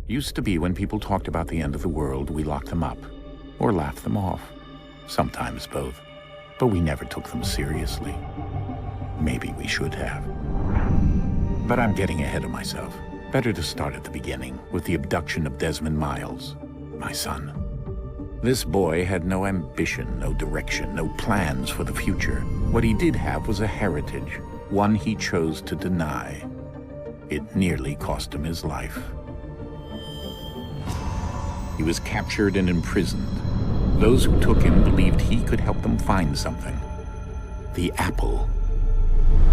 Used to be when people talked about the end of the world, we locked them up. Or laughed them off. Sometimes both. But we never took them seriously. Maybe we should have. But I'm getting ahead of myself. Better to start at the beginning, with the abduction of Desmond Miles, my son. This boy had no ambition, no direction, no plans for the future. What he did have was a heritage, one he chose to deny. It nearly cost him his life. He was captured and imprisoned. Those who took him believed he could help them find something. The apple.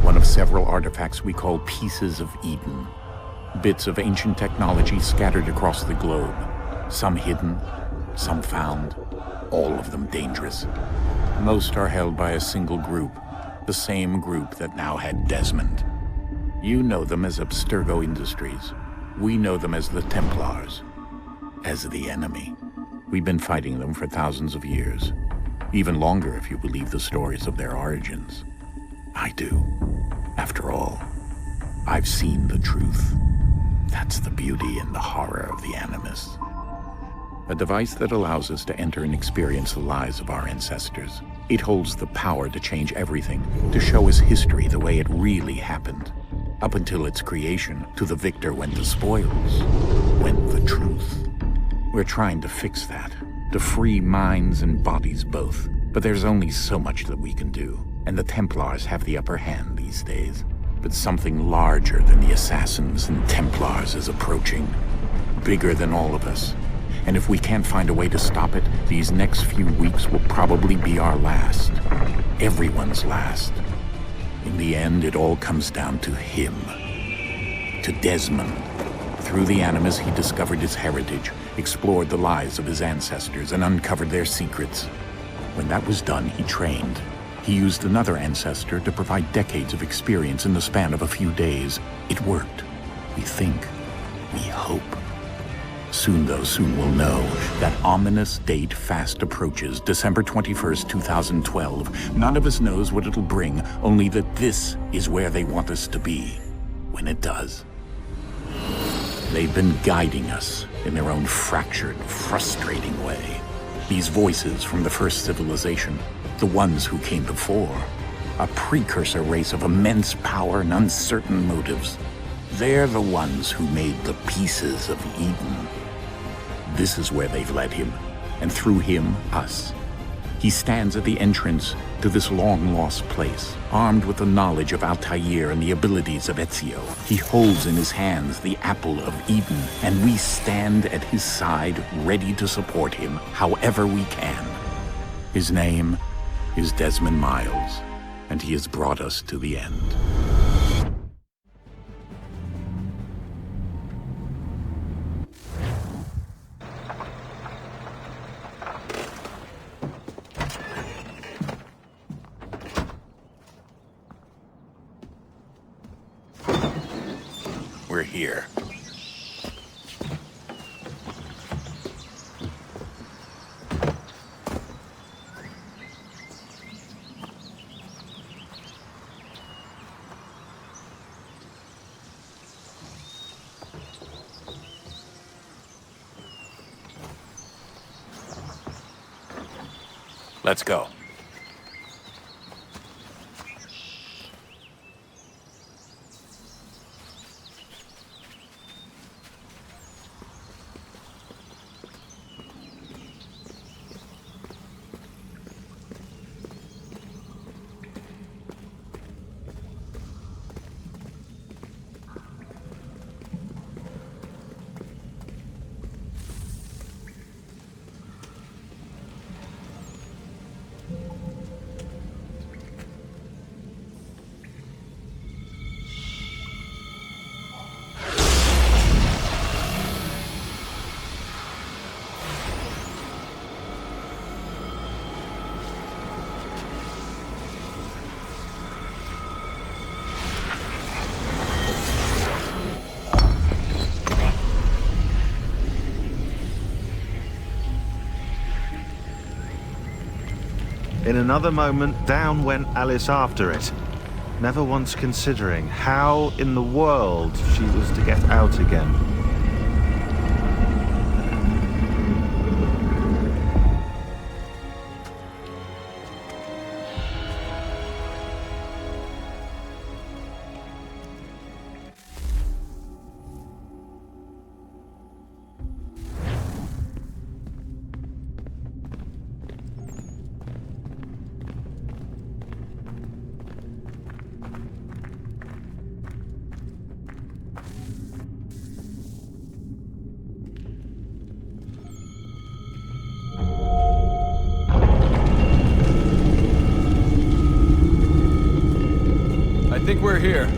One of several artifacts we call pieces of Eden. Bits of ancient technology scattered across the globe. Some hidden, some found, all of them dangerous. Most are held by a single group, the same group that now had Desmond. You know them as Abstergo Industries. We know them as the Templars, as the enemy. We've been fighting them for thousands of years, even longer if you believe the stories of their origins. I do. After all, I've seen the truth. That's the beauty and the horror of the Animus. A device that allows us to enter and experience the lives of our ancestors. It holds the power to change everything, to show us history the way it really happened. Up until its creation, to the victor went the spoils, went the truth. We're trying to fix that, to free minds and bodies both. But there's only so much that we can do, and the Templars have the upper hand these days. But something larger than the Assassins and Templars is approaching, bigger than all of us. And if we can't find a way to stop it, these next few weeks will probably be our last. Everyone's last. In the end, it all comes down to him. To Desmond. Through the Animus, he discovered his heritage, explored the lives of his ancestors, and uncovered their secrets. When that was done, he trained. He used another ancestor to provide decades of experience in the span of a few days. It worked. We think. We hope. Soon, though, soon we'll know. That ominous date fast approaches, December 21st, 2012. None of us knows what it'll bring, only that this is where they want us to be, when it does. They've been guiding us in their own fractured, frustrating way. These voices from the first civilization, the ones who came before, a precursor race of immense power and uncertain motives. They're the ones who made the pieces of Eden. This is where they've led him, and through him, us. He stands at the entrance to this long-lost place, armed with the knowledge of Altair and the abilities of Ezio. He holds in his hands the apple of Eden, and we stand at his side, ready to support him however we can. His name is Desmond Miles, and he has brought us to the end. We're here. Let's go. In another moment, down went Alice after it, never once considering how in the world she was to get out again. think we're here.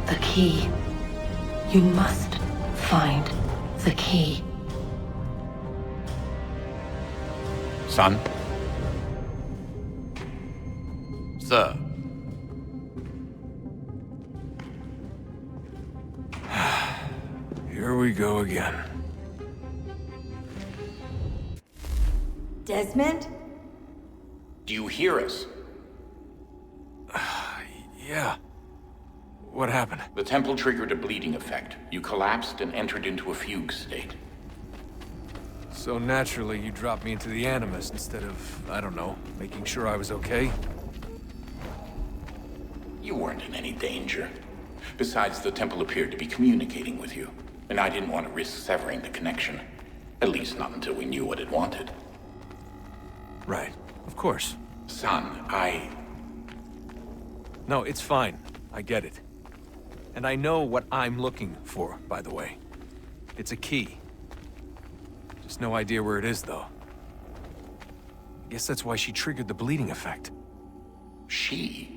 The key. You must find the key. Son? Sir. Here we go again. Desmond? Do you hear us? Yeah. What happened? The temple triggered a bleeding effect. You collapsed and entered into a fugue state. So naturally, you dropped me into the Animus instead of, I don't know, making sure I was okay? You weren't in any danger. Besides, the temple appeared to be communicating with you, and I didn't want to risk severing the connection. At least not until we knew what it wanted. Right. Of course. Son, No, it's fine. I get it. And I know what I'm looking for, by the way. It's a key. Just no idea where it is, though. I guess that's why she triggered the bleeding effect. She?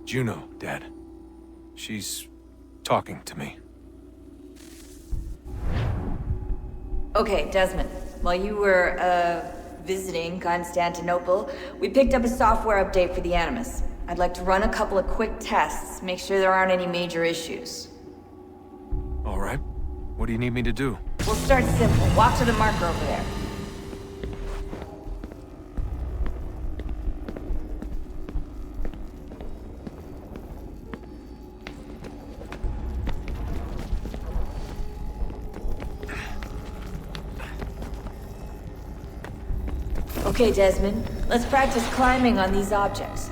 Juno, Dad. She's talking to me. Okay, Desmond. While you were, visiting Constantinople, we picked up a software update for the Animus. I'd like to run a couple of quick tests, make sure there aren't any major issues. All right. What do you need me to do? We'll start simple. Walk to the marker over there. Okay, Desmond. Let's practice climbing on these objects.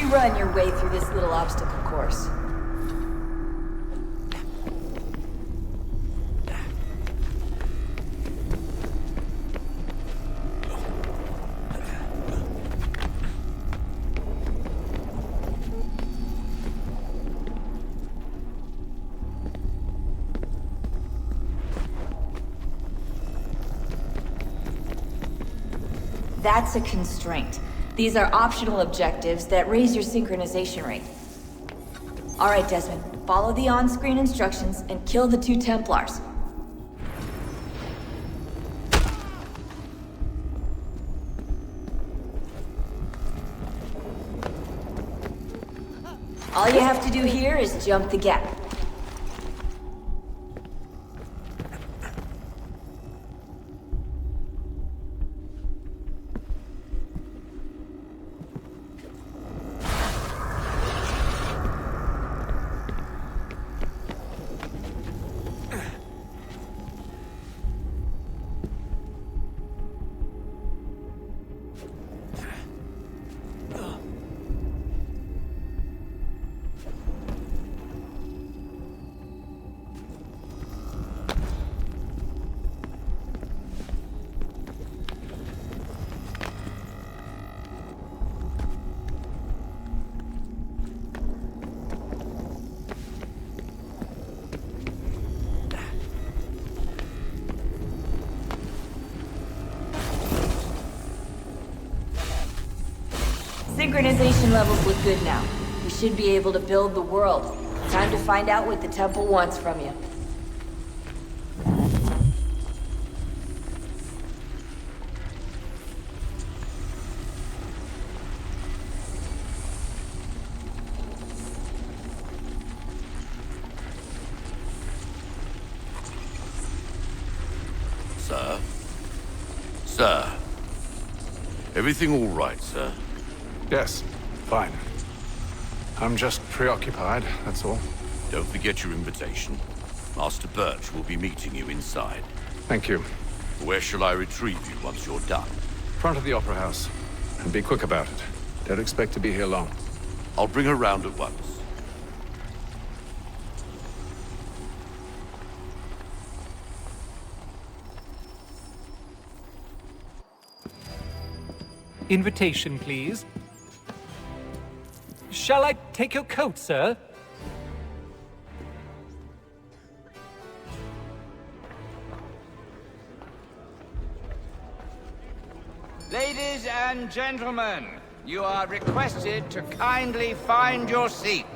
Run your way through this little obstacle course. That's a constraint. These are optional objectives that raise your synchronization rate. All right, Desmond. Follow the on-screen instructions and kill the 2 Templars. All you have to do here is jump the gap. Synchronization levels look good now. We should be able to build the world. Time to find out what the temple wants from you. Sir? Sir? Everything all right, sir? Yes, fine. I'm just preoccupied, that's all. Don't forget your invitation. Master Birch will be meeting you inside. Thank you. Where shall I retrieve you once you're done? Front of the Opera House. And be quick about it. Don't expect to be here long. I'll bring her round at once. Invitation, please. Shall I take your coat, sir? Ladies and gentlemen, you are requested to kindly find your seats.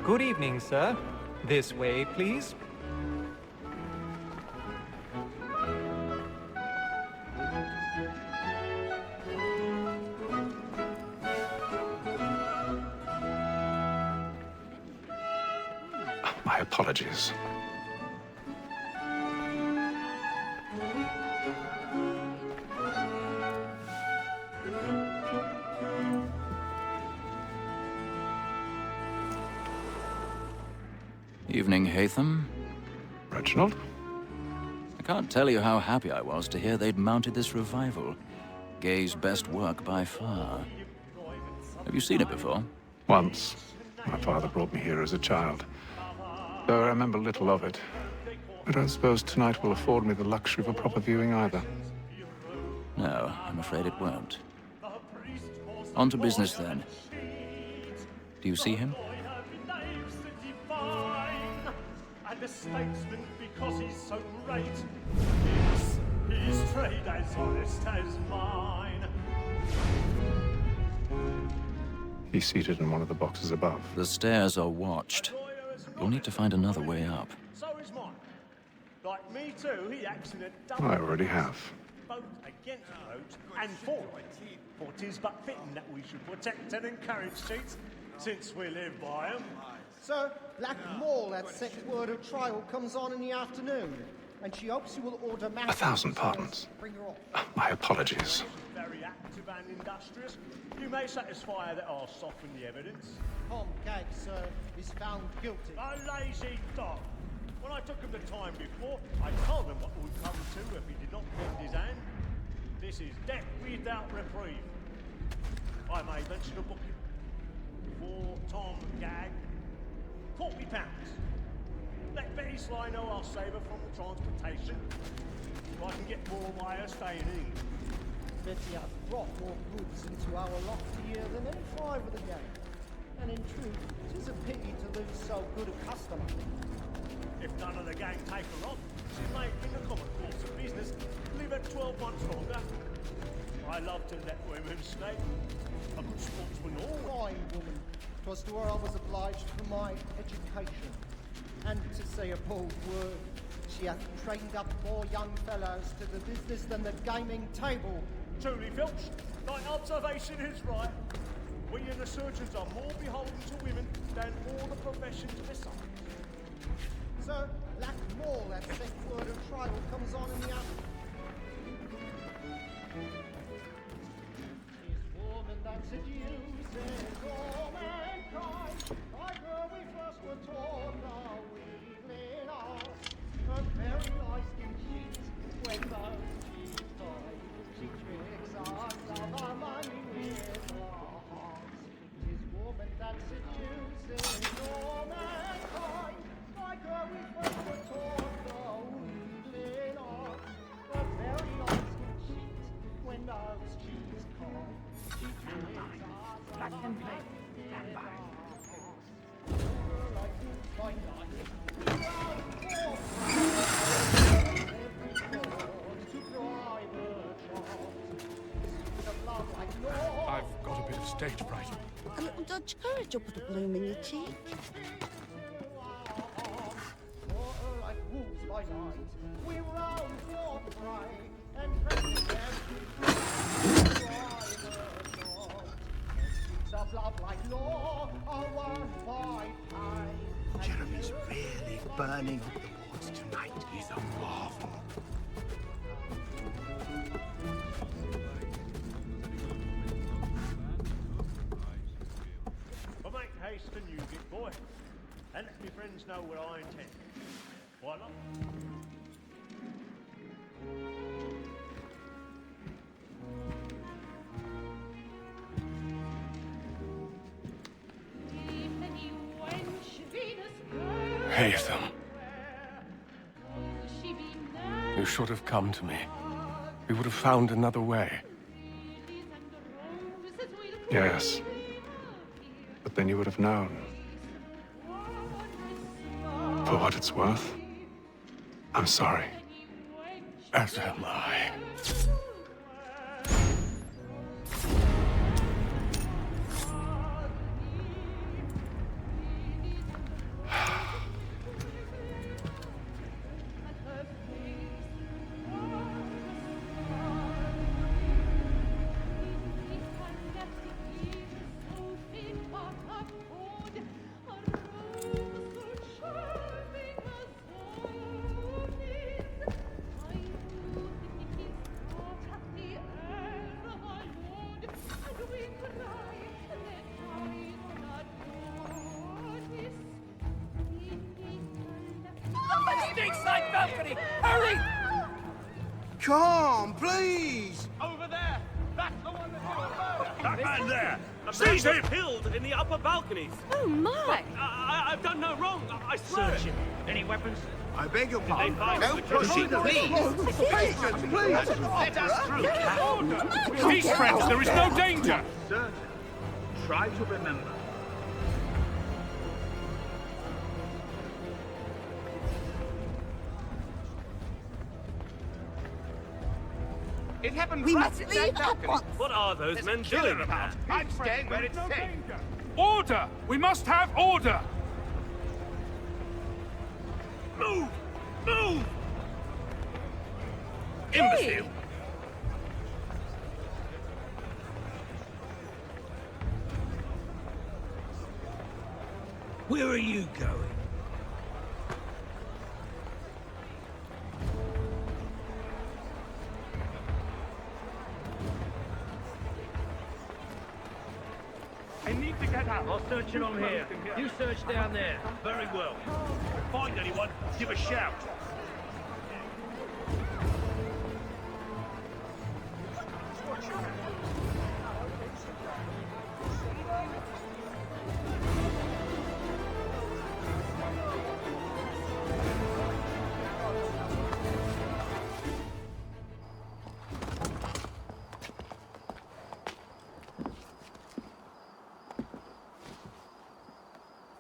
Good evening, sir. This way, please. My apologies. Evening, Hatham. Reginald? I can't tell you how happy I was to hear they'd mounted this revival. Gay's best work by far. Have you seen it before? Once. My father brought me here as a child. Though I remember little of it. I don't suppose tonight will afford me the luxury of a proper viewing either. No, I'm afraid it won't. On to business then. Do you see him? A statesman because he's so great. His trade as honest as mine. He's seated in one of the boxes above. The stairs are watched. You'll need to find another way up. So is mine. Like me too, he acts in a double. I already have. Both against votes and for it. For 'tis but fitting that we should protect and encourage cheats, since we live by 'em. Sir, Black Mall, that set word of trial, comes on in the afternoon, and she hopes you will order matters. 1,000 pardons. Bring her off. My apologies. Very active and industrious. You may satisfy her that I'll soften the evidence. Tom Gag, sir, is found guilty. A lazy dog. When I took him the time before, I told him what would come to if he did not bend his hand. This is death without reprieve. I may mention a booking for Tom Gag. £40. Let Betty Sly know I'll save her from the transportation. So I can get more by her staying in. Betty has brought more goods into our lofty year than any five of the gang. And in truth, 'tis a pity to lose so good a customer. If none of the gang take her on, she may, in the common course of business, live her 12 months longer. I love to let women stay. A good sportsman always. Fine woman. 'Twas to her I was obliged for my education. And to say a bold word, she She hath trained up more young fellows to the business than the gaming table. Truly, Filch, thy observation is right. We and the surgeons are more beholden to women than all the professions besides. Sir, lack more that sent word of trial comes on in the abbey. This woman that seduces all mankind, like her we first were taught our weaving art. Her very eyes can cheat when those she dies. She tricks us of our money with her hearts. This woman that seduces all mankind, like her we first were taught the weaving art. Her very eyes can cheat when those cheats come. She tricks us of our money with her hearts. Like you find I've got a bit of stage fright. A little dodge courage will put a bloom in your cheek. Like wolves by night, we roam for prey, and precious streets of love like law are won by pay. Jeremy's really burning up the boards tonight. He's a marvel. But make haste and use it, boy. And let me friends know what I intend. Why not? Haytham. You should have come to me. We would have found another way. Yes. But then you would have known. For what it's worth, I'm sorry. As am I. Balcony! Hurry! Come, please! Over there! That's the one that did That man there! Seize him! Killed in the upper balconies! Oh, my! I've done no wrong, I swear! Search him. Any weapons? I beg your pardon. No pushing, please! Patience, please! Let us through! Peace, friends, there is no danger! Surgeon, try to remember. It happened We right must at leave that at balcony. once. What are those men doing about? I'm staying where it's safe. Order! We must have order! Move! Move! Imbecile! Where are you going? I need to get out. I'll search along here. You search down there. Very well. Find anyone, give a shout.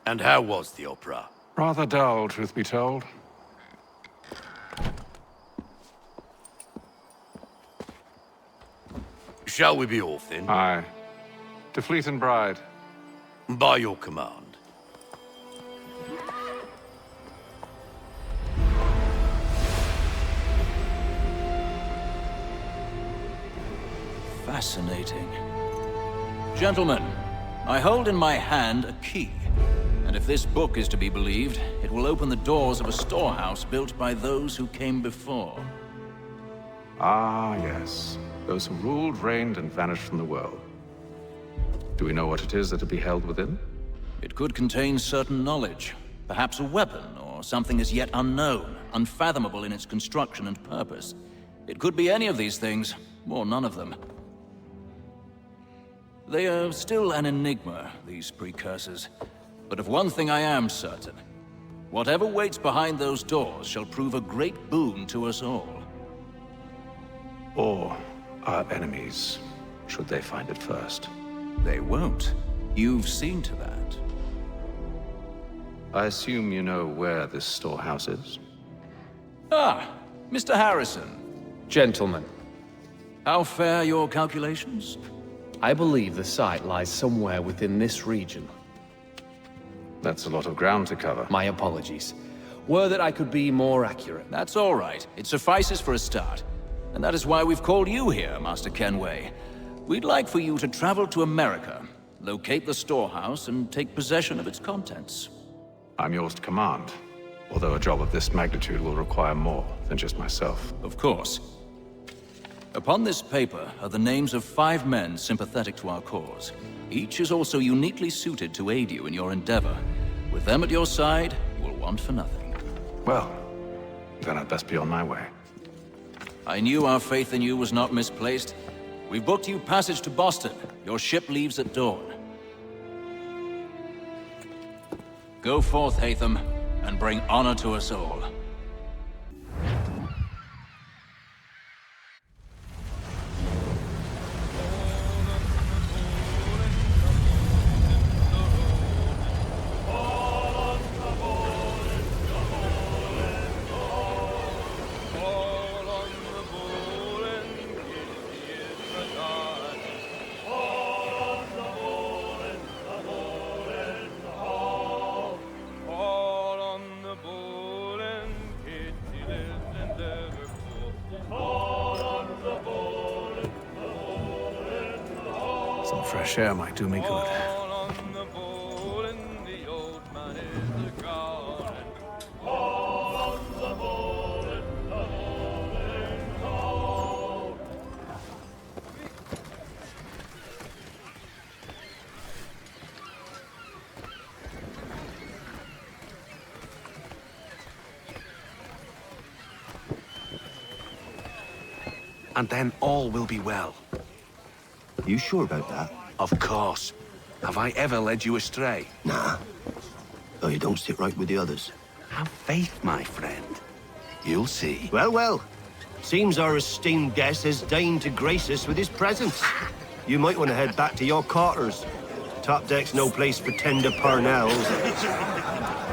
And how was the opera? Rather dull, truth be told. Shall we be off then? Aye. To Fleet and Bride. By your command. Fascinating. Gentlemen, I hold in my hand a key. And if this book is to be believed, it will open the doors of a storehouse built by those who came before. Ah, yes. Those who ruled, reigned, and vanished from the world. Do we know what it is that will be held within? It could contain certain knowledge. Perhaps a weapon, or something as yet unknown, unfathomable in its construction and purpose. It could be any of these things, or none of them. They are still an enigma, these precursors. But of one thing I am certain. Whatever waits behind those doors shall prove a great boon to us all. Or our enemies, should they find it first. They won't. You've seen to that. I assume you know where this storehouse is? Ah, Mr. Harrison. Gentlemen, How fare your calculations? I believe the site lies somewhere within this region. That's a lot of ground to cover. My apologies. Were that I could be more accurate. That's all right. It suffices for a start. And that is why we've called you here, Master Kenway. We'd like for you to travel to America, locate the storehouse, and take possession of its contents. I'm yours to command, although a job of this magnitude will require more than just myself. Of course. Upon this paper are the names of 5 men sympathetic to our cause. Each is also uniquely suited to aid you in your endeavor. With them at your side, you will want for nothing. Well, then I'd best be on my way. I knew our faith in you was not misplaced. We've booked you passage to Boston. Your ship leaves at dawn. Go forth, Hatham, and bring honor to us all. Some fresh air might do me good. And then all will be well. You sure about that? Of course. Have I ever led you astray? Nah. Oh, you don't sit right with the others. Have faith, my friend. You'll see. Well, well. Seems our esteemed guest has deigned to grace us with his presence. You might want to head back to your quarters. Top deck's no place for tender parnells.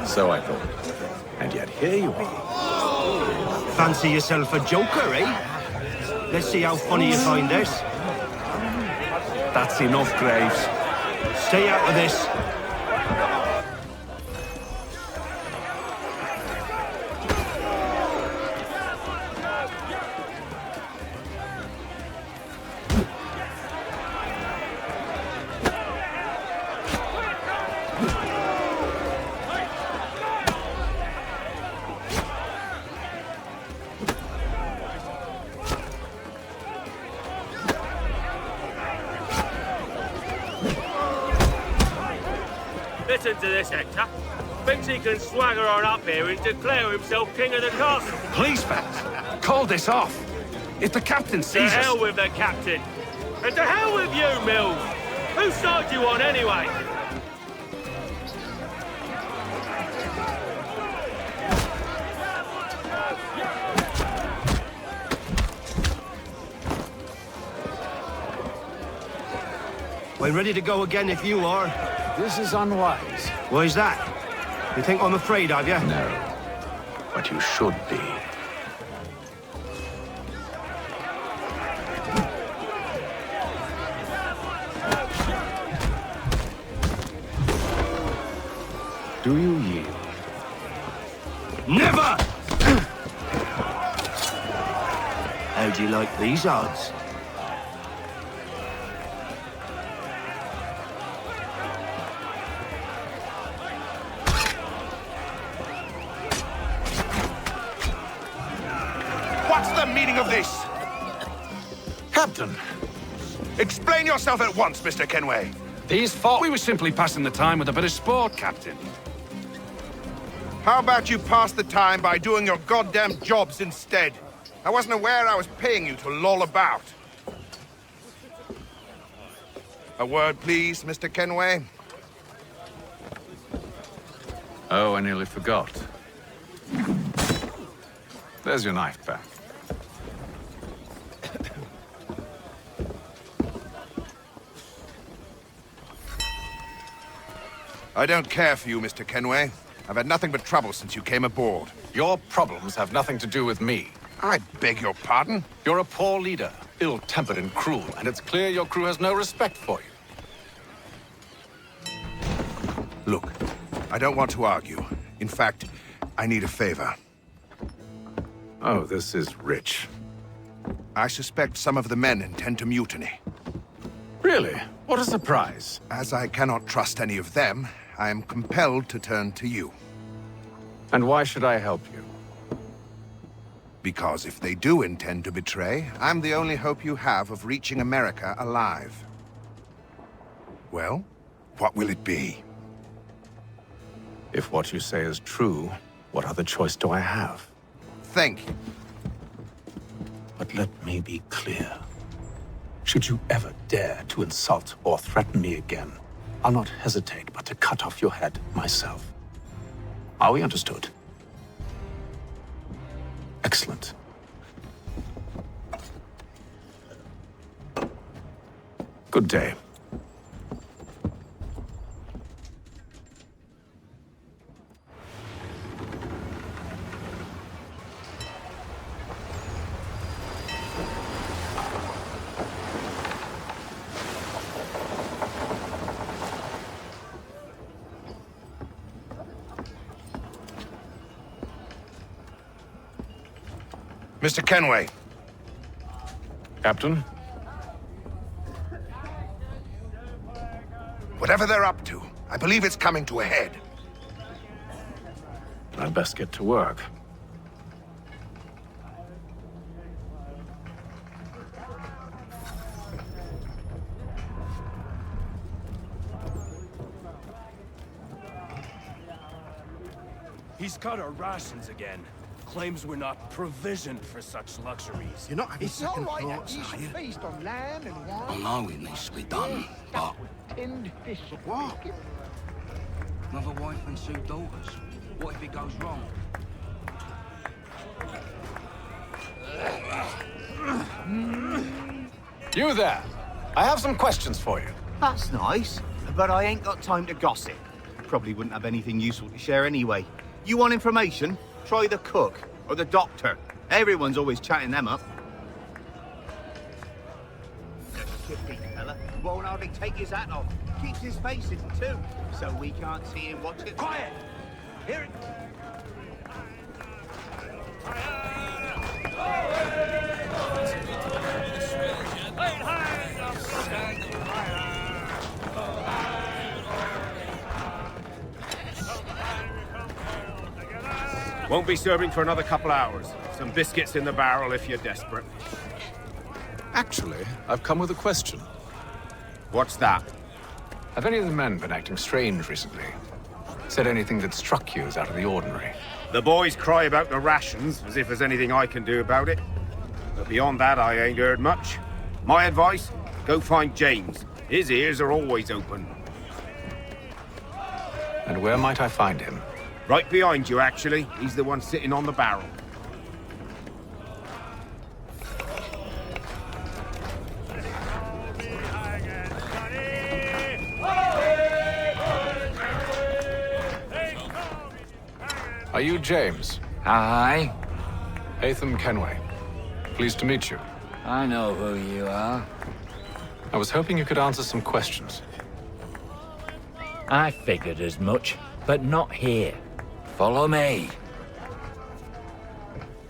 So I thought. And yet here you are. Fancy yourself a joker, eh? Let's see how funny you find this. That's enough, Graves. Stay out of this. Listen to this, Hector. Thinks he can swagger on up here and declare himself king of the castle. Please, Vance. Call this off. If the captain sees us... To hell with the captain. And to hell with you, Mills. Whose side you on, anyway? We're ready to go again if you are. This is unwise. Why's that? You think I'm afraid of you? No. But you should be. Do you yield? Never! How do you like these odds? the meaning of this? Captain! Explain yourself at once, Mr. Kenway. These fought. We were simply passing the time with a bit of sport, Captain. How about you pass the time by doing your goddamn jobs instead? I wasn't aware I was paying you to loll about. A word, please, Mr. Kenway. Oh, I nearly forgot. There's your knife back. I don't care for you, Mr. Kenway. I've had nothing but trouble since you came aboard. Your problems have nothing to do with me. I beg your pardon? You're a poor leader, ill-tempered and cruel, and it's clear your crew has no respect for you. Look, I don't want to argue. In fact, I need a favor. Oh, this is rich. I suspect some of the men intend to mutiny. Really? What a surprise. As I cannot trust any of them, I am compelled to turn to you. And why should I help you? Because if they do intend to betray, I'm the only hope you have of reaching America alive. Well, what will it be? If what you say is true, what other choice do I have? Thank you. But let me be clear. Should you ever dare to insult or threaten me again, I'll not hesitate but to cut off your head myself. Are we understood? Excellent. Good day. Mr. Kenway. Captain? Whatever they're up to, I believe it's coming to a head. I'd best get to work. He's cut our rations again. Claims we're not provisioned for such luxuries. You're not having It's not like that. You should feast on lamb and wine. I know it needs to be done, but Tinned fish. what? Another wife and 2 daughters. What if it goes wrong? You there! I have some questions for you. That's nice, but I ain't got time to gossip. Probably wouldn't have anything useful to share anyway. You want information? Try the cook or the doctor. Everyone's always chatting them up. Fella won't hardly take his hat off. Keeps his face hidden too, so we can't see him watch it. Quiet! Hear it. Won't be serving for another couple hours. Some biscuits in the barrel if you're desperate. Actually, I've come with a question. What's that? Have any of the men been acting strange recently? Said anything that struck you as out of the ordinary? The boys cry about the rations, as if there's anything I can do about it. But beyond that, I ain't heard much. My advice, go find James. His ears are always open. And where might I find him? Right behind you, actually. He's the one sitting on the barrel. Are you James? Aye. Hatham Kenway. Pleased to meet you. I know who you are. I was hoping you could answer some questions. I figured as much, but not here. Follow me.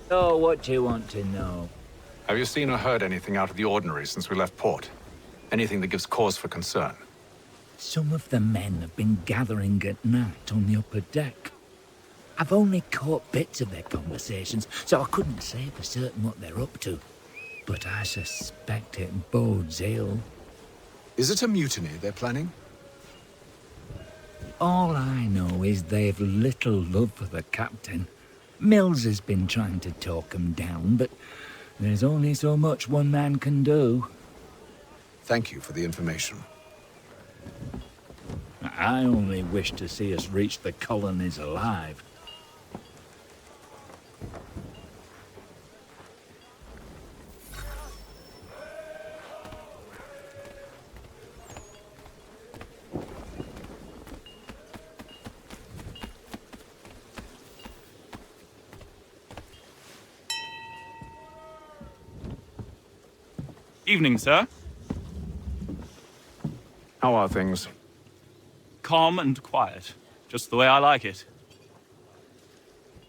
So, what do you want to know? Have you seen or heard anything out of the ordinary since we left port? Anything that gives cause for concern? Some of the men have been gathering at night on the upper deck. I've only caught bits of their conversations, so I couldn't say for certain what they're up to. But I suspect it bodes ill. Is it a mutiny they're planning? All I know is they've little love for the captain. Mills has been trying to talk 'em down, but there's only so much one man can do. Thank you for the information. I only wish to see us reach the colonies alive. Evening, sir. How are things? Calm and quiet. Just the way I like it.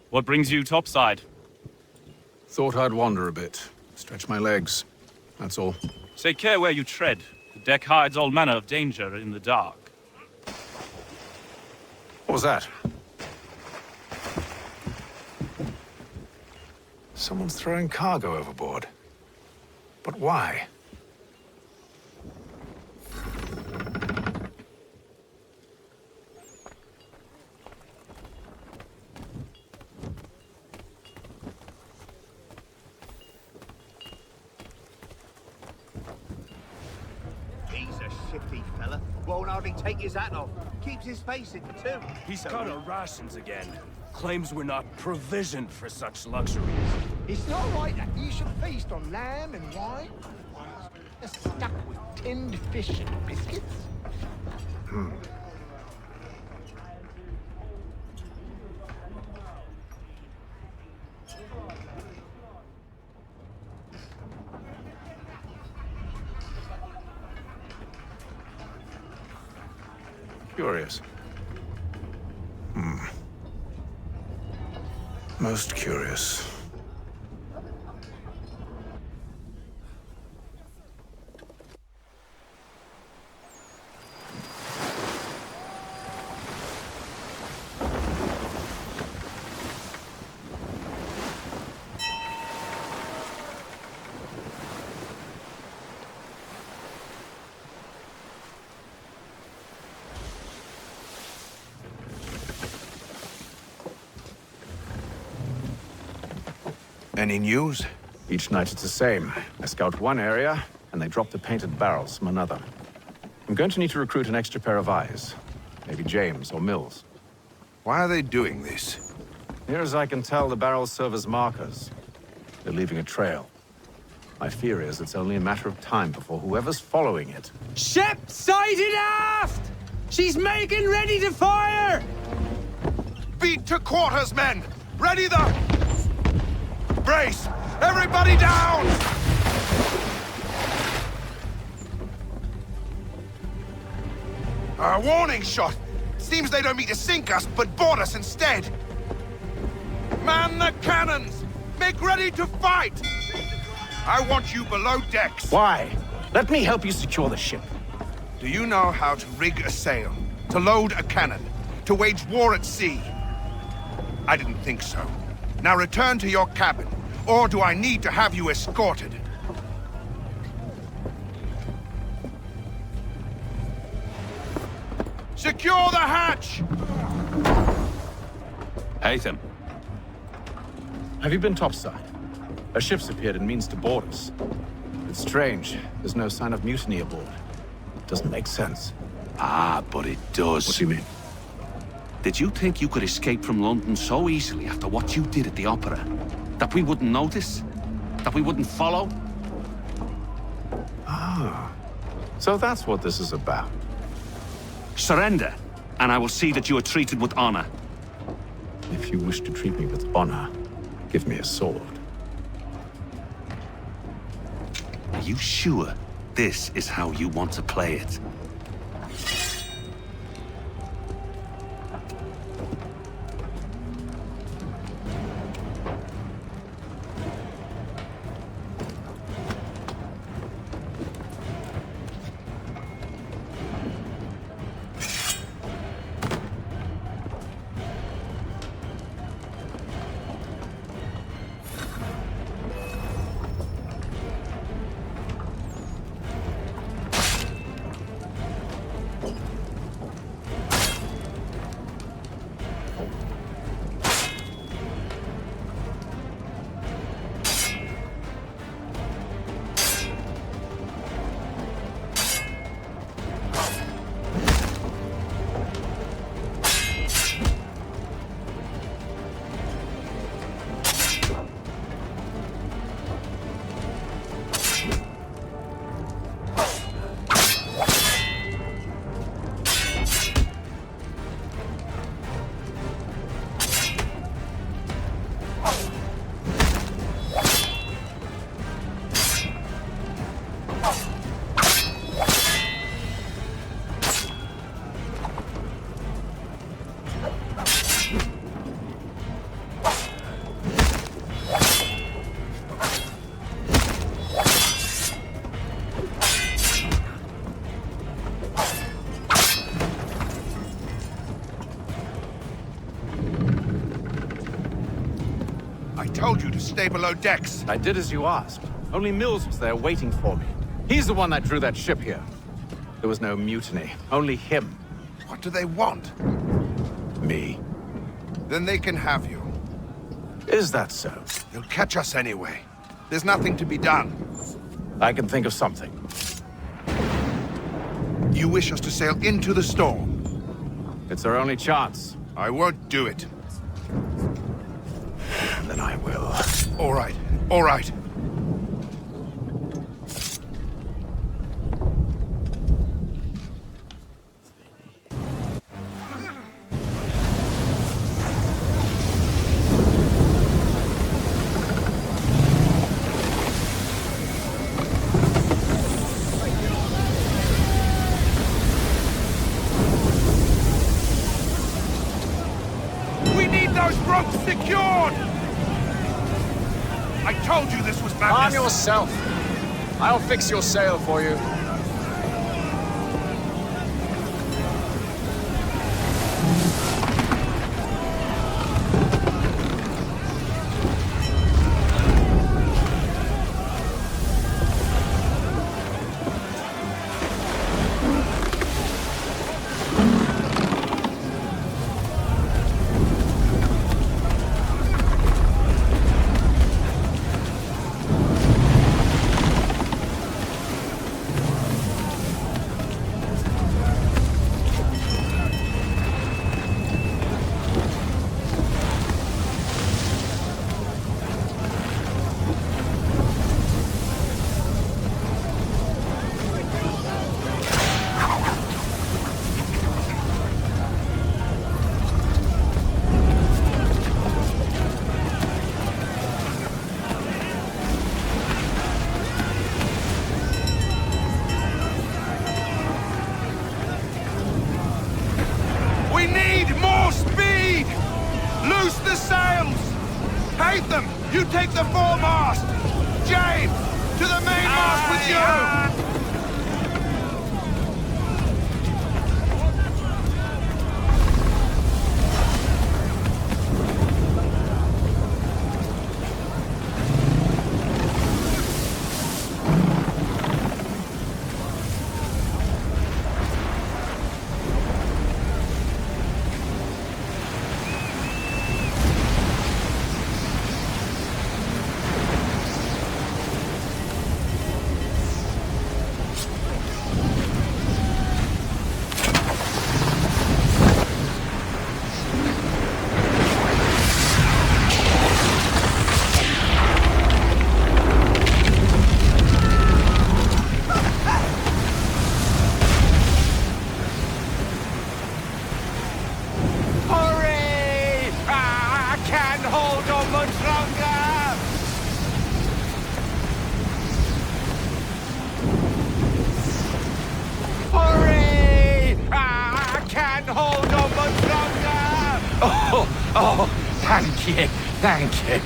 What brings you topside? Thought I'd wander a bit. Stretch my legs. That's all. Take care where you tread. The deck hides all manner of danger in the dark. What was that? Someone's throwing cargo overboard. But why? He's a shifty fella. Won't hardly take his hat off. Keeps his face in too. He's cut our rations again. Claims we're not provisioned for such luxuries. It's not right that you should feast on lamb and wine. Stuck with tinned fish and biscuits. Curious. Most curious. Any news? Each night it's the same. I scout one area, and they drop the painted barrels from another. I'm going to need to recruit an extra pair of eyes. Maybe James or Mills. Why are they doing this? Near as I can tell, the barrels serve as markers. They're leaving a trail. My fear is it's only a matter of time before whoever's following it... Ship sighted aft! She's making ready to fire! Beat to quarters, men! Ready the... Brace! Everybody down! A warning shot! Seems they don't mean to sink us, but board us instead! Man the cannons! Make ready to fight! I want you below decks! Why? Let me help you secure the ship. Do you know how to rig a sail? To load a cannon? To wage war at sea? I didn't think so. Now return to your cabin, or do I need to have you escorted? Secure the hatch! Haytham. Have you been topside? A ship's appeared and means to board us. It's strange. There's no sign of mutiny aboard. Doesn't make sense. Ah, but it does. What do you mean? Did you think you could escape from London so easily after what you did at the opera? That we wouldn't notice? That we wouldn't follow? Ah. So that's what this is about. Surrender, and I will see that you are treated with honor. If you wish to treat me with honor, give me a sword. Are you sure this is how you want to play it? stay below decks? I did as you asked. Only Mills was there waiting for me. He's the one that drew that ship here. There was no mutiny, only him. What do they want? Me. Then they can have you. Is that so? They'll catch us anyway. There's nothing to be done. I can think of something. You wish us to sail into the storm? It's our only chance. I won't do it. Then I will. All right, all right. Secured! I told you this was madness. Arm yourself. I'll fix your sail for you. You take the foremast! James, to the mainmast with you! Oh, thank you, thank you.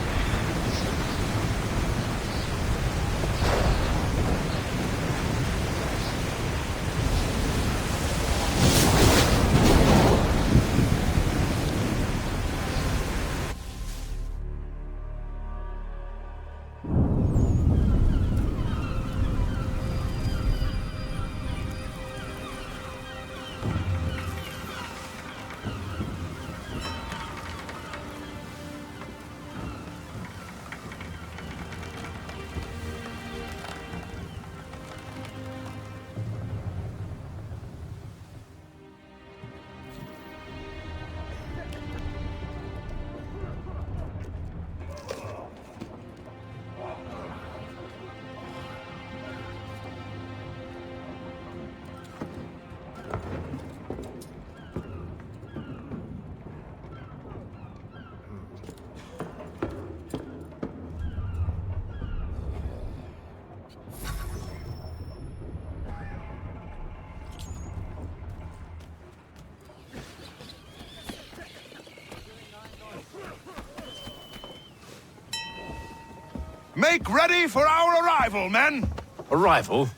Make ready for our arrival, men! Arrival?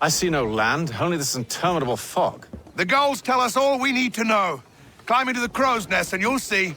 I see no land, only this interminable fog. The gulls tell us all we need to know. Climb into the crow's nest and you'll see.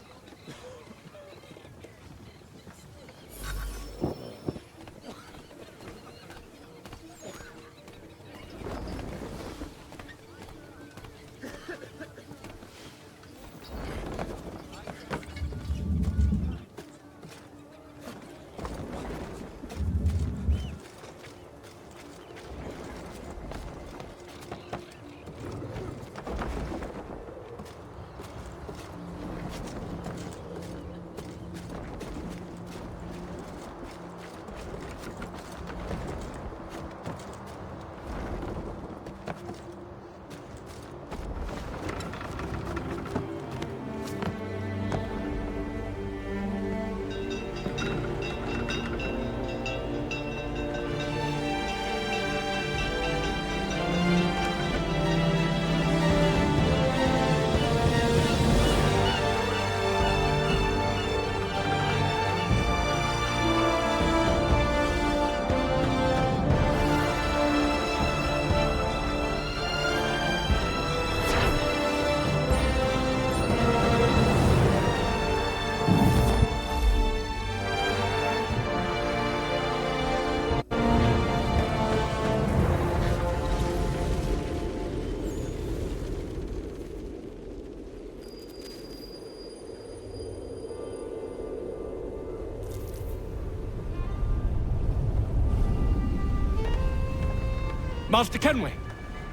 Master Kenway!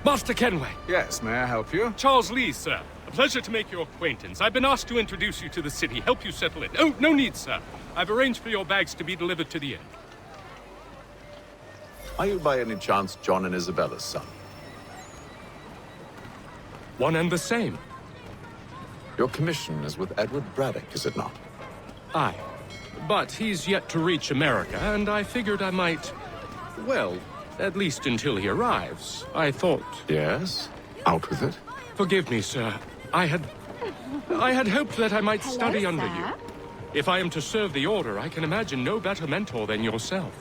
Master Kenway! Yes, may I help you? Charles Lee, sir. A pleasure to make your acquaintance. I've been asked to introduce you to the city, help you settle in. Oh, no need, sir. I've arranged for your bags to be delivered to the inn. Are you by any chance John and Isabella's son? One and the same. Your commission is with Edward Braddock, is it not? Aye. But he's yet to reach America, and I figured I might... Well, at least until he arrives. I thought... Yes? Out with it. Forgive me, sir. I had hoped that I might study under you. If I am to serve the Order, I can imagine no better mentor than yourself.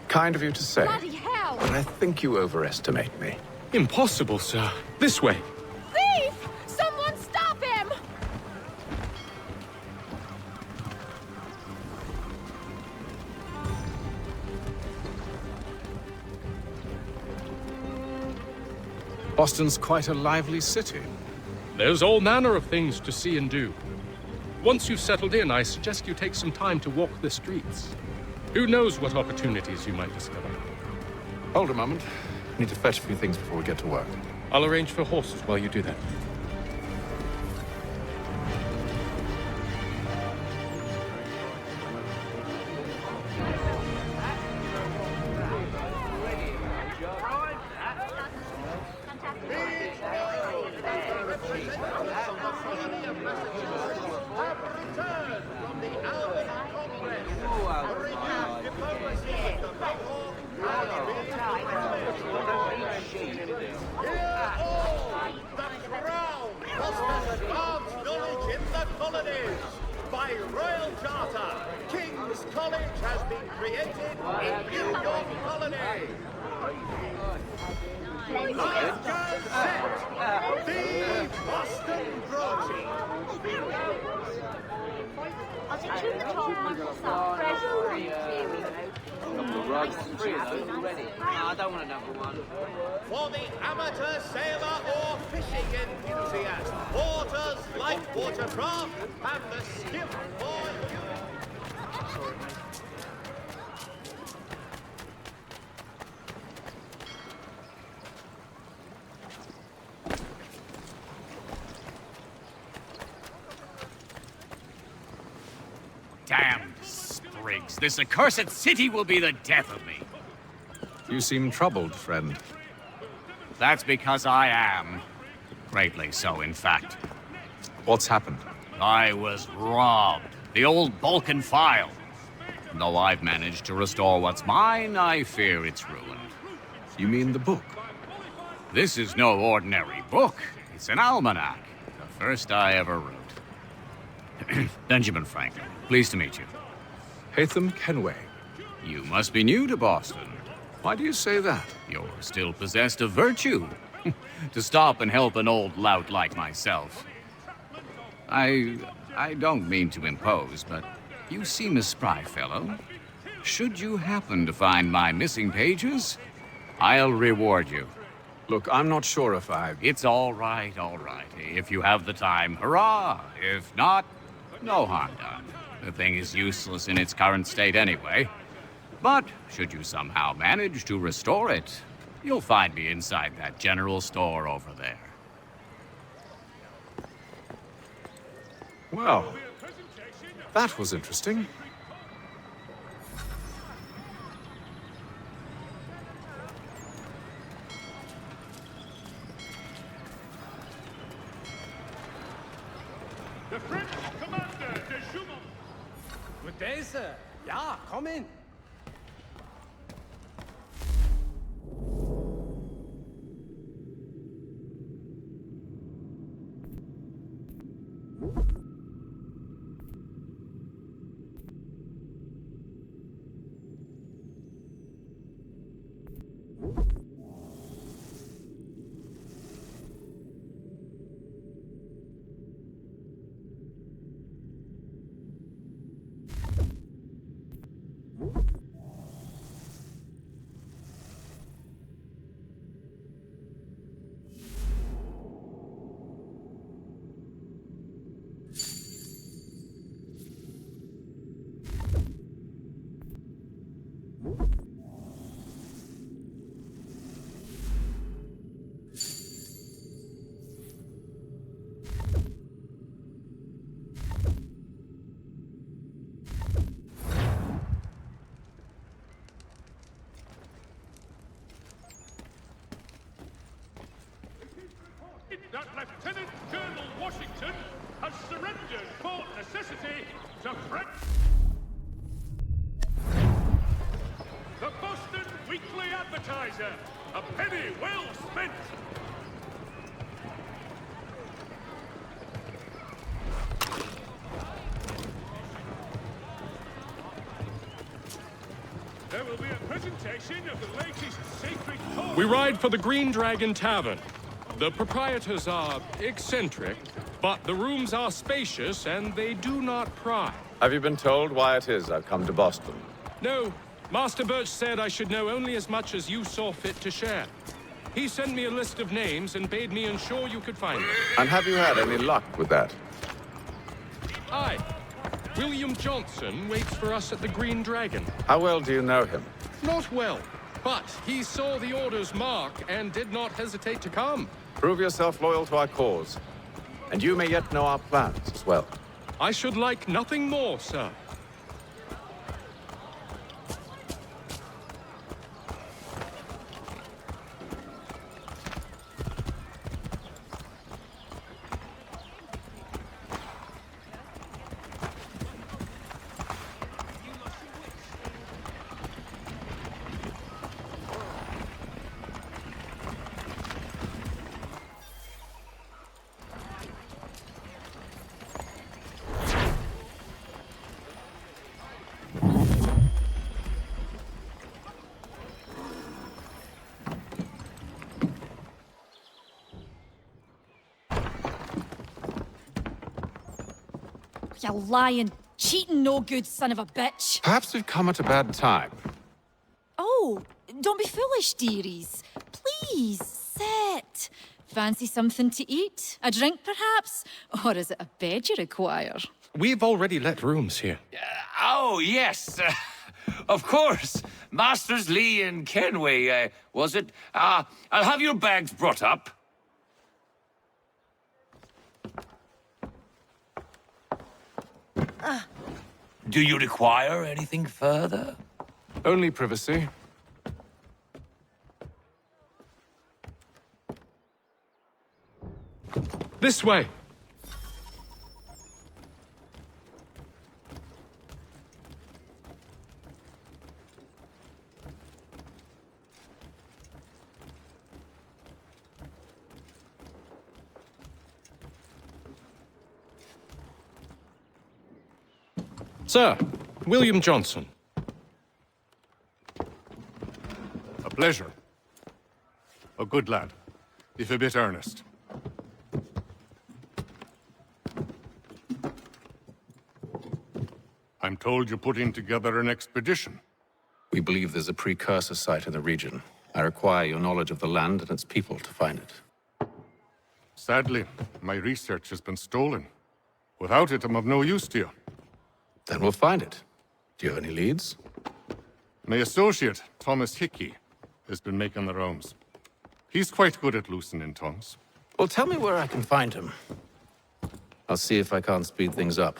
Kind of you to say. Bloody hell! But I think you overestimate me. Impossible, sir. This way. Thief! Someone stop him! Boston's quite a lively city. There's all manner of things to see and do. Once you've settled in, I suggest you take some time to walk the streets. Who knows what opportunities you might discover. Hold a moment. I need to fetch a few things before we get to work. I'll arrange for horses while you do that. By royal charter, King's College has been created in New York Colony. Archers set, the Boston Broaching. I don't want another one. For the amateur sailor or fishing enthusiast, Porter's light watercraft and the skiff for you. Damned sprigs. This accursed city will be the death of me. You seem troubled, friend. That's because I am. Greatly so, in fact. What's happened? I was robbed. The old Balkan file. Though I've managed to restore what's mine, I fear it's ruined. You mean the book? This is no ordinary book. It's an almanac. The first I ever wrote. Benjamin Franklin. Pleased to meet you. Haytham Kenway. You must be new to Boston. Why do you say that? You're still possessed of virtue. To stop and help an old lout like myself. I don't mean to impose, but you seem a spry fellow. Should you happen to find my missing pages, I'll reward you. Look, I'm not sure if It's all right, all right. If you have the time, hurrah! If not, no harm done. The thing is useless in its current state anyway. But should you somehow manage to restore it, you'll find me inside that general store over there. Well, that was interesting. The French commander, de Jument. Good day, sir. Yeah, come in. surrendered for necessity to the Boston Weekly Advertiser. A penny well spent. There will be a presentation of the latest sacred cause. We ride for the Green Dragon Tavern. The proprietors are eccentric, but the rooms are spacious and they do not pry. Have you been told why it is I've come to Boston? No, Master Birch said I should know only as much as you saw fit to share. He sent me a list of names and bade me ensure you could find them. And have you had any luck with that? Aye. William Johnson waits for us at the Green Dragon. How well do you know him? Not well, but he saw the order's mark and did not hesitate to come. Prove yourself loyal to our cause. And you may yet know our plans as well. I should like nothing more, sir. You lying, cheating, no good son of a bitch. Perhaps we've come at a bad time. Oh, don't be foolish, dearies. Please, sit. Fancy something to eat? A drink, perhaps? Or is it a bed you require? We've already let rooms here. Oh, yes. Of course. Masters Lee and Kenway, was it? I'll have your bags brought up. Do you require anything further? Only privacy. This way. Sir, William Johnson. A pleasure. A good lad, if a bit earnest. I'm told you're putting together an expedition. We believe there's a precursor site in the region. I require your knowledge of the land and its people to find it. Sadly, my research has been stolen. Without it, I'm of no use to you. Then we'll find it. Do you have any leads? My associate, Thomas Hickey, has been making the rounds. He's quite good at loosening tongues. Well, tell me where I can find him. I'll see if I can't speed things up.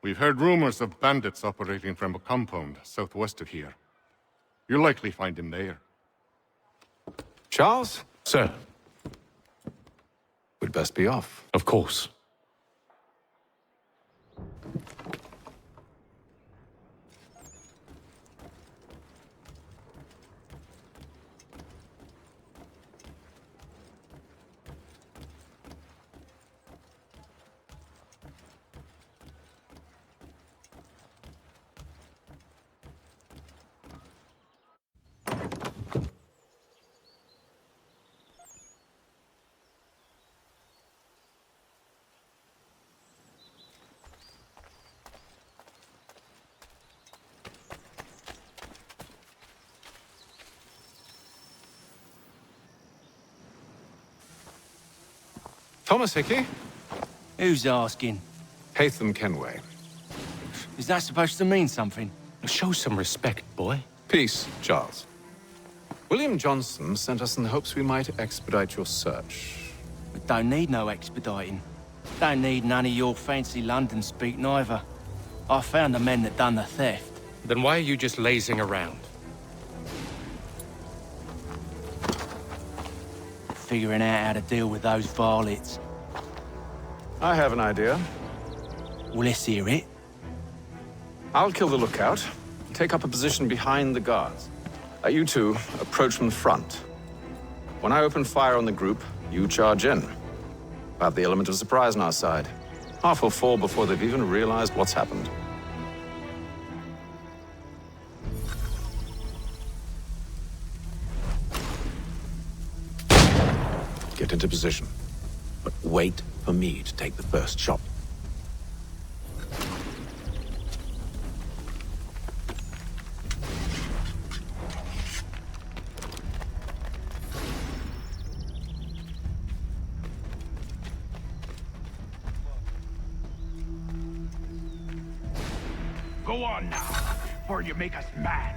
We've heard rumors of bandits operating from a compound southwest of here. You'll likely find him there. Charles? Sir. We'd best be off. Of course. Thomas Hickey? Who's asking? Haytham Kenway. Is that supposed to mean something? Show some respect, boy. Peace, Charles. William Johnson sent us in the hopes we might expedite your search. We don't need no expediting. Don't need none of your fancy London speak neither. I found the men that done the theft. Then why are you just lazing around? Figuring out how to deal with those varlets. I have an idea. Well, let's hear it. I'll kill the lookout. Take up a position behind the guards. You two approach from the front. When I open fire on the group, you charge in. We'll have the element of surprise on our side. Half will fall before they've even realized what's happened. Get into position. But wait for me to take the first shot. Go on now, before you make us mad.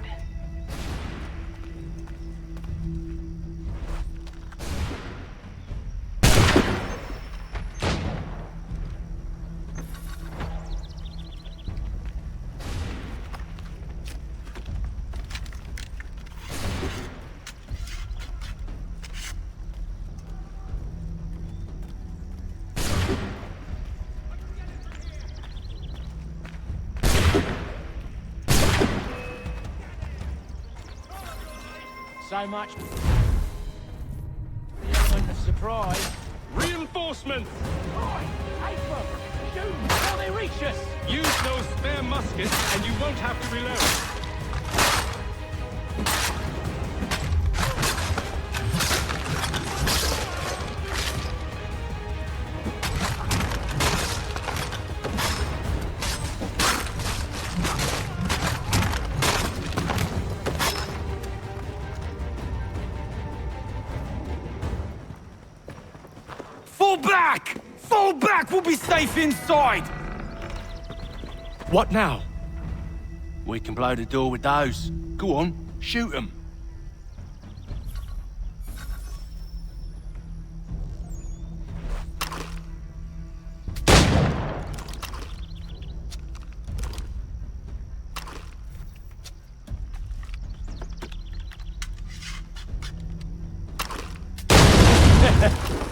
So much. The element of surprise. Reinforcements! April! Shoot before they reach us! Use those spare muskets, and you won't have to reload. Fall back! Fall back! We'll be safe inside! What now? We can blow the door with those. Go on, shoot them.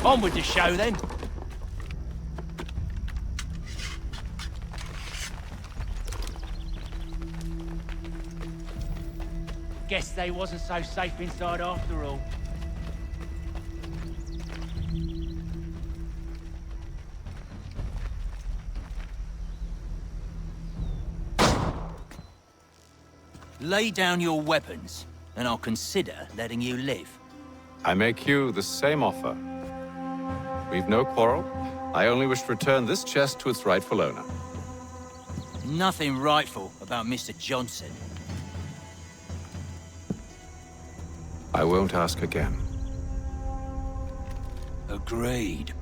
On with the show, then. Guess they wasn't so safe inside after all. Lay down your weapons, and I'll consider letting you live. I make you the same offer. We've no quarrel. I only wish to return this chest to its rightful owner. Nothing rightful about Mr. Johnson. I won't ask again. Agreed.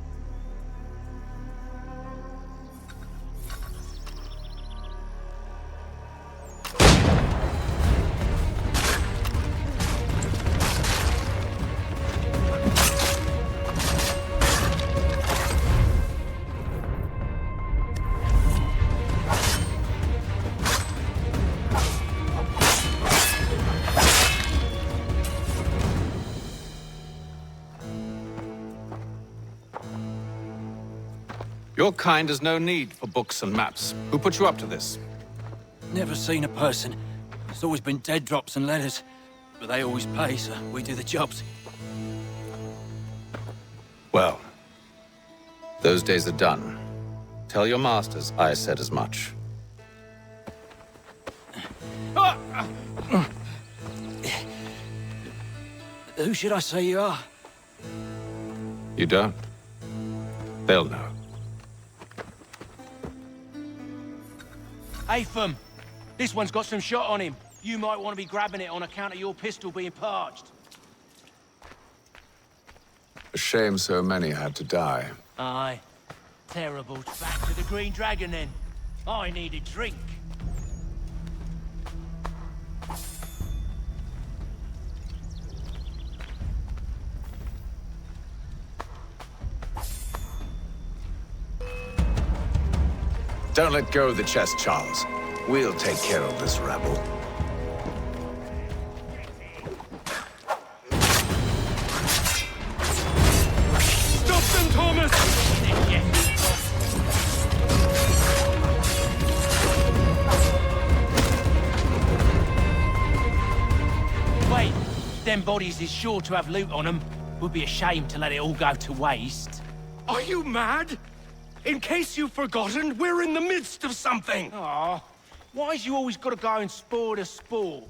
Your kind has no need for books and maps. Who put you up to this? Never seen a person. It's always been dead drops and letters. But they always pay, so we do the jobs. Well, those days are done. Tell your masters I said as much. Who should I say you are? You don't? They'll know. Atham, this one's got some shot on him. You might want to be grabbing it on account of your pistol being parched. A shame so many had to die. Aye. Terrible. Back to the Green Dragon, then. I need a drink. Don't let go of the chest, Charles. We'll take care of this rabble. Stop them, Thomas! them bodies is sure to have loot on them. Would be a shame to let it all go to waste. Are you mad? In case you've forgotten, we're in the midst of something! Aw, why's you always gotta go and spoil the sport?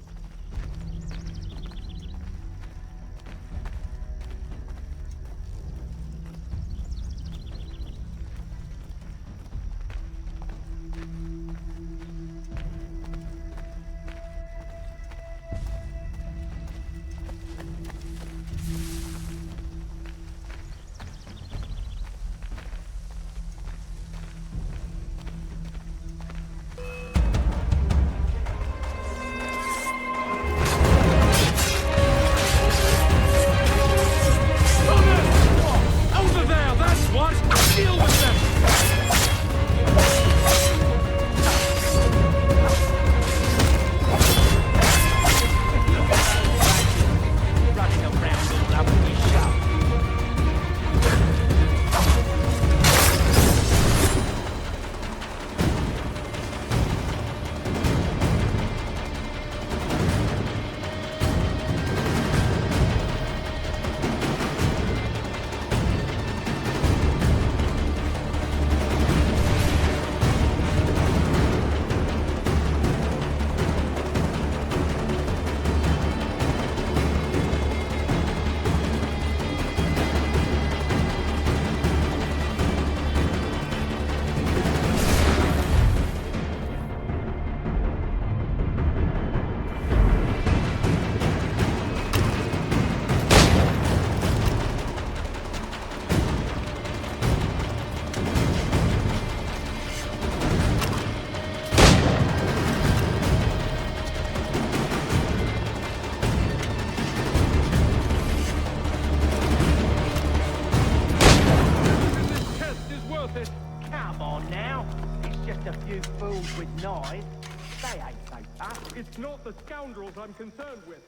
It's not the scoundrels I'm concerned with.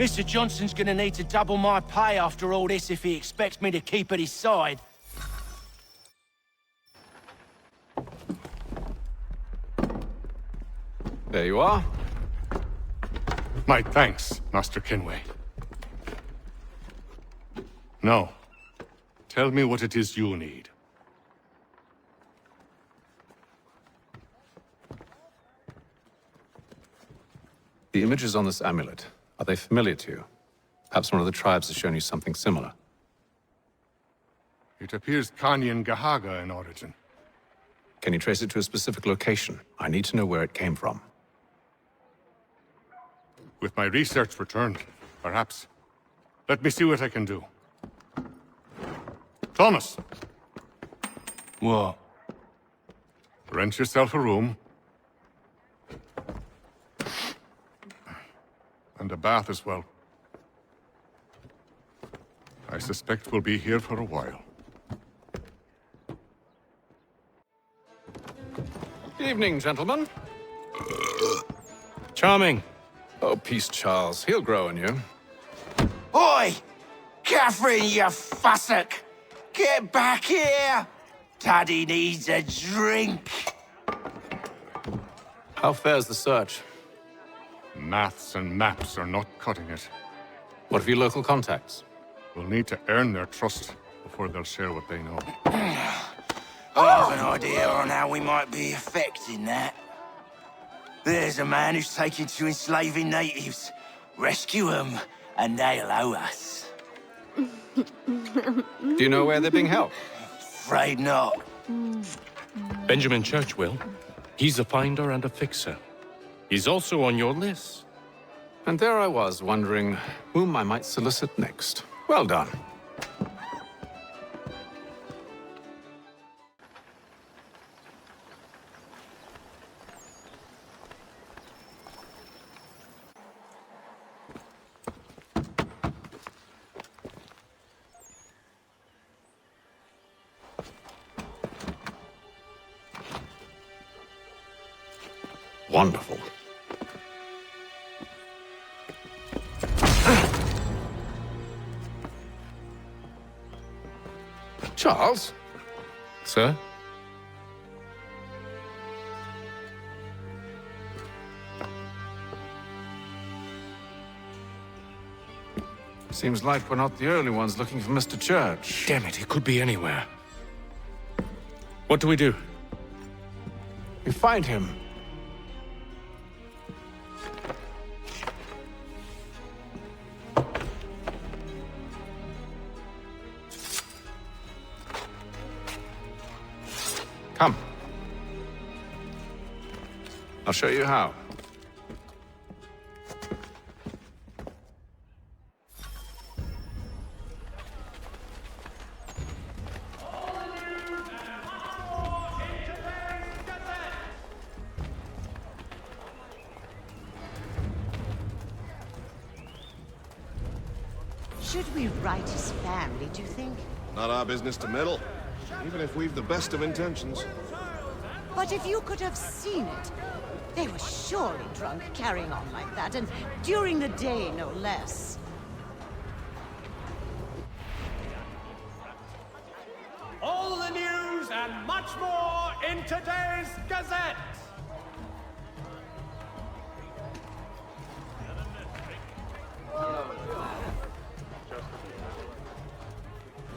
Mr. Johnson's gonna need to double my pay after all this if he expects me to keep at his side. There you are. My thanks, Master Kenway. Now, tell me what it is you need. The images on this amulet, are they familiar to you? Perhaps one of the tribes has shown you something similar. It appears Kanyan Gahaga in origin. Can you trace it to a specific location? I need to know where it came from. With my research returned, perhaps. Let me see what I can do. Thomas! What? Rent yourself a room. And a bath as well. I suspect we'll be here for a while. Evening, gentlemen. Charming. Oh, peace, Charles. He'll grow on you. Oi! Catherine, you fussock! Get back here! Daddy needs a drink! How fares the search? Maths and maps are not cutting it. What of your local contacts? We'll need to earn their trust before they'll share what they know. I have an idea on how we might be affecting that. There's a man who's taken to enslaving natives. Rescue them, and they'll owe us. Do you know where they're being held? Afraid not. Benjamin Churchwill. He's a finder and a fixer. He's also on your list. And there I was, wondering whom I might solicit next. Well done. Wonderful. Charles? Sir? Seems like we're not the only ones looking for Mr. Church. Damn it, he could be anywhere. What do we do? We find him. Come. I'll show you how. Should we write his family, do you think? Not our business to meddle, even if we've the best of intentions. But if you could have seen it, they were surely drunk carrying on like that, and during the day, no less. All the news and much more in today's Gazette!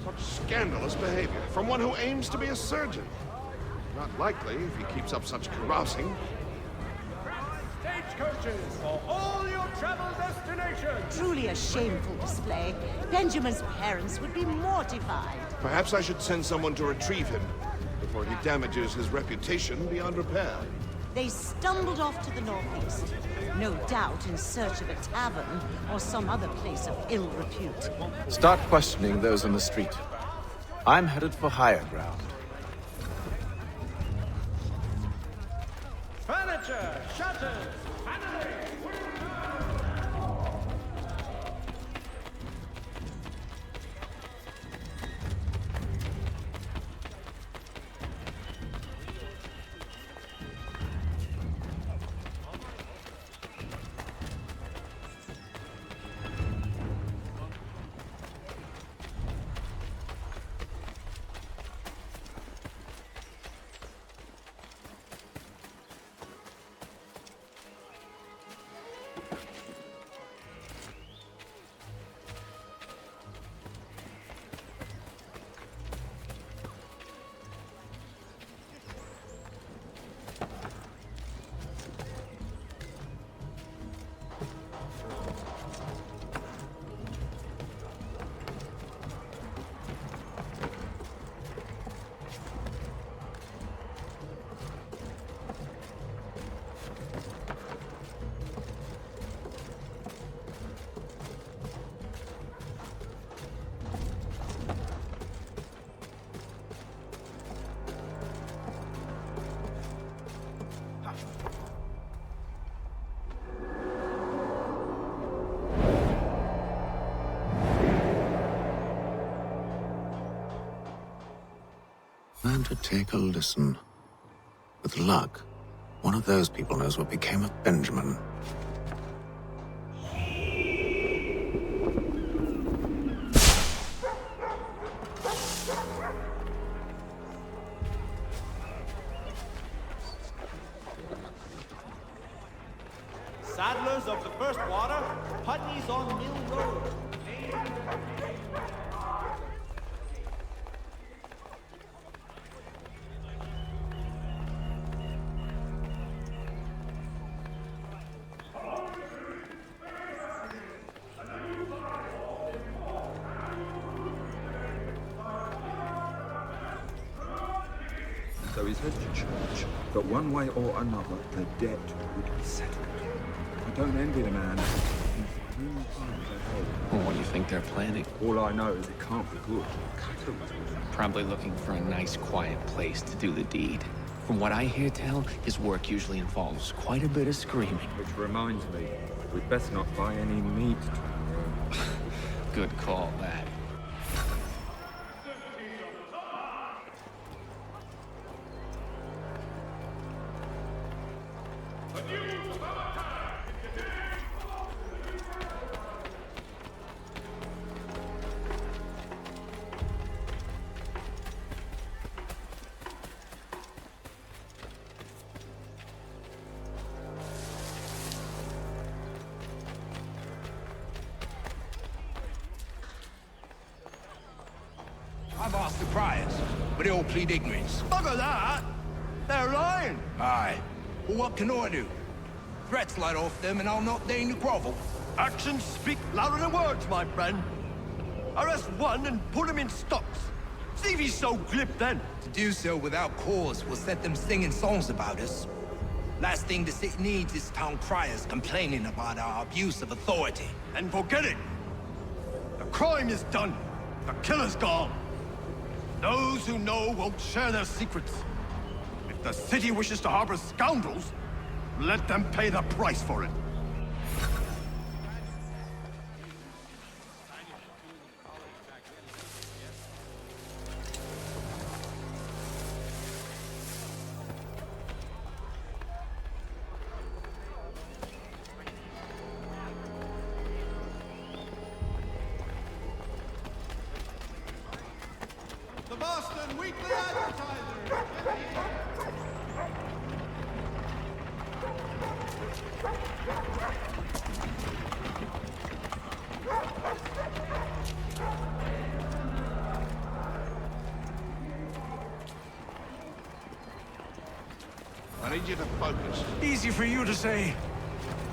Such scandalous behavior from one who aims to be a surgeon. Not likely if he keeps up such carousing. Stagecoaches for all your travel destinations! Truly a shameful display. Benjamin's parents would be mortified. Perhaps I should send someone to retrieve him before he damages his reputation beyond repair. They stumbled off to the northeast, no doubt in search of a tavern or some other place of ill repute. Start questioning those on the street. I'm headed for higher ground. Furniture, shutters, paneling! Learn to take a listen. With luck, one of those people knows what became of Benjamin. Saddlers of the first water, Putney's on Mill Road. So he said to church that one way or another the debt would be settled. I don't envy the man. Well, what do you think they're planning? All I know is it can't be good. Probably looking for a nice, quiet place to do the deed. From what I hear tell, his work usually involves quite a bit of screaming. Which reminds me, we'd best not buy any meat tomorrow. Good call, that. I've asked the priors, but they all plead ignorance. Bugger that! They're lying! Aye. Well, what can I do? Threats light off them and I'll not deign to grovel. Actions speak louder than words, my friend. Arrest one and put him in stocks. See if he's so glib then. To do so without cause will set them singing songs about us. Last thing the city needs is town criers complaining about our abuse of authority. And forget it. The crime is done. The killer's gone. Those who know won't share their secrets. If the city wishes to harbor scoundrels, let them pay the price for it. The Boston Weekly Advertiser. I need you to focus. Easy for you to say.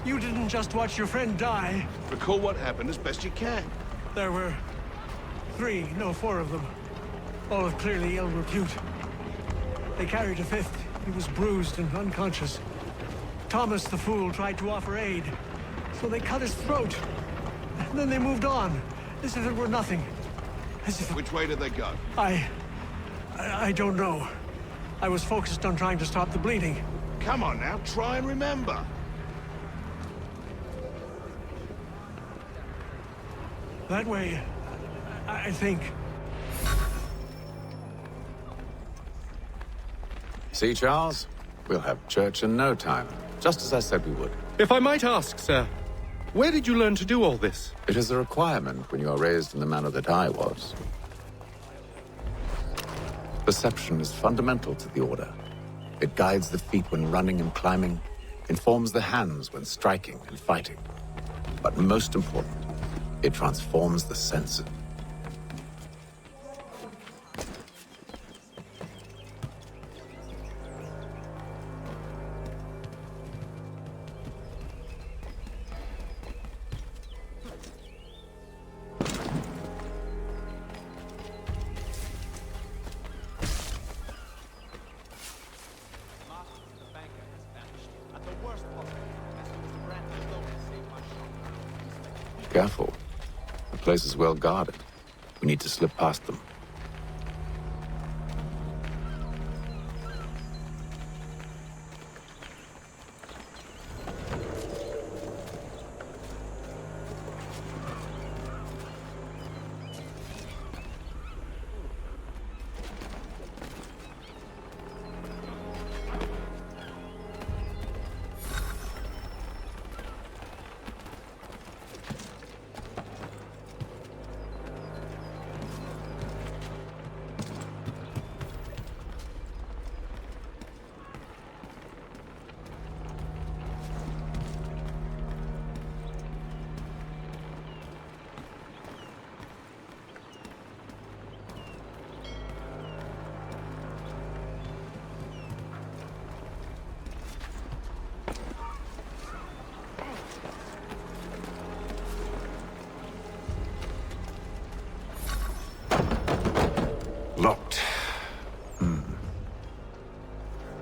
You didn't just watch your friend die. Recall what happened as best you can. There were four of them. All of clearly ill repute. They carried a fifth. He was bruised and unconscious. Thomas the Fool tried to offer aid, so they cut his throat. And then they moved on, as if it were nothing. Which way did they go? I don't know. I was focused on trying to stop the bleeding. Come on now, try and remember. That way, I think. See, Charles? We'll have church in no time, just as I said we would. If I might ask, sir, where did you learn to do all this? It is a requirement when you are raised in the manner that I was. Perception is fundamental to the Order. It guides the feet when running and climbing, informs the hands when striking and fighting. But most important, it transforms the senses. Careful. The place is well guarded. We need to slip past them.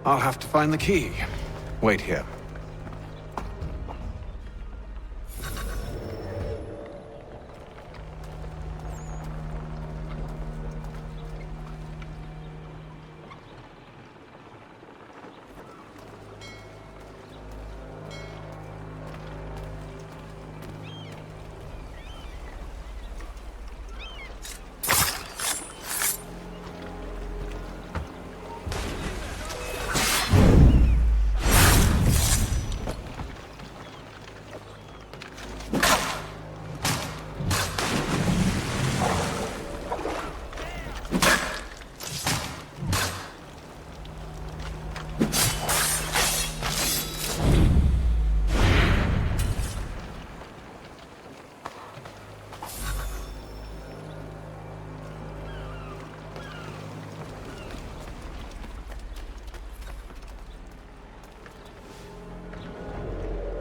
I'll have to find the key. Wait here.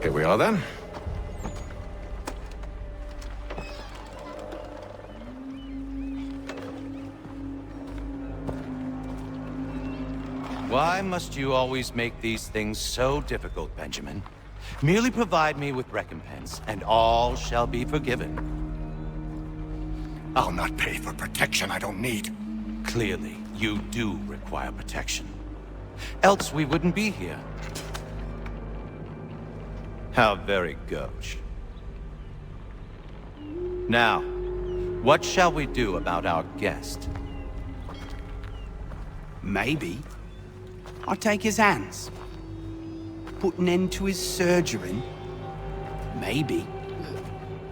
Here we are then. Why must you always make these things so difficult, Benjamin? Merely provide me with recompense, and all shall be forgiven. I'll not pay for protection I don't need. Clearly, you do require protection. Else we wouldn't be here. How very gauche. Now, what shall we do about our guest? Maybe I'll take his hands. Put an end to his surgering. Maybe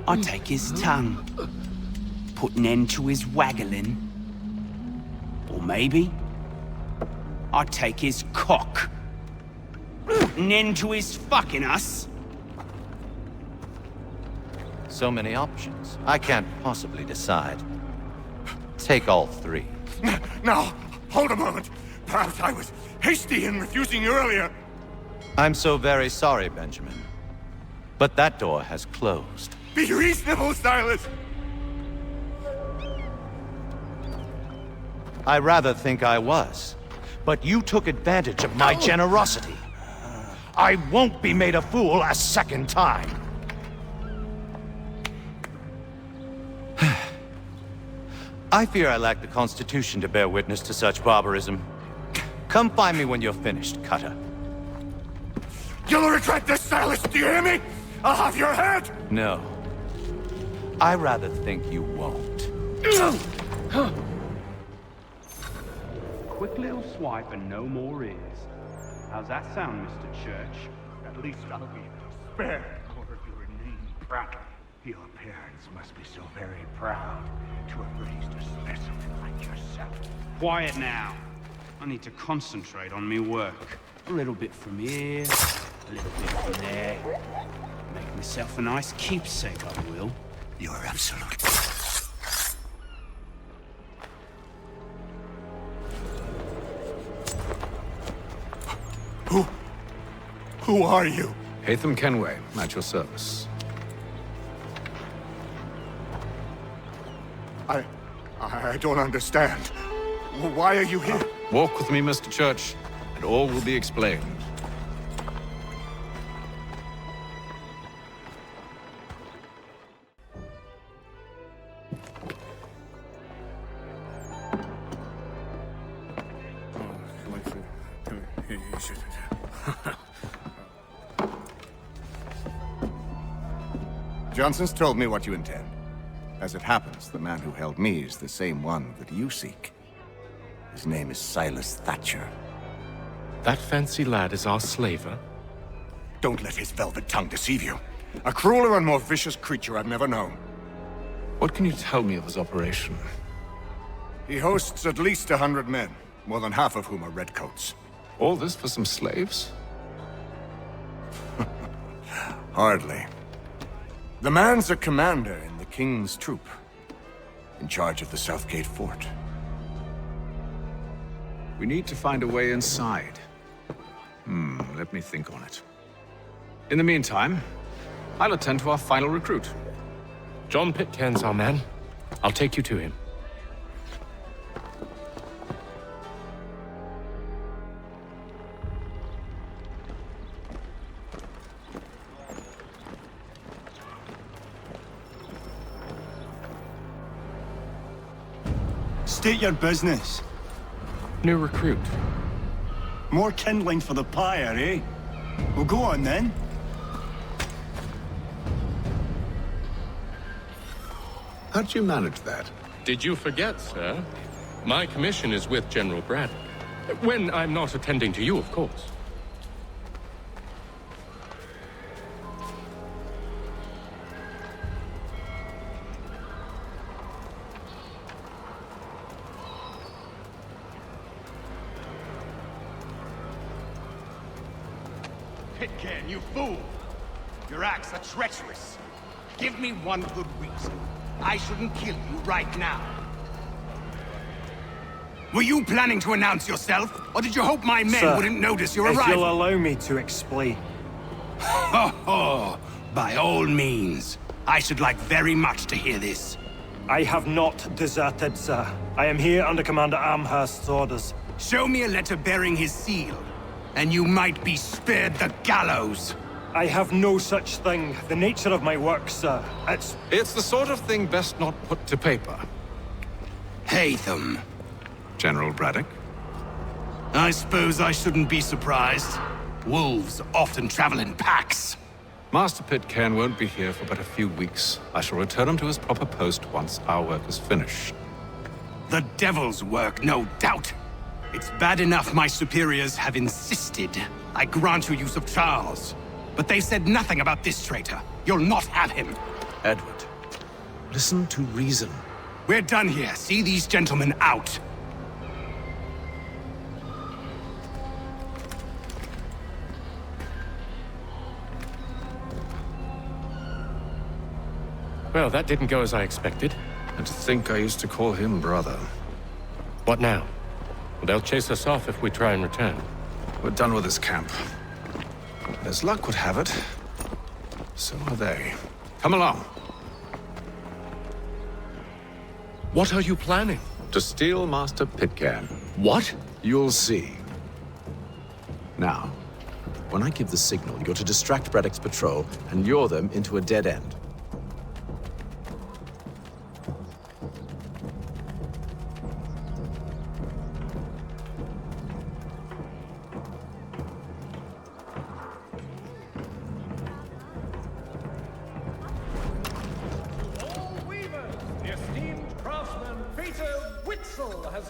I'll take his tongue. Put an end to his waggling. Or maybe I'll take his cock. Put an end to his fucking us. So many options. I can't possibly decide. Take all three. Now, hold a moment. Perhaps I was hasty in refusing you earlier. I'm so very sorry, Benjamin. But that door has closed. Be reasonable, Silas! I rather think I was. But you took advantage of my generosity. I won't be made a fool a second time. I fear I lack the constitution to bear witness to such barbarism. Come find me when you're finished, Cutter. You'll regret this, Silas, do you hear me? I'll have your head! No. I rather think you won't. Quick little swipe and no more is. How's that sound, Mr. Church? At least I'll be spared for your name proud. Your parents must be so very proud to have raised a specimen like yourself. Quiet now. I need to concentrate on me work. A little bit from here, a little bit from there. Make myself a nice keepsake, I will. You're absolute. Who are you? Connor Kenway, at your service. I don't understand. Why are you here? Walk with me, Mr. Church, and all will be explained. Johnson's told me what you intend. As it happens, the man who held me is the same one that you seek. His name is Silas Thatcher. That fancy lad is our slaver? Don't let his velvet tongue deceive you. A crueler and more vicious creature I've never known. What can you tell me of his operation? He hosts at least 100 men, more than half of whom are redcoats. All this for some slaves? Hardly. The man's a commander in the King's troop, in charge of the Southgate Fort. We need to find a way inside. Let me think on it. In the meantime, I'll attend to our final recruit. John Pitcairn's our man. I'll take you to him. State your business. New recruit. More kindling for the pyre, eh? Well, go on then. How'd you manage that? Did you forget, sir? My commission is with General Braddock. When I'm not attending to you, of course. Pitcairn, you fool! Your acts are treacherous. Give me one good reason. I shouldn't kill you right now. Were you planning to announce yourself, or did you hope my men Sir, wouldn't notice your if arrival? you'll allow me to explain. Ho ho! By all means. I should like very much to hear this. I have not deserted, sir. I am here under Commander Amherst's orders. Show me a letter bearing his seal, and you might be spared the gallows. I have no such thing. The nature of my work, sir. It's the sort of thing best not put to paper. Hatham. General Braddock? I suppose I shouldn't be surprised. Wolves often travel in packs. Master Pitcairn won't be here for but a few weeks. I shall return him to his proper post once our work is finished. The devil's work, no doubt. It's bad enough my superiors have insisted I grant you use of Charles. But they said nothing about this traitor. You'll not have him. Edward, listen to reason. We're done here. See these gentlemen out. Well, that didn't go as I expected. And to think I used to call him brother. What now? They'll chase us off if we try and return. We're done with this camp. As luck would have it, so are they. Come along. What are you planning? To steal Master Pitcairn. What? You'll see. Now, when I give the signal, you're to distract Braddock's patrol and lure them into a dead end.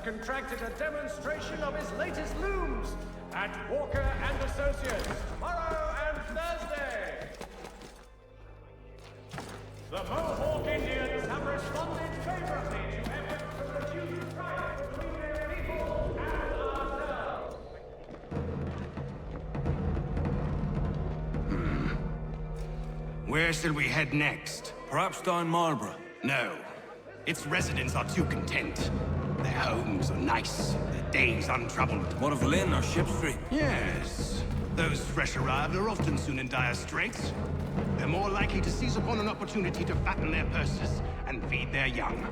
Contracted a demonstration of his latest looms at Walker and Associates tomorrow and Thursday. The Mohawk Indians have responded favorably to efforts to reduce strife between their people and ourselves. Where shall we head next? Perhaps down Marlborough. No. Its residents are too content. Their homes are nice, their days untroubled. What of Lynn or Ship Street? Yes. Those fresh arrived are often soon in dire straits. They're more likely to seize upon an opportunity to fatten their purses and feed their young.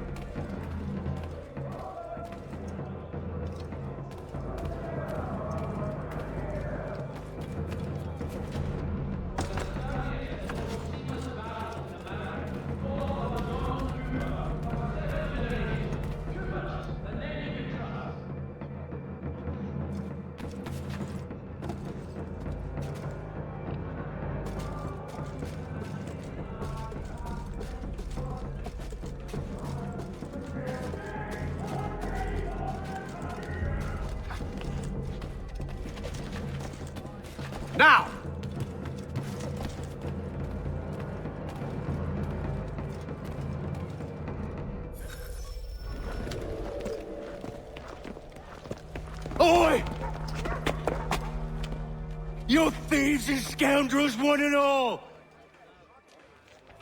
Now! Oi! You thieves and scoundrels, one and all!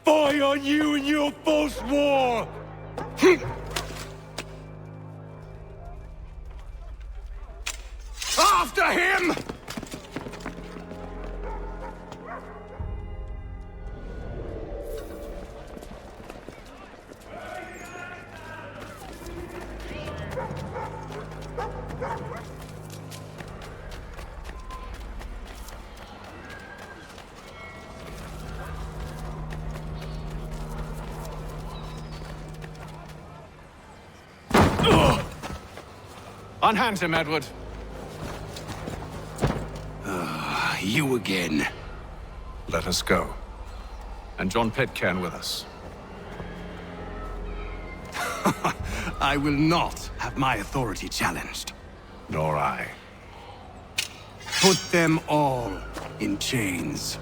Fire on you and your false war! After him! Ugh! Unhand him, Edward. You again. Let us go. And John Pitcairn with us. I will not have my authority challenged. Nor I. Put them all in chains.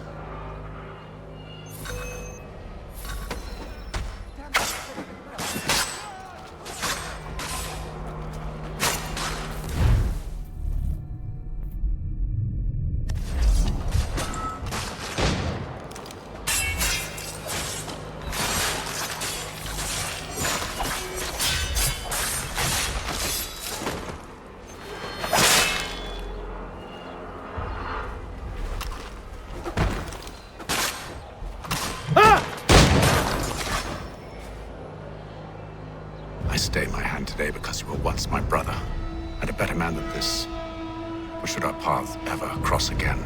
I stay my hand today because you were once my brother, and a better man than this. Or should our paths ever cross again,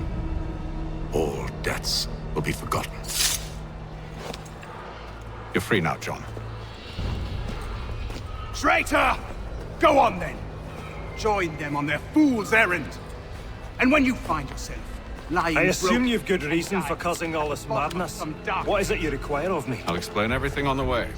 all debts will be forgotten. You're free now, John. Traitor! Go on then. Join them on their fool's errand. And when you find yourself lying I assume broken you've good reason for causing all this madness. What is it you require of me? I'll explain everything on the way.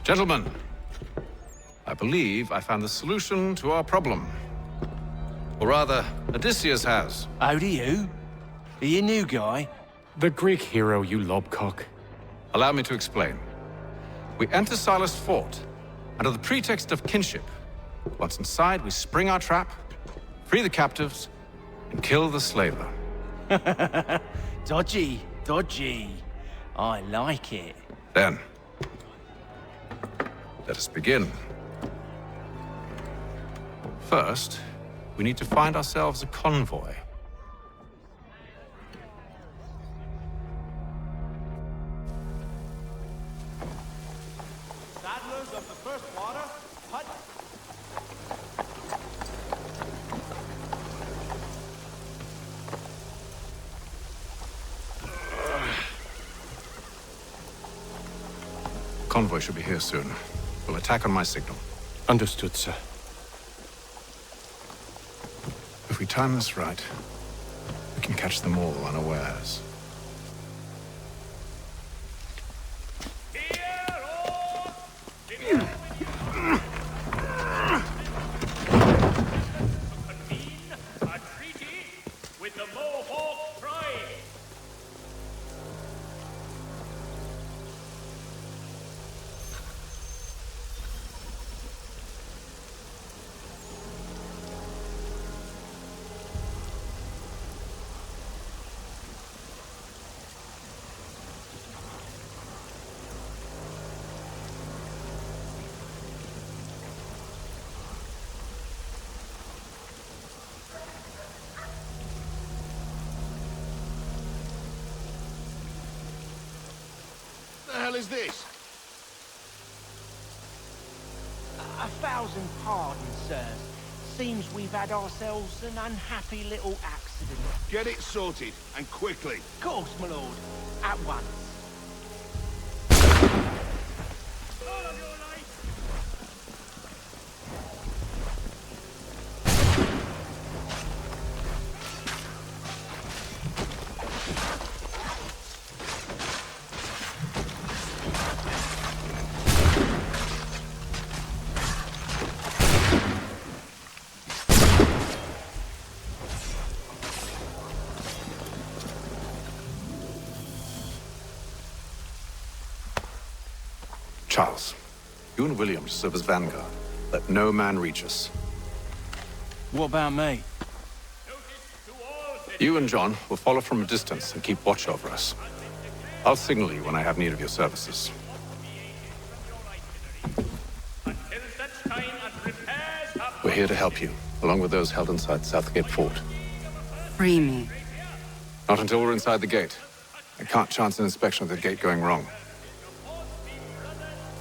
Gentlemen, I believe I found the solution to our problem. Or rather, Odysseus has. How do you? Are you a new guy? The Greek hero, you lobcock. Allow me to explain. We enter Silas' fort, under the pretext of kinship. Once inside, we spring our trap, free the captives, and kill the slaver. Dodgy, dodgy. I like it. Then, let us begin. First, we need to find ourselves a convoy. Saddlers of the first water, hut. Convoy should be here soon. We'll attack on my signal. Understood, sir. If we time this right, we can catch them all unawares. What the hell is this? 1,000 pardons, sirs. Seems we've had ourselves an unhappy little accident. Get it sorted, and quickly. Of course, my lord. At once. Charles, you and William serve as vanguard. Let no man reach us. What about me? You and John will follow from a distance and keep watch over us. I'll signal you when I have need of your services. We're here to help you, along with those held inside Southgate Fort. Free me. Not until we're inside the gate. I can't chance an inspection of the gate going wrong.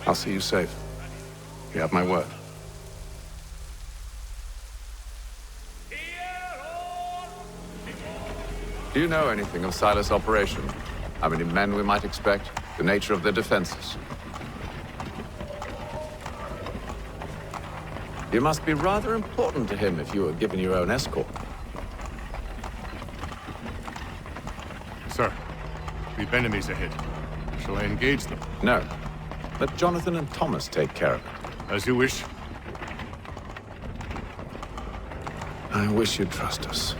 I'll see you safe. You have my word. Do you know anything of Silas' operation? How many men we might expect? The nature of their defenses? You must be rather important to him if you were given your own escort. Sir, we've enemies ahead. Shall I engage them? No. Let Jonathan and Thomas take care of it. As you wish. I wish you'd trust us.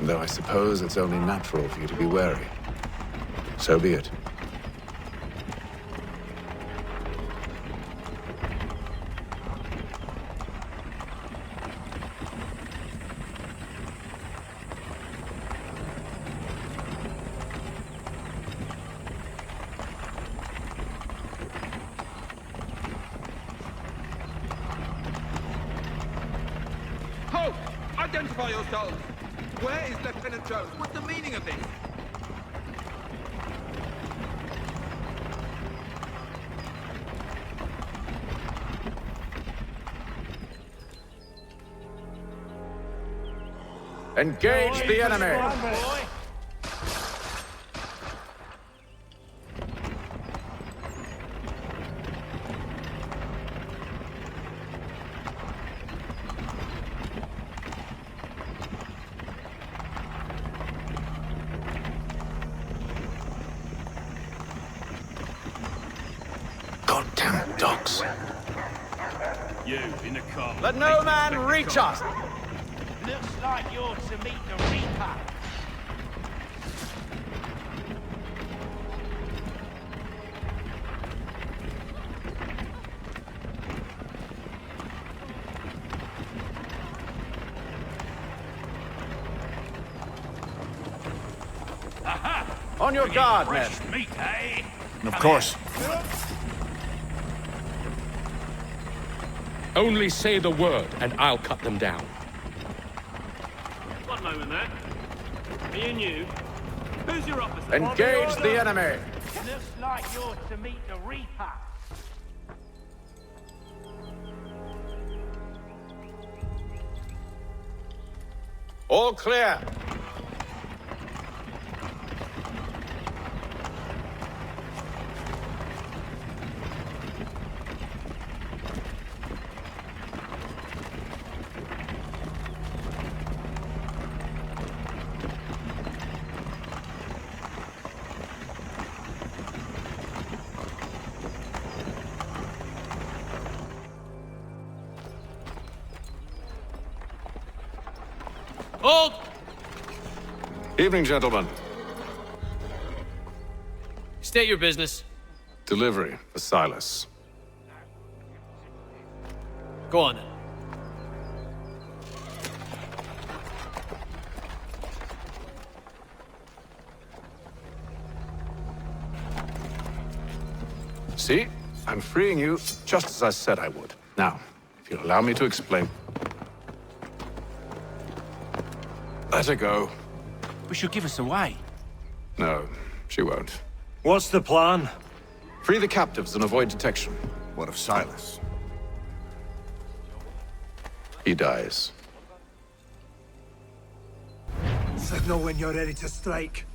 Though I suppose it's only natural for you to be wary. So be it. Halt! Identify yourselves! Where is Lieutenant Jones? What's the meaning of this? Engage the enemy! Goddamn dogs. You, in the car. Let no man reach us! Looks like you're to meet the Reaper. On your guard, men. Meat, eh? Of course. Only say the word, and I'll cut them down. One moment there. Me and you. Who's your officer? Engage the enemy! Looks like you're to meet the Reaper. All clear. Hold! Evening, gentlemen. State your business. Delivery for Silas. Go on then. See? I'm freeing you just as I said I would. Now, if you'll allow me to explain. Let her go. But she'll give us away. No, she won't. What's the plan? Free the captives and avoid detection. What of Silas? He dies. Signal when you're ready to strike.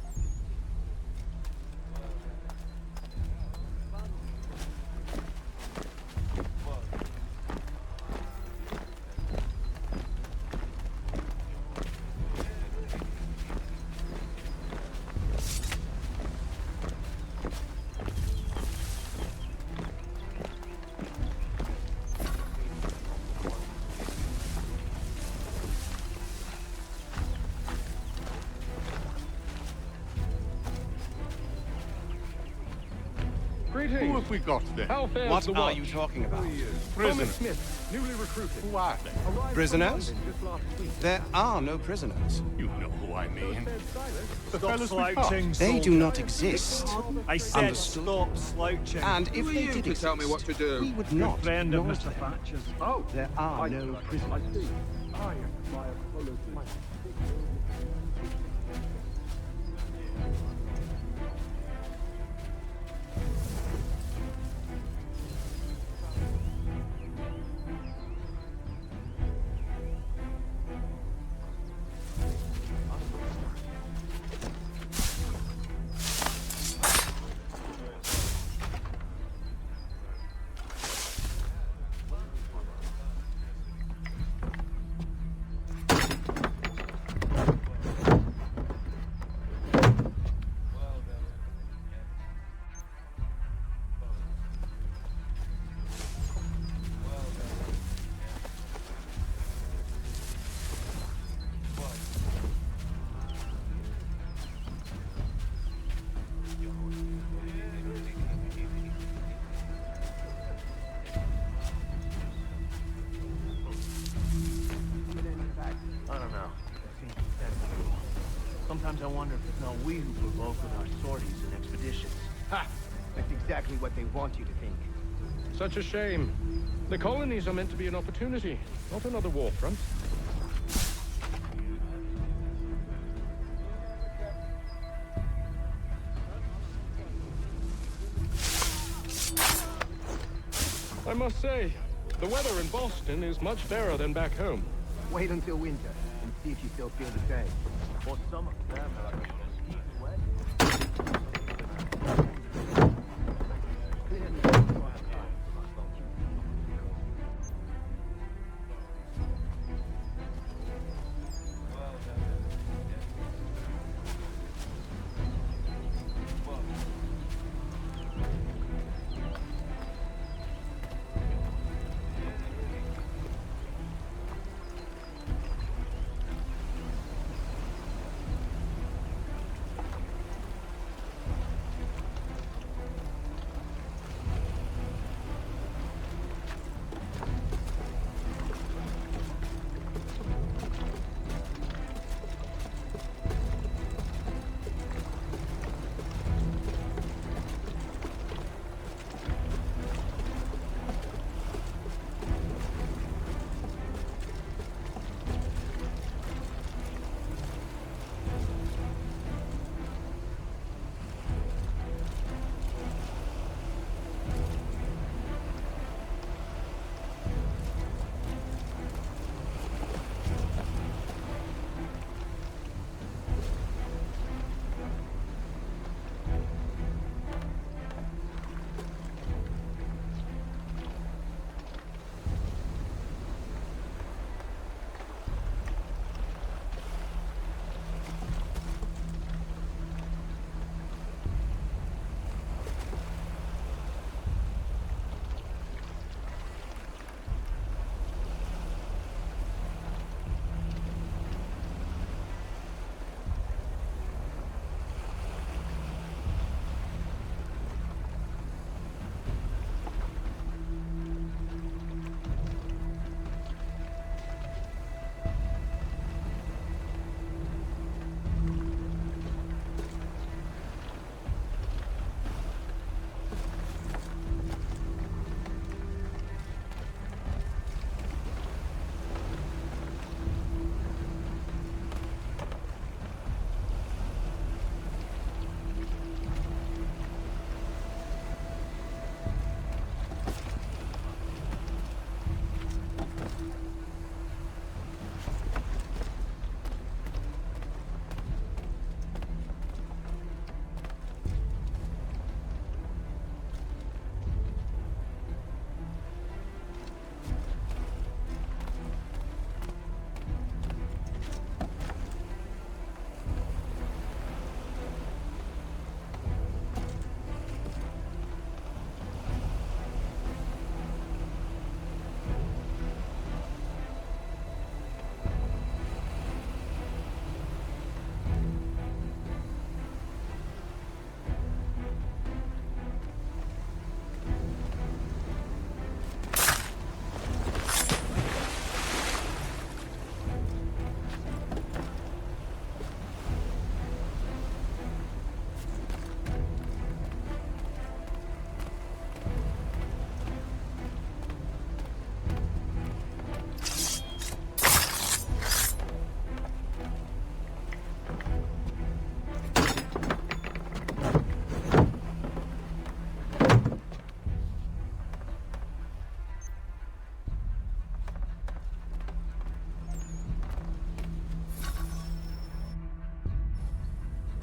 Who have we got there? What are you talking about? Prisoners. Smith, newly recruited. Who are they? Prisoners? There are no prisoners. You know who I mean. The Stop fellas we caught. slouching, They do not exist. I said Understood. stop slouching. And if Who are they you did to exist, tell me what to do? we would Good not friend of acknowledge Mr. them. Thatcher's. There are no prisoners. I don't know. It seems sensible. Sometimes I wonder if it's not we who provoke with our sorties and expeditions. Ha! That's exactly what they want you to think. Such a shame. The colonies are meant to be an opportunity, not another war front. I must say, the weather in Boston is much fairer than back home. Wait until winter and see if you still feel the same. Or some of them are like ski wet.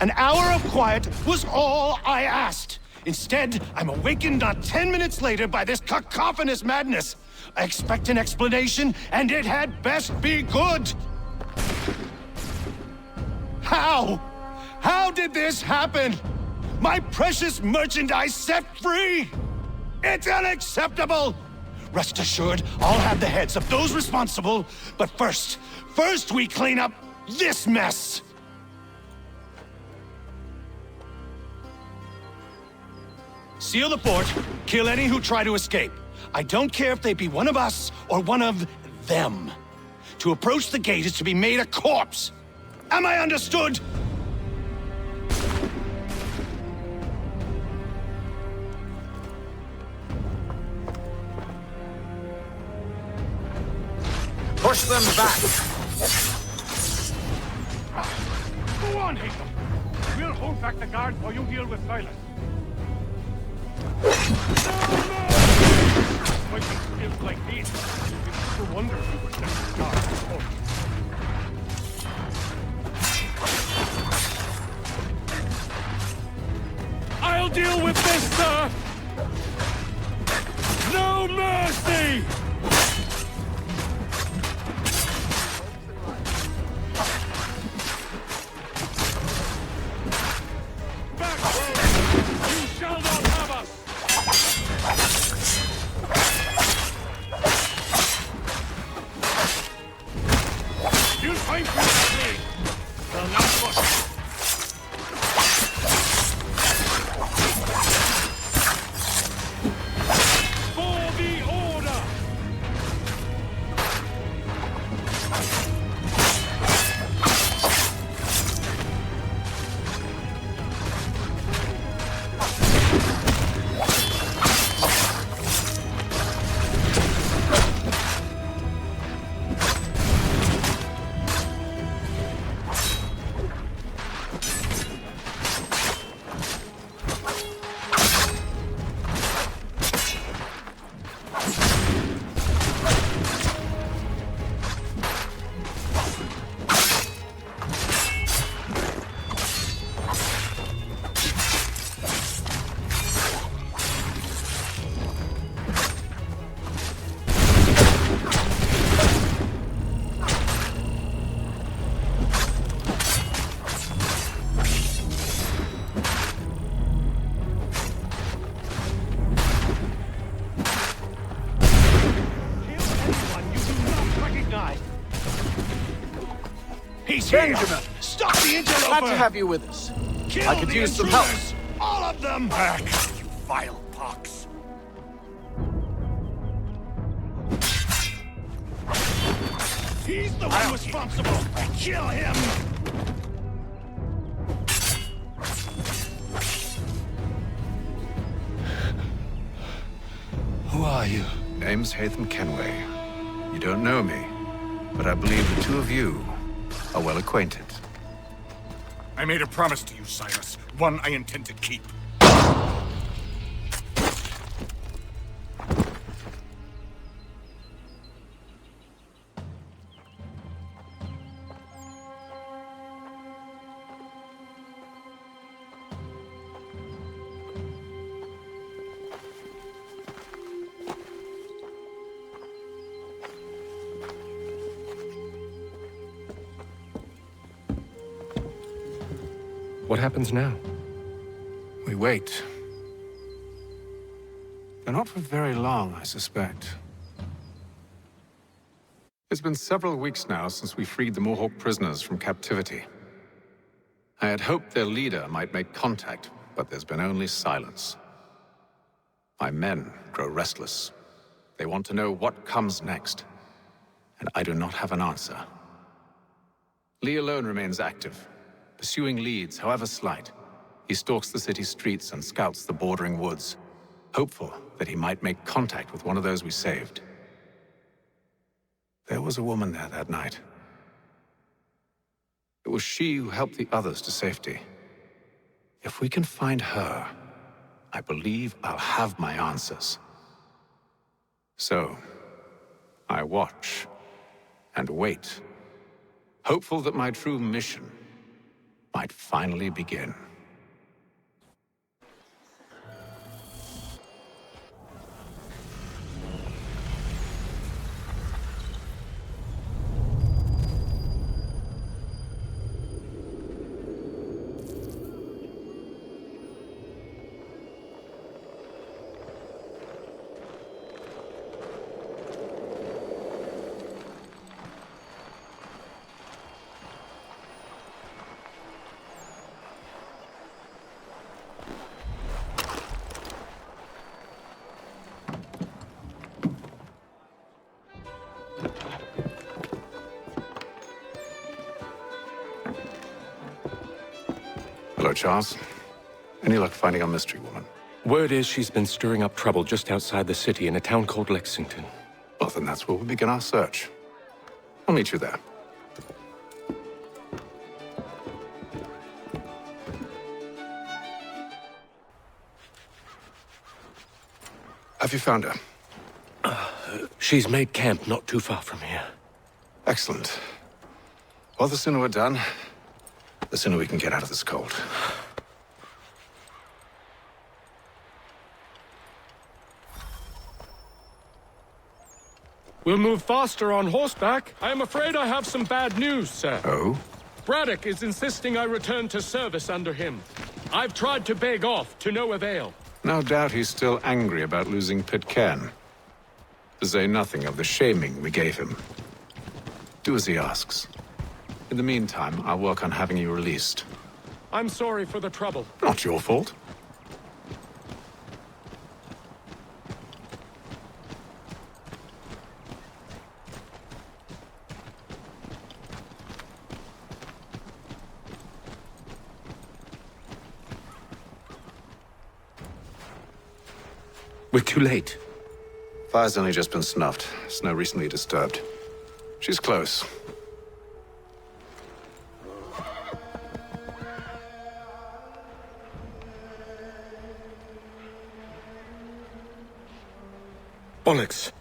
An hour of quiet was all I asked. Instead, I'm awakened not 10 minutes later by this cacophonous madness. I expect an explanation, and it had best be good. How? How did this happen? My precious merchandise set free! It's unacceptable! Rest assured, I'll have the heads of those responsible, but first we clean up this mess! Seal the fort, kill any who try to escape. I don't care if they be one of us or one of them. To approach the gate is to be made a corpse. Am I understood? Push them back! Go on, Hazel. We'll hold back the guards while you deal with Silas. Fighting skills like these. It's no wonder we were sent to guard before. I'll deal with this, sir! No mercy! Benjamin! Stop the interloper! Glad to have you with us. Kill I could the use some help. intruders! All of them! Back, you vile pox! He's the one responsible! Kill him! Who are you? Name's Connor Kenway. You don't know me, but I believe the two of you are well acquainted. I made a promise to you, Silas. One I intend to keep. What happens now? We wait. But not for very long, I suspect. It's been several weeks now since we freed the Mohawk prisoners from captivity. I had hoped their leader might make contact, but there's been only silence. My men grow restless. They want to know what comes next, and I do not have an answer. Lee alone remains active, pursuing leads, however slight. He stalks the city streets and scouts the bordering woods, hopeful that he might make contact with one of those we saved. There was a woman there that night. It was she who helped the others to safety. If we can find her, I believe I'll have my answers. So, I watch and wait, hopeful that my true mission might finally begin. Hello, Charles. Any luck finding our mystery woman? Word is she's been stirring up trouble just outside the city in a town called Lexington. Well, then that's where we'll begin our search. I'll meet you there. Have you found her? She's made camp not too far from here. Excellent. Well, the sooner we're done, the sooner we can get out of this cold. We'll move faster on horseback. I am afraid I have some bad news, sir. Oh? Braddock is insisting I return to service under him. I've tried to beg off, to no avail. No doubt he's still angry about losing Pitcairn. To say nothing of the shaming we gave him. Do as he asks. In the meantime, I'll work on having you released. I'm sorry for the trouble. Not your fault. We're too late. Fire's only just been snuffed. Snow recently disturbed. She's close. Bollocks.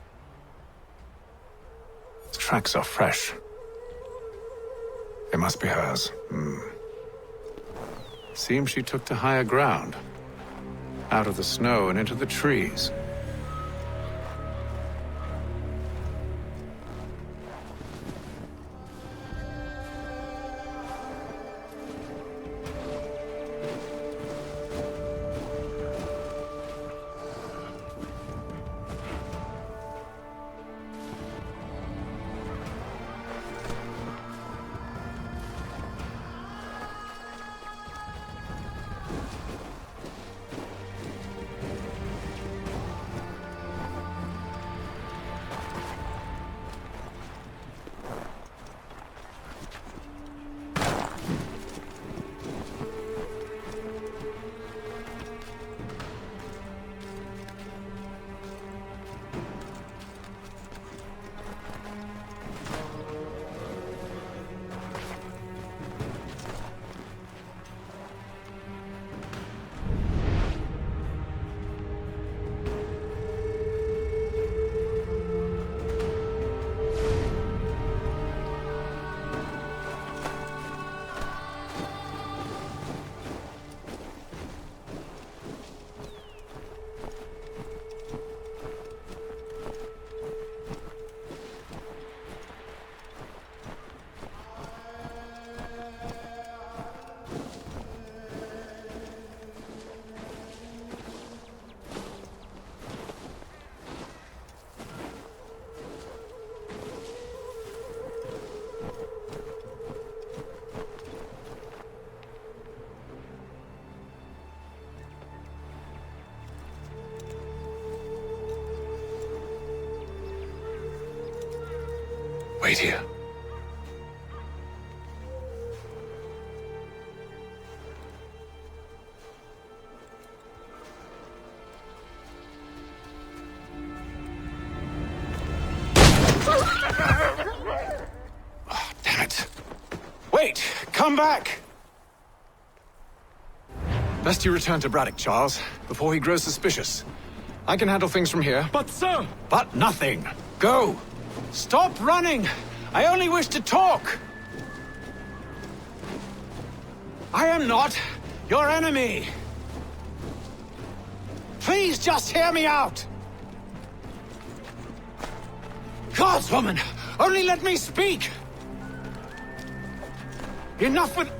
The tracks are fresh. They must be hers. Seems she took to higher ground. Out of the snow and into the trees. Wait here. Oh, damn it. Wait! Come back! Best you return to Braddock, Charles, before he grows suspicious. I can handle things from here. But, sir! But nothing! Go! Stop running! I only wish to talk! I am not your enemy. Please just hear me out. Gods, woman, only let me speak. Enough with...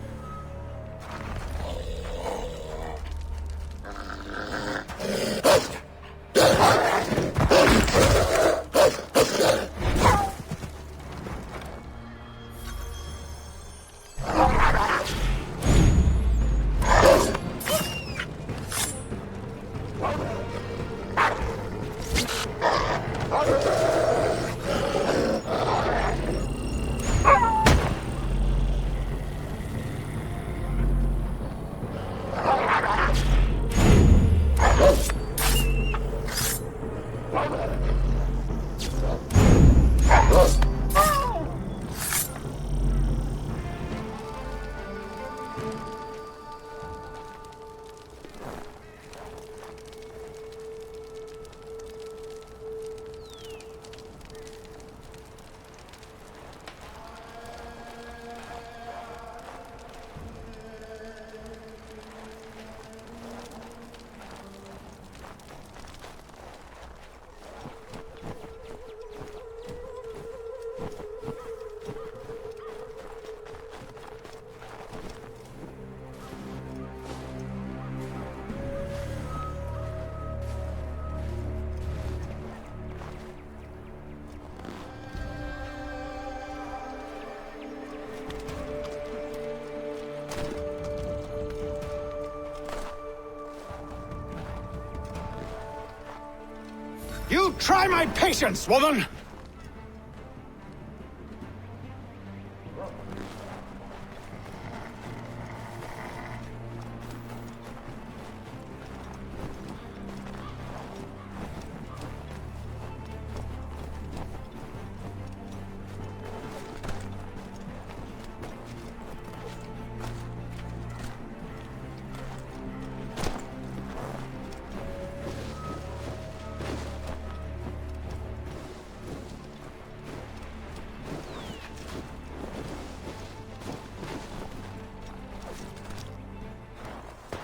You try my patience, woman!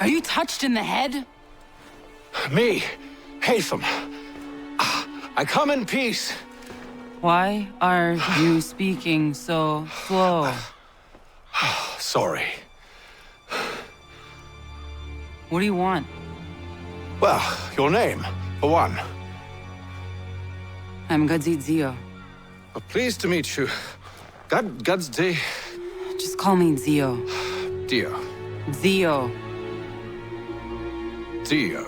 Are you touched in the head? Me, Hatham. I come in peace. Why are you speaking so slow? Sorry. What do you want? Well, your name, for one. I'm Gadzit Zio. Pleased to meet you. God's day. Just call me Zio. Dio. Zio. Dio.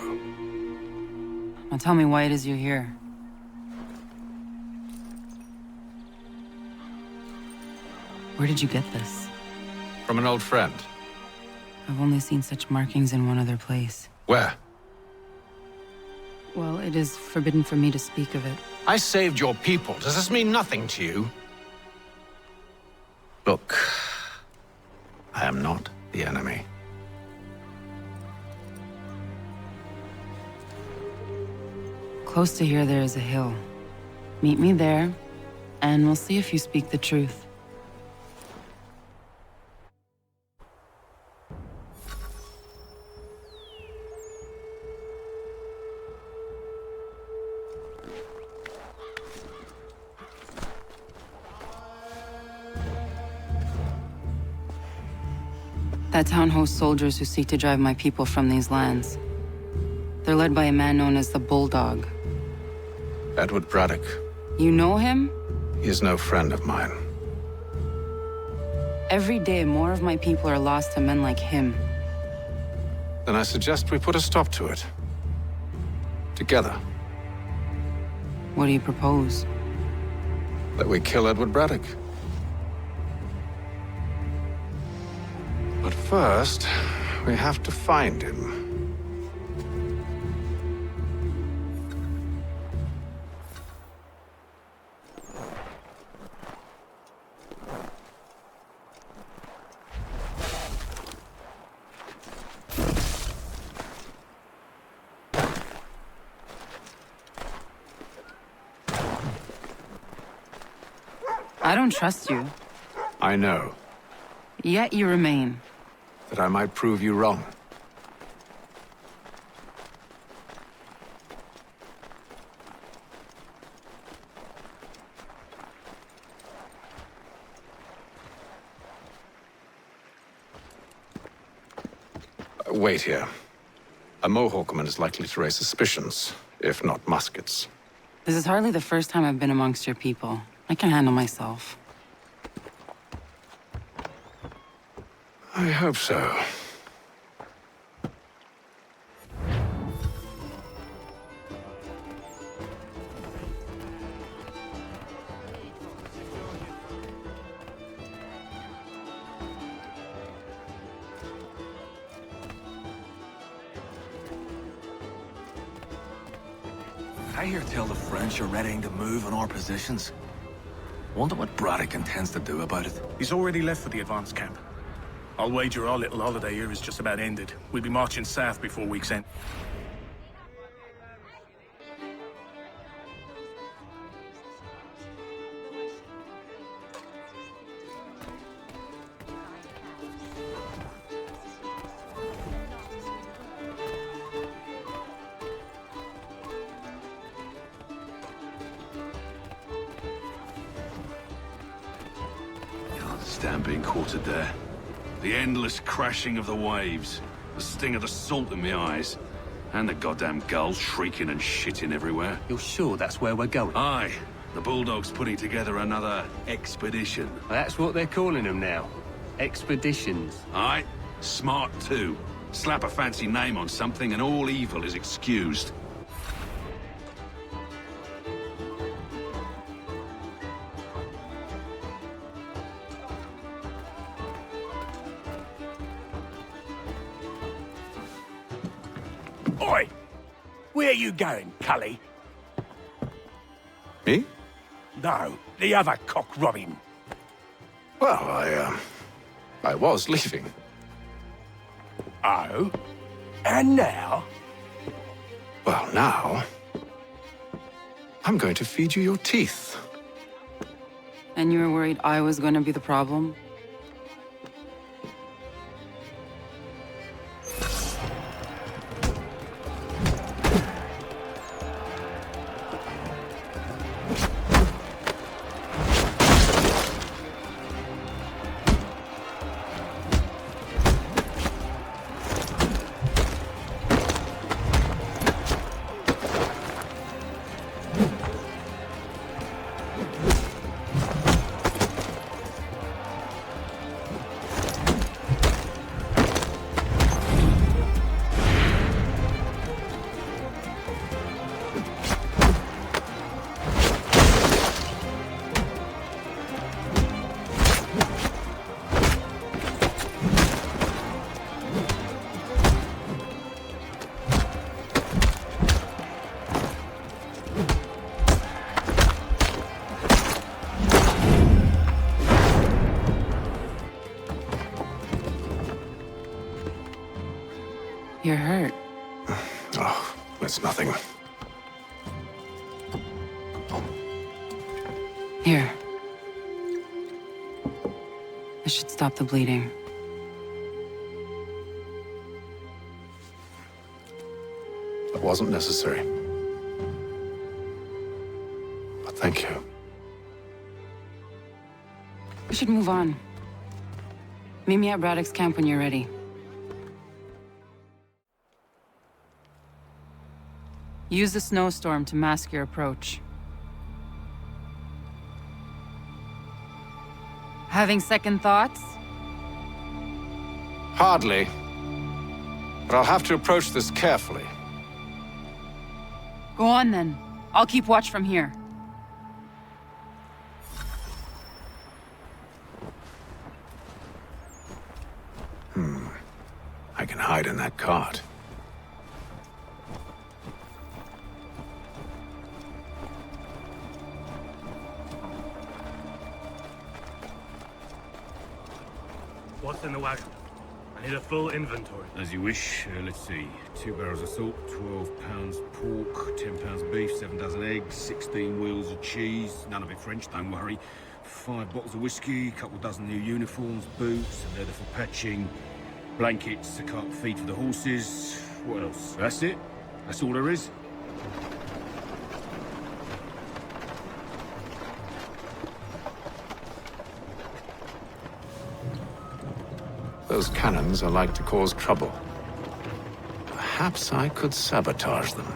Now tell me why it is you're here. Where did you get this? From an old friend. I've only seen such markings in one other place. Where? Well, it is forbidden for me to speak of it. I saved your people. Does this mean nothing to you? Look, I am not the enemy. Close to here, there is a hill. Meet me there, and we'll see if you speak the truth. That town hosts soldiers who seek to drive my people from these lands. They're led by a man known as the Bulldog. Edward Braddock. You know him? He is no friend of mine. Every day, more of my people are lost to men like him. Then I suggest we put a stop to it. Together. What do you propose? That we kill Edward Braddock. But first, we have to find him. I don't trust you. I know. Yet you remain. that I might prove you wrong. Wait here. A Mohawkman is likely to raise suspicions, if not muskets. This is hardly the first time I've been amongst your people. I can handle myself. I hope so. I hear tell the French are readying to move on our positions. Wonder what Braddock intends to do about it. He's already left for the advanced camp. I'll wager our little holiday here is just about ended. We'll be marching south before week's end. Stand being quartered there. The endless crashing of the waves, the sting of the salt in my eyes, and the goddamn gulls shrieking and shitting everywhere. You're sure that's where we're going? Aye. The Bulldog's putting together another expedition. That's what they're calling them now. Expeditions. Aye. Smart too. Slap a fancy name on something and all evil is excused. Oi! Where you going, Cully? Me? No, the other cock Robin. Well, I was leaving. Oh? And now? Well, now... I'm going to feed you your teeth. And you were worried I was going to be the problem? You're hurt. Oh, it's nothing. Here. This should stop the bleeding. That wasn't necessary. But thank you. We should move on. Meet me at Braddock's camp when you're ready. Use the snowstorm to mask your approach. Having second thoughts? Hardly. But I'll have to approach this carefully. Go on then. I'll keep watch from here. I can hide in that cart. What's in the wagon? I need a full inventory. As you wish. Let's see. 2 barrels of salt, 12 pounds pork, 10 pounds beef, 7 dozen eggs, 16 wheels of cheese. None of it French, don't worry. 5 bottles of whiskey, a couple dozen new uniforms, boots, and leather for patching. Blankets, a cart feed for the horses. What else? That's it. That's all there is. Those cannons are like to cause trouble. Perhaps I could sabotage them.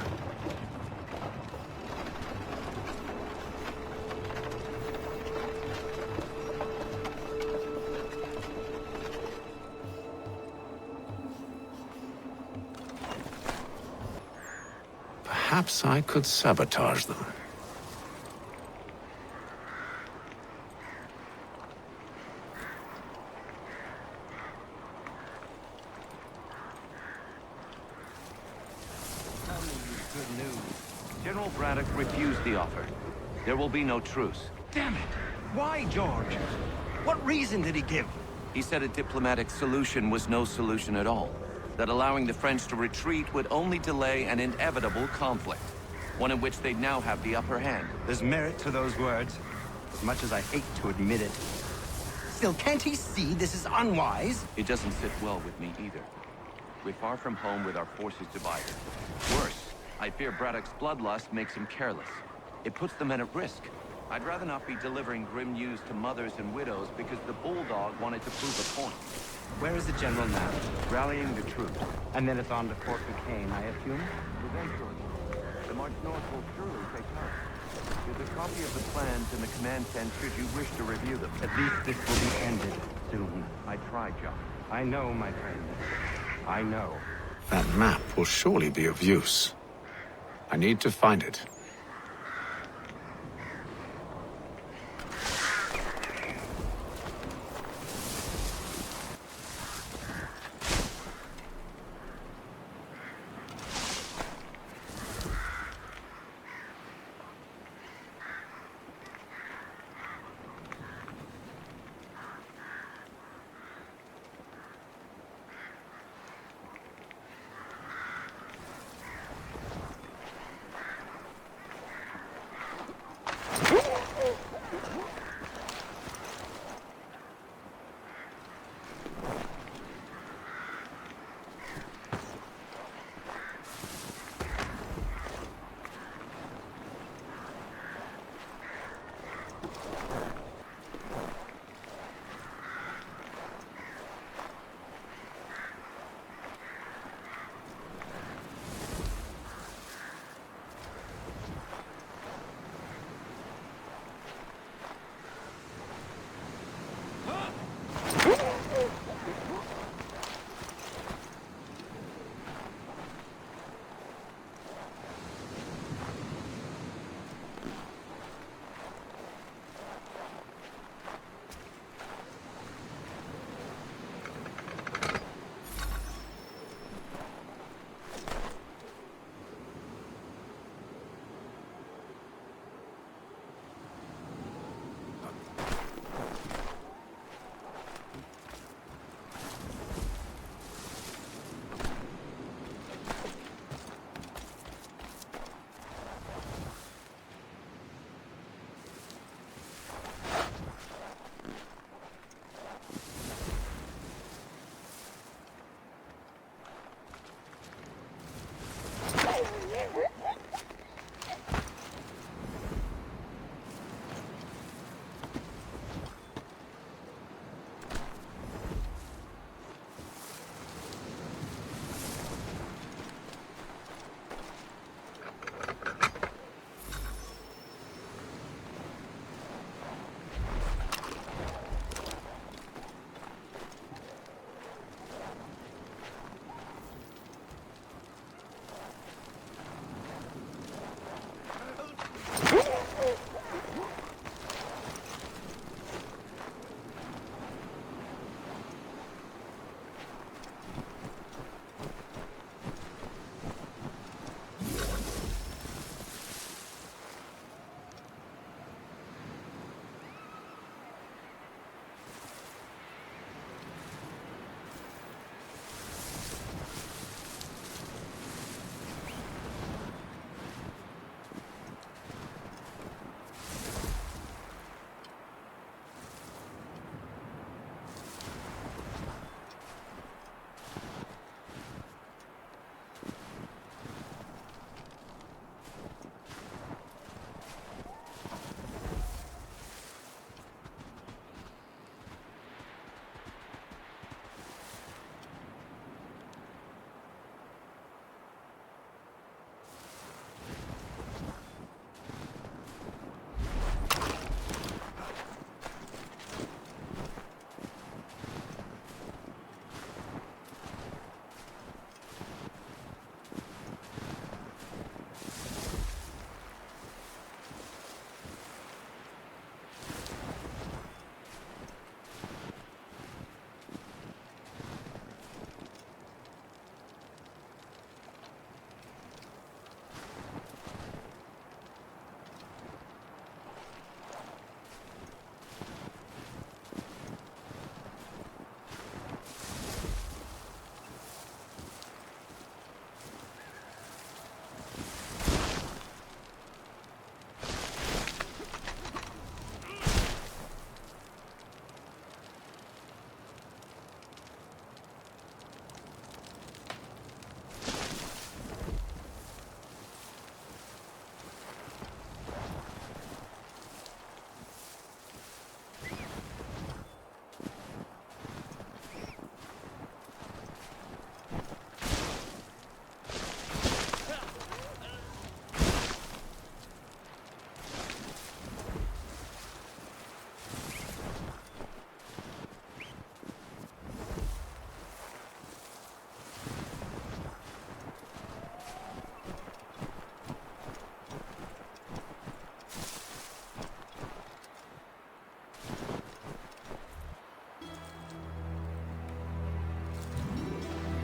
Perhaps I could sabotage them. Good news. General Braddock refused the offer. There will be no truce. Damn it! Why, George? What reason did he give? He said a diplomatic solution was no solution at all. That allowing the French to retreat would only delay an inevitable conflict. One in which they'd now have the upper hand. There's merit to those words, as much as I hate to admit it. Still, can't he see this is unwise? It doesn't sit well with me either. We're far from home with our forces divided. Worse, I fear Braddock's bloodlust makes him careless. It puts the men at risk. I'd rather not be delivering grim news to mothers and widows because the bulldog wanted to prove a point. Where is the general now? Rallying the troops. And then it's on to Fort Duquesne, I assume? Eventually. The march north will surely take time. There's a copy of the plans in the command tent should you wish to review them. At least this will be ended soon. I tried, John. I know, my friend. I know. That map will surely be of use. I need to find it.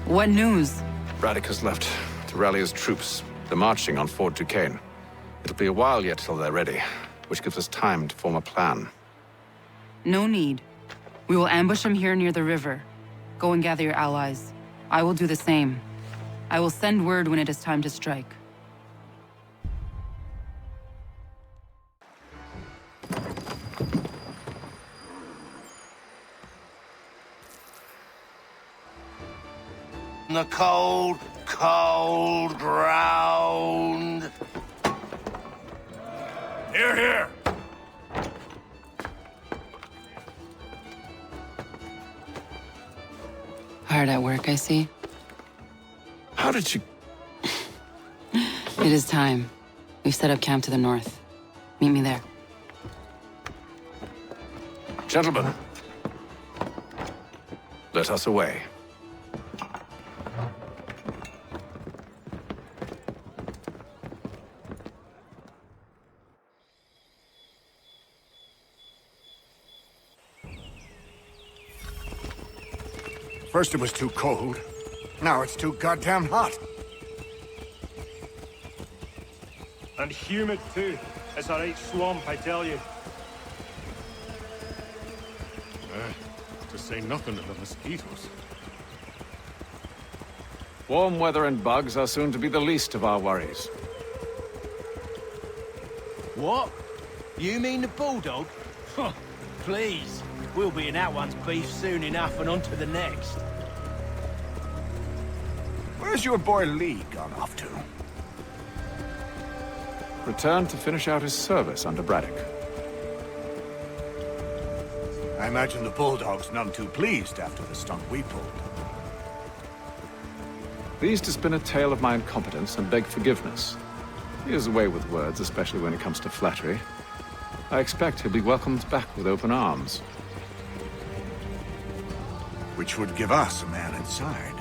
What news? Braddock has left to rally his troops. They're marching on Fort Duquesne. It'll be a while yet till they're ready, which gives us time to form a plan. No need. We will ambush them here near the river. Go and gather your allies. I will do the same. I will send word when it is time to strike. The cold, cold ground. Here, here! Hard at work, I see. How did you... It is time. We've set up camp to the north. Meet me there. Gentlemen, let us away. First it was too cold. Now it's too goddamn hot. And humid too. It's a right swamp, I tell you. To say nothing of the mosquitoes. Warm weather and bugs are soon to be the least of our worries. What? You mean the bulldog? Huh, please. We'll be in that one's beef soon enough and on to the next. Where's your boy Lee gone off to? Returned to finish out his service under Braddock. I imagine the bulldog's none too pleased after the stunt we pulled. Pleased to spin a tale of my incompetence and beg forgiveness. He is away with words, especially when it comes to flattery. I expect he'll be welcomed back with open arms. Which would give us a man inside.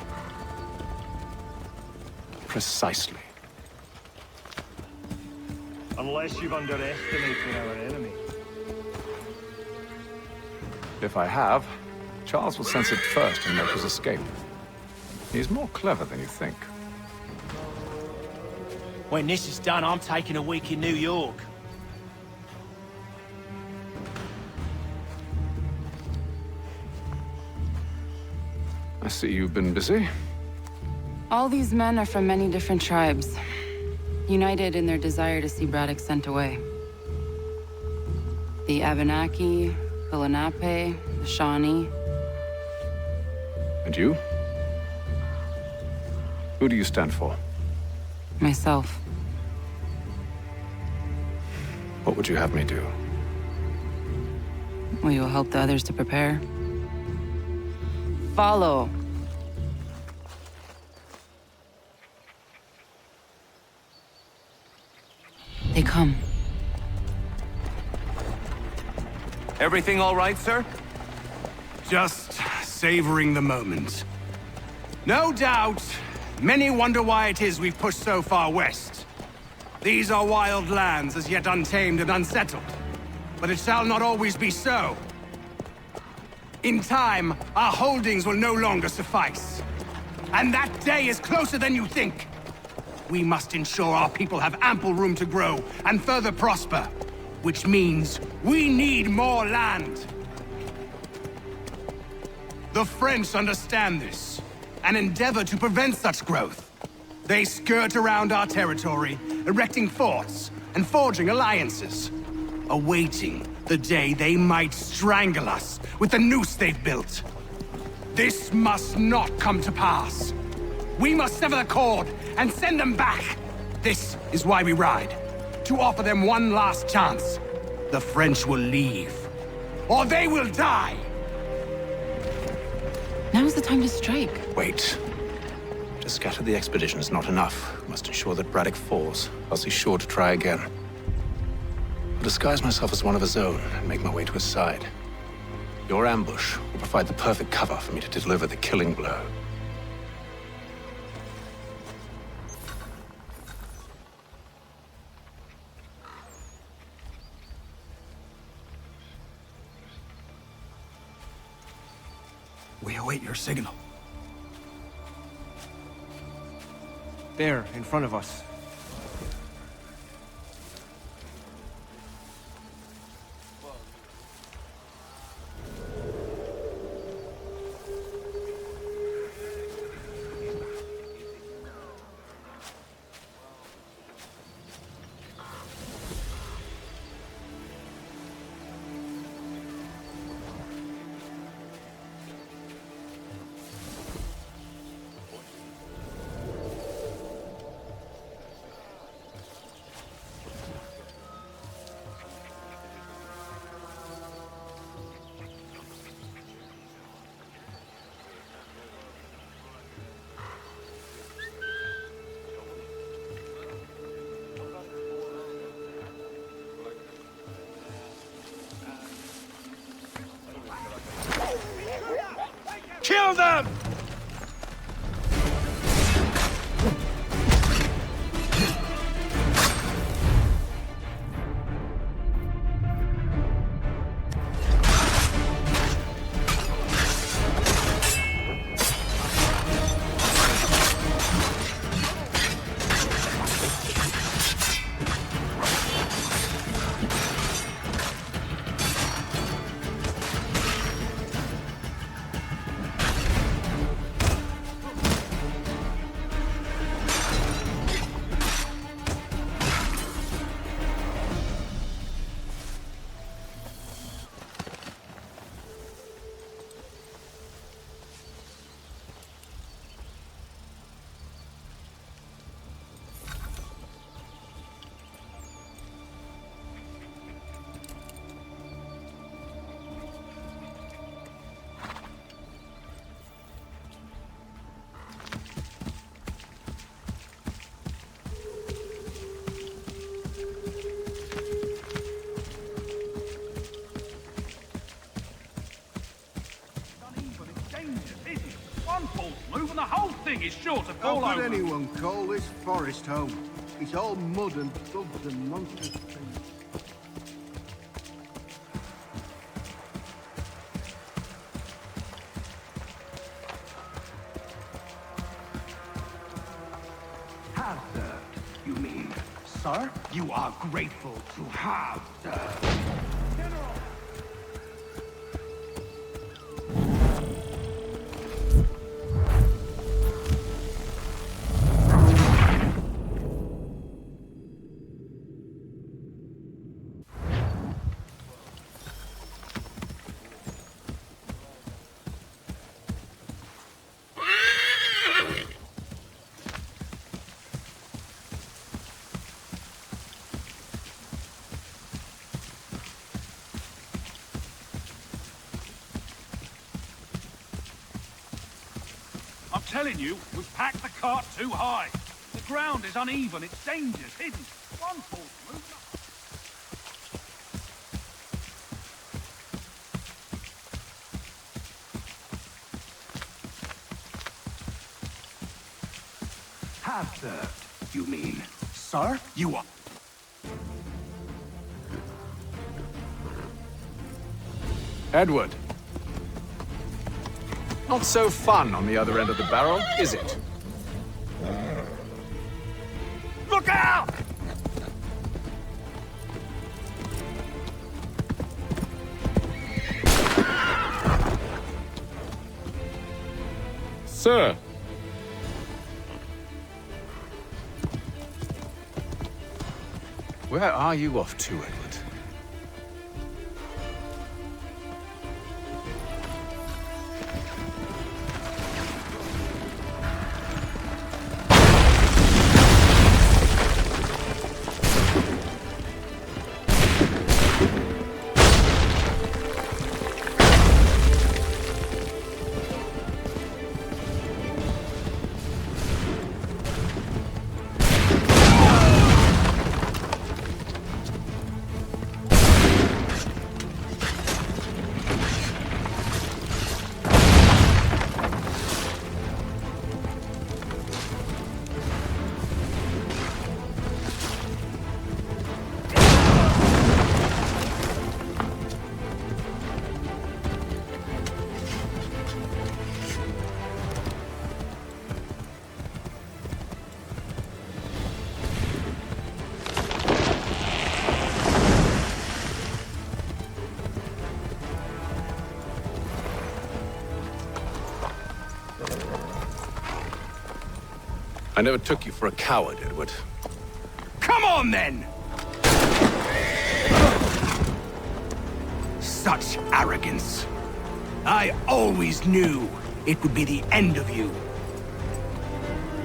Precisely. Unless you've underestimated our enemy. If I have, Charles will sense it first and make his escape. He's more clever than you think. When this is done, I'm taking a week in New York. I see you've been busy. All these men are from many different tribes, united in their desire to see Braddock sent away. The Abenaki, the Lenape, the Shawnee. And you? Who do you stand for? Myself. What would you have me do? Will you help the others to prepare? Follow. They come. Everything all right, sir? Just savoring the moment. No doubt, many wonder why it is we've pushed so far west. These are wild lands as yet untamed and unsettled. But it shall not always be so. In time, our holdings will no longer suffice. And that day is closer than you think. We must ensure our people have ample room to grow and further prosper. Which means we need more land. The French understand this and endeavor to prevent such growth. They skirt around our territory, erecting forts and forging alliances, awaiting the day they might strangle us with the noose they've built. This must not come to pass. We must sever the cord and send them back. This is why we ride. To offer them one last chance. The French will leave. Or they will die! Now's the time to strike. Wait. To scatter the expedition is not enough. We must ensure that Braddock falls, else he's sure to try again. I'll disguise myself as one of his own and make my way to his side. Your ambush will provide the perfect cover for me to deliver the killing blow. We await your signal. There, in front of us. Kill them! The whole thing is sure to fall How over. could anyone call this forest home? It's all mud and bugs and monsters. Have served, you mean? Sir? You are grateful to have served. I'm telling you, we've packed the cart too high. The ground is uneven, it's dangerous, hidden. One false move. Have served, you mean? Sir? You are... Edward. Not so fun on the other end of the barrel, is it? Look out! Sir! Where are you off to, Edward? I never took you for a coward, Edward. Come on, then! Such arrogance. I always knew it would be the end of you.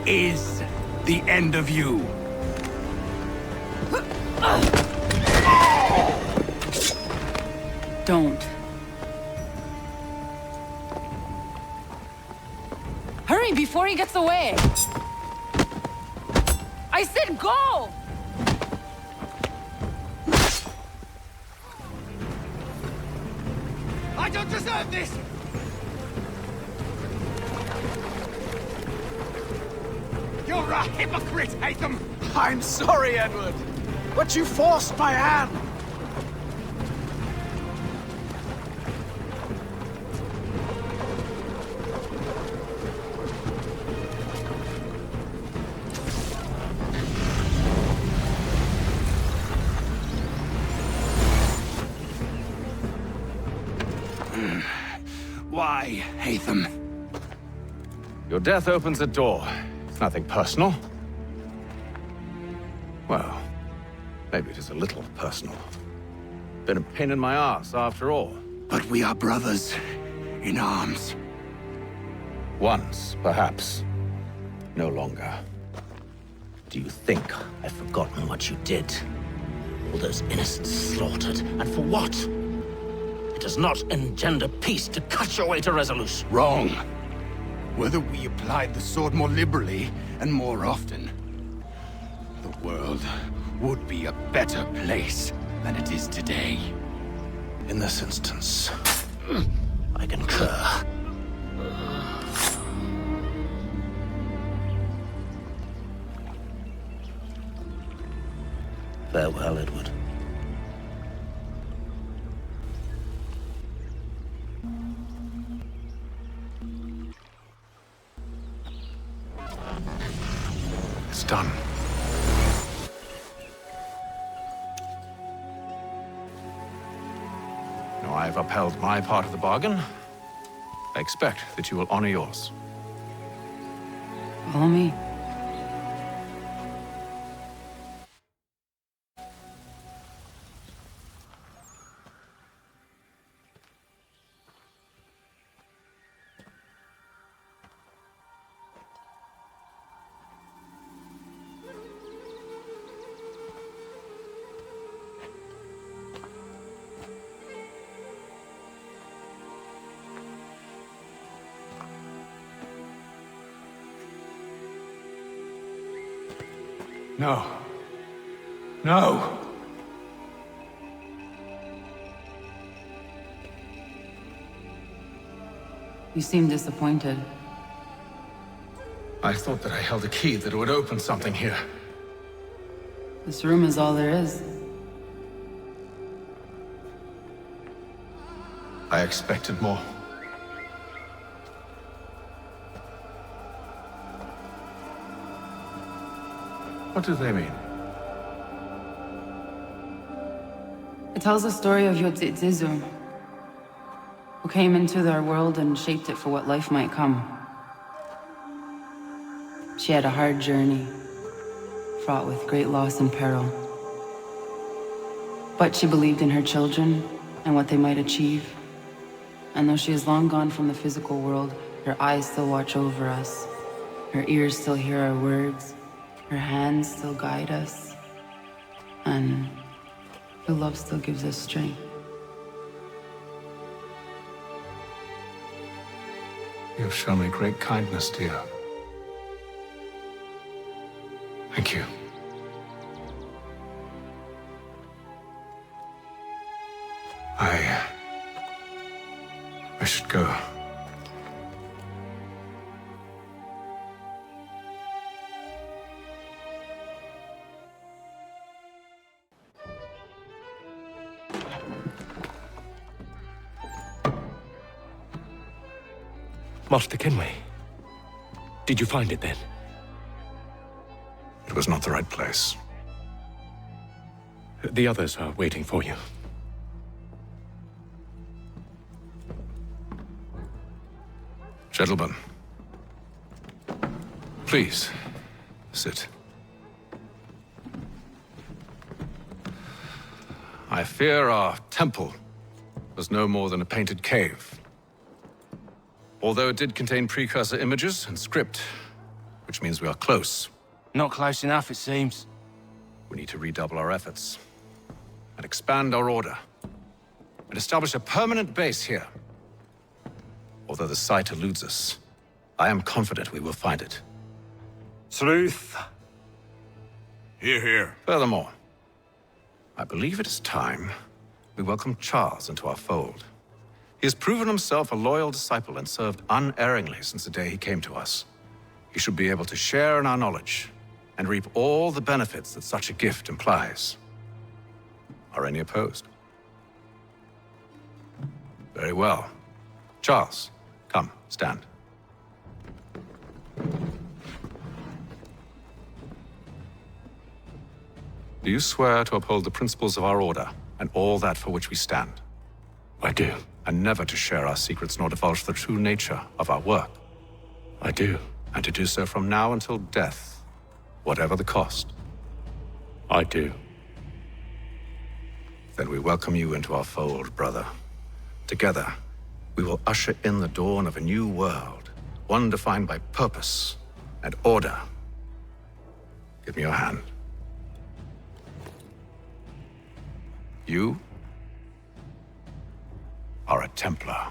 Is the end of you. Don't. Hurry before he gets away! I said go! I don't deserve this! You're a hypocrite, Hatham! I'm sorry, Edward, but you forced my hand. Why, Hatham? Your death opens a door. It's nothing personal. Well, maybe it is a little personal. Been a pain in my ass, after all. But we are brothers in arms. Once, perhaps. No longer. Do you think I've forgotten what you did? All those innocents slaughtered, and for what? It does not engender peace to cut your way to resolution. Wrong. Whether we applied the sword more liberally and more often, the world would be a better place than it is today. In this instance, I concur. Farewell, Edward. It's done. Now I've upheld my part of the bargain. I expect that you will honor yours. Follow me. No. No! You seem disappointed. I thought that I held a key that would open something here. This room is all there is. I expected more. What do they mean? It tells the story of Yodzizu, who came into their world and shaped it for what life might come. She had a hard journey, fraught with great loss and peril. But she believed in her children and what they might achieve. And though she is long gone from the physical world, her eyes still watch over us. Her ears still hear our words. Her hands still guide us. And her love still gives us strength. You've shown me great kindness, dear. Thank you. I should go. Master Kenway, did you find it then? It was not the right place. The others are waiting for you. Gentlemen, please, Sit. I fear our temple was no more than a painted cave. Although it did contain precursor images and script, which means we are close. Not close enough, it seems. We need to redouble our efforts and expand our order and establish a permanent base here. Although the site eludes us, I am confident we will find it. Truth. Hear, hear. Furthermore, I believe it is time we welcome Charles into our fold. He has proven himself a loyal disciple and served unerringly since the day he came to us. He should be able to share in our knowledge and reap all the benefits that such a gift implies. Are any opposed? Very well. Charles, come, stand. Do you swear to uphold the principles of our order and all that for which we stand? I do. And never to share our secrets nor divulge the true nature of our work? I do. And to do so from now until death, whatever the cost? I do. Then we welcome you into our fold, brother. Together, we will usher in the dawn of a new world, one defined by purpose and order. Give me your hand. You are a Templar.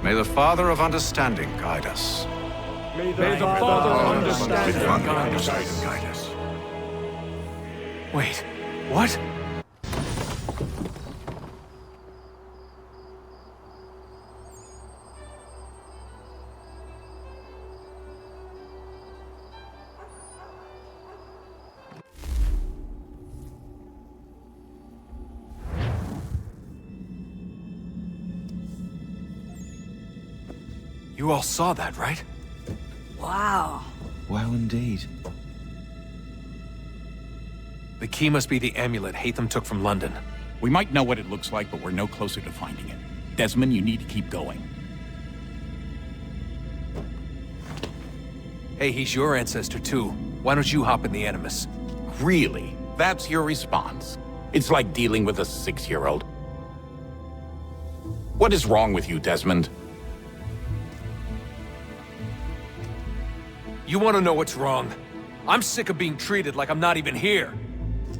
May the Father of Understanding guide us. May the Father of Understanding guide us. Wait, what? You all saw that, right? Wow. Well, indeed. The key must be the amulet Hatham took from London. We might know what it looks like, but we're no closer to finding it. Desmond, you need to keep going. Hey, he's your ancestor too. Why don't you hop in the Animus? Really? That's your response? It's like dealing with a 6-year-old. What is wrong with you, Desmond? You want to know what's wrong? I'm sick of being treated like I'm not even here.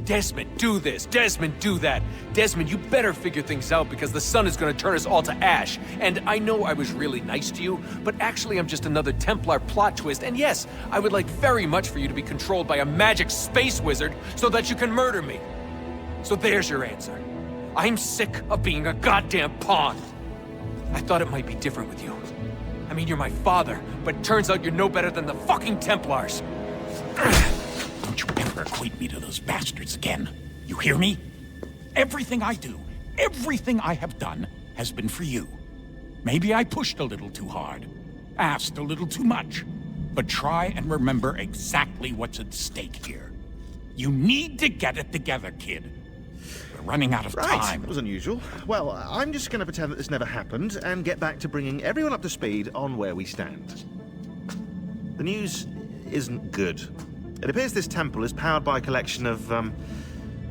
Desmond, do this. Desmond, do that. Desmond, you better figure things out because the sun is going to turn us all to ash. And I know I was really nice to you, but actually I'm just another Templar plot twist. And yes, I would like very much for you to be controlled by a magic space wizard so that you can murder me. So there's your answer. I'm sick of being a goddamn pawn. I thought it might be different with you. I mean, you're my father, but turns out you're no better than the fucking Templars. Don't you ever equate me to those bastards again. You hear me? Everything I do, everything I have done, has been for you. Maybe I pushed a little too hard, asked a little too much, but try and remember exactly what's at stake here. You need to get it together, kid. We're running out of time. That was unusual. Well, I'm just going to pretend that this never happened and get back to bringing everyone up to speed on where we stand. The news isn't good. It appears this temple is powered by a collection of,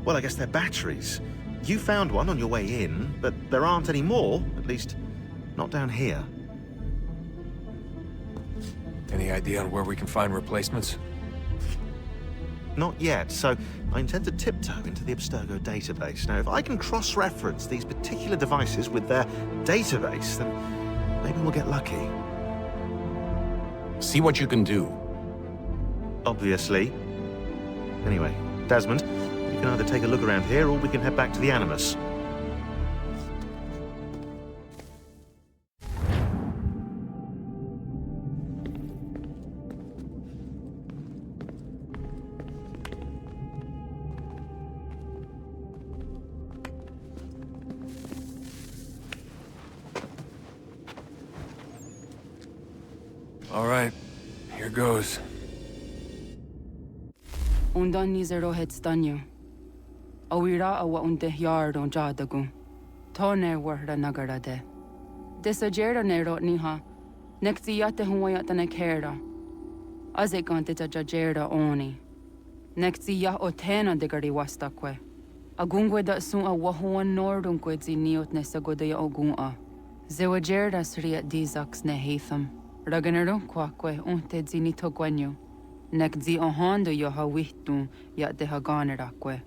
well, I guess they're batteries. You found one on your way in, but there aren't any more, at least not down here. Any idea on where we can find replacements? Not yet, so I intend to tiptoe into the Abstergo database. Now, if I can cross-reference these particular devices with their database, then maybe we'll get lucky. See what you can do. Obviously. Anyway, Desmond, you can either take a look around here or we can head back to the Animus. All right, here goes. Undan nizero hetstanyo. Awira awa unte yardon jadagun. Tone warda nagarade. Desajera nero niha. Nextiate huayatane kera. Azekante jajerda oni. Nekti ya otena digari wastakwe. Agungwe da sun a wahuan nordungwe zi niot nesagoda ya ogun'a. Zewajerda sriat dizax ne heitham. Raganerunquakwe unte zi nitogwenyo. Nek zi ohando yo ha wihtun ya de haganerakwe.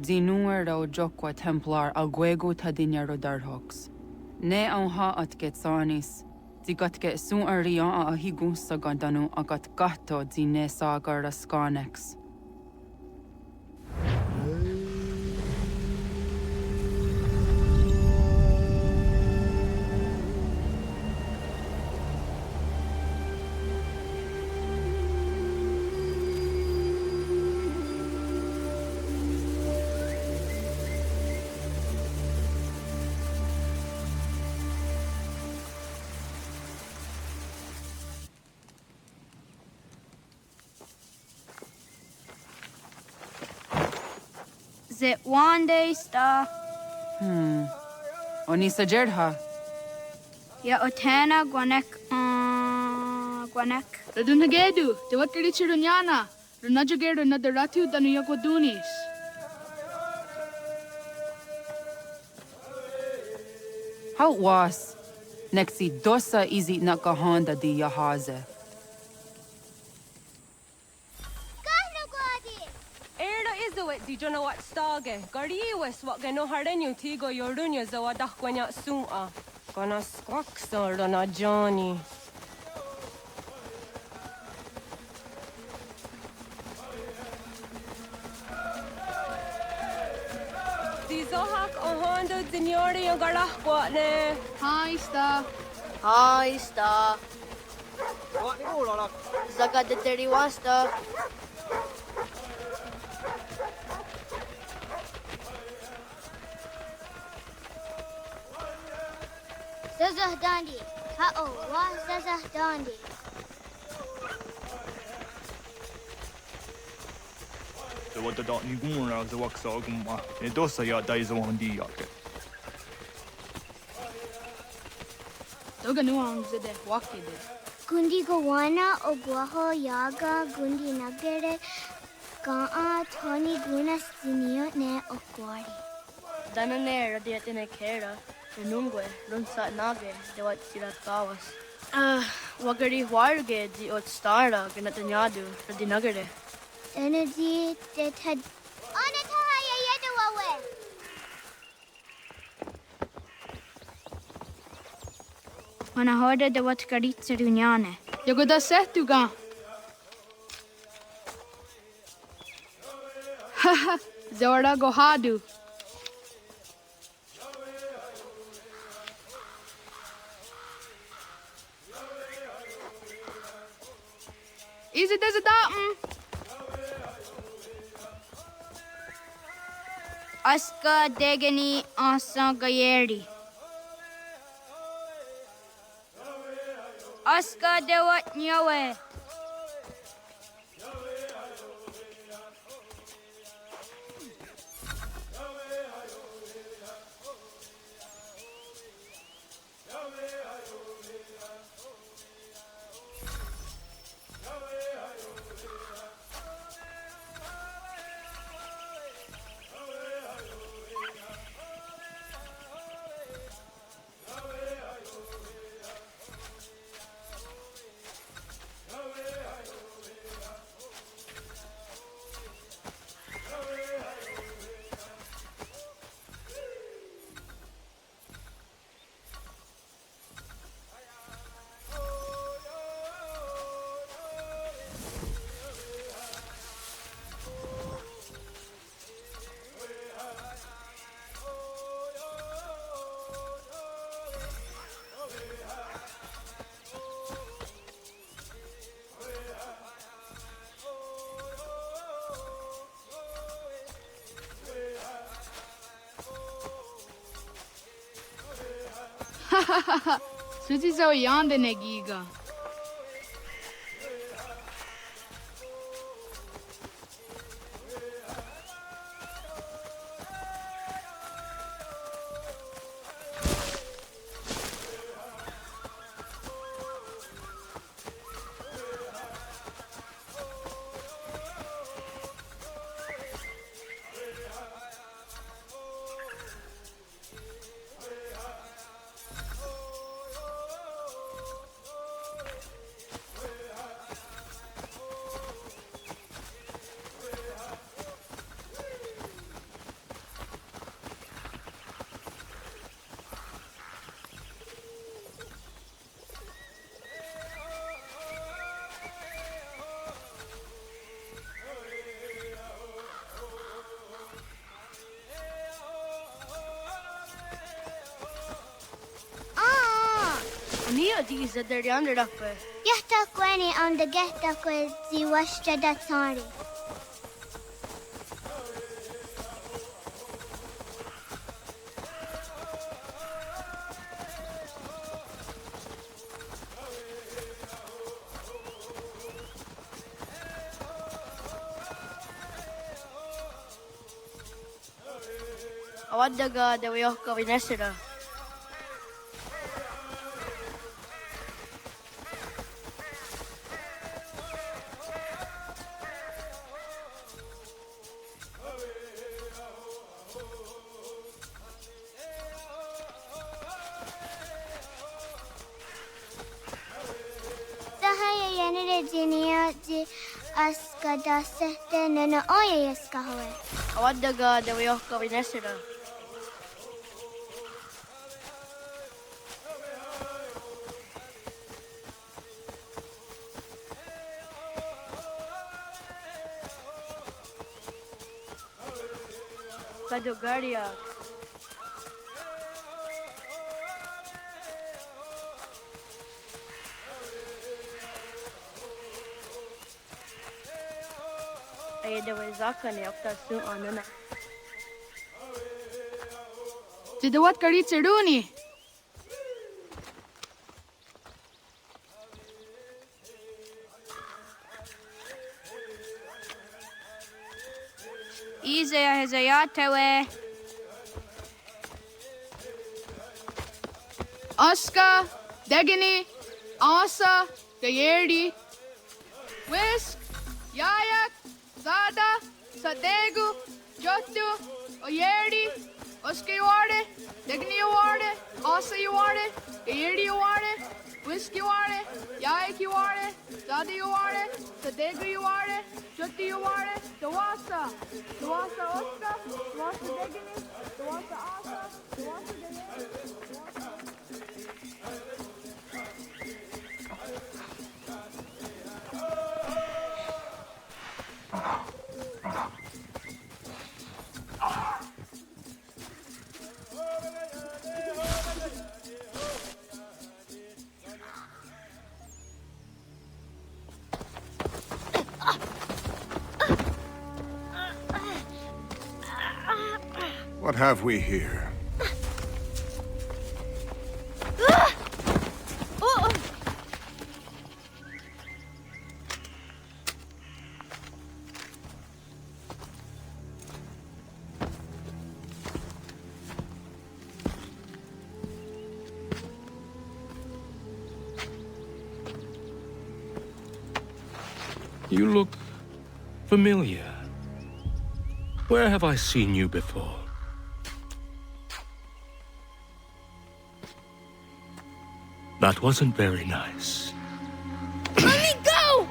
Zi nuero jokwa templar agwego tadinyaro darhox. Ne ha at getsanis. Zi gatke sun arian a higunsa gandanu agat gato zi ne sagar skanex. Zit one day sta. Onisa jerdha. Ya otena gwanek gwanek. Radunagedu, de wat kalichirunyana. Runajagedu na the ratu danu yakodunis. How was? Nexi dosa izi nakahanda di yahaze. Di jono wat stage. Gariwes wat gano hardenyu tigo yorunya zawa dakwanya sun'a. Gana squaxor na Johnny. Di zohak ohando dinyori yung garahkwa ne. Hi, sta. Hi, sta. Zaga de 31 sta. Zazah Dandi. Ha'o, wa Zazah Dandi. The what the dot ni gumra the waksa gumma. Ne dosa ya daizo handi yake. Doga nuang zede wakide. Gundi Gawana Ogwaho Yaga Gundi Nagere Ga'a Tony Gunas Dinio Ne Okwari. Danane radiatine kera. Nungwe, runsa nage, de wat sirat kawas. Wagari warge di ot stara ginatanyadu, radi nagare. Energy that had. Onatahaya Yedawawe! Wanahoda de wat karitsa dunyane. Yagoda setuga. Haha, Zora Gohadu. Is it as a datum? Aska Degani Asa Gayeri. Aska Dewat Nyawe. Suzi zo yande negiga. Nia these at their yonder up. Yahta Queni on the get up with the Washta Datsari. Awadaga the Wyoka Vinesira. Askada sehte nena oya yaskahoe. Awadaga the Wyoka Vinesira. Kadogaria. Ayda Wazakani after soon on the night. Did the what Karitz Runi? Isaiah has a yatawe. Aska, Degini, Asa, Gayerdi, Whisk, Yayak, Zada, Sadegu, Jotu, Oyerdi, Oska you are it, Degini you are it, Asa you are it, Gayerdi you are it, Whisk you are it, Yayak you are it, Zada you are it, Sadegu you are it, Jotu you are it, Dawasa, Oska, Dawasa Degini, Dawasa Asa, Dawasa Gayerdi. What have we here? You look familiar. Where have I seen you before? That wasn't very nice. Let me go!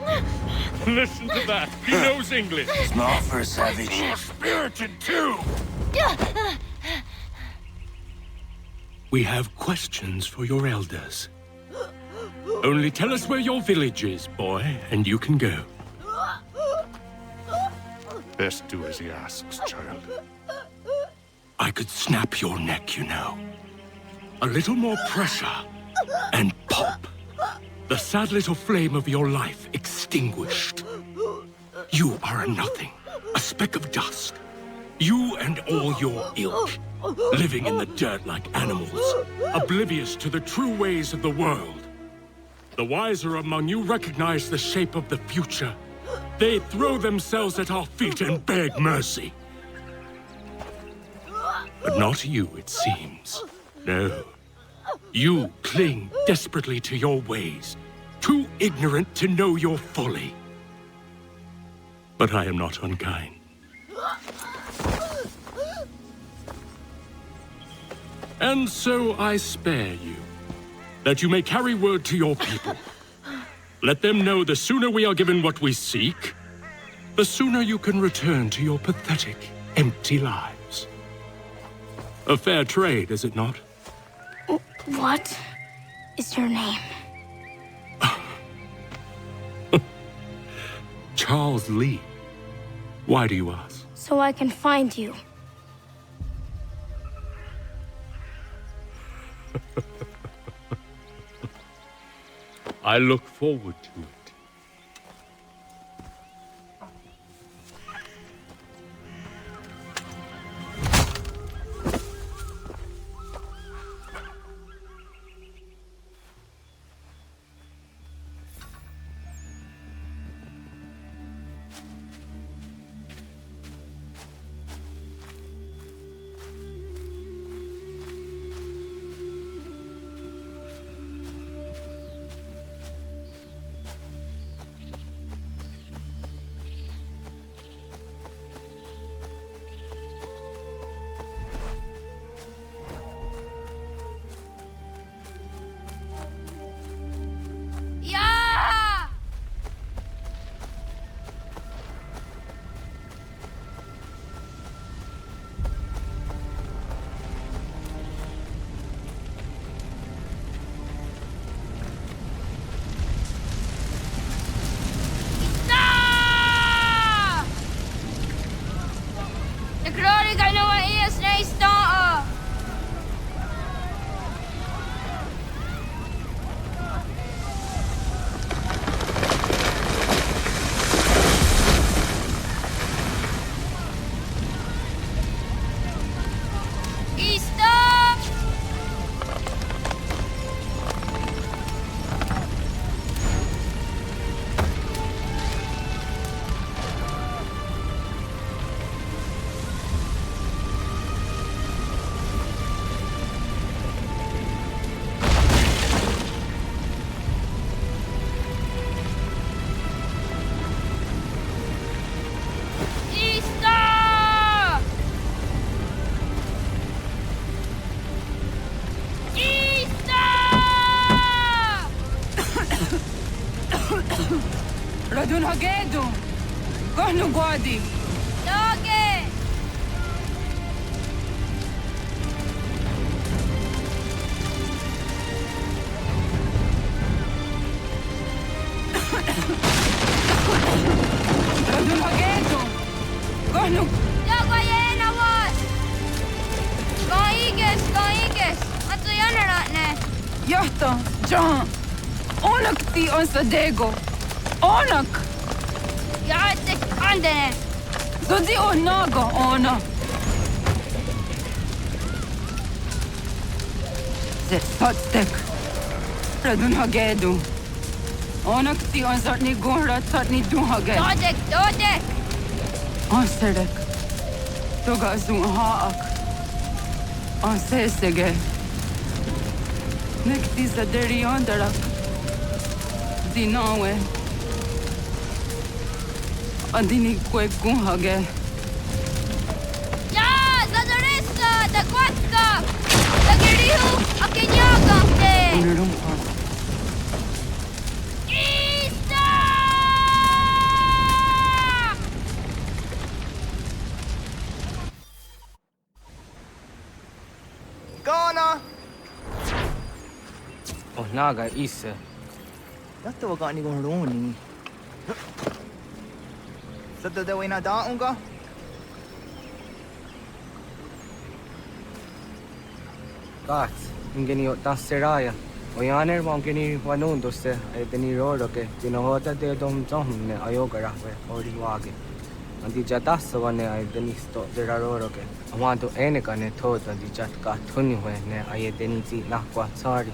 Listen to that. He knows English. Smart for a savage. You're spirited too. We have questions for your elders. Only tell us where your village is, boy, and you can go. Best do as he asks, child. I could snap your neck, you know. A little more pressure, and pop. The sad little flame of your life extinguished. You are a nothing, a speck of dust. You and all your ilk, living in the dirt like animals, oblivious to the true ways of the world. The wiser among you recognize the shape of the future. They throw themselves at our feet and beg mercy. But not you, it seems. No. You cling desperately to your ways, too ignorant to know your folly. But I am not unkind. And so I spare you, that you may carry word to your people. Let them know the sooner we are given what we seek, the sooner you can return to your pathetic, empty lives. A fair trade, is it not? What is your name? Charles Lee. Why do you ask? So I can find you. I look forward to it. Radun hagedu. Kohnu guadi. Doge! Radun hagedu. Kohnu. Dogo yena was! Goiges! Matsu yanaratne! Johto, John. Onak ti on sadego. Onak! Jaatik andene! Zodi onago ona. Zet potstek. Radun hagedu. Onak ti on zatni gunra tatni duhage. Dodek! On sedek. Toga zun haak. On sesege. Nekti zaderi ondarak. Dinawe. Andini kwe kunhage. Ja, zadoressa, da kwatka! Da gerihu, akinyaga te! Unirumpa. Isa! Connor! Oh, naga isa. Dato waga ni kong roni. Sa dadawin na daon ka? Kat, ingeni otas seraya. Oyaner mongeni wanundo se edeni roro ke tinohota de dom ne ayoga rahwe ori wage. Andi jatas wane edeni sto de roro ke. Awanto ene kane thota di jat ka thuni hwe ne ayedeni ti nakwa sari.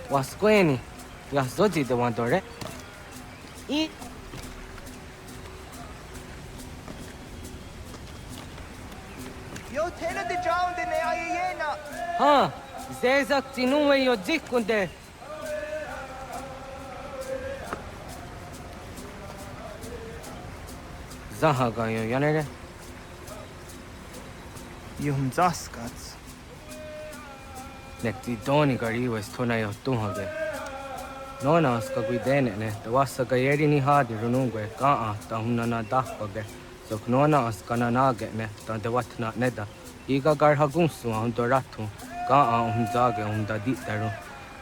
Wasqueni, Yazoti the one dore. Yo, tena de drowned in the ayena. Ha, Zezak Tinuwe yo dikunde. Zahaga yo yanere. Yung zaskats. Nekti doni gari was tona yo tuhage. Nona ska guidene ne, the wasa gayeri ni hadi runungwe, kaa ta hunana dahpage. So nona askana nage ne, ta de watna neda. Iga gar hagunsu hundo ratu, kaa hunzage hunda ditaru.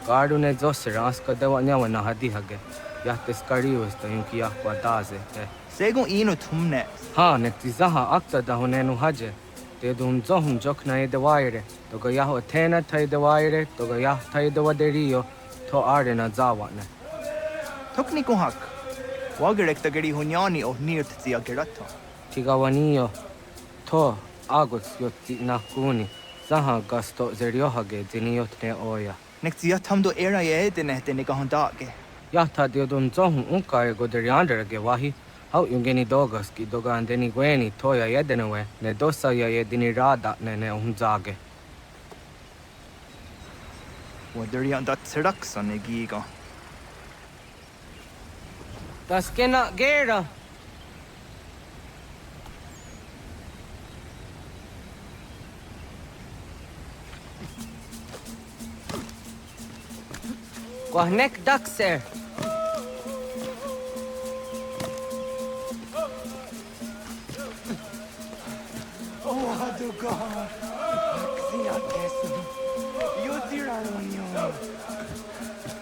Garu ne zosera aska de wanyawa na hadihage. Yates kari was ta yunki yakwa daze, Sego ino tumne. Ha, nek ti zaha akta da honenu haje. Te dum zohum jok na ide waire. Toga yaho tena tai de waire, toga yah tai de waderio, to arde na zawatne. Tokni ko hak. Wagerek ta geri hunyani o nirt zia gerato. Tigawanio, to agots yotti na kuni. Zaha gasto zeriohage diniotne oya. Nek zia tamdo era ye dene dene ka hondake. Yah ta de dum zohum unka go deriandere wahi. How yungeni dogas ki doga andeni gweni toya yedenewe ne dosa ya yedini rada ne unzage. Waderi an dat serakson e giga. Das kena gera. Quahnek dakser.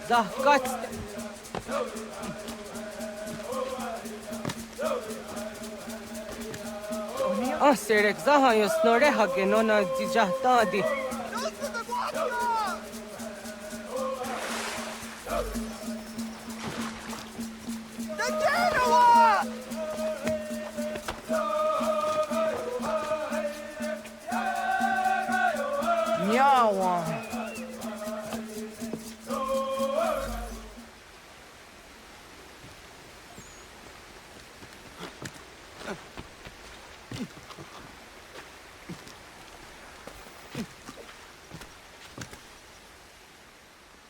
Zahkat. Serek zaha yo snoreha ke nona dijahtadi. Nyawa.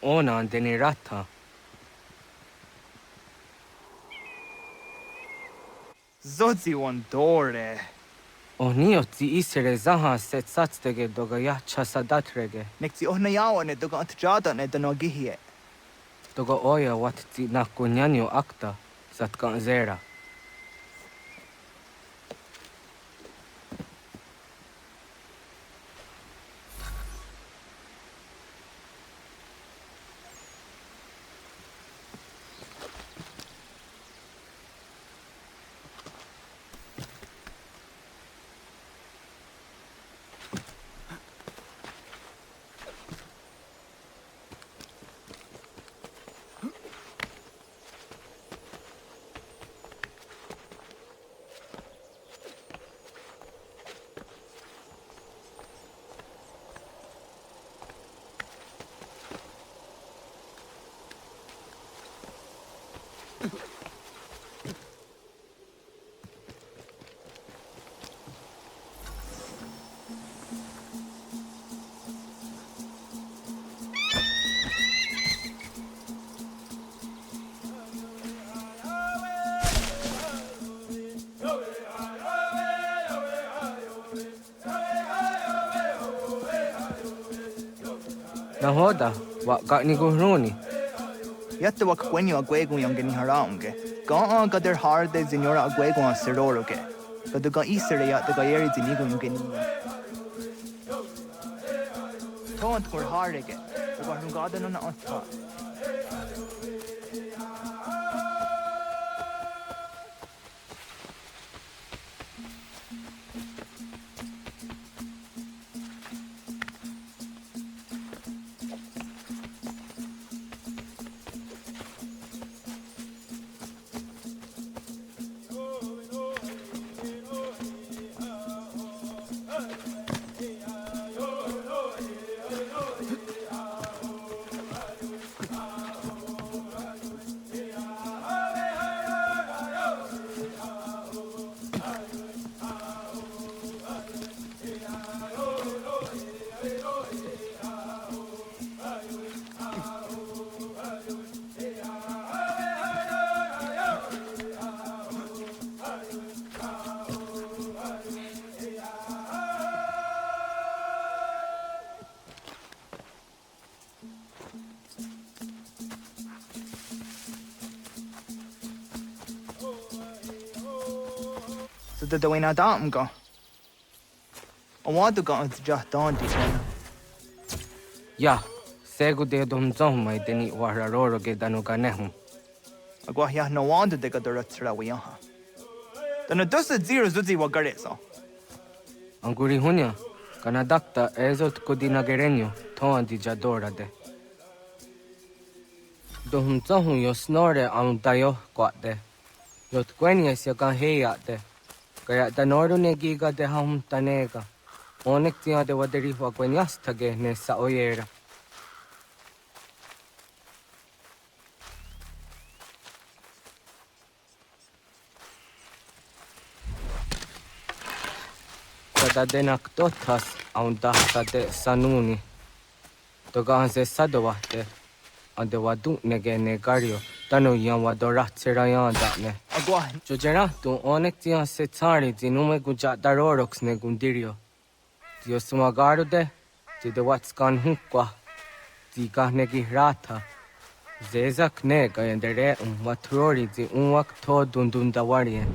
Ona andeni rata. Zodzi wan dore. Onio ti isere zaha set satstege doga yah chasadatrege. Nek ti ohna yawa ne doga antjada ne dano gihie. Doga oya wat ti nakunyanyo akta zatkan zera. Nahoda, wa gani guhruni. Yatte wak kwenyo agwego yang geni haraunge. Ga ga der harde signora agwego an seroroge. Ga de ga isere ya de ga yeri dinigo yang geni. Tont kor harege. De ga hunga da nona antwa. So the way na dam go. I want to go into just down this one. Yeah, segu de dom zom mai deni wararoro ge danu ganehum. Agwa ya no wanda de ga dora tra we aha. no dosa zero zuzi wa gareso. Anguri hunya, kana dakta ezot kodina gerenyo, toan di jadora de. Dohum zahun yo snore aun dayo kwate. Yot kwenya siya kan heya de. Kaya danoru ne giga de hum tanega. Onek tiya de waderi wa kwenyas tage ne sa oyera. Sada denak totas aun dahta de sanuni. Toga se sadowate. Ande wadu nege negario. Tano yan wadorat serayan da ne. Agwan. Jojera tu onek tiya se tsari zinume guja darorox ne gundirio. Dio sumagaru de. Di de watskan hukwa. Di negi rata. Zezak nega yendere watrori di unwak to dundundawarien.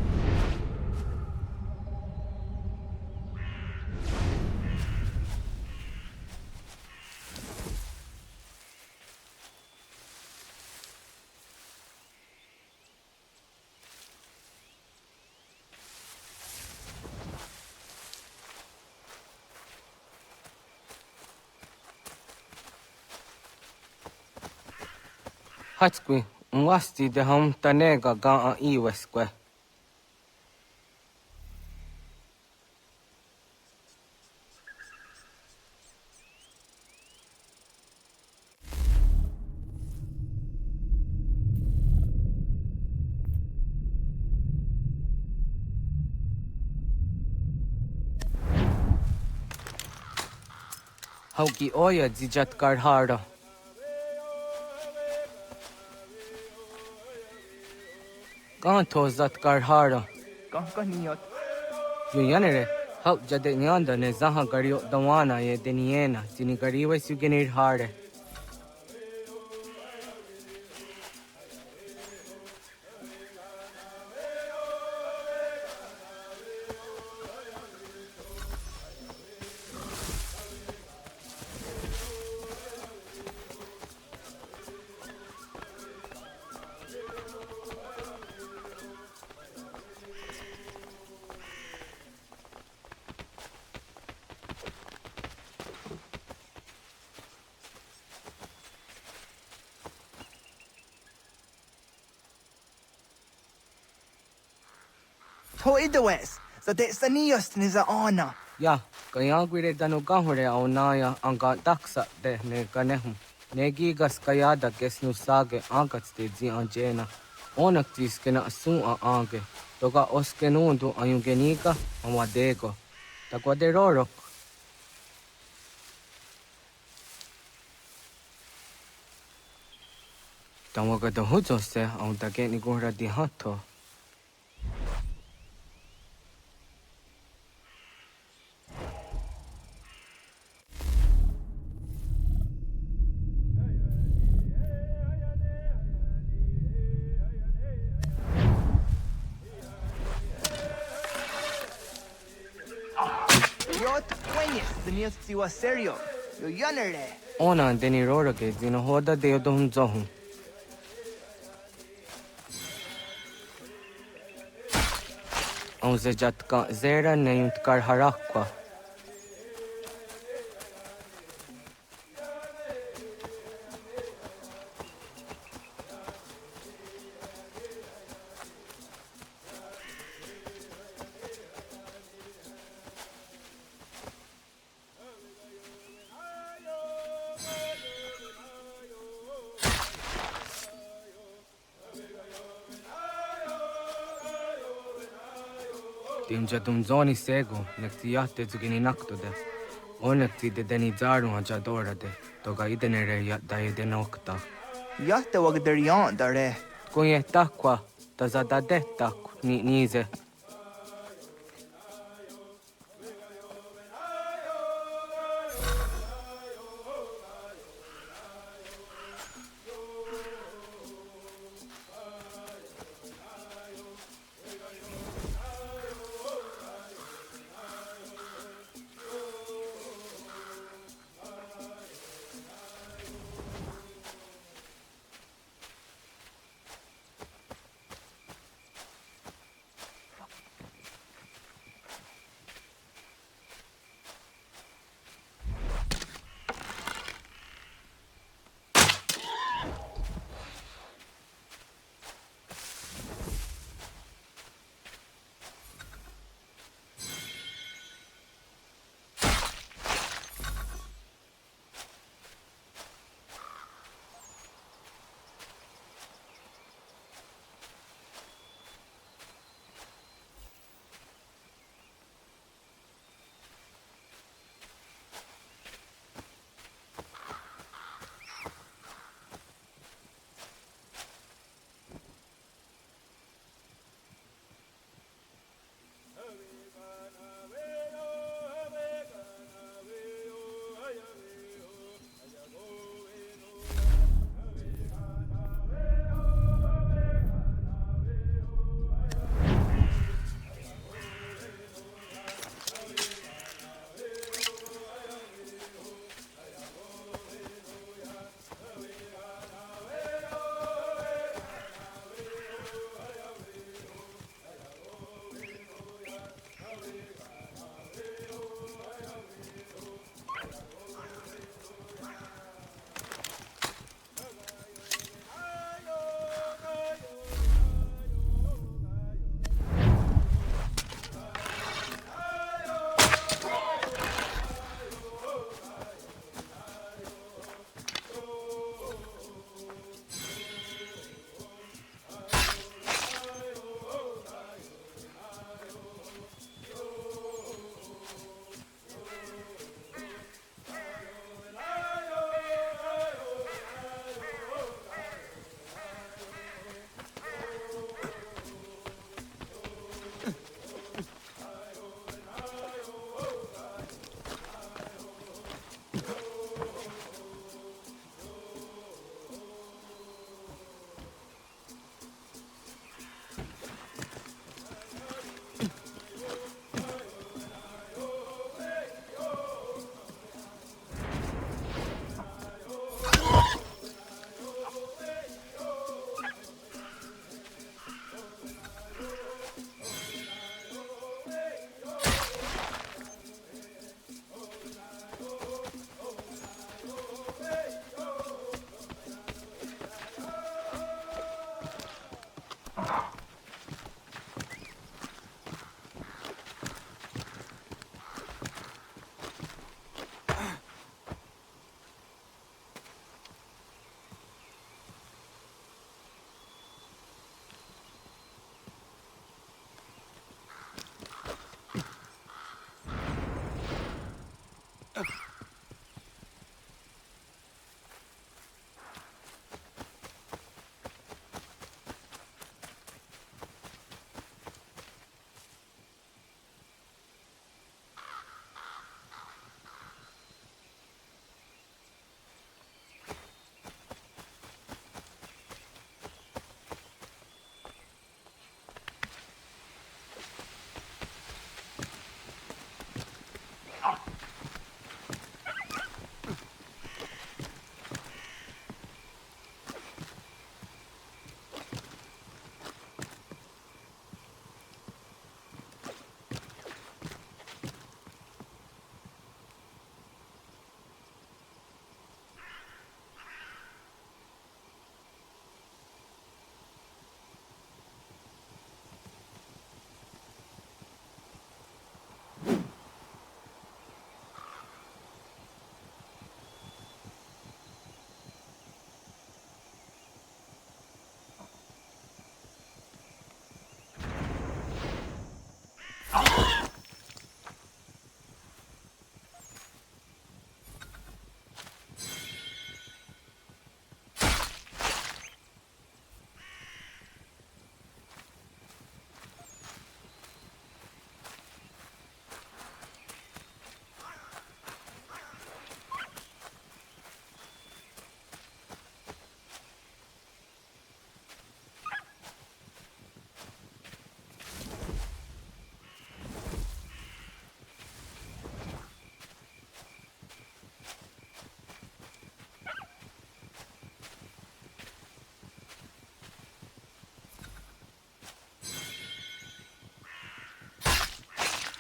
Hatskwi, mwasti de hum tanega ga a iweskwe. Hauki oya zijat karhara. Ganto zat karhara. Niyot. Yuyanere, hau jade nyanda ne zaha gario dawana ye deniena, zini gariwe sugenir hare. To idawes. So de saniyos ni za ona. Ya, kaya gwire dano gahure au naya anga daksa de ne ganehum. Negigas kayada kesnu sage angats de zi anjena. Onak tis kena asun a ange. Toga oskenundu ayungenika amadego. Takwaderorok. Tamaga da hujo se au dage ni gura di hato. Zinios siwa serio. Yo yanere. Ona deni roroge zino hoda de yodom zohum. Onze jatka zera neyunt karharakwa. Timja tumzoni sego, nekti yatte zugini naktode. Onekti de deni zaru hajadora de. Toga idenere yatta idenokta. Yatte wagderian dare. Kunye takwa, tazadade tak ni nize.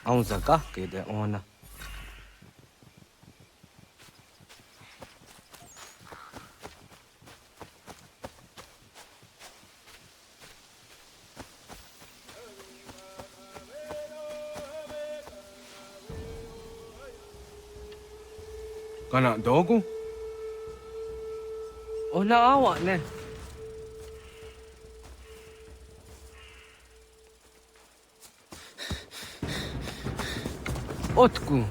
Aunzaka ke de ona. Kana dogu? Ona awa ne. Otku.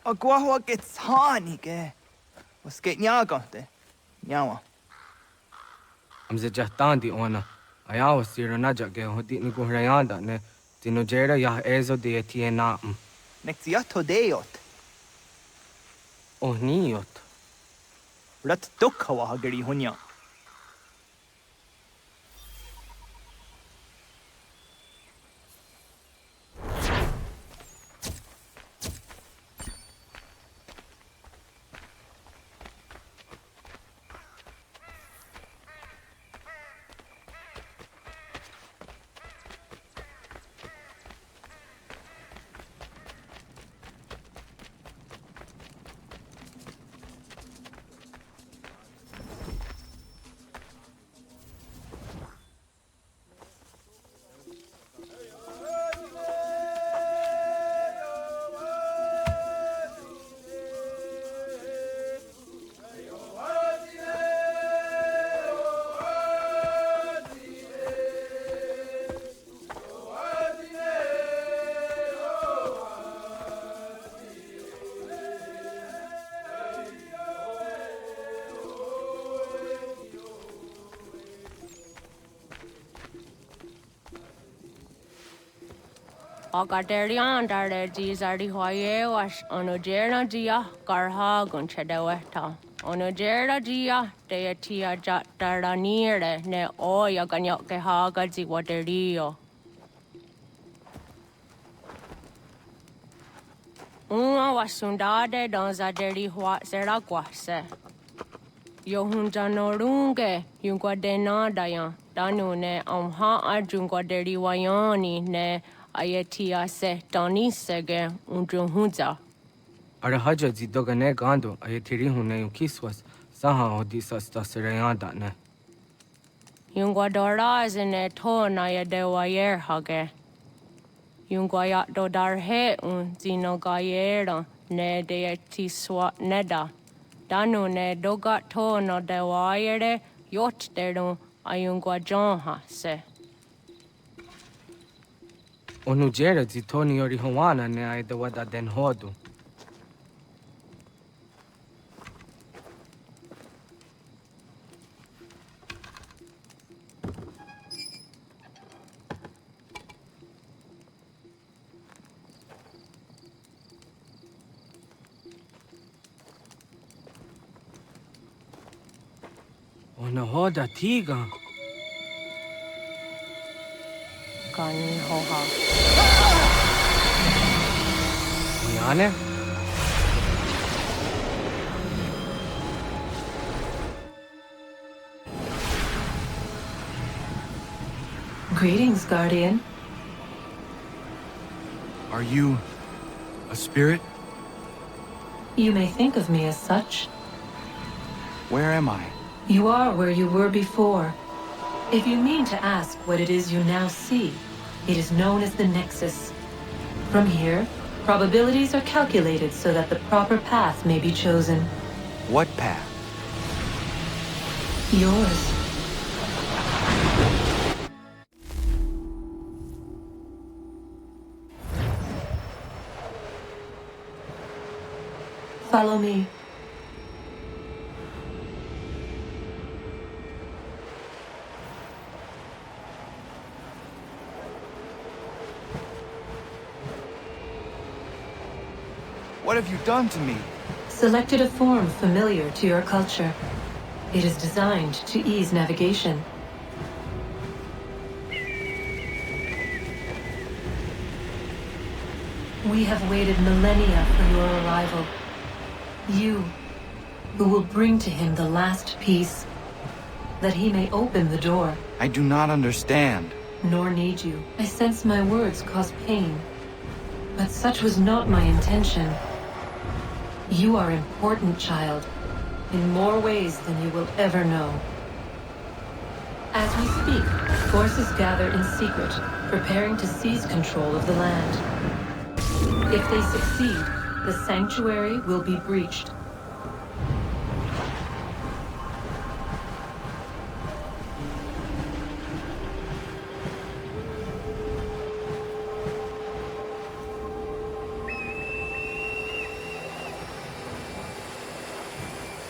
Agua gets honey, ge. Was geht nyagante? Nyawa. Amze jahtandi ona. Ayawa sira naja ge hodi ni guhrayanda ne. Tino jera ya ezo de tiena. Nexiato deot. Oh niot. Rat dukhawa hagari hunya. Agaderian dare Gizardi Hoye was Onogera Gia Garha Gunchedeweta. Onogera Gia Deatia Jataraniere ne Oya Ganyoke Hagazi Waterio. Uma was Sundade Donzaderi Huat Seraguase. Yohunja Norunge, Yunguadena Dayan, Danune, Omha Arjunguaderi Wayani ne. Ayatia se Donisege Unjunhuza. Arahaja zidogane gando ayatiri hune yukiswas saha odisas tasirayanda ne. Yunguadora is in a ton I de wayer hage. Yunguayat dodar he un zinogayera ne de tiswa neda. Danu ne dogat to no de wire yacht der no ayungwa John ha se. Onu jera zitoni ori Hawana ne ai the wada den hodu. Ona hoda tiga. Kan hoha. Yane? Greetings, Guardian. Are you a spirit? You may think of me as such. Where am I? You are where you were before. If you mean to ask what it is you now see, it is known as the Nexus. From here, probabilities are calculated so that the proper path may be chosen. What path? Yours. Follow me. What have you done to me? Selected a form familiar to your culture. It is designed to ease navigation. We have waited millennia for your arrival. You, who will bring to him the last piece, that he may open the door. I do not understand. Nor need you. I sense my words cause pain. But such was not my intention. You are important, child, in more ways than you will ever know. As we speak, forces gather in secret, preparing to seize control of the land. If they succeed, the sanctuary will be breached.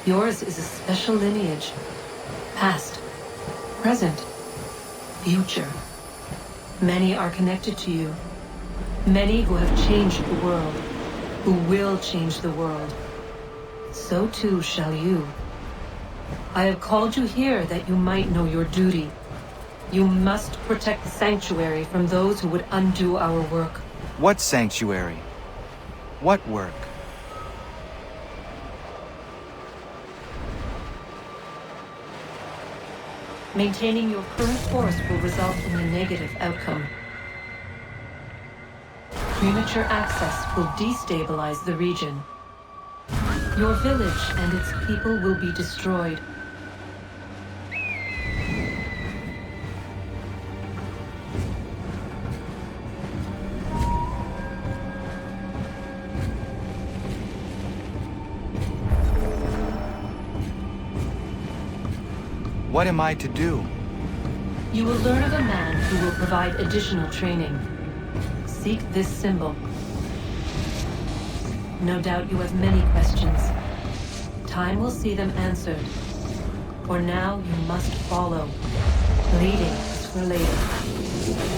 Yours is a special lineage. Past, present, future. Many are connected to you. Many who have changed the world, who will change the world. So too shall you. I have called you here that you might know your duty. You must protect the sanctuary from those who would undo our work. What sanctuary? What work? Maintaining your current course will result in a negative outcome. Premature access will destabilize the region. Your village and its people will be destroyed. What am I to do? You will learn of a man who will provide additional training. Seek this symbol. No doubt you have many questions. Time will see them answered. For now, you must follow. Leading is for later.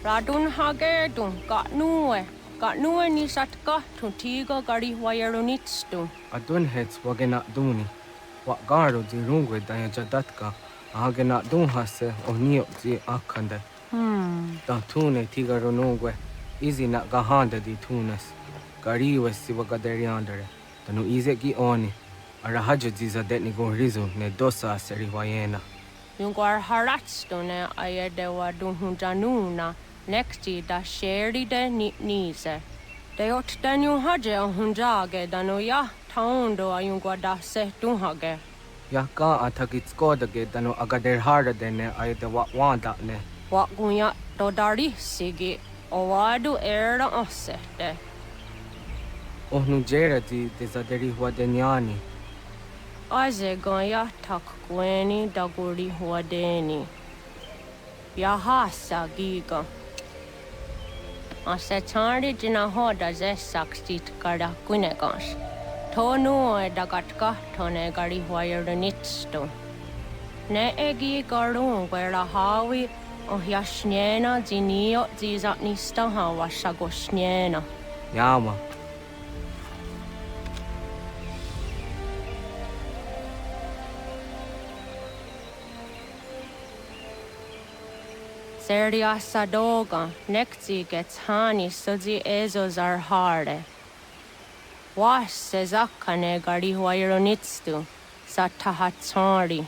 Radun hage dun got nuwe. Got no any sat got to tigo gari wayaronistu. Adun heads wagena duni. What garo di rungwe daya jadatka. Ahagena dun hase o niok di akande. Da tune tigaro nungwe. Easy na gahanda di tunes. Gari was si wagaderiandere. Tanu ize gi oni. Arahaja ziza detni go rizu ne dosa seri wayena. Yungar haratstone ayede wa dunhunjanuna. Nexti da sheri de nise. De ot danu haje o hunjage danu ya taundo ayungwa da se dunhage. Ya ka atakit skodage danu agader harda dene ayede wa wanda ne. Wa gunya do dari sigi o wadu era osete. Ohnu jera di dezaderi huadenyani. Aze gonya tak gweni daguri huadeni. Ya hasa giga. Ase tari jina hoda ze sakstit kada kunegans. Tonu e dagatka tone gari huayernitsto. Ne egi garun gwera hawi o hiashnena zinio zizatnista hawa shagoshnena. Yama. Seria sadoga, nekti gets hani suzi ezos are harde. Was sezakane gari huayronitstu, satahatsari.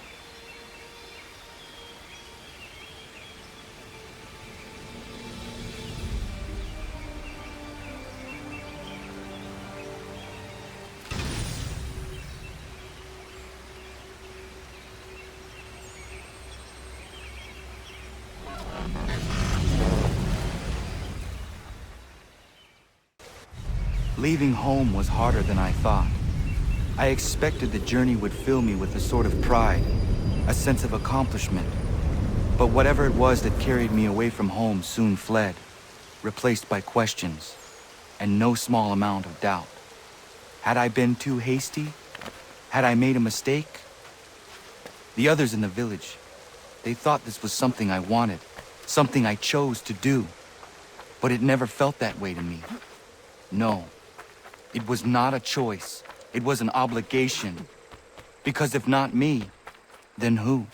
Leaving home was harder than I thought. I expected the journey would fill me with a sort of pride, a sense of accomplishment. But whatever it was that carried me away from home soon fled, replaced by questions, and no small amount of doubt. Had I been too hasty? Had I made a mistake? The others in the village, they thought this was something I wanted, something I chose to do. But it never felt that way to me. No. It was not a choice. It was an obligation. Because if not me, then who?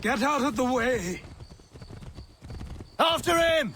Get out of the way! After him!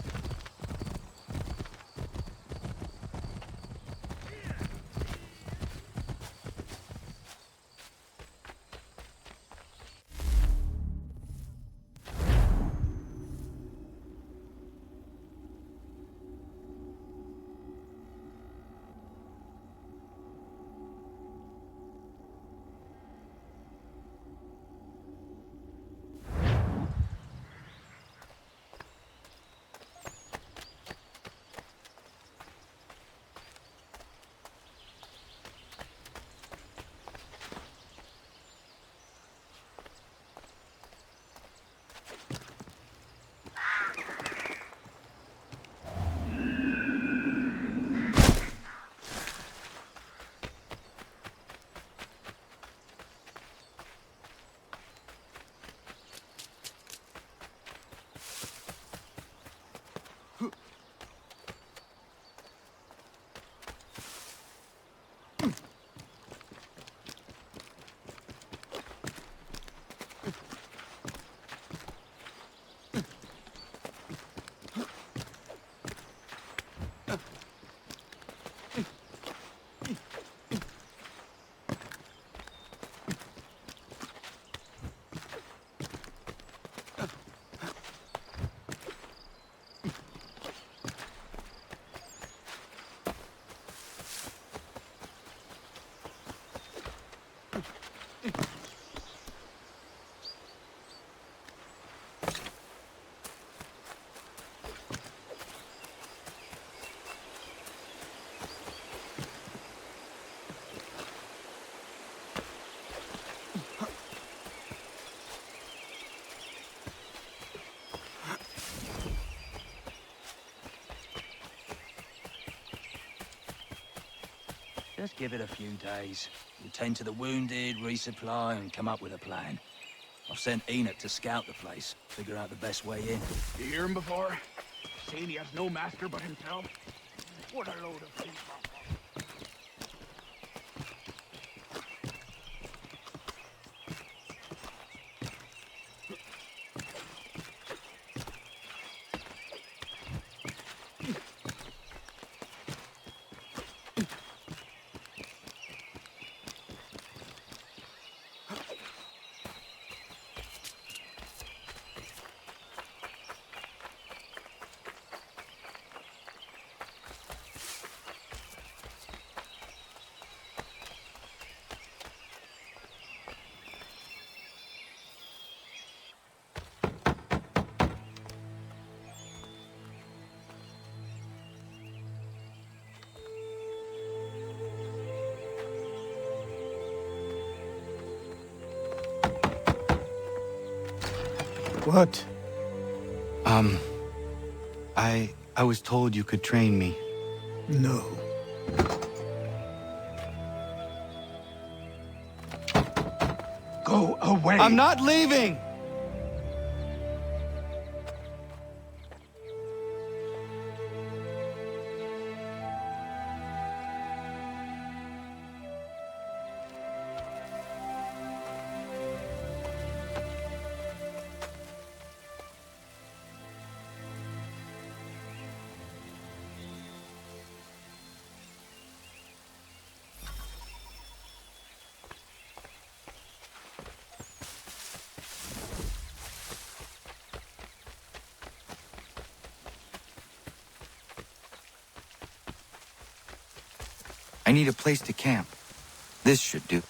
Just give it a few days. We'll tend to the wounded, resupply, and come up with a plan. I've sent Enoch to scout the place, figure out the best way in. You hear him before? Saying he has no master but himself? What a load of feet. What? I was told you could train me. No. Go away! I'm not leaving! I need a place to camp. This should do.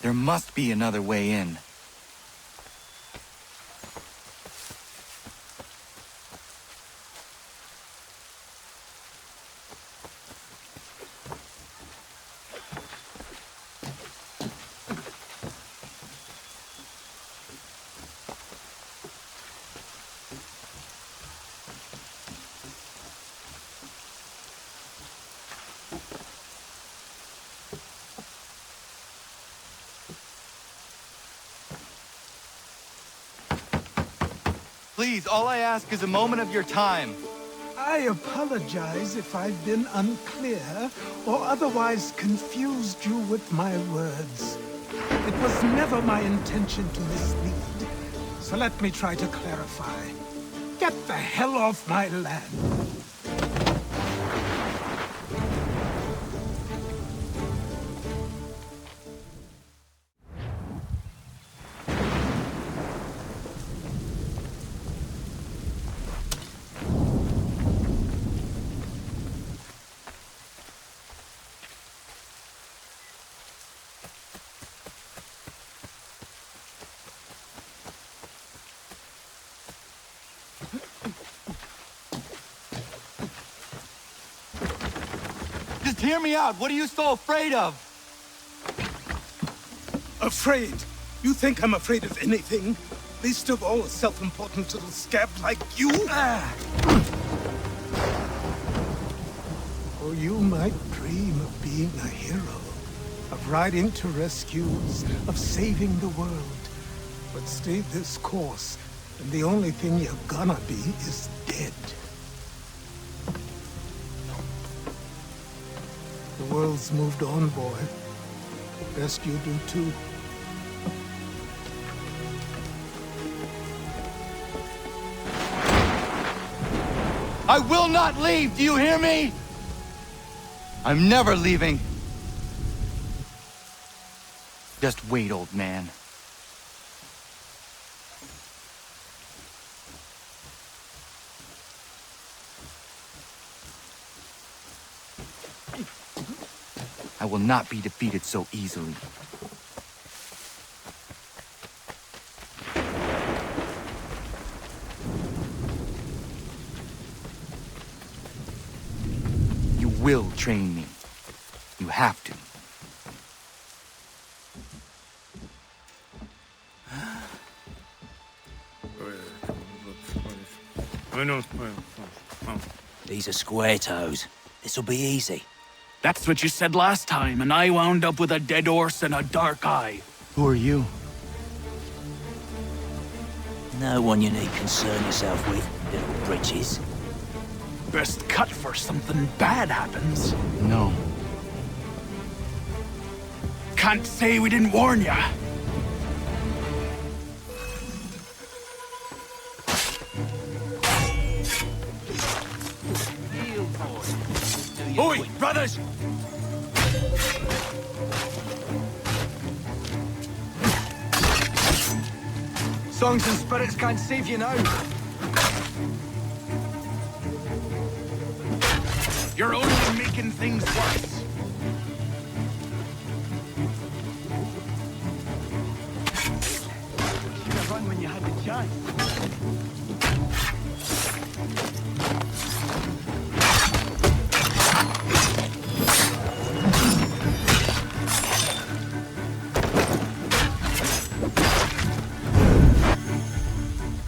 There must be another way in. Please, all I ask is a moment of your time. I apologize if I've been unclear or otherwise confused you with my words. It was never my intention to mislead, so let me try to clarify. Get the hell off my land. Just hear me out. What are you so afraid of? Afraid? You think I'm afraid of anything? Least of all a self-important little scab like you? Or you might dream of being a hero, of riding to rescues, of saving the world. But stay this course, and the only thing you're gonna be is dead. The world's moved on, boy. Best you do too. I will not leave, do you hear me? I'm never leaving. Just wait, old man. I will not be defeated so easily. You will train me. You have to. These are square toes. This'll be easy. That's what you said last time, and I wound up with a dead horse and a dark eye. Who are you? No one you need concern yourself with, little britches. Best cut for something bad happens. No. Can't say we didn't warn ya. Oi, brothers! Songs and spirits can't save you now. You're only making things worse. Should have run when you had the chance.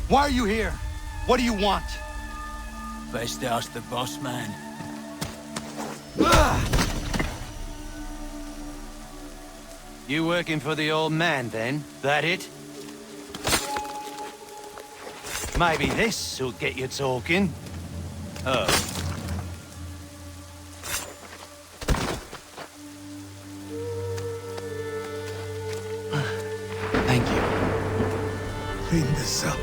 Why are you here? What do you want? Best ask the boss man. You working for the old man, then? That it? Maybe this'll get you talking. Oh. Thank you. Clean this up.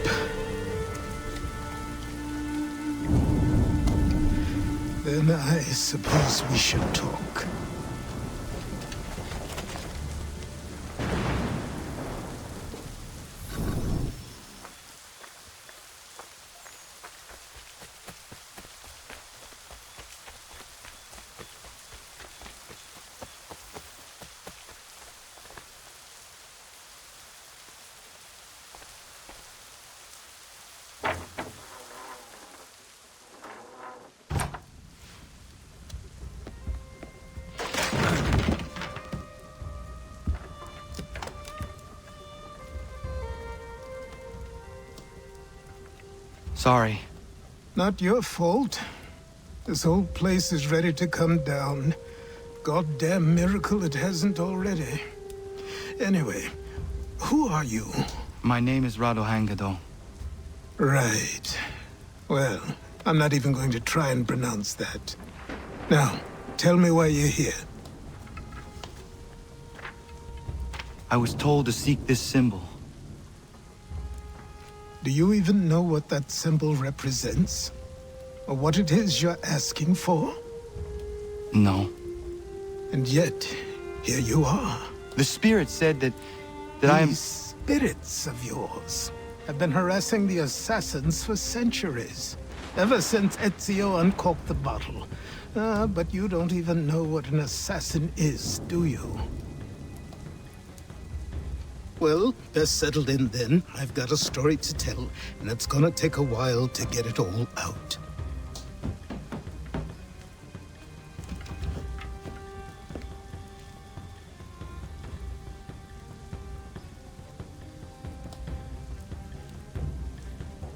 Then I suppose we should talk. Sorry. Not your fault. This whole place is ready to come down. Goddamn miracle it hasn't already. Anyway, who are you? My name is Radohangado. Right. Well, I'm not even going to try and pronounce that. Now, tell me why you're here. I was told to seek this symbol. Do you even know what that symbol represents? Or what it is you're asking for? No. And yet, here you are. The spirit said that I am... These spirits of yours have been harassing the assassins for centuries. Ever since Ezio uncorked the bottle. But you don't even know what an assassin is, do you? Well, best settled in then. I've got a story to tell, and it's gonna take a while to get it all out.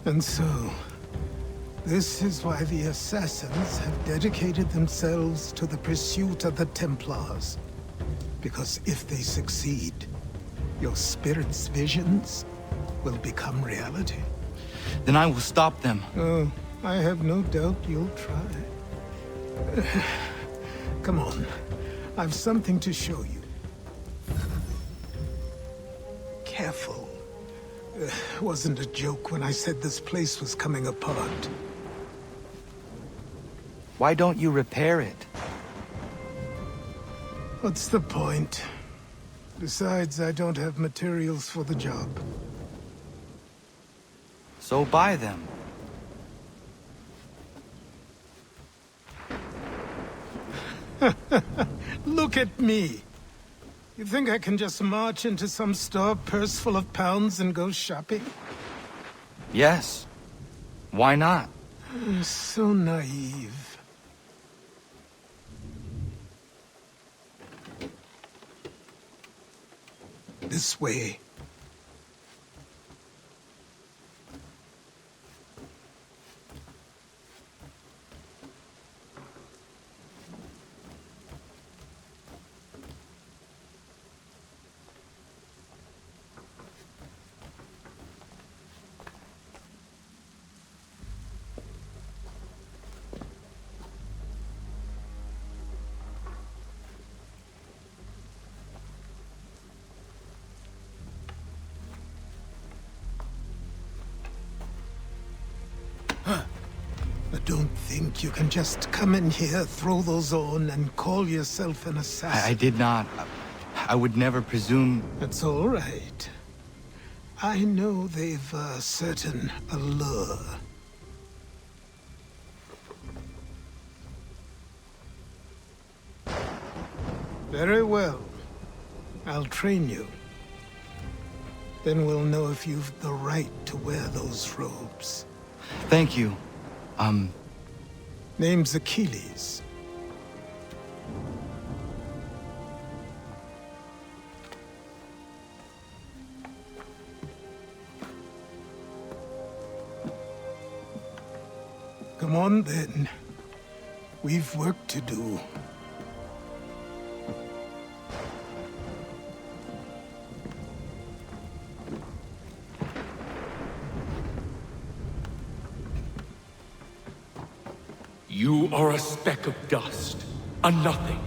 And so, this is why the Assassins have dedicated themselves to the pursuit of the Templars. Because if they succeed, your spirit's visions will become reality. Then I will stop them. Oh, I have no doubt you'll try. Come on, I've something to show you. Careful. Wasn't a joke when I said this place was coming apart. Why don't you repair it? What's the point? Besides, I don't have materials for the job. So buy them. Look at me. You think I can just march into some store, purse full of pounds, and go shopping? Yes. Why not? So naive. This way. I don't think you can just come in here, throw those on, and call yourself an assassin. I did not. I would never presume... That's all right. I know they've a certain allure. Very well. I'll train you. Then we'll know if you've the right to wear those robes. Thank you. Name's Achilles. Come on, then. We've work to do. You are a speck of dust, a nothing.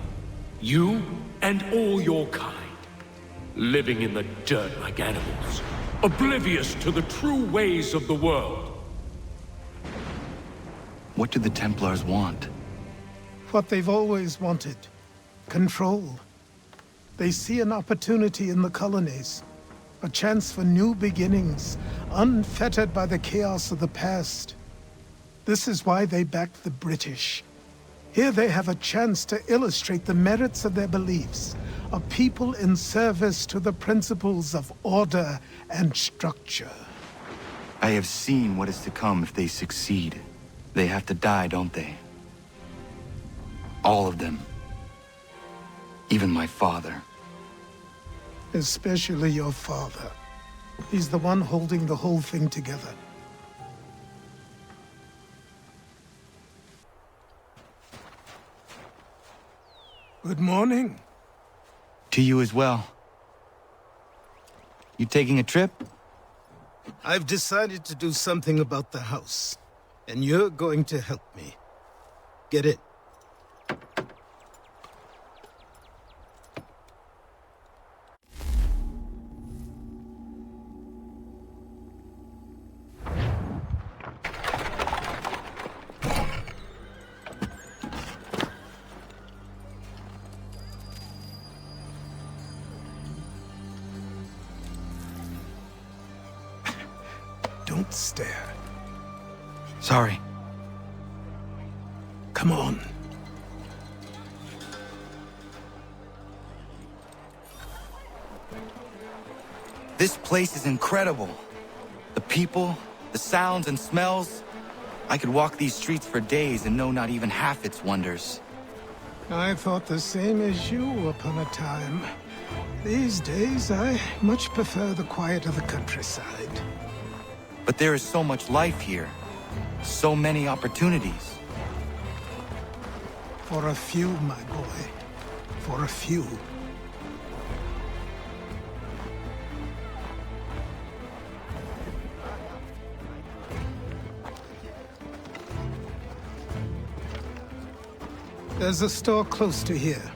You and all your kind. Living in the dirt like animals, oblivious to the true ways of the world. What do the Templars want? What they've always wanted. Control. They see an opportunity in the colonies. A chance for new beginnings, unfettered by the chaos of the past. This is why they backed the British. Here they have a chance to illustrate the merits of their beliefs. A people in service to the principles of order and structure. I have seen what is to come if they succeed. They have to die, don't they? All of them. Even my father. Especially your father. He's the one holding the whole thing together. Good morning. To you as well. You taking a trip? I've decided to do something about the house, and you're going to help me. Get it? Don't stare. Sorry. Come on. This place is incredible. The people, the sounds and smells. I could walk these streets for days and know not even half its wonders. I thought the same as you upon a time. These days, I much prefer the quiet of the countryside. But there is so much life here. So many opportunities. For a few, my boy. For a few. There's a store close to here.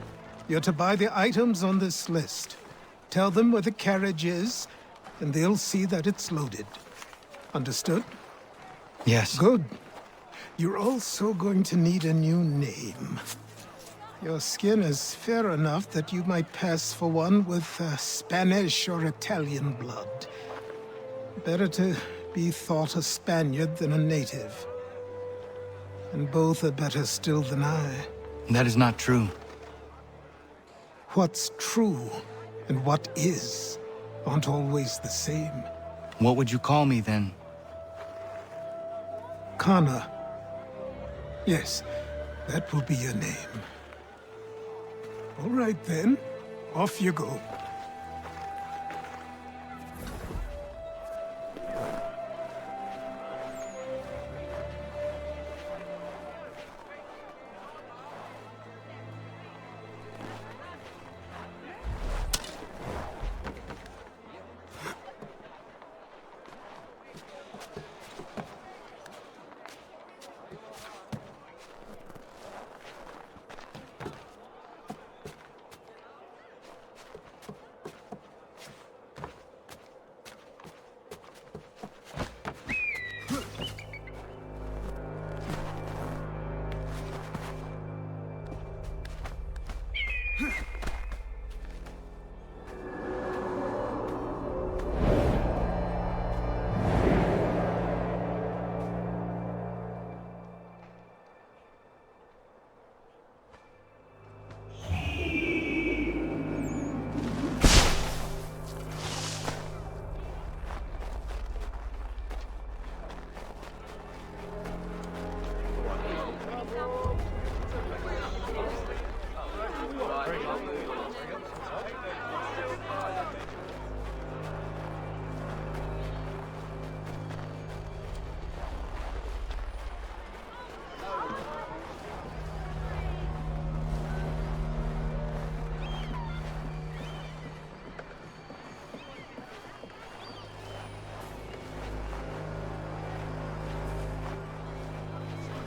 You're to buy the items on this list. Tell them where the carriage is, and they'll see that it's loaded. Understood? Yes. Good. You're also going to need a new name. Your skin is fair enough that you might pass for one with Spanish or Italian blood. Better to be thought a Spaniard than a native. And both are better still than I. That is not true. What's true and what is aren't always the same. What would you call me then? Connor. Yes, that will be your name. All right then, off you go.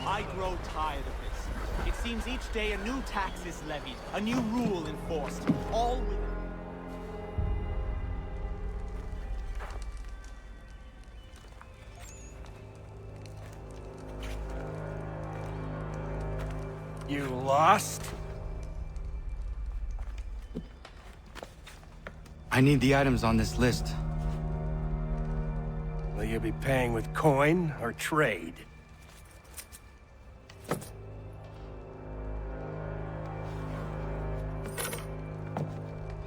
I grow tired of this. It seems each day a new tax is levied, a new rule enforced, all with... You lost? I need the items on this list. Will you be paying with coin or trade?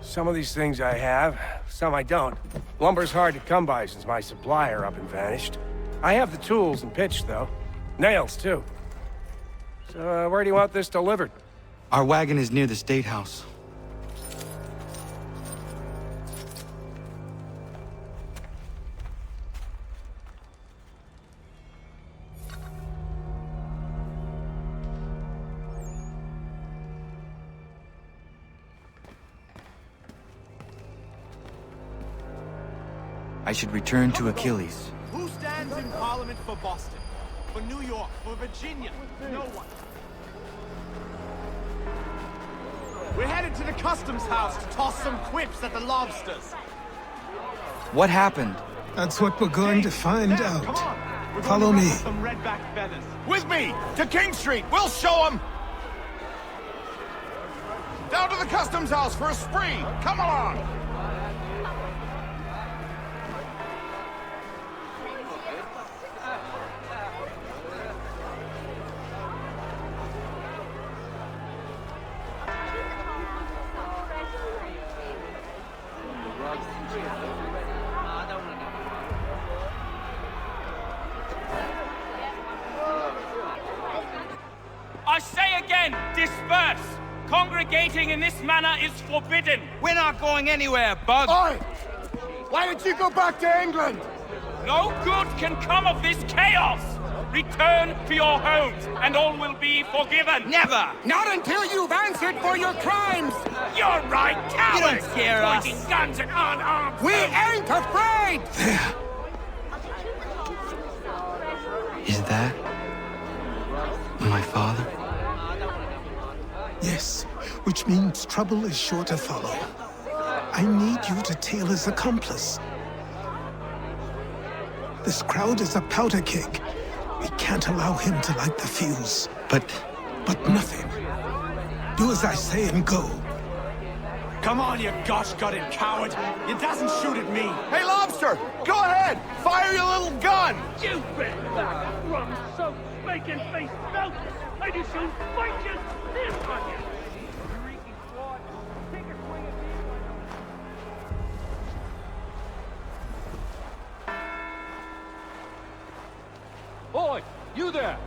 Some of these things I have, some I don't. Lumber's hard to come by since my supplier up and vanished. I have the tools and pitch, though. Nails, too. So, where do you want this delivered? Our wagon is near the State House. I should return to Achilles. Who stands in Parliament for Boston? For New York? For Virginia? No one. We're headed to the customs house to toss some quips at the lobsters. What happened? That's what we're going to find out. Follow me. Some redback feathers. With me! To King Street! We'll show them! Down to the customs house for a spree! Come along! I say again, disperse! Congregating in this manner is forbidden! We're not going anywhere, Bug! Oi! Why did you go back to England? No good can come of this chaos! Return to your homes, and all will be forgiven! Never! Not until you've answered for your crimes! You're right, cowards! You don't scare us! Pointing guns at unarmed We ain't afraid! There. Is that my father? Yes, which means trouble is sure to follow. I need you to tail his accomplice. This crowd is a powder keg. We can't allow him to light the fuse. But nothing. Do as I say and go. Come on, you gosh-gutted coward! You doesn't shoot at me! Hey, Lobster! Go ahead! Fire your little gun! You bet that rum-soaked, bacon-faced melt! I do soon fight you! This on you! Reeking squad, take a swing at me. Boy, you there!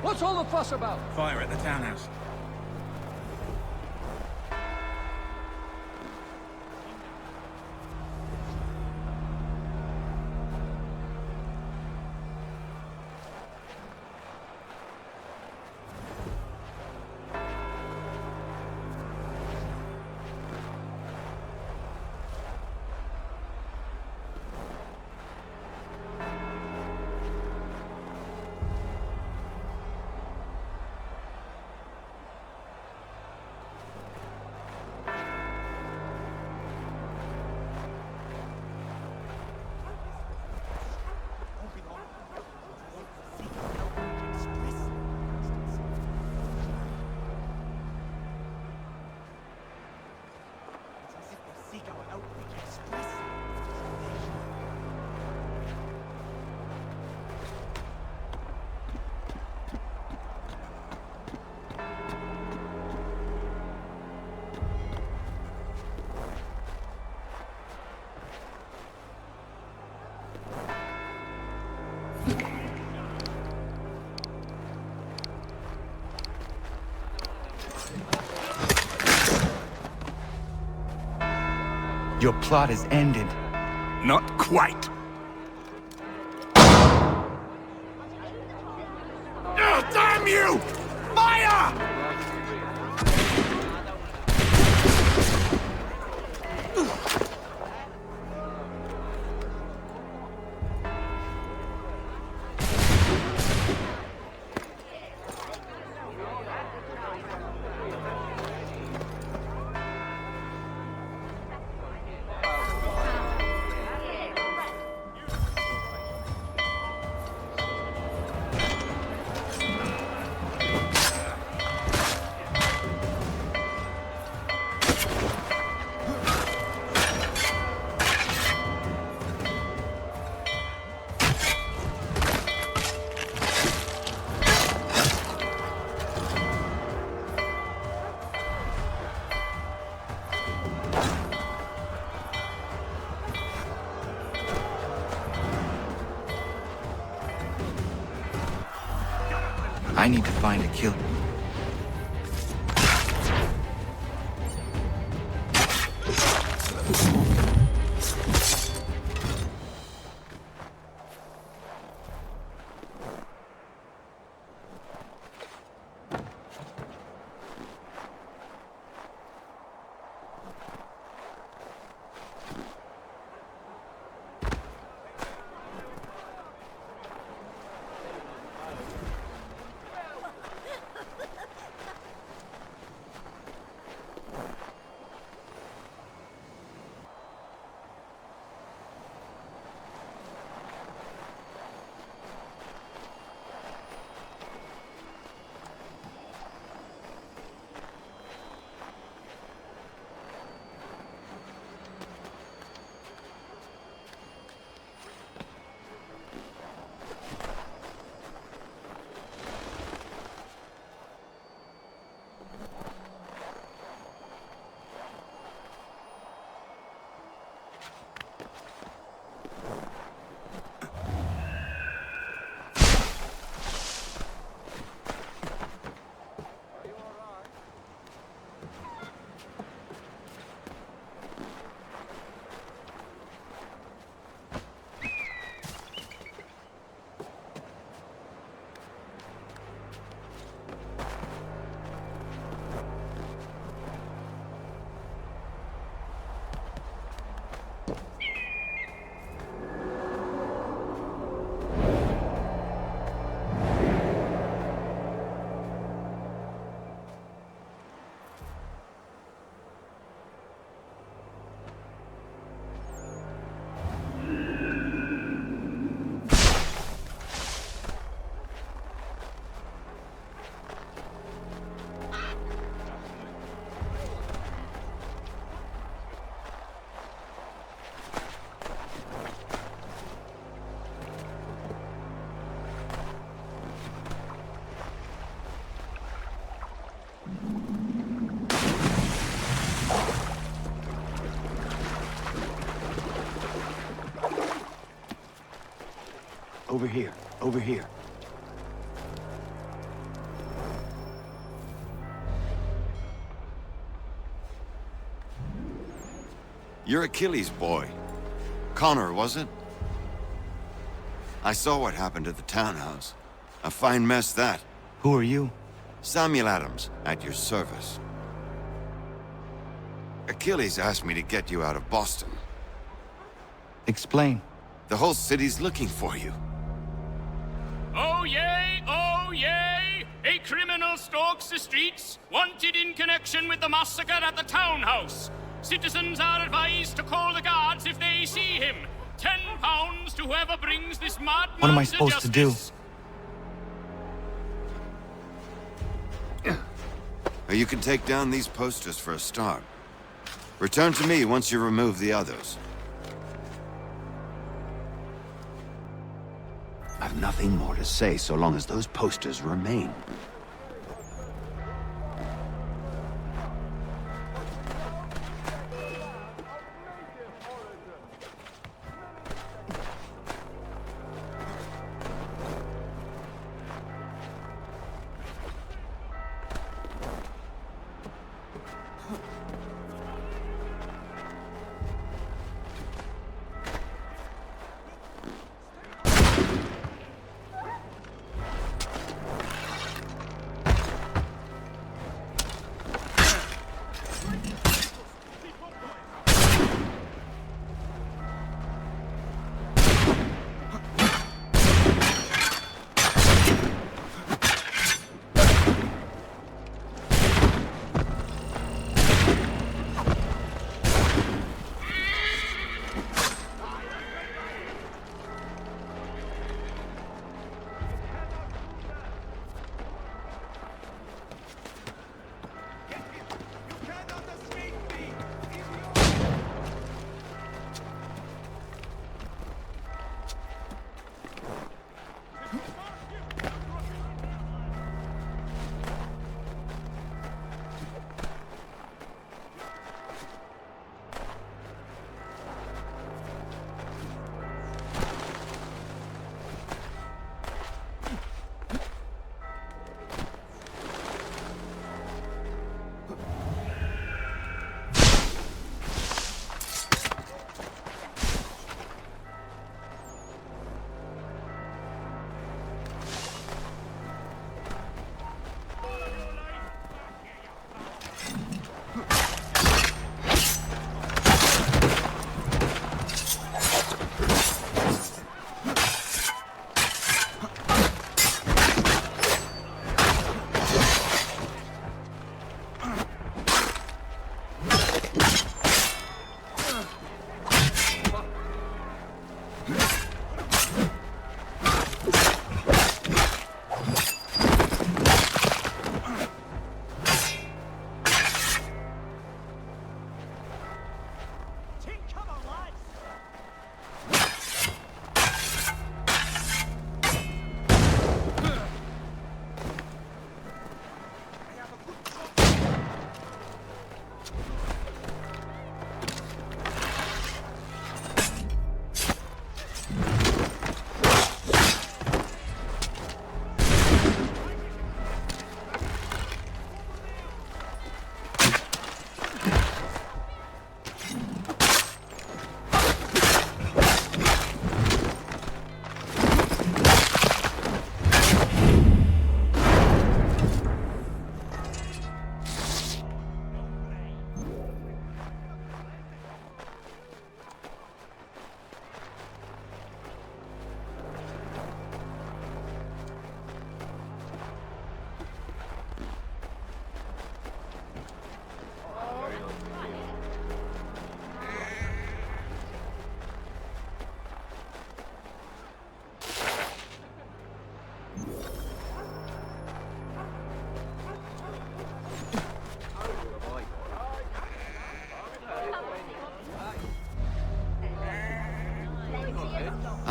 What's all the fuss about? Fire at the townhouse. Your plot is ended. Not quite. Damn you! Fire! I need to find a killer. Over here. Over here. You're Achilles' boy. Connor, was it? I saw what happened at the townhouse. A fine mess, that. Who are you? Samuel Adams, at your service. Achilles asked me to get you out of Boston. Explain. The whole city's looking for you. Oh yay, oh yay! A criminal stalks the streets, wanted in connection with the massacre at the townhouse. Citizens are advised to call the guards if they see him. £10 to whoever brings this madman. What am I supposed to do? You can take down these posters for a start. Return to me once you remove the others. I've nothing more to say so long as those posters remain.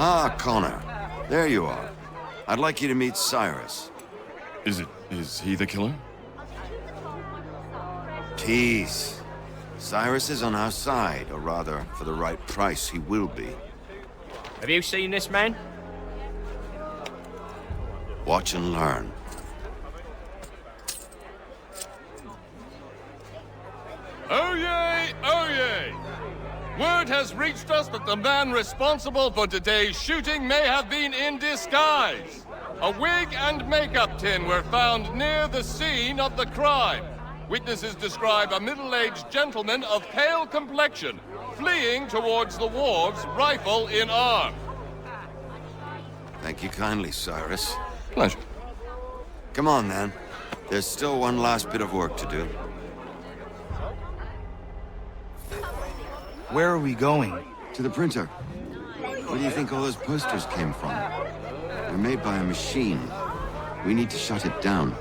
Ah, Connor. There you are. I'd like you to meet Cyrus. Is he the killer? Tease. Cyrus is on our side, or rather, for the right price, he will be. Have you seen this man? Watch and learn. Oh yay! Oh yay! Word has reached us that the man responsible for today's shooting may have been in disguise. A wig and makeup tin were found near the scene of the crime. Witnesses describe a middle-aged gentleman of pale complexion fleeing towards the wharves, rifle in arm. Thank you kindly, Cyrus. Pleasure. Come on, then. There's still one last bit of work to do. Where are we going? To the printer. Where do you think all those posters came from? They're made by a machine. We need to shut it down.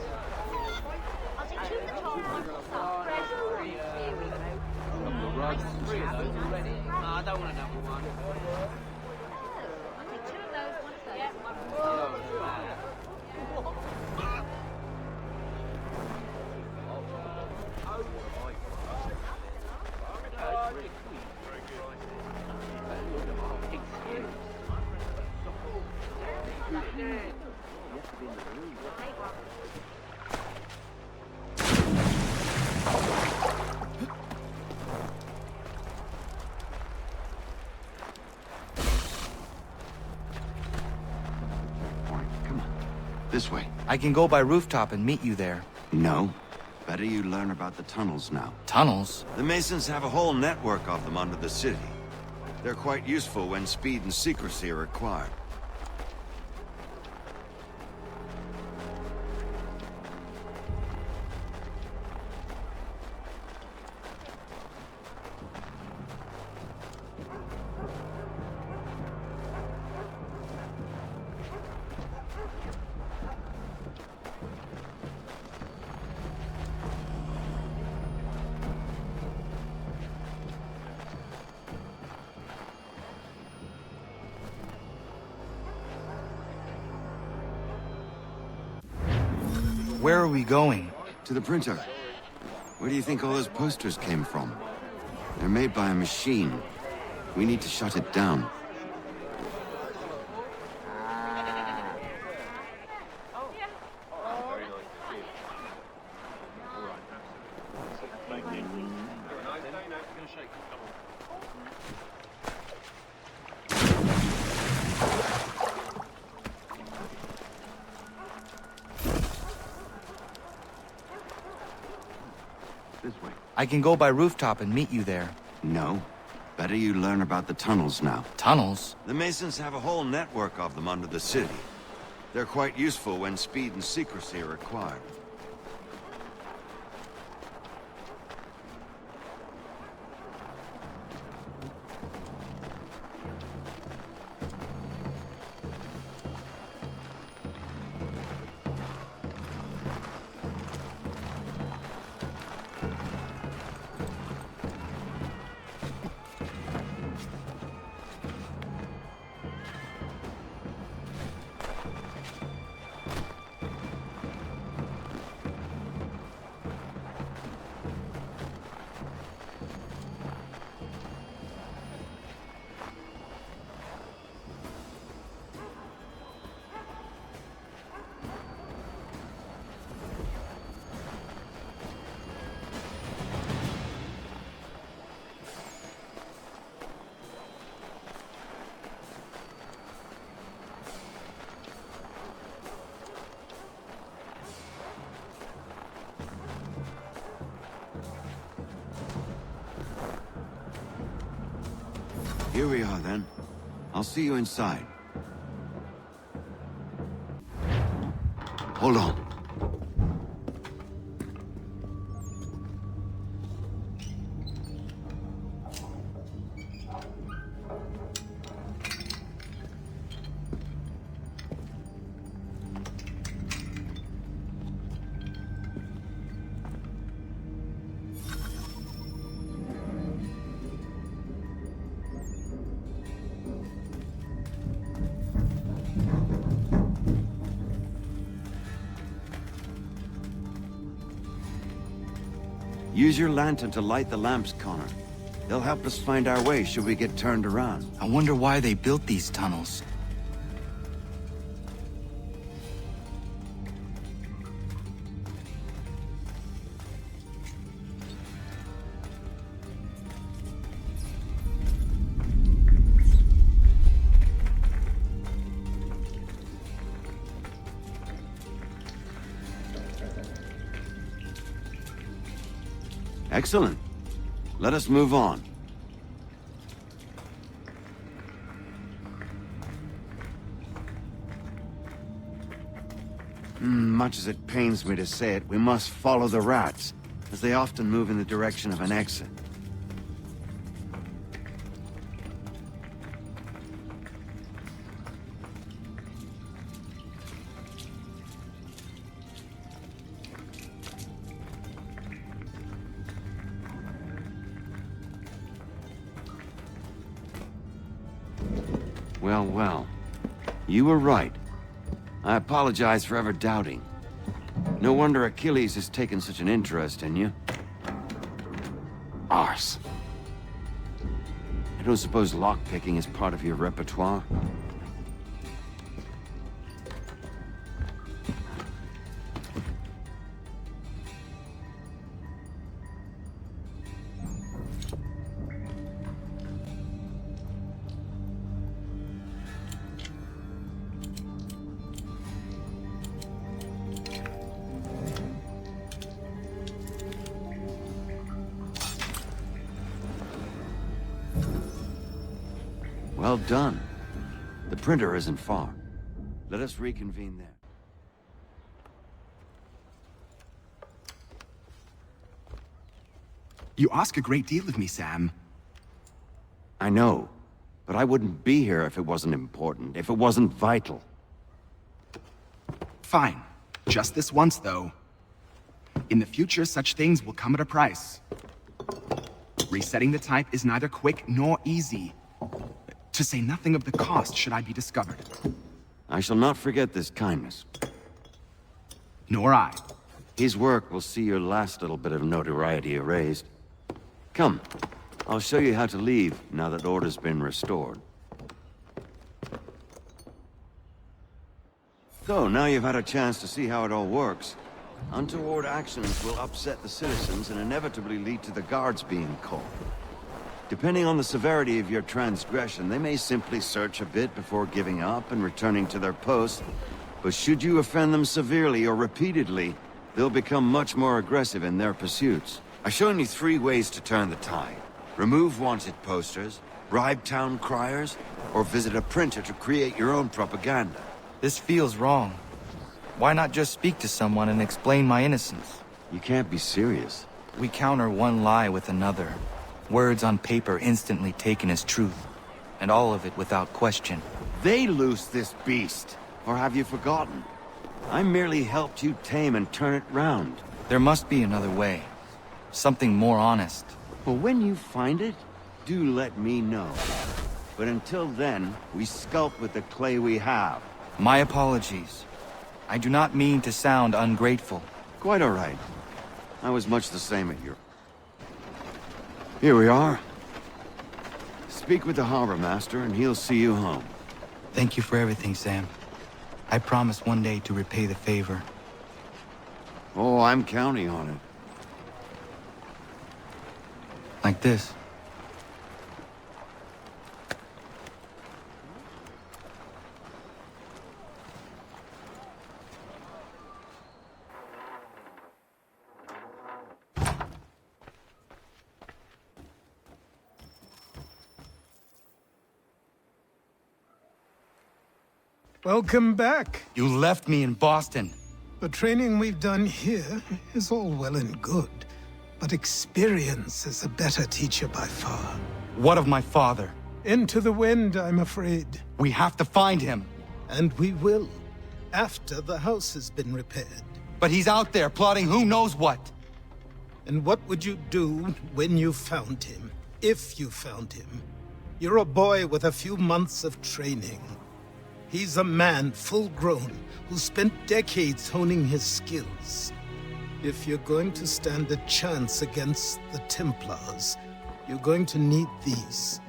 This way. I can go by rooftop and meet you there. No. Better you learn about the tunnels now. Tunnels? The Masons have a whole network of them under the city. They're quite useful when speed and secrecy are required. Where are we going? To the printer. Where do you think all those posters came from? They're made by a machine. We need to shut it down. I can go by rooftop and meet you there. No. Better you learn about the tunnels now. Tunnels? The Masons have a whole network of them under the city. They're quite useful when speed and secrecy are required. Here we are, then. I'll see you inside. Hold on. Use your lantern to light the lamps, Connor. They'll help us find our way should we get turned around. I wonder why they built these tunnels. Excellent. Let us move on. Much as it pains me to say it, we must follow the rats, as they often move in the direction of an exit. Well, well. You were right. I apologize for ever doubting. No wonder Achilles has taken such an interest in you. Arse. I don't suppose lockpicking is part of your repertoire? Well done. The printer isn't far. Let us reconvene there. You ask a great deal of me, Sam. I know, but I wouldn't be here if it wasn't important, if it wasn't vital. Fine. Just this once, though. In the future, such things will come at a price. Resetting the type is neither quick nor easy. To say nothing of the cost should I be discovered. I shall not forget this kindness. Nor I. His work will see your last little bit of notoriety erased. Come, I'll show you how to leave now that order's been restored. So, now you've had a chance to see how it all works. Untoward actions will upset the citizens and inevitably lead to the guards being called. Depending on the severity of your transgression, they may simply search a bit before giving up and returning to their posts. But should you offend them severely or repeatedly, they'll become much more aggressive in their pursuits. I've shown you 3 ways to turn the tide. Remove wanted posters, bribe town criers, or visit a printer to create your own propaganda. This feels wrong. Why not just speak to someone and explain my innocence? You can't be serious. We counter one lie with another. Words on paper instantly taken as truth, and all of it without question. They loose this beast, or have you forgotten? I merely helped you tame and turn it round. There must be another way. Something more honest. Well, when you find it, do let me know. But until then, we sculpt with the clay we have. My apologies. I do not mean to sound ungrateful. Quite all right. I was much the same at your... Here we are. Speak with the harbor master and he'll see you home. Thank you for everything, Sam. I promise one day to repay the favor. Oh, I'm counting on it. Like this. Welcome back. You left me in Boston. The training we've done here is all well and good, but experience is a better teacher by far. What of my father? Into the wind, I'm afraid. We have to find him. And we will, after the house has been repaired. But he's out there plotting who knows what. And what would you do when you found him? If you found him? You're a boy with a few months of training. He's a man full-grown who spent decades honing his skills. If you're going to stand a chance against the Templars, you're going to need these.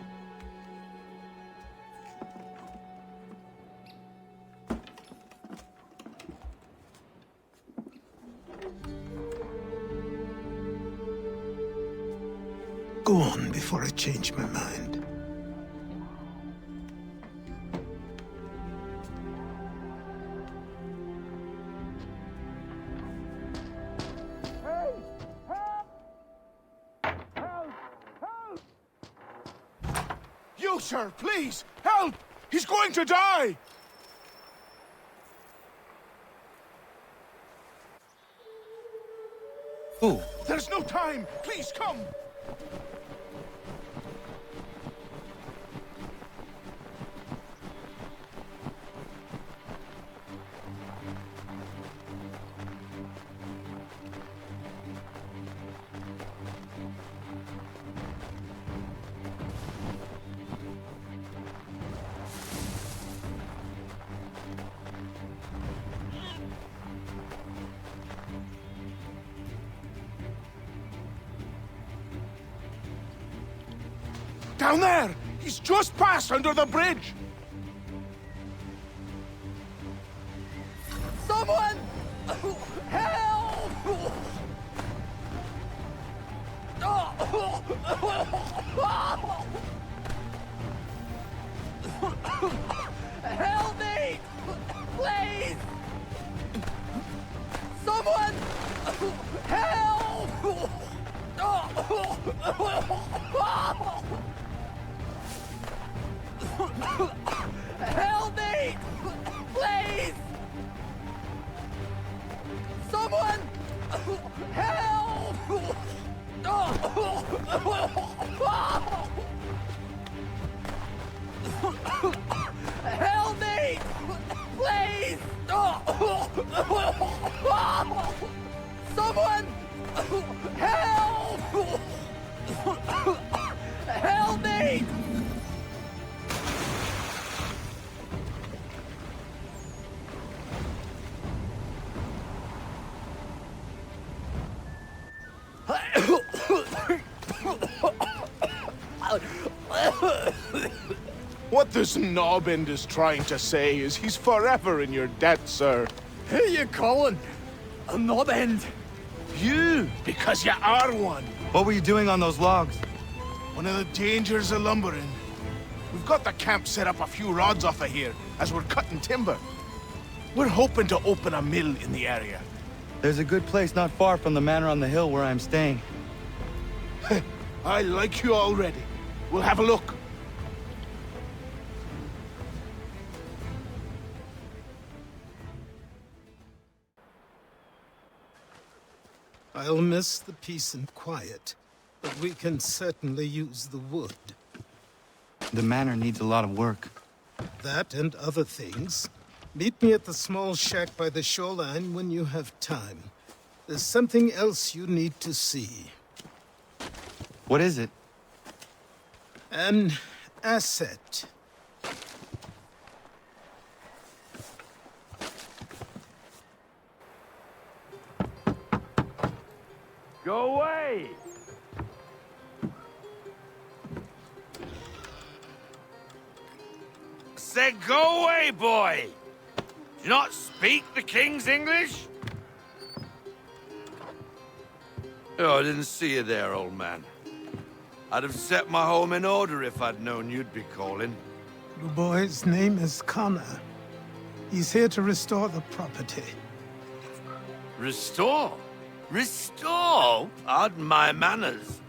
Go on before I change my mind. sir, please! Help! He's going to die! Who? There's no time! Please, come! Down there! He's just passed under the bridge! Someone! Help! Help me! Please! Someone! Help! Help me! Please! Someone! Help! Help me! Please! Someone! Help! Help me! What this knobbend is trying to say is he's forever in your debt, sir. Who you calling? A knob-end? You, because you are one. What were you doing on those logs? One of the dangers of lumbering. We've got the camp set up a few rods off of here, as we're cutting timber. We're hoping to open a mill in the area. There's a good place not far from the manor on the hill where I'm staying. I like you already. We'll have a look. I'll miss the peace and quiet, but we can certainly use the wood. The manor needs a lot of work. That and other things. Meet me at the small shack by the shoreline when you have time. There's something else you need to see. What is it? An asset. Go away! Said go away, boy! Do you not speak the King's English? Oh, I didn't see you there, old man. I'd have set my home in order if I'd known you'd be calling. The boy's name is Connor. He's here to restore the property. Restore? Restore? Pardon my manners.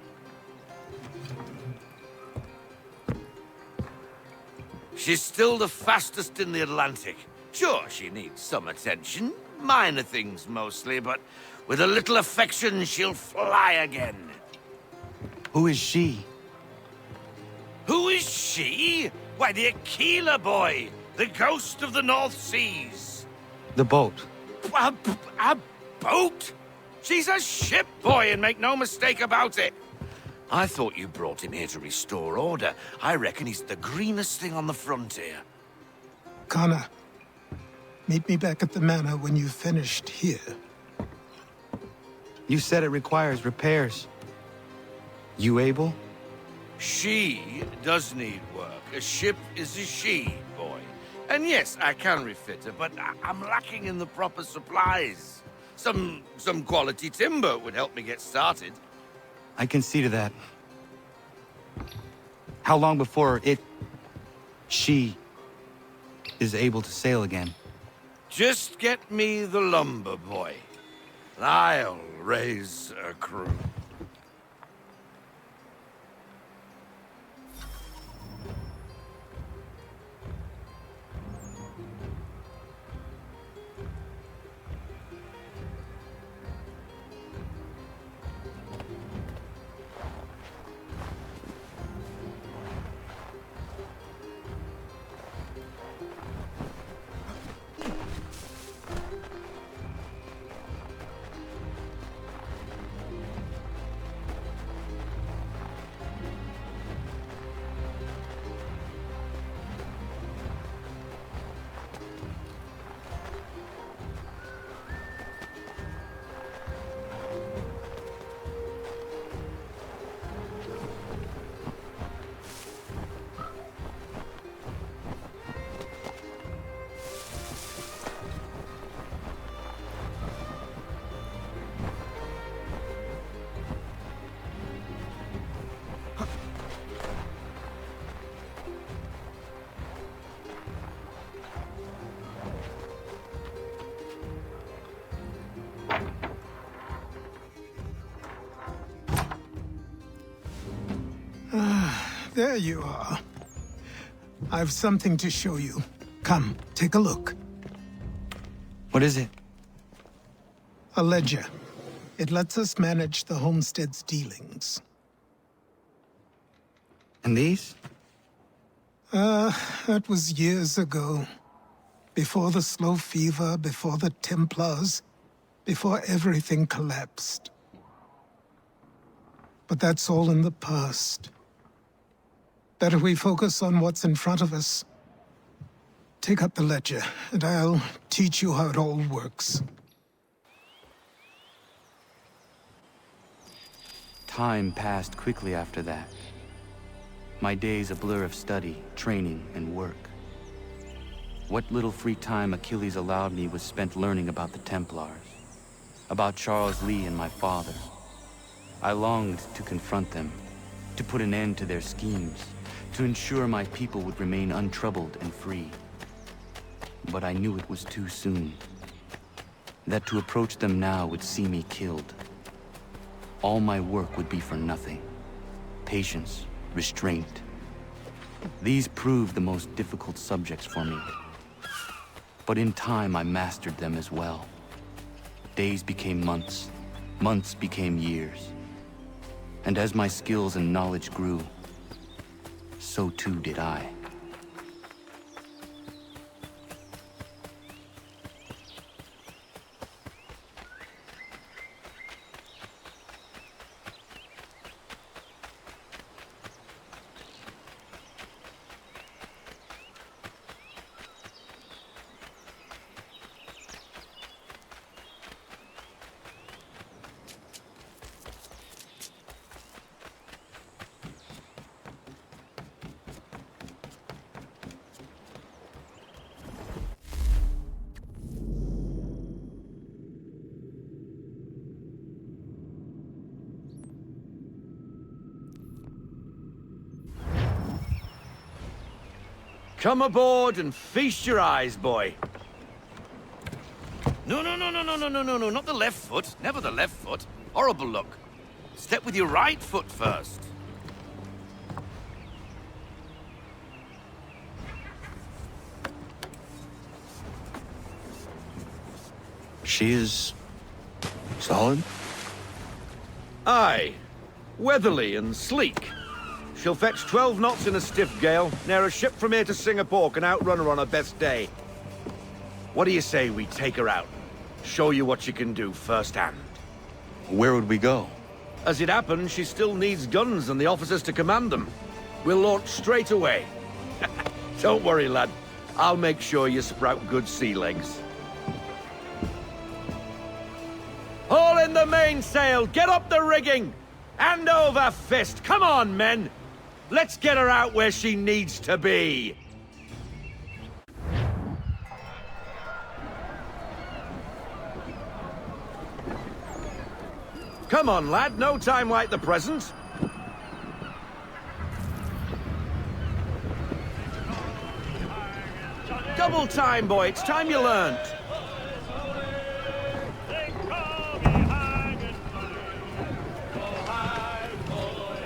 She's still the fastest in the Atlantic. Sure, she needs some attention. Minor things mostly, but with a little affection, she'll fly again. Who is she? Who is she? Why, the Aquila boy, the ghost of the North Seas. The boat. A boat? She's a ship, boy, and make no mistake about it. I thought you brought him here to restore order. I reckon he's the greenest thing on the frontier. Connor, meet me back at the manor when you've finished here. You said it requires repairs. You able? She does need work. A ship is a she, boy. And yes, I can refit her, but I'm lacking in the proper supplies. Some quality timber would help me get started. I can see to that. How long before she is able to sail again? Just get me the lumber, boy. And I'll raise a crew. there you are. I've something to show you. Come, take a look. What is it? A ledger. It lets us manage the homestead's dealings. And these? That was years ago. Before the slow fever, before the Templars, before everything collapsed. But that's all in the past. Better we focus on what's in front of us. Take up the ledger, and I'll teach you how it all works. Time passed quickly after that. My days a blur of study, training, and work. What little free time Achilles allowed me was spent learning about the Templars, about Charles Lee and my father. I longed to confront them, to put an end to their schemes, to ensure my people would remain untroubled and free. But I knew it was too soon, that to approach them now would see me killed. All my work would be for nothing. Patience, restraint. These proved the most difficult subjects for me. But in time, I mastered them as well. Days became months, months became years. And as my skills and knowledge grew, so too did I. Come aboard and feast your eyes, boy. No, not the left foot. Never the left foot. Horrible look. Step with your right foot first. She is... solid? Aye. Weatherly and sleek. She'll fetch 12 knots in a stiff gale. Ne'er a ship from here to Singapore can outrun her on her best day. What do you say we take her out? Show you what she can do firsthand. Where would we go? As it happens, she still needs guns and the officers to command them. We'll launch straight away. Don't worry, lad. I'll make sure you sprout good sea legs. Haul in the mainsail! Get up the rigging! Hand over fist! Come on, men! Let's get her out where she needs to be! Come on, lad. No time like the present. Double time, boy. It's time you learned.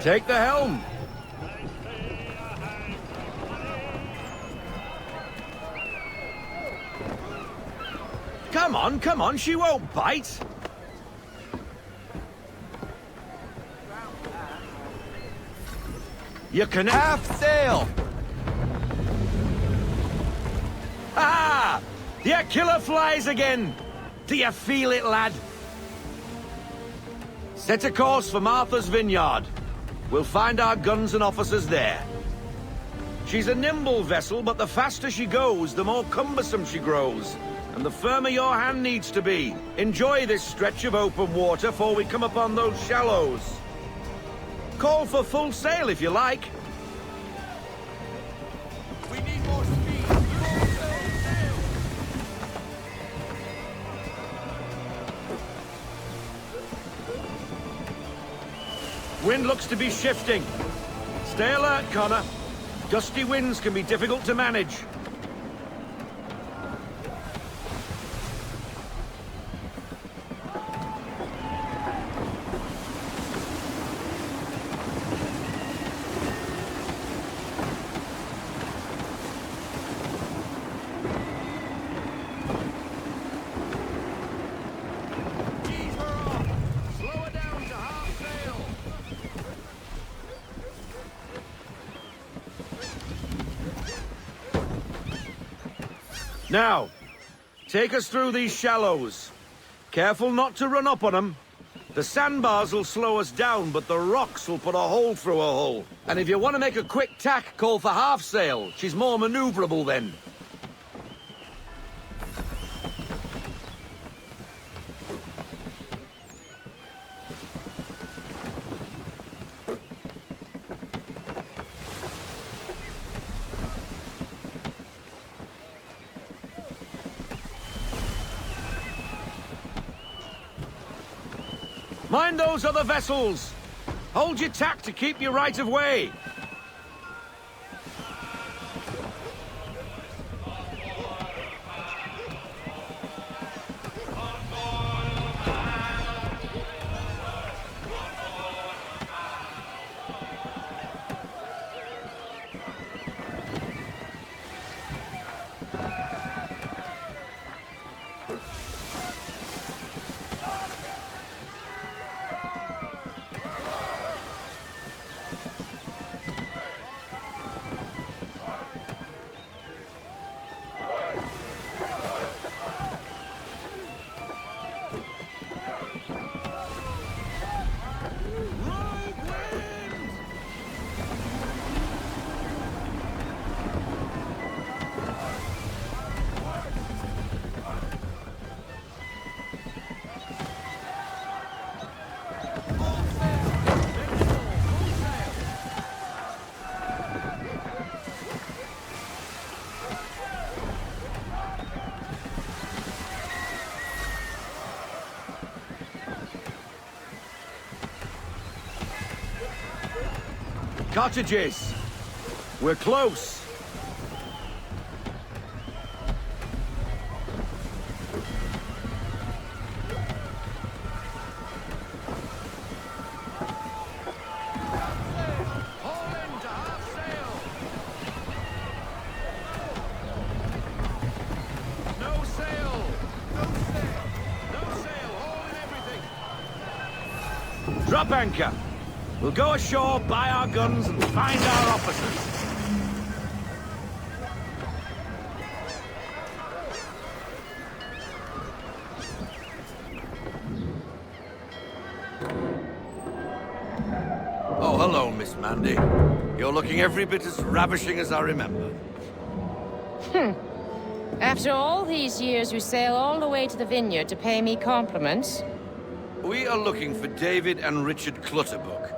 Take the helm. Come on, she won't bite. You can half sail. Ah! The killer flies again. Do you feel it, lad? Set a course for Martha's Vineyard. We'll find our guns and officers there. She's a nimble vessel, but the faster she goes, the more cumbersome she grows. And the firmer your hand needs to be. Enjoy this stretch of open water before we come upon those shallows. Call for full sail if you like. We need more speed. Full sail. Wind looks to be shifting. Stay alert, Connor. Gusty winds can be difficult to manage. Now, take us through these shallows. Careful not to run up on them. The sandbars will slow us down, but the rocks will put a hole through a hole. And if you want to make a quick tack, call for half sail. She's more maneuverable then. Mind those other vessels! Hold your tack to keep your right of way! Cottages! We're close! Drop anchor! We'll go ashore, buy our guns, and find our officers. Oh, hello, Miss Mandy. You're looking every bit as ravishing as I remember. After all these years, you sail all the way to the vineyard to pay me compliments? We are looking for David and Richard Clutterbuck.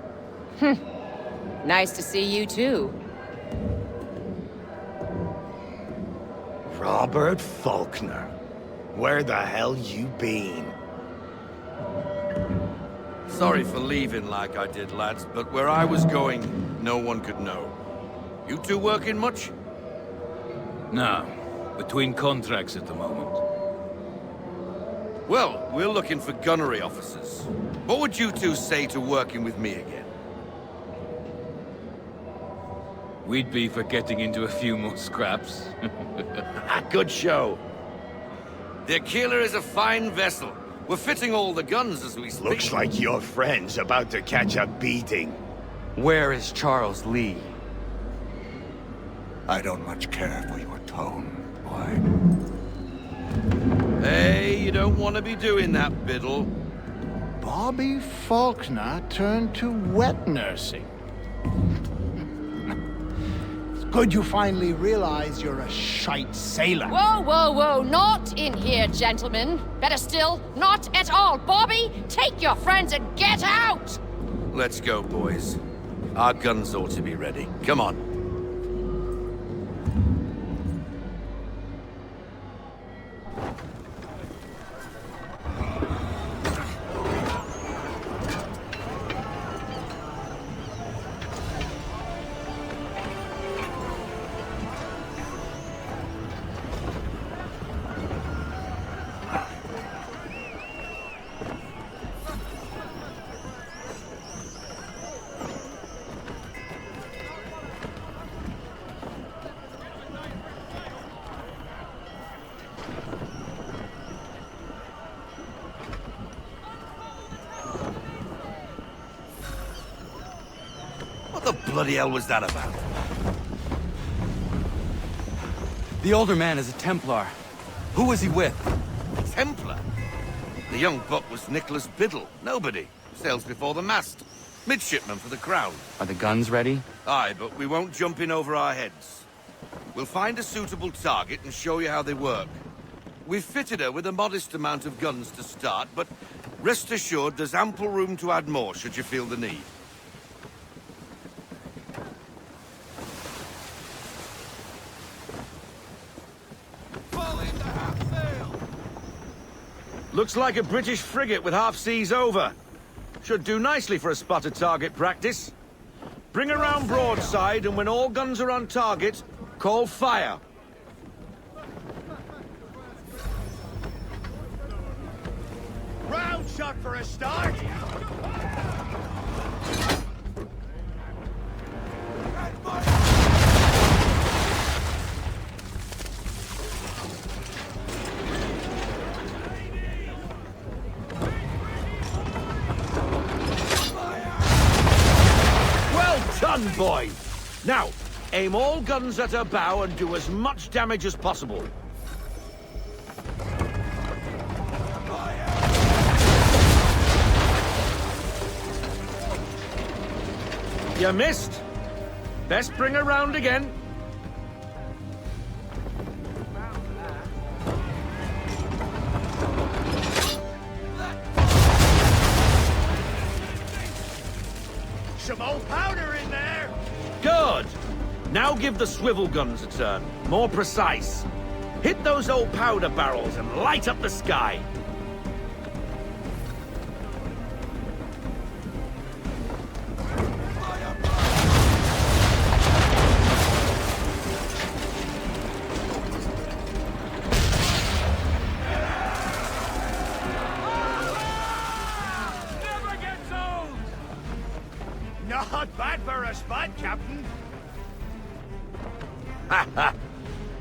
Nice to see you, too. Robert Faulkner. Where the hell you been? Sorry for leaving like I did, lads, but where I was going, no one could know. You two working much? No. Between contracts at the moment. Well, we're looking for gunnery officers. What would you two say to working with me again? We'd be for getting into a few more scraps. Good show. The Aquila is a fine vessel. We're fitting all the guns as we speak. Looks like your friend's about to catch a beating. Where is Charles Lee? I don't much care for your tone, boy. Hey, you don't want to be doing that, Biddle. Bobby Faulkner turned to wet nursing. It's good you finally realize you're a shite sailor. Whoa, whoa, whoa, not in here, gentlemen. Better still, not at all. Bobby, take your friends and get out! Let's go, boys. Our guns ought to be ready. Come on. What the bloody hell was that about? The older man is a Templar. Who was he with? Templar. The young buck was Nicholas Biddle. Nobody. Sails before the mast. Midshipman for the Crown. Are the guns ready? Aye, but we won't jump in over our heads. We'll find a suitable target and show you how they work. We've fitted her with a modest amount of guns to start, but rest assured there's ample room to add more should you feel the need. Looks like a British frigate with half seas over. Should do nicely for a spotted target practice. Bring around broadside, and when all guns are on target, call fire. Round shot for a start. Done, boy! Now, aim all guns at her bow and do as much damage as possible. You missed. Best bring her round again. Some old powder in there. Good. Now give the swivel guns a turn. More precise. Hit those old powder barrels and light up the sky. Not bad for a spot, Captain.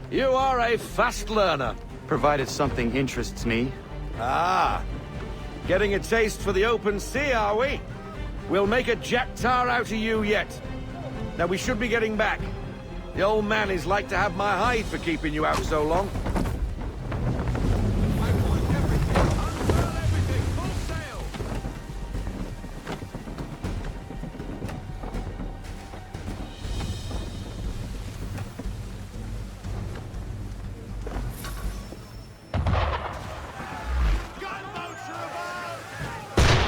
You are a fast learner. Provided something interests me. Ah. Getting a taste for the open sea, are we? We'll make a jack tar out of you yet. Now we should be getting back. The old man is like to have my hide for keeping you out so long.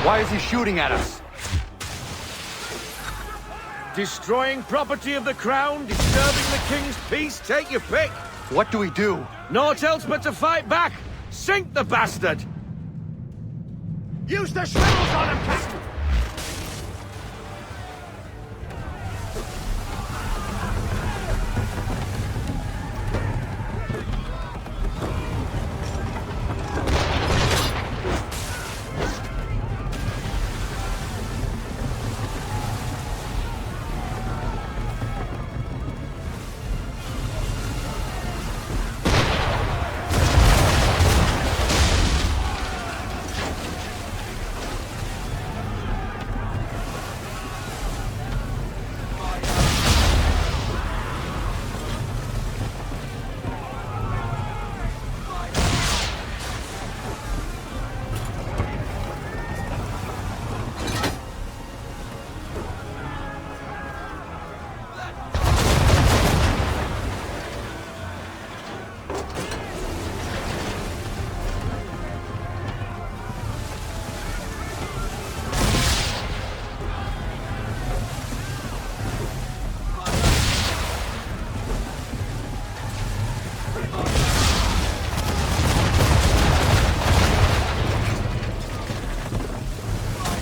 Why is he shooting at us? Destroying property of the Crown, disturbing the King's peace, take your pick. What do we do? Naught else but to fight back. Sink the bastard! Use the swivels on him, Captain!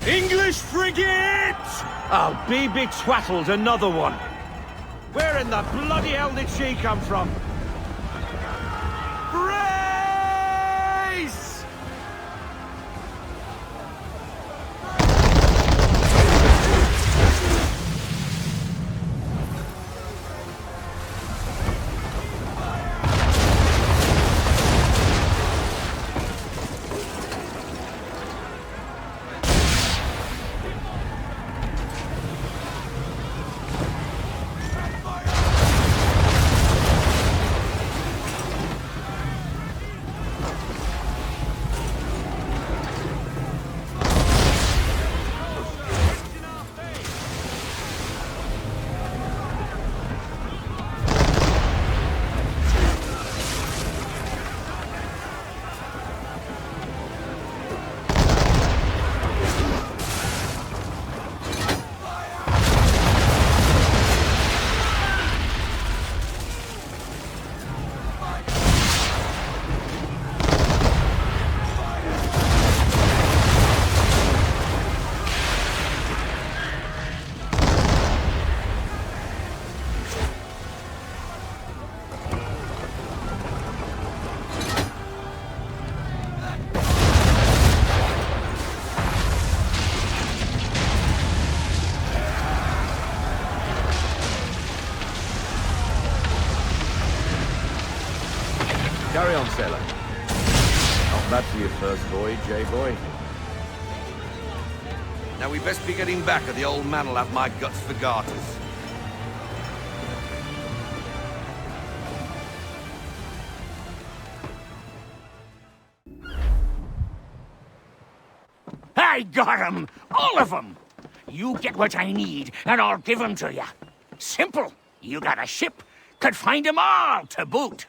English frigate! I'll be betwattled, another one. Where in the bloody hell did she come from? Brace! on, sailor. Not bad for your first voyage, eh, boy? Now we best be getting back, or the old man'll have my guts for garters. I got 'em! All of 'em! You get what I need, and I'll give 'em to you. Simple. You got a ship, could find 'em all to boot.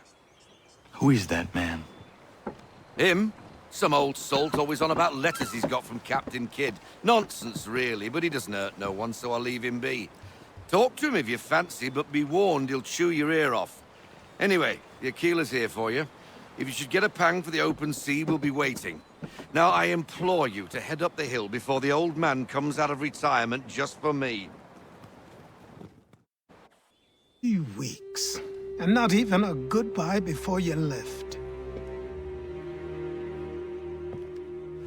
Who is that man? Him? Some old salt always on about letters he's got from Captain Kidd. Nonsense, really, but he doesn't hurt no one, so I'll leave him be. Talk to him if you fancy, but be warned he'll chew your ear off. Anyway, the Aquila's here for you. If you should get a pang for the open sea, we'll be waiting. Now, I implore you to head up the hill before the old man comes out of retirement just for me. 3 weeks, and not even a goodbye before you left.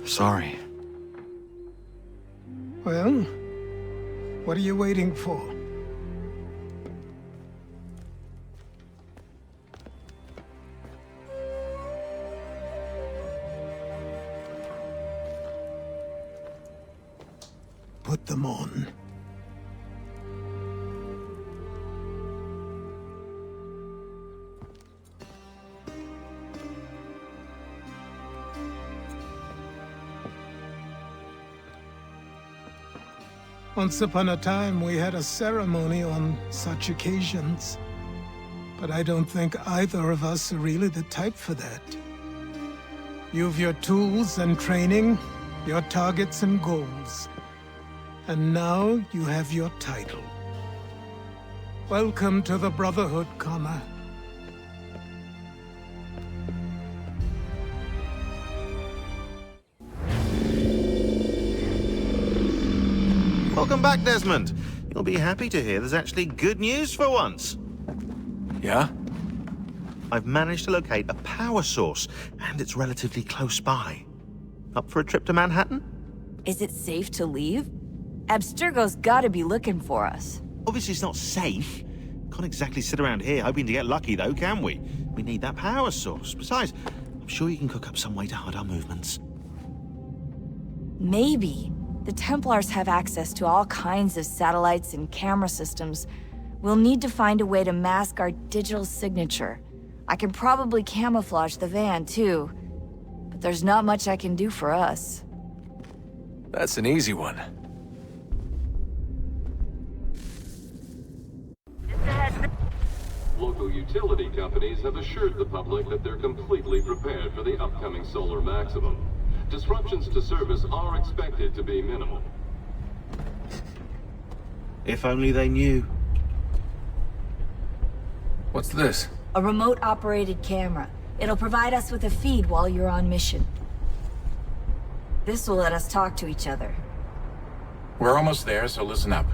Sorry. Well, what are you waiting for? Put them on. Once upon a time, we had a ceremony on such occasions. But I don't think either of us are really the type for that. You've your tools and training, your targets and goals. And now you have your title. Welcome to the Brotherhood, Connor. Welcome back, Desmond. You'll be happy to hear there's actually good news for once. Yeah? I've managed to locate a power source, and it's relatively close by. Up for a trip to Manhattan? Is it safe to leave? Abstergo's gotta be looking for us. Obviously it's not safe. Can't exactly sit around here hoping to get lucky, though, can we? We need that power source. Besides, I'm sure you can cook up some way to hide our movements. Maybe. The Templars have access to all kinds of satellites and camera systems. We'll need to find a way to mask our digital signature. I can probably camouflage the van, too. But there's not much I can do for us. That's an easy one. Local utility companies have assured the public that they're completely prepared for the upcoming solar maximum. Disruptions to service are expected to be minimal. If only they knew. What's this? A remote-operated camera. It'll provide us with a feed while you're on mission. This will let us talk to each other. We're almost there, so listen up.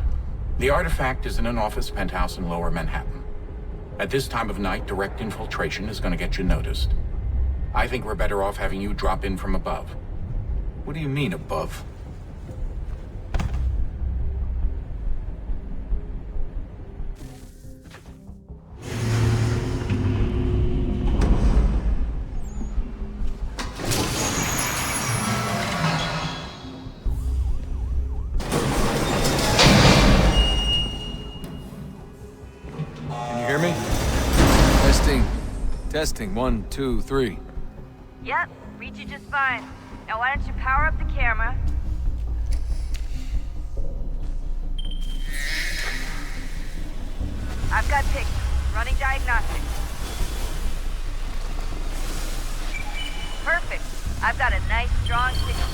The artifact is in an office penthouse in Lower Manhattan. At this time of night, direct infiltration is going to get you noticed. I think we're better off having you drop in from above. What do you mean, above? Can you hear me? Testing. 1, 2, 3. Yep, reach you just fine. Now why don't you power up the camera? I've got pics. Running diagnostics. Perfect. I've got a nice, strong signal.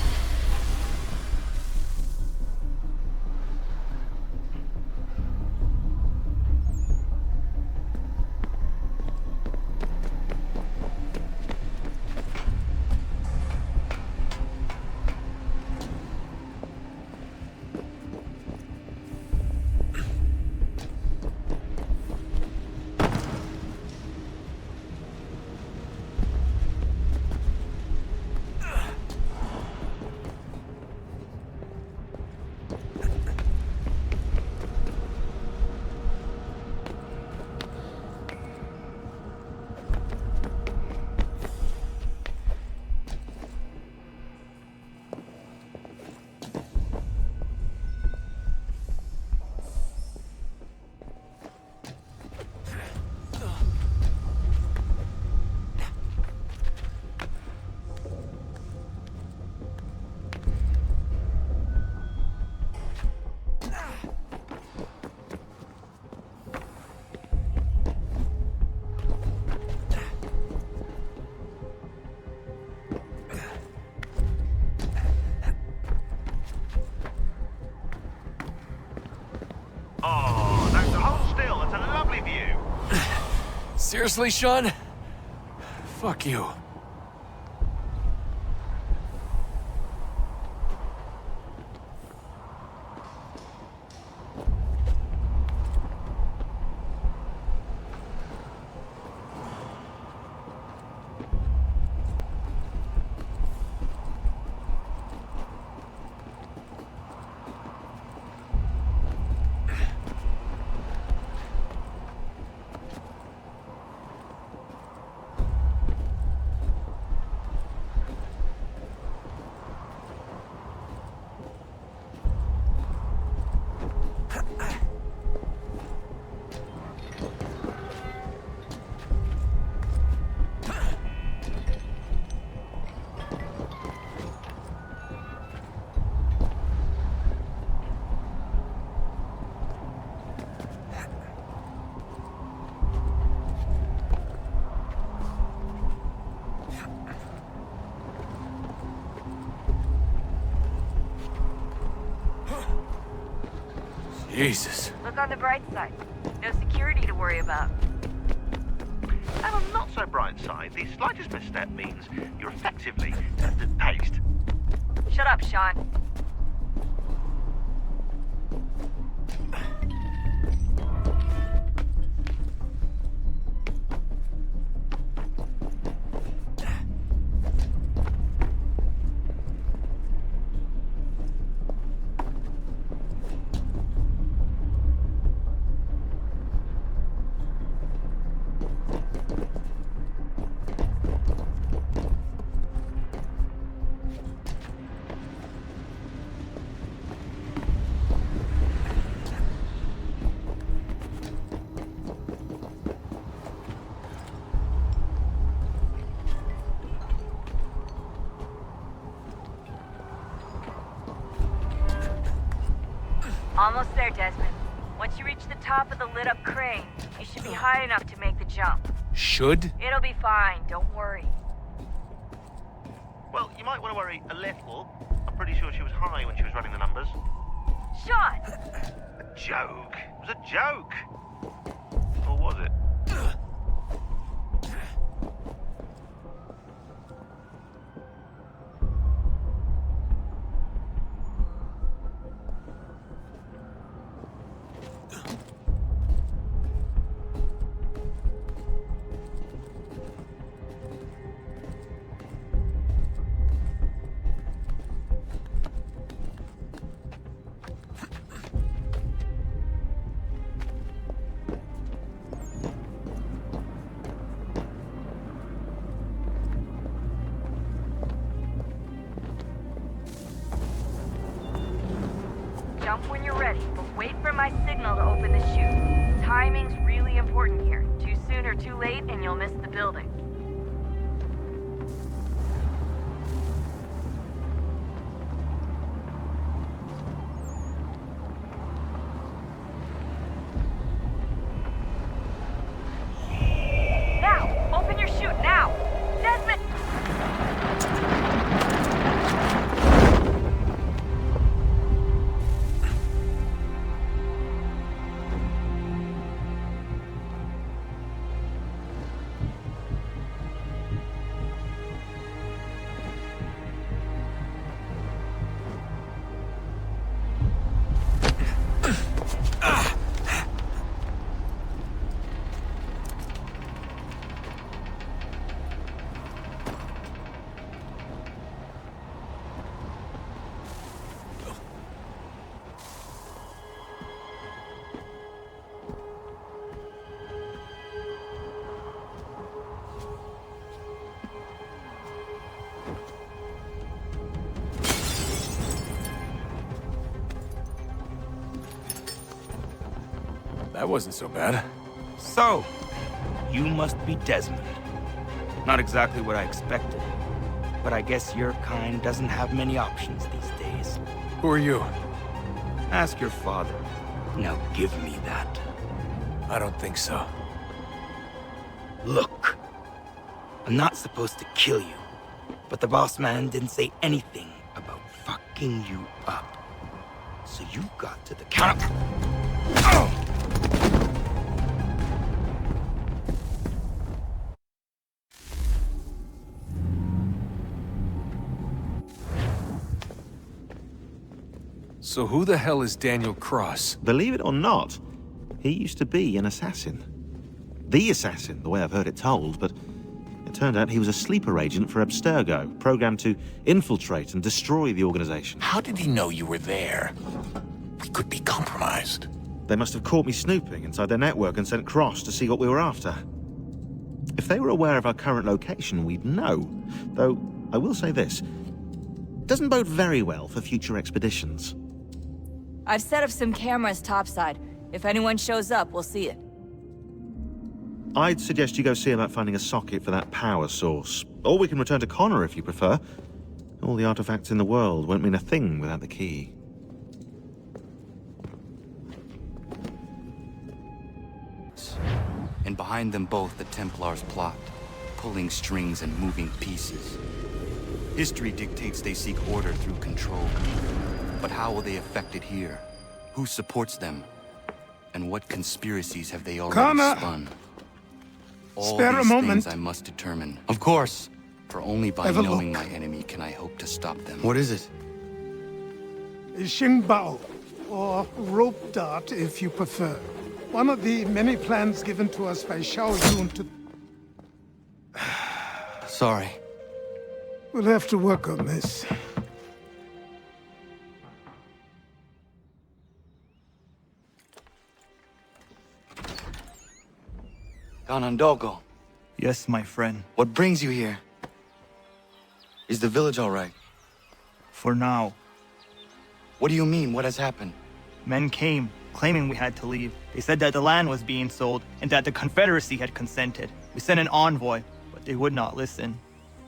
Seriously, Sean? Fuck you. Jesus. Look on the bright side. No security to worry about. And on the not so bright side, the slightest misstep means you're effectively paced. Shut up, Sean. Almost there, Desmond. Once you reach the top of the lit-up crane, you should be high enough to make the jump. Should? It'll be fine, don't worry. Well, you might want to worry a little. I'm pretty sure she was high when she was running the numbers. Sean! A joke. It was a joke. Or was it? Jump when you're ready, but wait for my signal to open the chute. Timing's really important here. Too soon or too late, and you'll miss the building. Now! Open your chute, now! Desmond! That wasn't so bad. So, you must be Desmond. Not exactly what I expected, but I guess your kind doesn't have many options these days. Who are you? Ask your father. Now give me that. I don't think so. Look, I'm not supposed to kill you, but the boss man didn't say anything about fucking you up. So you got to the counter. So who the hell is Daniel Cross? Believe it or not, he used to be an assassin. The assassin, the way I've heard it told, but it turned out he was a sleeper agent for Abstergo, programmed to infiltrate and destroy the organization. How did he know you were there? We could be compromised. They must have caught me snooping inside their network and sent Cross to see what we were after. If they were aware of our current location, we'd know. Though, I will say this. It doesn't bode very well for future expeditions. I've set up some cameras topside. If anyone shows up, we'll see it. I'd suggest you go see about finding a socket for that power source. Or we can return to Connor if you prefer. All the artifacts in the world won't mean a thing without the key. And behind them both the Templars plot, pulling strings and moving pieces. History dictates they seek order through control. But how will they affect it here? Who supports them? And what conspiracies have they already Connor! spun? All Spare these a moment. things I must determine. Of course! For only by Have a knowing look. my enemy can I hope to stop them. What is it? Xingbao, or rope dart if you prefer. One of the many plans given to us by Xiao Yun to... Sorry. We'll have to work on this. Ganondogo, Yes, my friend. what brings you here? Is the village all right? For now. What do you mean? What has happened? Men came, claiming we had to leave. They said that the land was being sold, and that the Confederacy had consented. We sent an envoy, but they would not listen.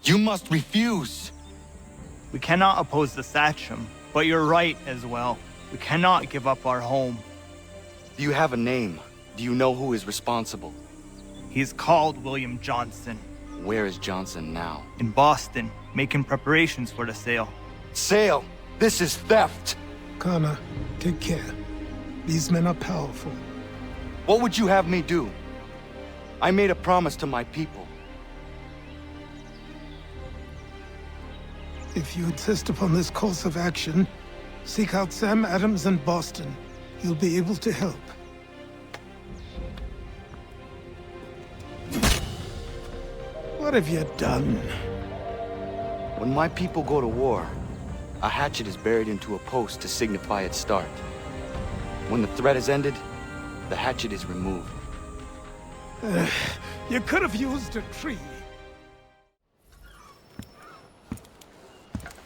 You must refuse! We cannot oppose the Sachem, but you're right as well. We cannot give up our home. Do you have a name? Do you know who is responsible? He's called William Johnson. Where is Johnson now? In Boston, making preparations for the sale. Sale! This is theft! Connor, take care. These men are powerful. What would you have me do? I made a promise to my people. If you insist upon this course of action, seek out Sam Adams in Boston. He'll be able to help. What have you done? When my people go to war, a hatchet is buried into a post to signify its start. When the threat is ended, the hatchet is removed. You could have used a tree.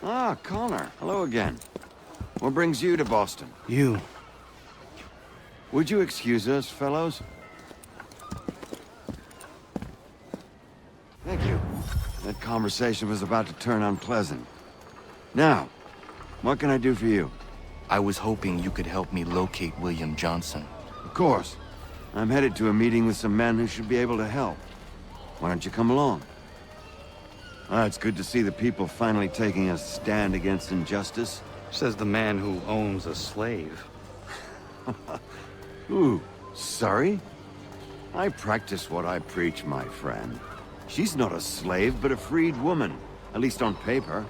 Ah, Connor. Hello again. What brings you to Boston? You. Would you excuse us, fellows? Thank you. That conversation was about to turn unpleasant. Now, what can I do for you? I was hoping you could help me locate William Johnson. Of course. I'm headed to a meeting with some men who should be able to help. Why don't you come along? It's good to see the people finally taking a stand against injustice. Says the man who owns a slave. Ooh, sorry? I practice what I preach, my friend. She's not a slave, but a freed woman, at least on paper.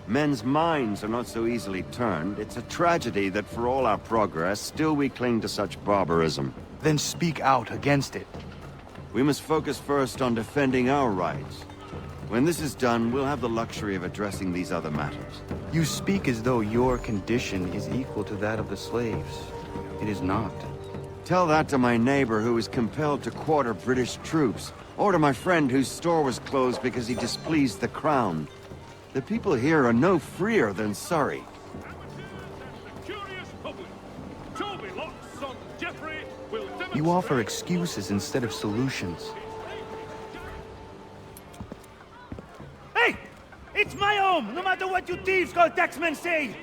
Men's minds are not so easily turned. It's a tragedy that for all our progress, still we cling to such barbarism. Then speak out against it. We must focus first on defending our rights. When this is done, we'll have the luxury of addressing these other matters. You speak as though your condition is equal to that of the slaves. It is not. Tell that to my neighbor who was compelled to quarter British troops, or to my friend whose store was closed because he displeased the crown. The people here are no freer than Surrey. Curious public. Toby Locke's son, Geoffrey, will demonstrate... You offer excuses instead of solutions. Hey! It's my home, no matter what you thieves called taxmen say!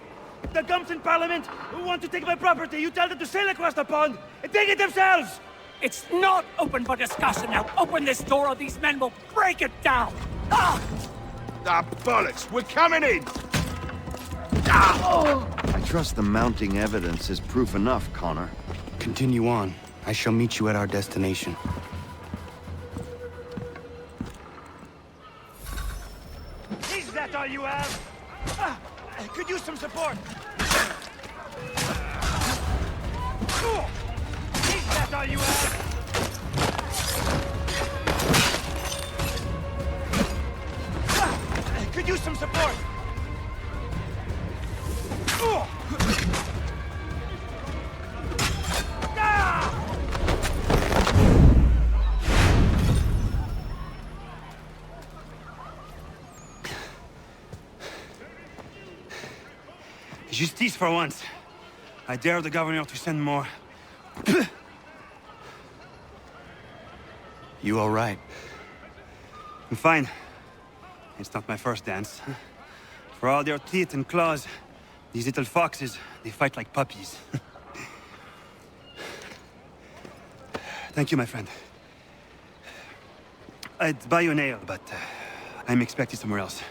The gums in Parliament who want to take my property, you tell them to sail across the pond and take it themselves! It's not open for discussion now. Open this door or these men will break it down. Ah! Ah, bollocks! We're coming in! I trust the mounting evidence is proof enough, Connor. Continue on. I shall meet you at our destination. Is that all you have? Could use some support. Is that all you have? Could use some support. Justice for once. I dare the governor to send more. You all right? I'm fine. It's not my first dance. For all their teeth and claws, these little foxes, they fight like puppies. Thank you, my friend. I'd buy you an ale, but I'm expected somewhere else.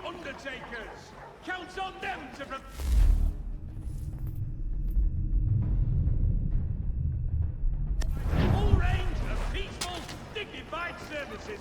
Undertakers! Counts on them to full range of peaceful, dignified services.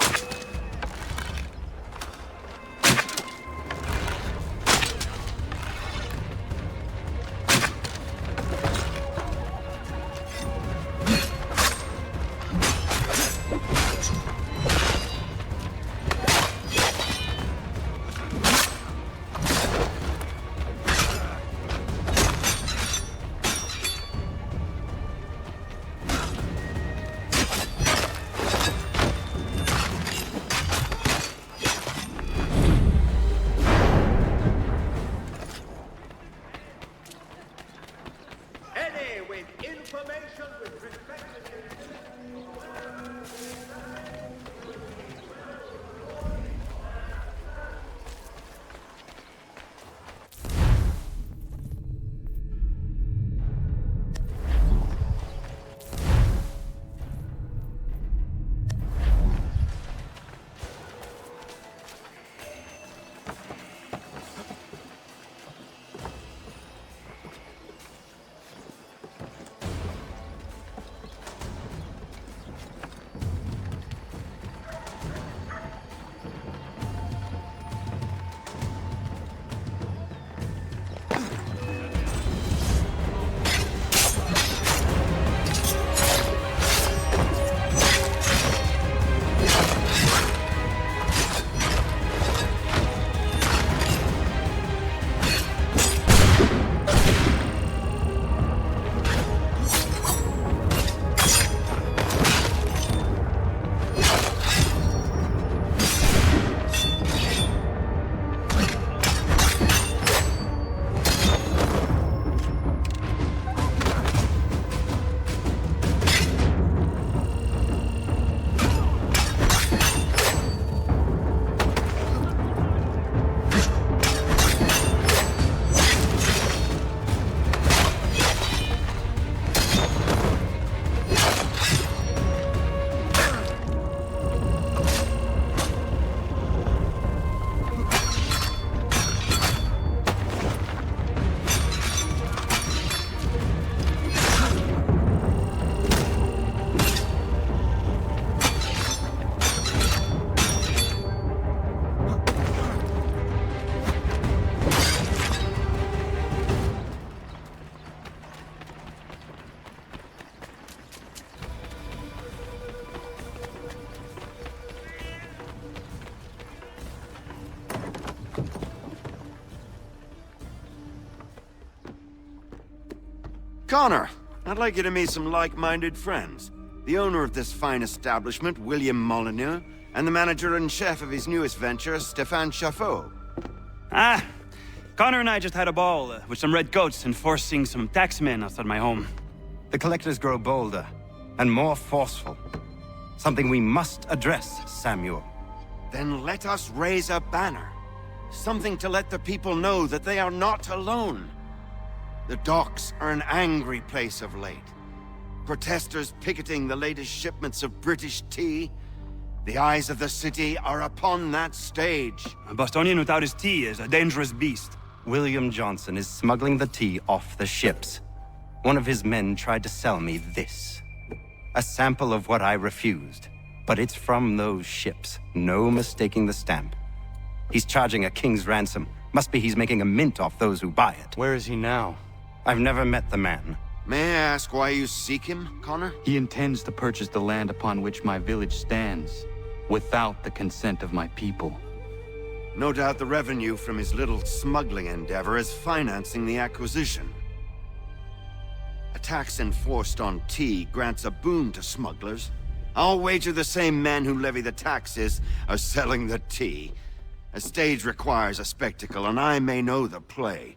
Connor, I'd like you to meet some like-minded friends. The owner of this fine establishment, William Molyneux, and the manager and chef of his newest venture, Stéphane Chaffeau. Ah, Connor and I just had a ball with some red coats enforcing some taxmen outside my home. The collectors grow bolder and more forceful. Something we must address, Samuel. Then let us raise a banner. Something to let the people know that they are not alone. The docks are an angry place of late. Protesters picketing the latest shipments of British tea. The eyes of the city are upon that stage. A Bostonian without his tea is a dangerous beast. William Johnson is smuggling the tea off the ships. One of his men tried to sell me this. A sample of what I refused. But it's from those ships. No mistaking the stamp. He's charging a king's ransom. Must be he's making a mint off those who buy it. Where is he now? I've never met the man. May I ask why you seek him, Connor? He intends to purchase the land upon which my village stands, without the consent of my people. No doubt the revenue from his little smuggling endeavor is financing the acquisition. A tax enforced on tea grants a boon to smugglers. I'll wager the same men who levy the taxes are selling the tea. A stage requires a spectacle, and I may know the play.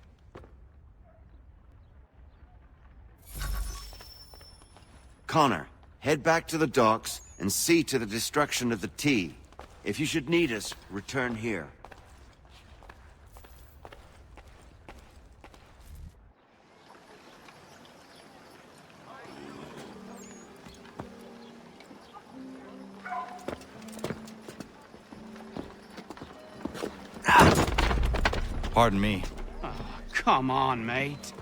Connor, head back to the docks and see to the destruction of the tea. If you should need us, return here. Pardon me. Oh, come on, mate.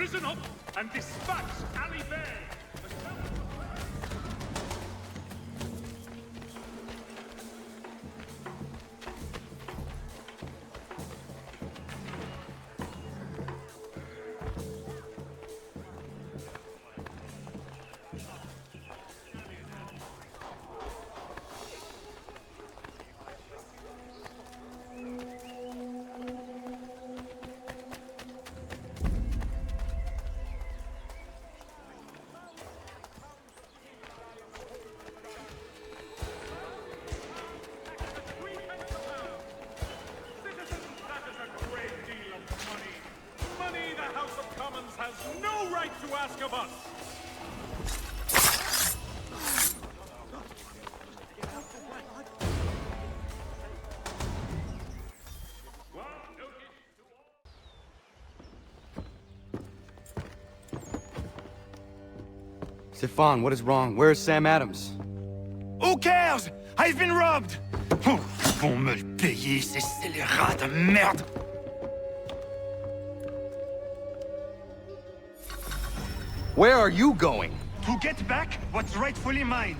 risen up and dispatched Ali Bey. Has no right to ask of us! Stefan, what is wrong? Where is Sam Adams? Who cares? I've been robbed! Oh, ils vont me le payer, ces scélérats de merde! Where are you going? To get back what's rightfully mine.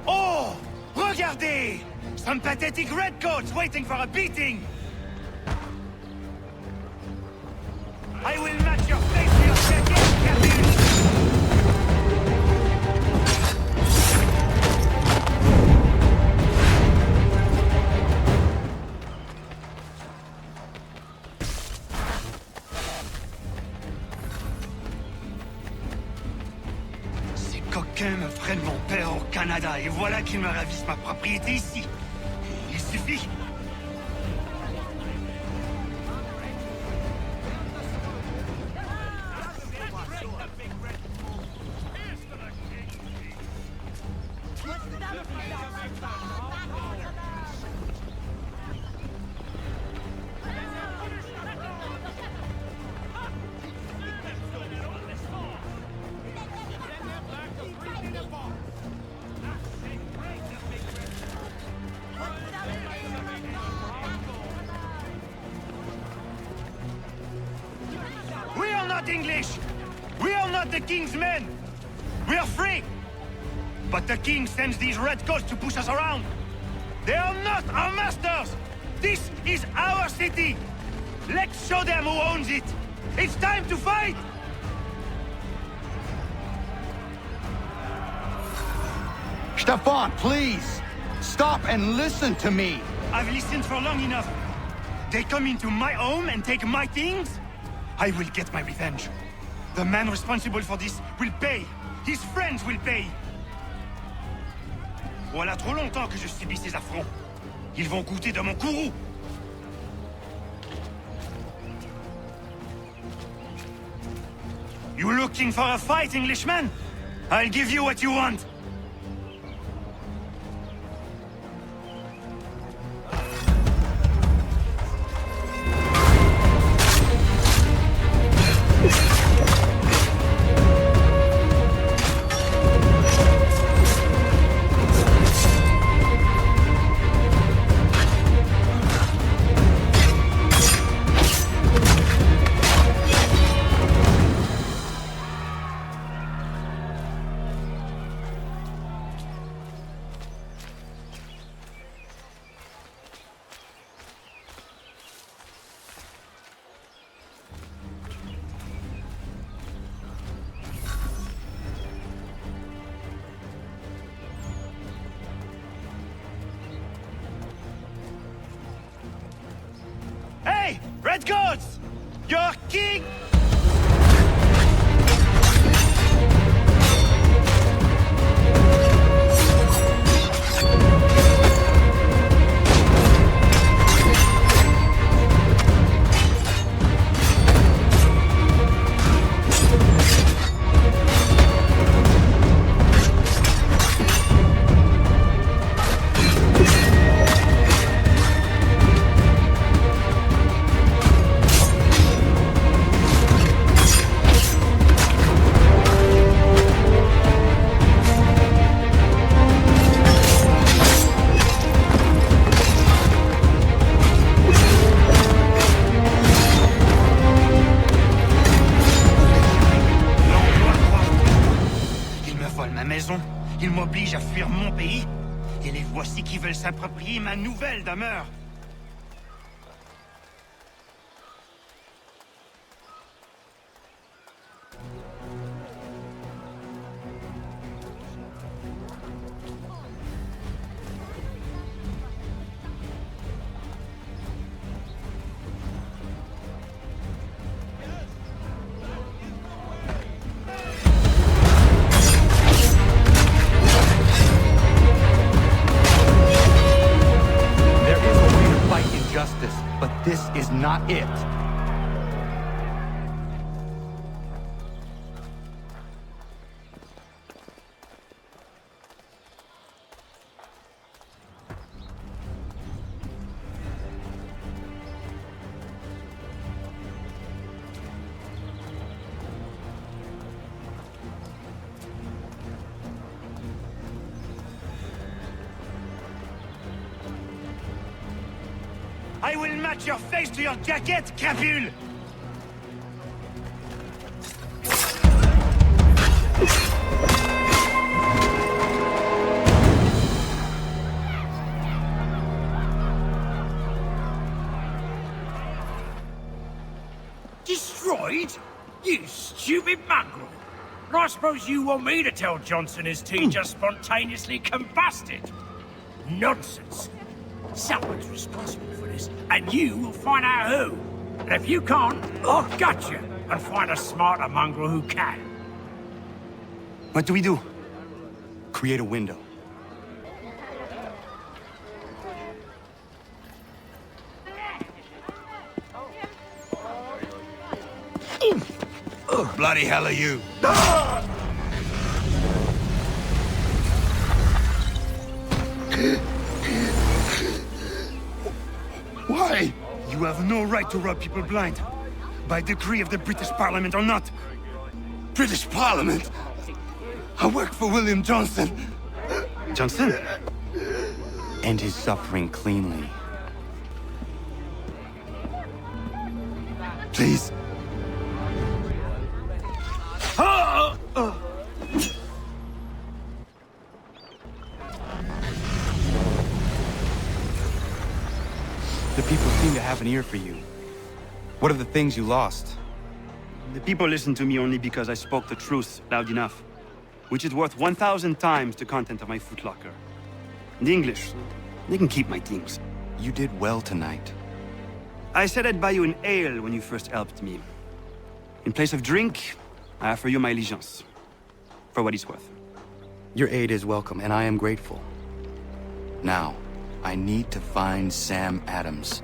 Oh! Regardez! Some pathetic redcoats waiting for a beating! I will match your face to your jacket, Captain! Me prennent mon père au Canada et voilà qu'ils me ravissent ma propriété ici. Il suffit. English! We are not the king's men! We are free! But the king sends these redcoats to push us around! They are not our masters! This is our city! Let's show them who owns it! It's time to fight! Stefan, please! Stop and listen to me! I've listened for long enough. They come into my home and take my things? I will get my revenge. The man responsible for this will pay. His friends will pay. Voilà trop longtemps que je subis ces affronts. Ils vont goûter de mon courroux. You looking for a fight, Englishman? I'll give you what you want. Hey! Redcoats! Your king! façon, ils m'obligent à fuir mon pays, et les voici qui veulent s'approprier ma nouvelle demeure. But this is not it. I will match your face to your jacket, crapule! Destroyed? You stupid mongrel! I suppose you want me to tell Johnson his tea just spontaneously combusted? Nonsense! Someone's responsible for this, and you will find out who. And if you can't, I'll gut you and find a smarter mongrel who can. What do we do? Create a window. Bloody hell are you? Why? You have no right to rob people blind. By decree of the British Parliament or not. British Parliament? I work for William Johnson. Johnson? End his suffering cleanly. Please. The people seem to have an ear for you. What are the things you lost? The people listen to me only because I spoke the truth loud enough, which is worth 1,000 times the content of my footlocker. The English, they can keep my things. You did well tonight. I said I'd buy you an ale when you first helped me. In place of drink, I offer you my allegiance. For what it's worth. Your aid is welcome, and I am grateful. Now, I need to find Sam Adams.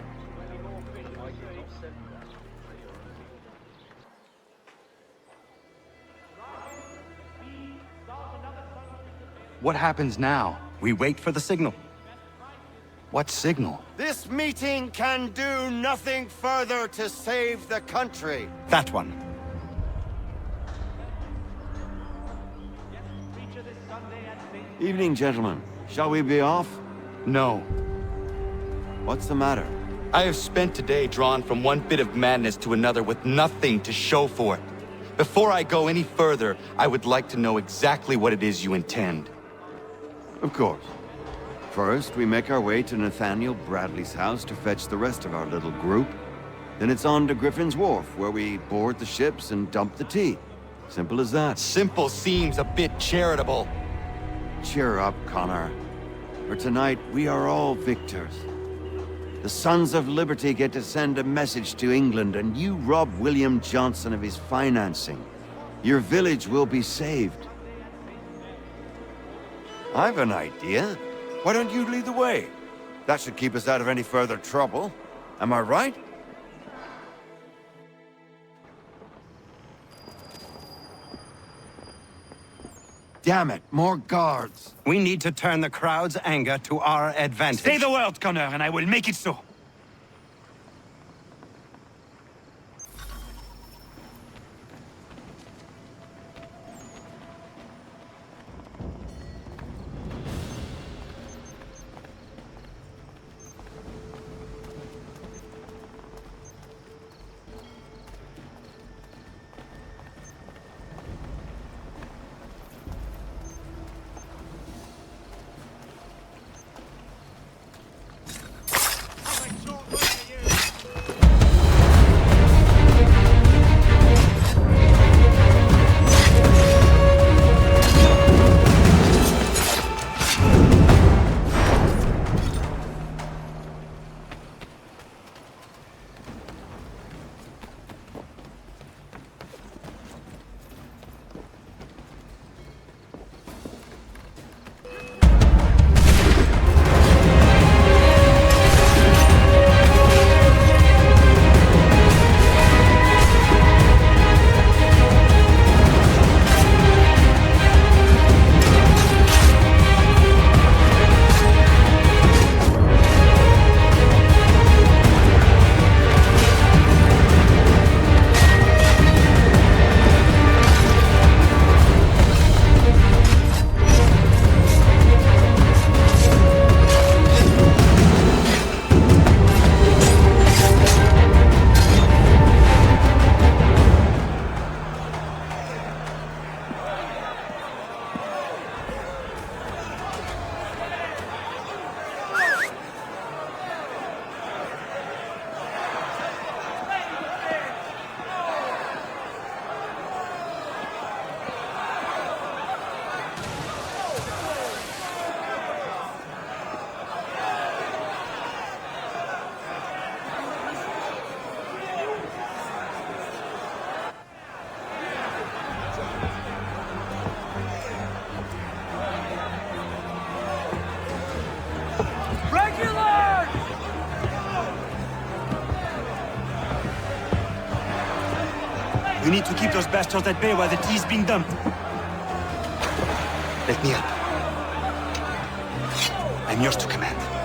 What happens now? We wait for the signal. What signal? This meeting can do nothing further to save the country. That one. Evening, gentlemen. Shall we be off? No. What's the matter? I have spent today drawn from one bit of madness to another with nothing to show for it. Before I go any further, I would like to know exactly what it is you intend. Of course. First, we make our way to Nathaniel Bradley's house to fetch the rest of our little group. Then it's on to Griffin's Wharf, where we board the ships and dump the tea. Simple as that. Simple seems a bit charitable. Cheer up, Connor. For tonight, we are all victors. The Sons of Liberty get to send a message to England, and you rob William Johnson of his financing. Your village will be saved. I've an idea. Why don't you lead the way? That should keep us out of any further trouble. Am I right? Damn it, more guards. We need to turn the crowd's anger to our advantage. Say the word, Connor, and I will make it so. need to keep those bastards at bay while the tea's being dumped. Let me up. I'm yours to command.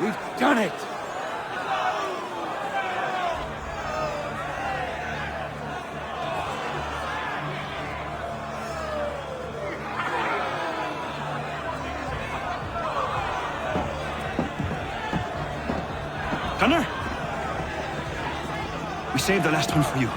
We've done it! Connor? We saved the last one for you.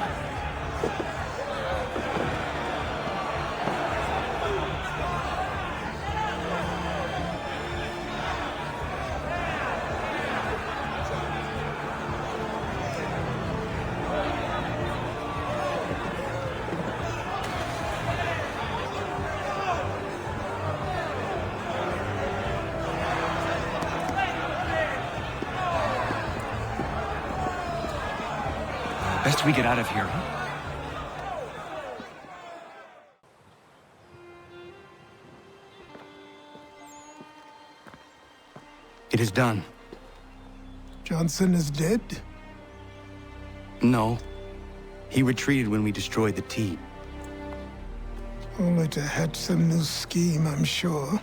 Best we get out of here, huh? It is done. Johnson is dead? No. He retreated when we destroyed the tea. Only to hatch some new scheme, I'm sure.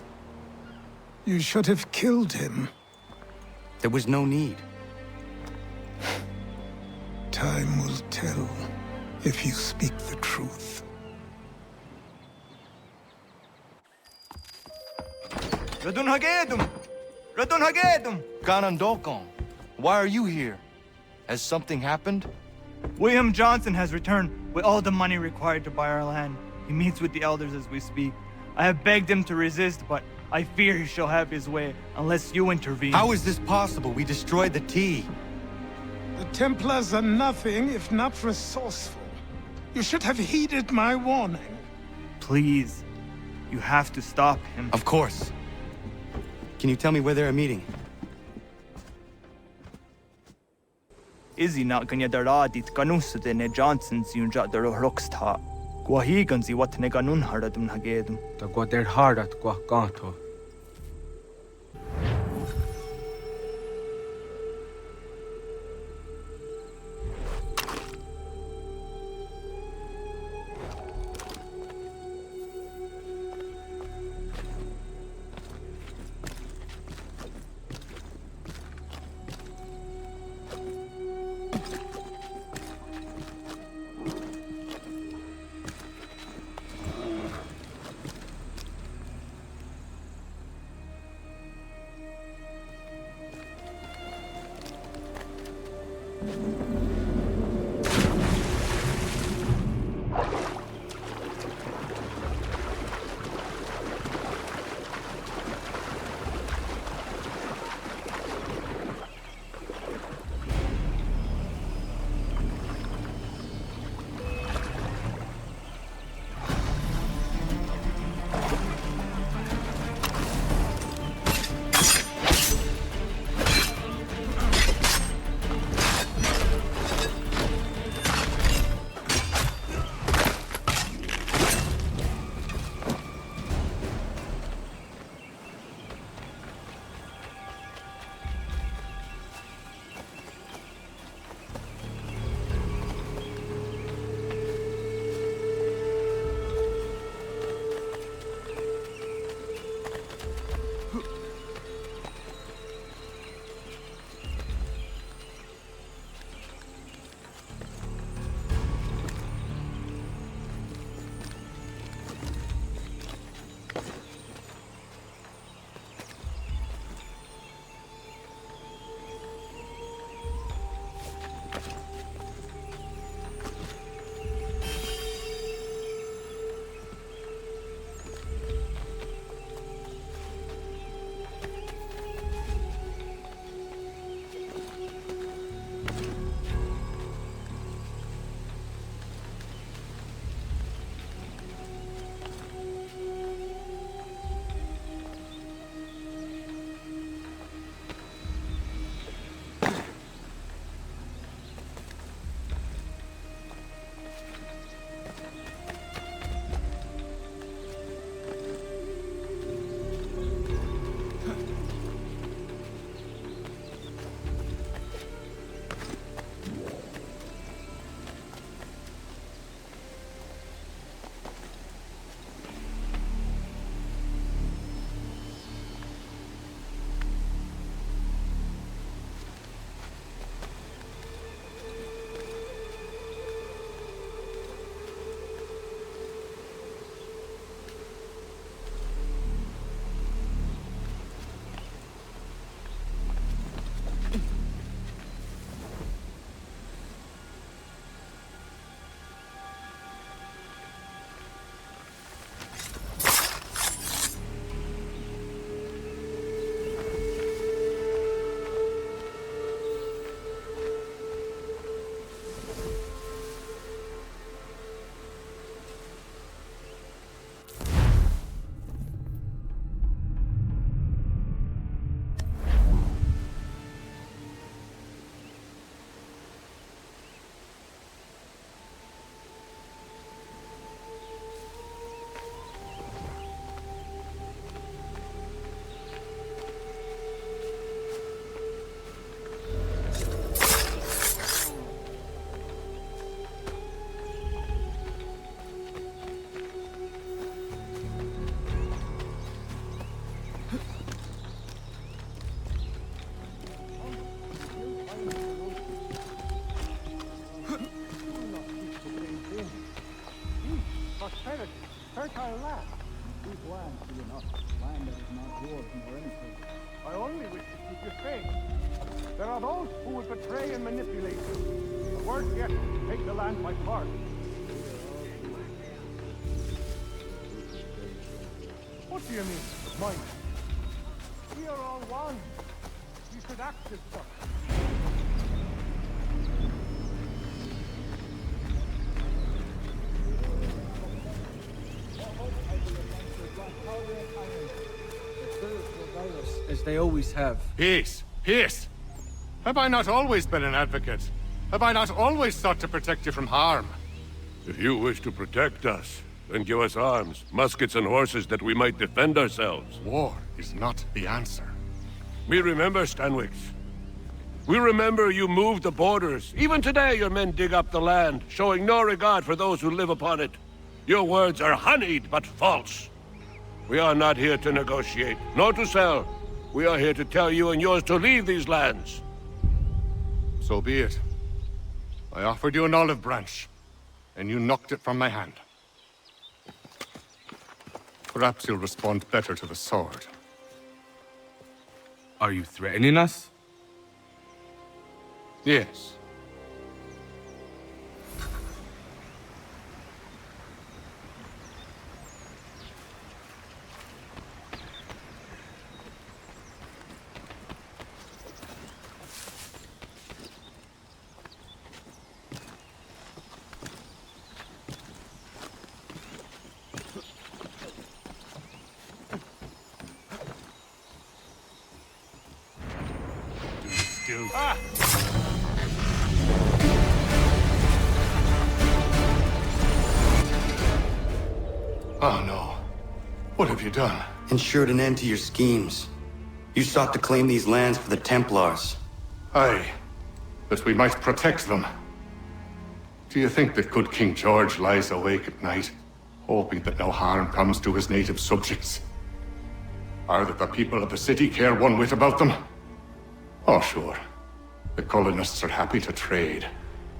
You should have killed him. There was no need. Time will tell if you speak the truth. Radun Hagedum! Radun Hagedum! Ganandokon, why are you here? Has something happened? William Johnson has returned with all the money required to buy our land. He meets with the elders as we speak. I have begged him to resist, but I fear he shall have his way unless you intervene. How is this possible? We destroyed the tea. The Templars are nothing if not resourceful. You should have heeded my warning. Please, you have to stop him. Of course. Can you tell me where they're meeting? Izzy not ganya daradit kanusade ne Johnson's yunja daro rocksta. Guahiganzi what ne ganun haradum hagedum. Ta guader hardat gua gato. are those who would betray and manipulate you. The worst yet, take the land by force. What do you mean, mine? We are all one. You should act as such. As they always have. Peace! Peace! Have I not always been an advocate? Have I not always sought to protect you from harm? If you wish to protect us, then give us arms, muskets and horses that we might defend ourselves. War is not the answer. We remember, Stanwix. We remember you moved the borders. Even today your men dig up the land, showing no regard for those who live upon it. Your words are honeyed, but false. We are not here to negotiate, nor to sell. We are here to tell you and yours to leave these lands. So be it. I offered you an olive branch, and you knocked it from my hand. Perhaps you'll respond better to the sword. Are you threatening us? Yes. Oh no. What have you done? Ensured an end to your schemes. You sought to claim these lands for the Templars. Aye, that we might protect them. Do you think that good King George lies awake at night, hoping that no harm comes to his native subjects? Or that the people of the city care one whit about them? Oh, sure. The colonists are happy to trade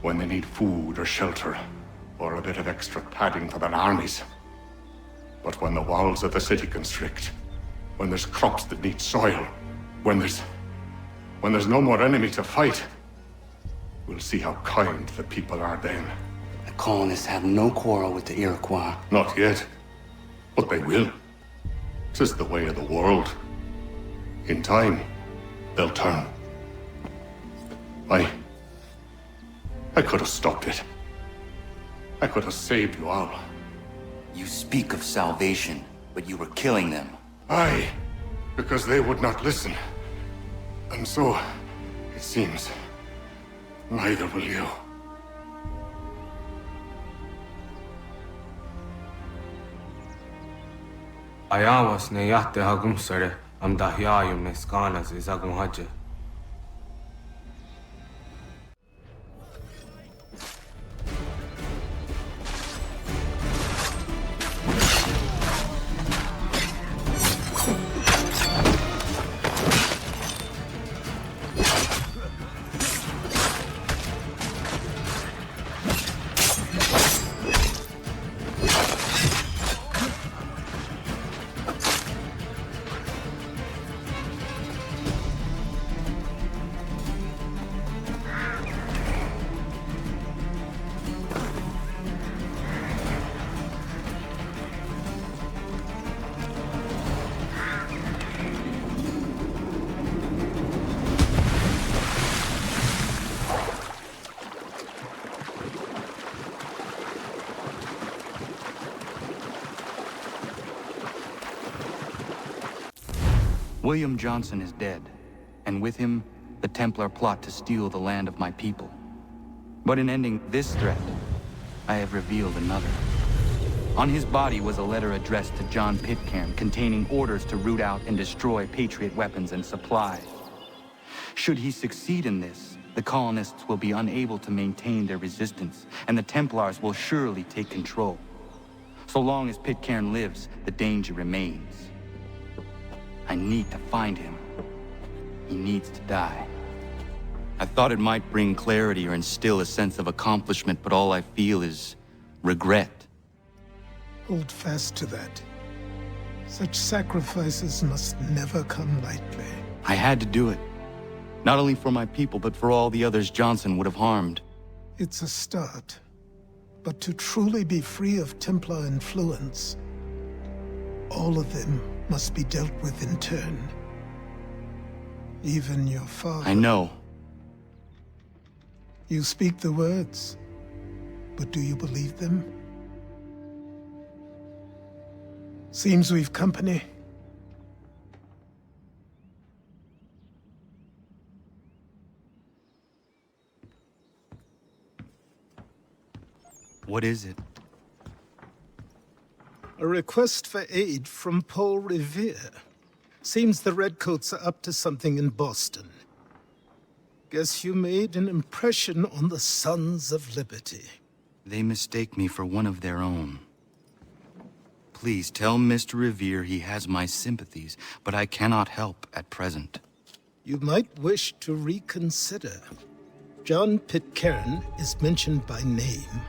when they need food or shelter, or a bit of extra padding for their armies. But when the walls of the city constrict, when there's crops that need soil, when there's no more enemy to fight, we'll see how kind the people are then. The colonists have no quarrel with the Iroquois. Not yet, but they will. 'Tis the way of the world. In time, they'll turn. I could have stopped it. I could have saved you all. You speak of salvation, but you were killing them. Aye, because they would not listen. And so, it seems, neither will you. Ayawas ne yahte hagum sare am dahyayum ne skanas izagum haje. William Johnson is dead, and with him, the Templar plot to steal the land of my people. But in ending this threat, I have revealed another. On his body was a letter addressed to John Pitcairn containing orders to root out and destroy Patriot weapons and supplies. Should he succeed in this, the colonists will be unable to maintain their resistance, and the Templars will surely take control. So long as Pitcairn lives, the danger remains. I need to find him. He needs to die. I thought it might bring clarity or instill a sense of accomplishment, but all I feel is regret. Hold fast to that. Such sacrifices must never come lightly. I had to do it. Not only for my people, but for all the others Johnson would have harmed. It's a start. But to truly be free of Templar influence, all of them must be dealt with in turn. Even your father. I know. You speak the words, but do you believe them? Seems we've company. What is it? A request for aid from Paul Revere. Seems the Redcoats are up to something in Boston. Guess you made an impression on the Sons of Liberty. They mistake me for one of their own. Please tell Mr. Revere he has my sympathies, but I cannot help at present. You might wish to reconsider. John Pitcairn is mentioned by name.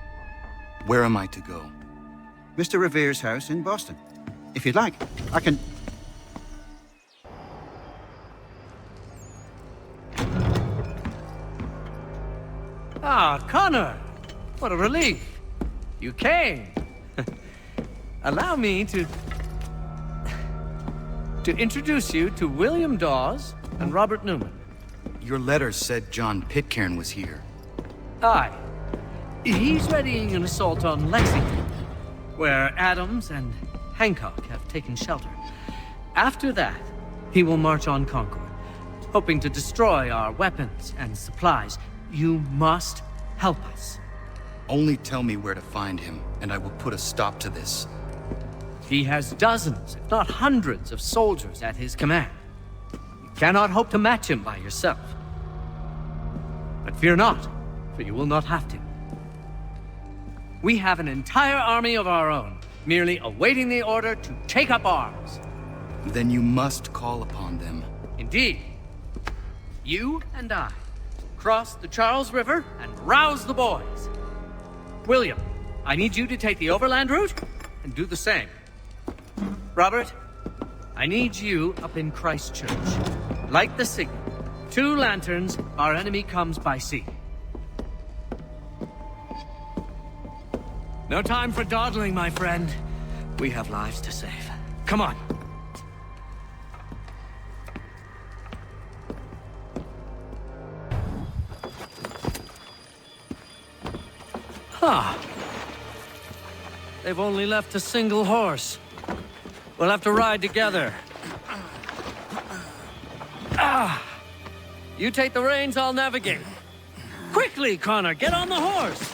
Where am I to go? Mr. Revere's house in Boston. If you'd like, I can... Ah, Connor! What a relief! You came! Allow me to introduce you to William Dawes and Robert Newman. Your letter said John Pitcairn was here. Aye. He's readying an assault on Lexington, where Adams and Hancock have taken shelter. After that, he will march on Concord, hoping to destroy our weapons and supplies. You must help us. Only tell me where to find him, and I will put a stop to this. He has dozens, if not hundreds, of soldiers at his command. You cannot hope to match him by yourself. But fear not, for you will not have to. We have an entire army of our own, merely awaiting the order to take up arms. Then you must call upon them. Indeed. You and I cross the Charles River and rouse the boys. William, I need you to take the overland route and do the same. Robert, I need you up in Christchurch. Light the signal. 2 lanterns, our enemy comes by sea. No time for dawdling, my friend. We have lives to save. Come on. They've only left a single horse. We'll have to ride together. You take the reins, I'll navigate. Quickly, Connor, get on the horse!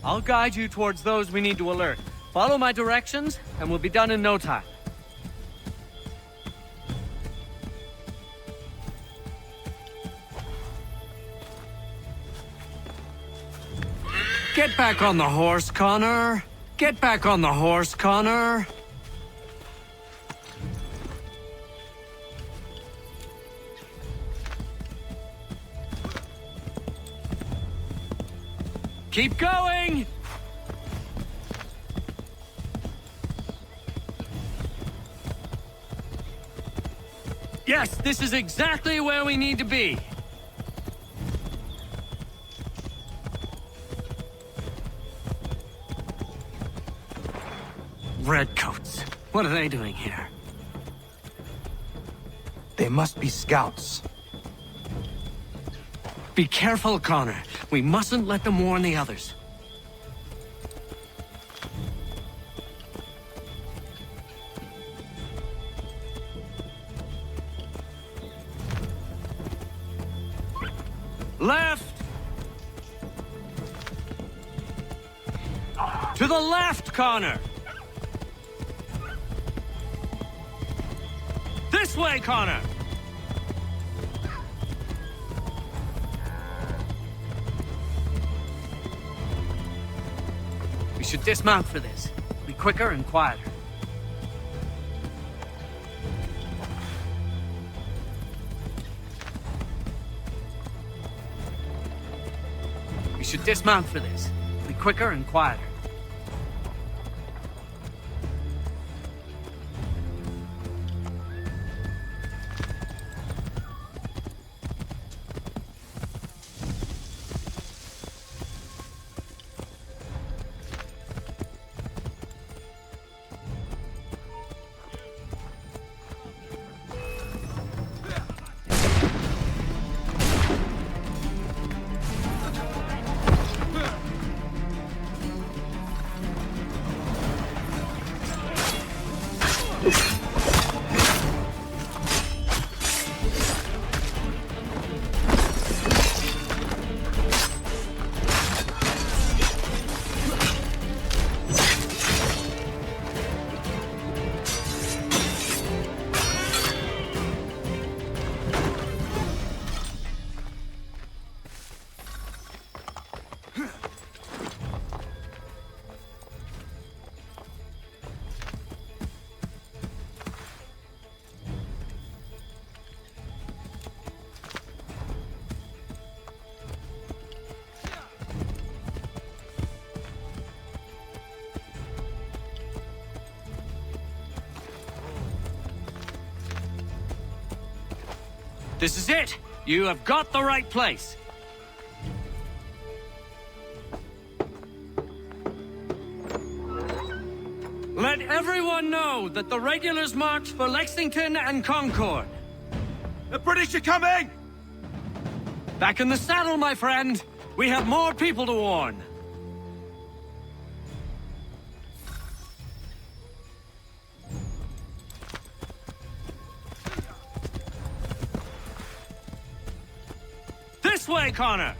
I'll guide you towards those we need to alert. Follow my directions, and we'll be done in no time. Get back on the horse, Connor. Get back on the horse, Connor. Keep going! Yes, this is exactly where we need to be. Redcoats. What are they doing here? They must be scouts. Be careful, Connor. We mustn't let them warn the others. Left! To the left, Connor! This way, Connor! We should dismount for this. Be quicker and quieter. We should dismount for this. Be quicker and quieter. This is it! You have got the right place! Let everyone know that the regulars marched for Lexington and Concord. The British are coming! Back in the saddle, my friend! We have more people to warn. This way, Connor!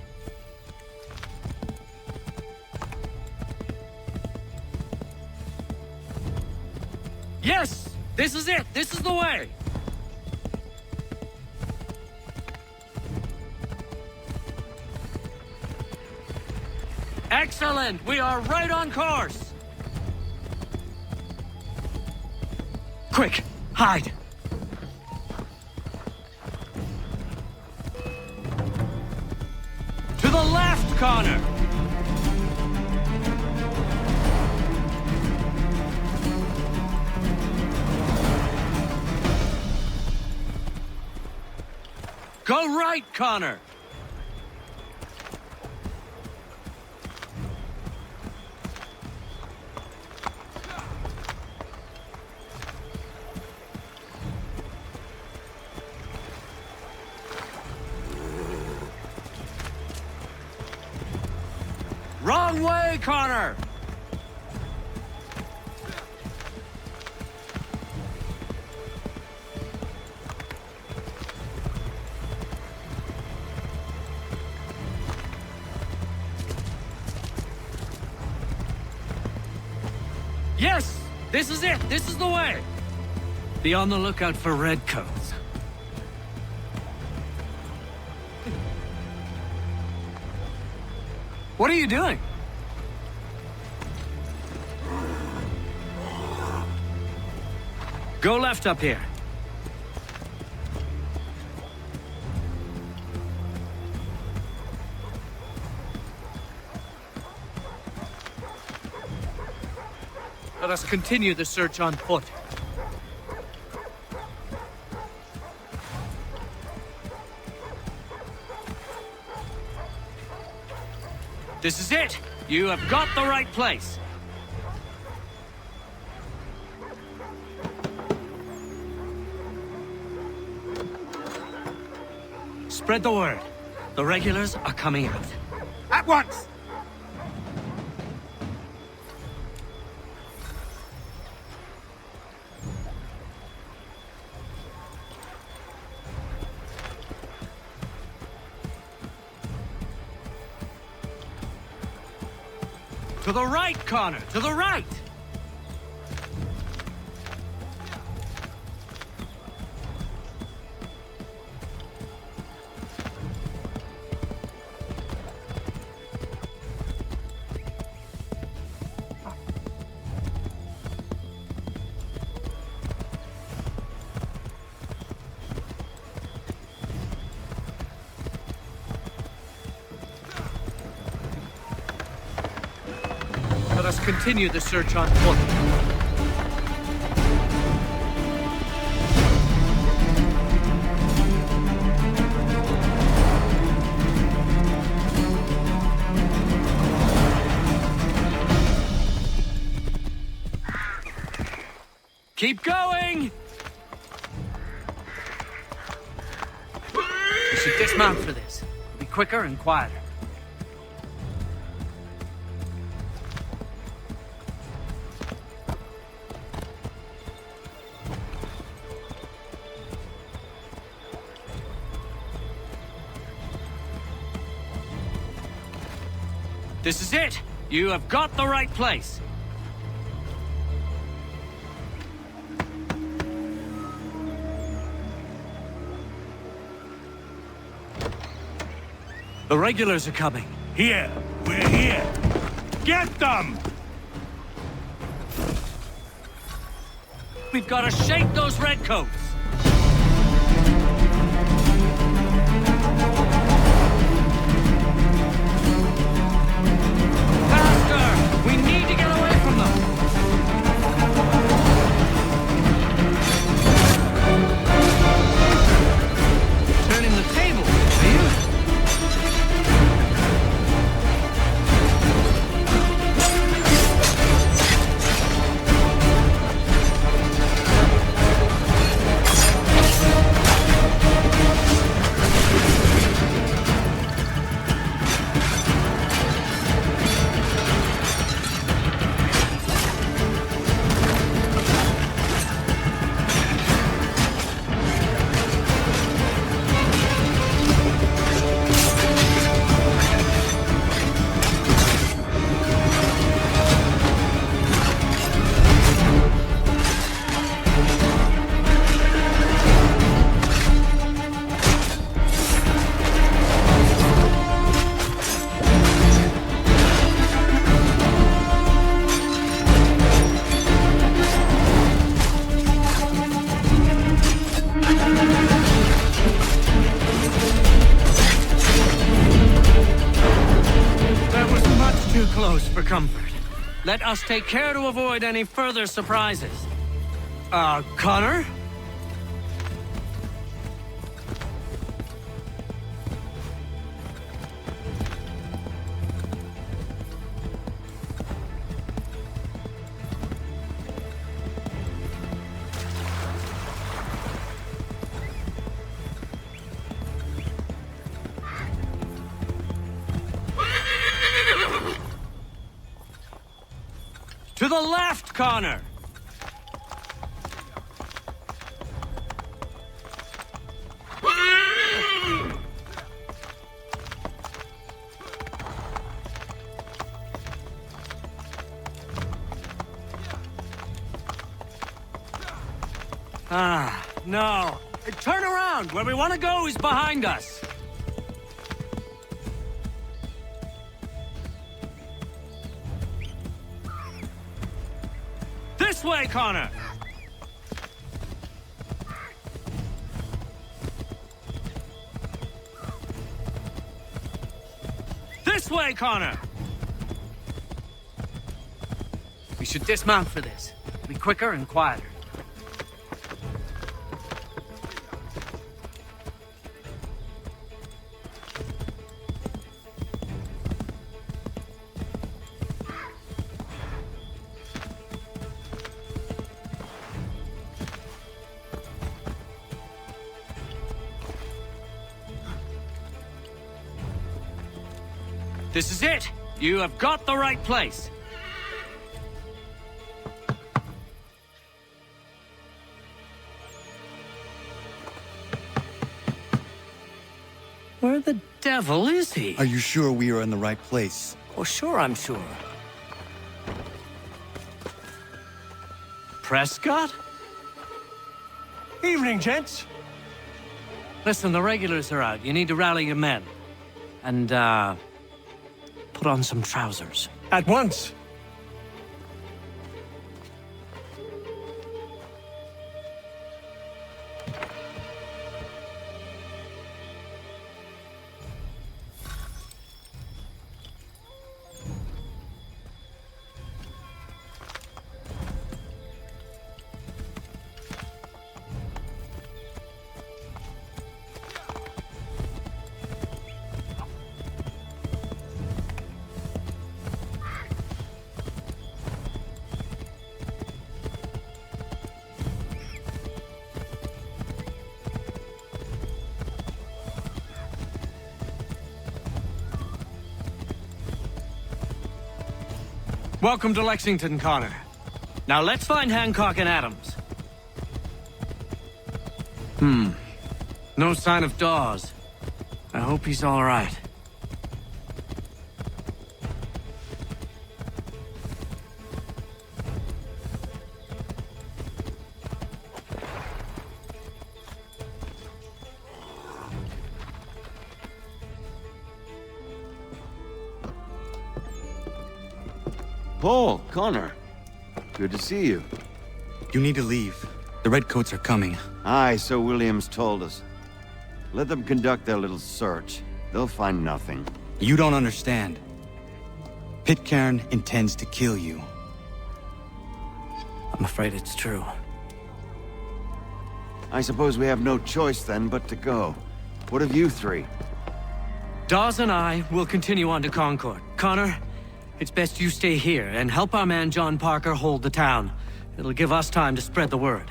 Yes! This is it! This is the way! Excellent! We are right on course! Quick! Hide! To the left, Connor! Go right, Connor! Wrong way, Connor! Yes! This is it! This is the way! Be on the lookout for redcoats. What are you doing? Go left up here. Let us continue the search on foot. This is it! You have got the right place! Spread the word. The regulars are coming out. At once! To the right, Connor! To the right! Let us continue the search on foot. Keep going! We should dismount for this. It'll be quicker and quieter. This is it! You have got the right place! The regulars are coming. Here! We're here! Get them! We've got to shake those redcoats! Faster! We need to get away from them! Turning the table, are you? Comfort. Let us take care to avoid any further surprises. Connor? To the left, Connor! No. Turn around! Where we want to go is behind us! This way, Connor! This way, Connor! We should dismount for this. Be quicker and quieter. This is it! You have got the right place! Where the devil is he? Are you sure we are in the right place? Oh, sure, I'm sure. Prescott? Evening, gents. Listen, the regulars are out. You need to rally your men. And, put on some trousers. At once. Welcome to Lexington, Connor. Now let's find Hancock and Adams. No sign of Dawes. I hope he's all right. Paul, Connor. Good to see you. You need to leave. The Redcoats are coming. Aye, so Williams told us. Let them conduct their little search. They'll find nothing. You don't understand. Pitcairn intends to kill you. I'm afraid it's true. I suppose we have no choice then but to go. What of you three? Dawes and I will continue on to Concord. Connor, it's best you stay here and help our man John Parker hold the town. It'll give us time to spread the word.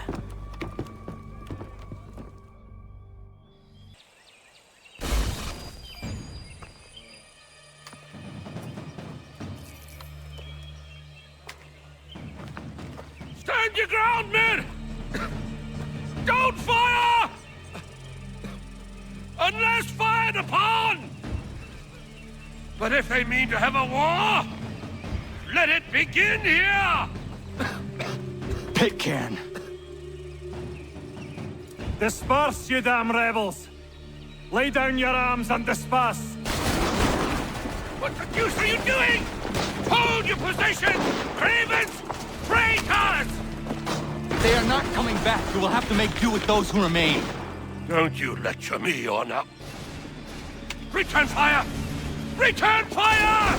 Stand your ground, men! Don't fire! Unless fired upon! But if they mean to have a war, let it begin here! Pitcairn! Disperse, you damn rebels! Lay down your arms and disperse! What the deuce are you doing? Hold your position! Cravens! Traitors! They are not coming back. You will have to make do with those who remain. Don't you lecture me on up. Return fire! Return fire!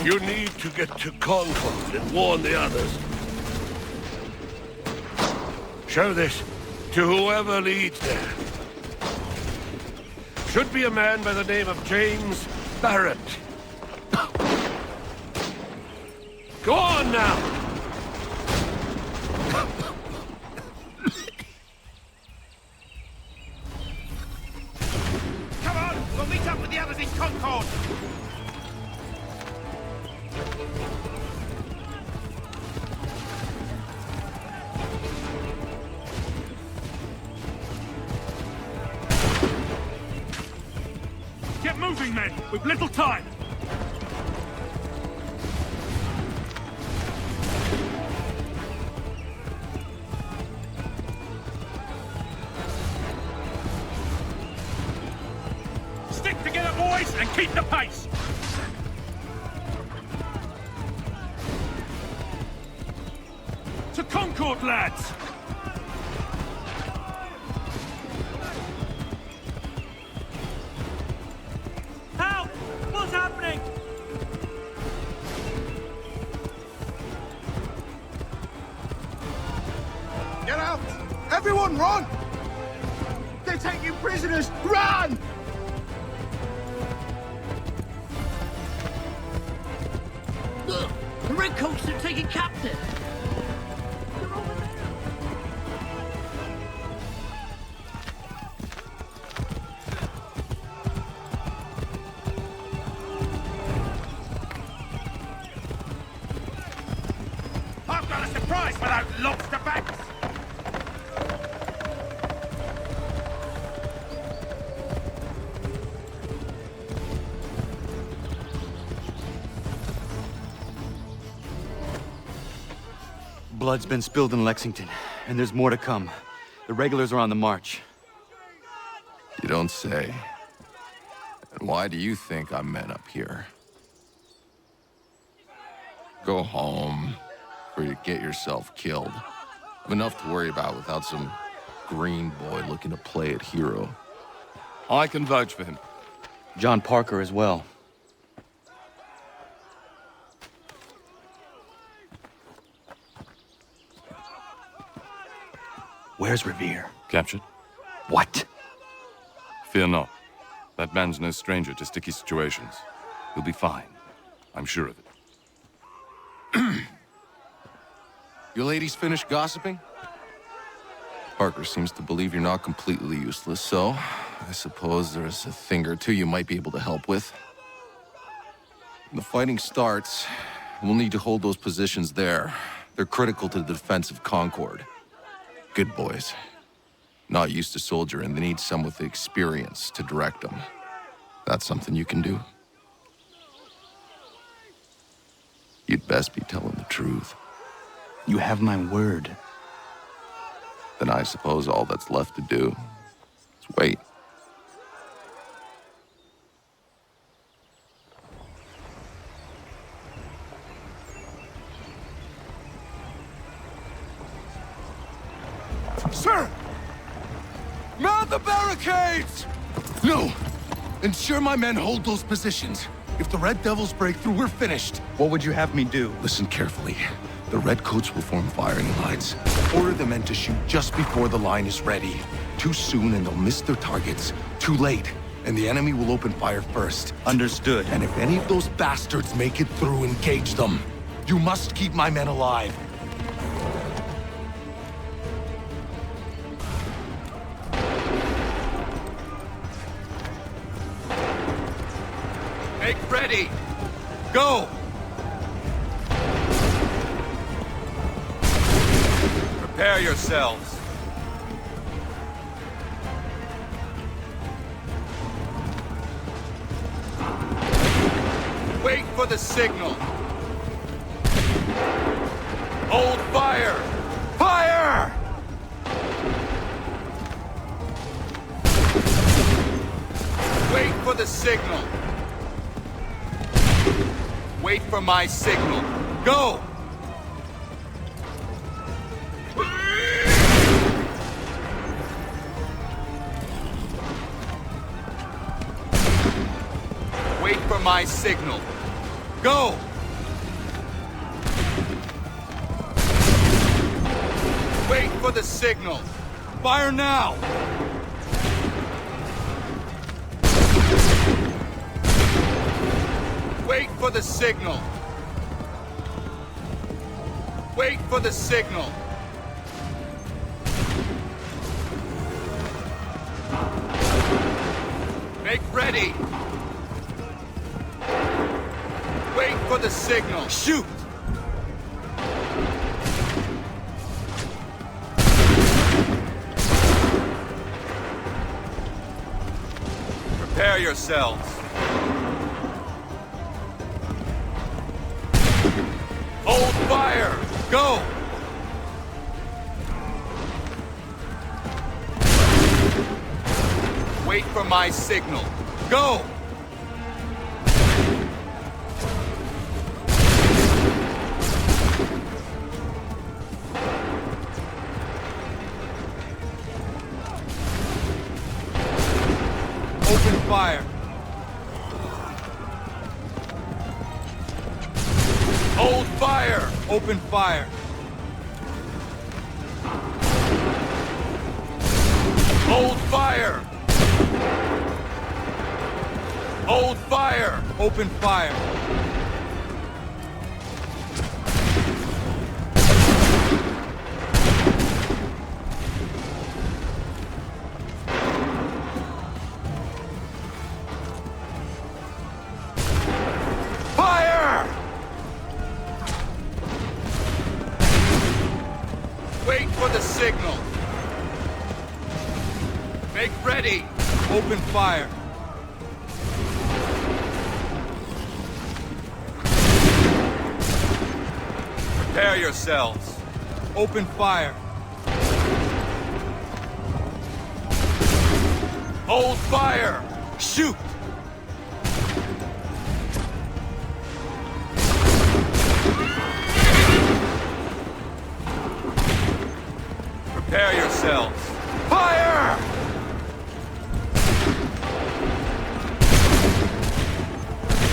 You need to get to Concord and warn the others. Show this to whoever leads there. Should be a man by the name of James Barrett. Go on now! Come on! We'll meet up with the others in Concord! Get moving, men! We've little time! Stick together, boys, and keep the pace! To Concord, lads! Help! What's happening? Get out! Everyone run! They're taking prisoners! Run! Look! The Redcoats are taken captive! I've got a surprise for those lobster backs! Blood's been spilled in Lexington, and there's more to come. The regulars are on the march. You don't say. And why do you think I'm men up here? Go home, or you get yourself killed. I've enough to worry about without some green boy looking to play at hero. I can vouch for him. John Parker as well. Where's Revere? Captured? What? Fear not. That man's no stranger to sticky situations. He'll be fine. I'm sure of it. You ladies finished gossiping? Parker seems to believe you're not completely useless, so I suppose there's a thing or two you might be able to help with. When the fighting starts, we'll need to hold those positions there. They're critical to the defense of Concord. Good boys. Not used to soldiering, they need some with the experience to direct them. That's something you can do. You'd best be telling the truth. You have my word. Then I suppose all that's left to do is wait. Sir! Mount the barricades! No! Ensure my men hold those positions. If the Red Devils break through, we're finished. What would you have me do? Listen carefully. The Redcoats will form firing lines. Order the men to shoot just before the line is ready. Too soon and they'll miss their targets. Too late, and the enemy will open fire first. Understood. And if any of those bastards make it through, engage them. You must keep my men alive. Make ready! Go! Prepare yourselves. Wait for the signal. Hold fire! Fire! Wait for the signal. Wait for my signal. Go! Wait for my signal. Go! Wait for the signal. Fire now! Wait for the signal. Wait for the signal. Make ready. Wait for the signal. Shoot! Prepare yourselves. Hold fire! Go! Wait for my signal. Go! Open fire. Hold fire! Open fire. Hold fire! Hold fire! Open fire. Fire! Wait for the signal. Make ready. Open fire. Prepare yourselves. Open fire. Hold fire. Shoot. Prepare yourselves. Fire!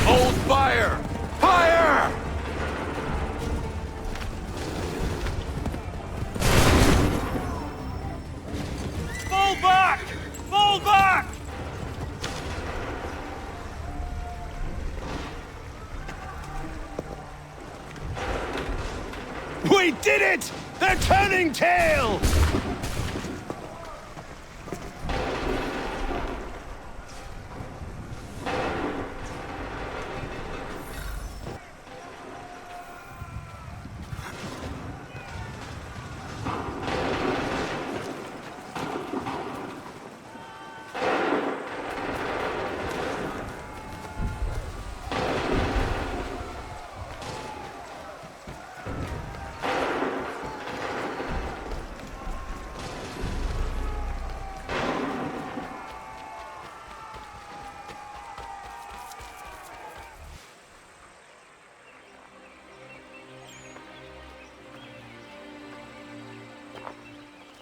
Hold fire! Fire! Fall back! Fall back! We did it! They're turning tail!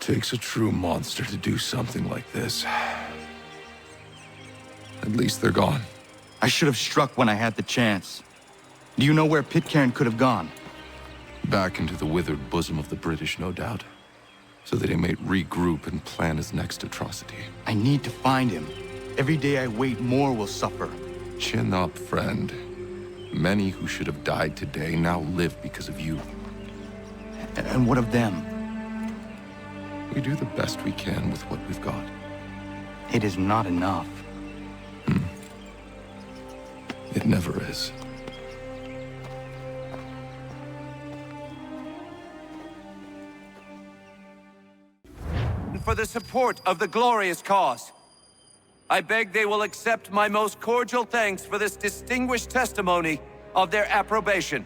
Takes a true monster to do something like this. At least they're gone. I should have struck when I had the chance. Do you know where Pitcairn could have gone? Back into the withered bosom of the British, no doubt. So that he might regroup and plan his next atrocity. I need to find him. Every day I wait, more will suffer. Chin up, friend. Many who should have died today now live because of you. And what of them? We do the best we can with what we've got. It is not enough. It never is. For the support of the glorious cause. I beg they will accept my most cordial thanks for this distinguished testimony of their approbation.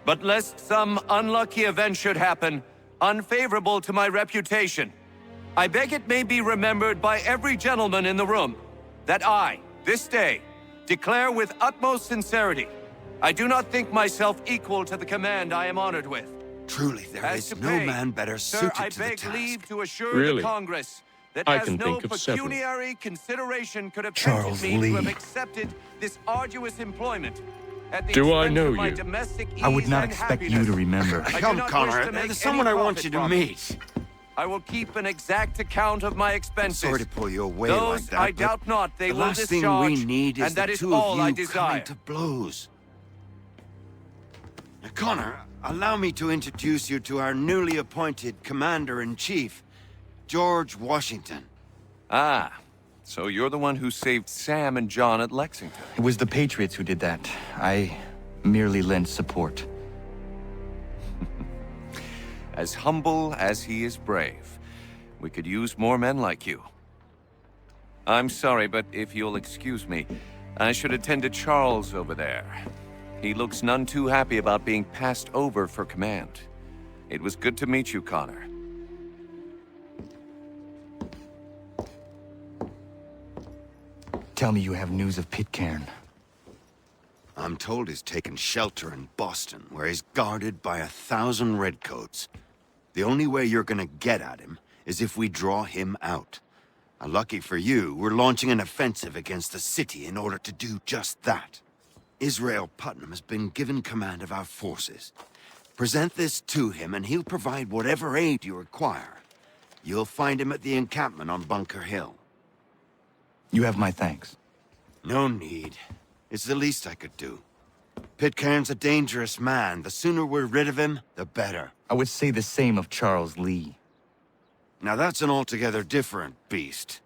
But lest some unlucky event should happen, unfavorable to my reputation, I beg it may be remembered by every gentleman in the room that I, this day, declare with utmost sincerity, I do not think myself equal to the command I am honored with. Truly, there As is to no pay, man better sir, suited I to the beg task. leave to assure Really? the Congress that I as can no think of several. pecuniary consideration could have Charles tempted me Lee. to have accepted this arduous employment at the Do I expense know of my you? domestic I would ease not and expect you happiness. to remember. I do Come, not Connor, wish to make there's someone any I want profit you to from it. meet. I will keep an exact account of my expenses. Sorry to pull you away Those like that, I but doubt not they the will last thing discharge, we need is and that the is two all of you I coming desire. to blows. Now, Connor, allow me to introduce you to our newly appointed Commander-in-Chief, George Washington. Ah, so you're the one who saved Sam and John at Lexington. It was the Patriots who did that. I merely lent support. As humble as he is brave. We could use more men like you. I'm sorry, but if you'll excuse me, I should attend to Charles over there. He looks none too happy about being passed over for command. It was good to meet you, Connor. Tell me you have news of Pitcairn. I'm told he's taken shelter in Boston, where he's guarded by 1,000 redcoats. The only way you're gonna get at him is if we draw him out. Lucky for you, we're launching an offensive against the city in order to do just that. Israel Putnam has been given command of our forces. Present this to him and he'll provide whatever aid you require. You'll find him at the encampment on Bunker Hill. You have my thanks. No need. It's the least I could do. Pitcairn's a dangerous man. The sooner we're rid of him, the better. I would say the same of Charles Lee. Now that's an altogether different beast.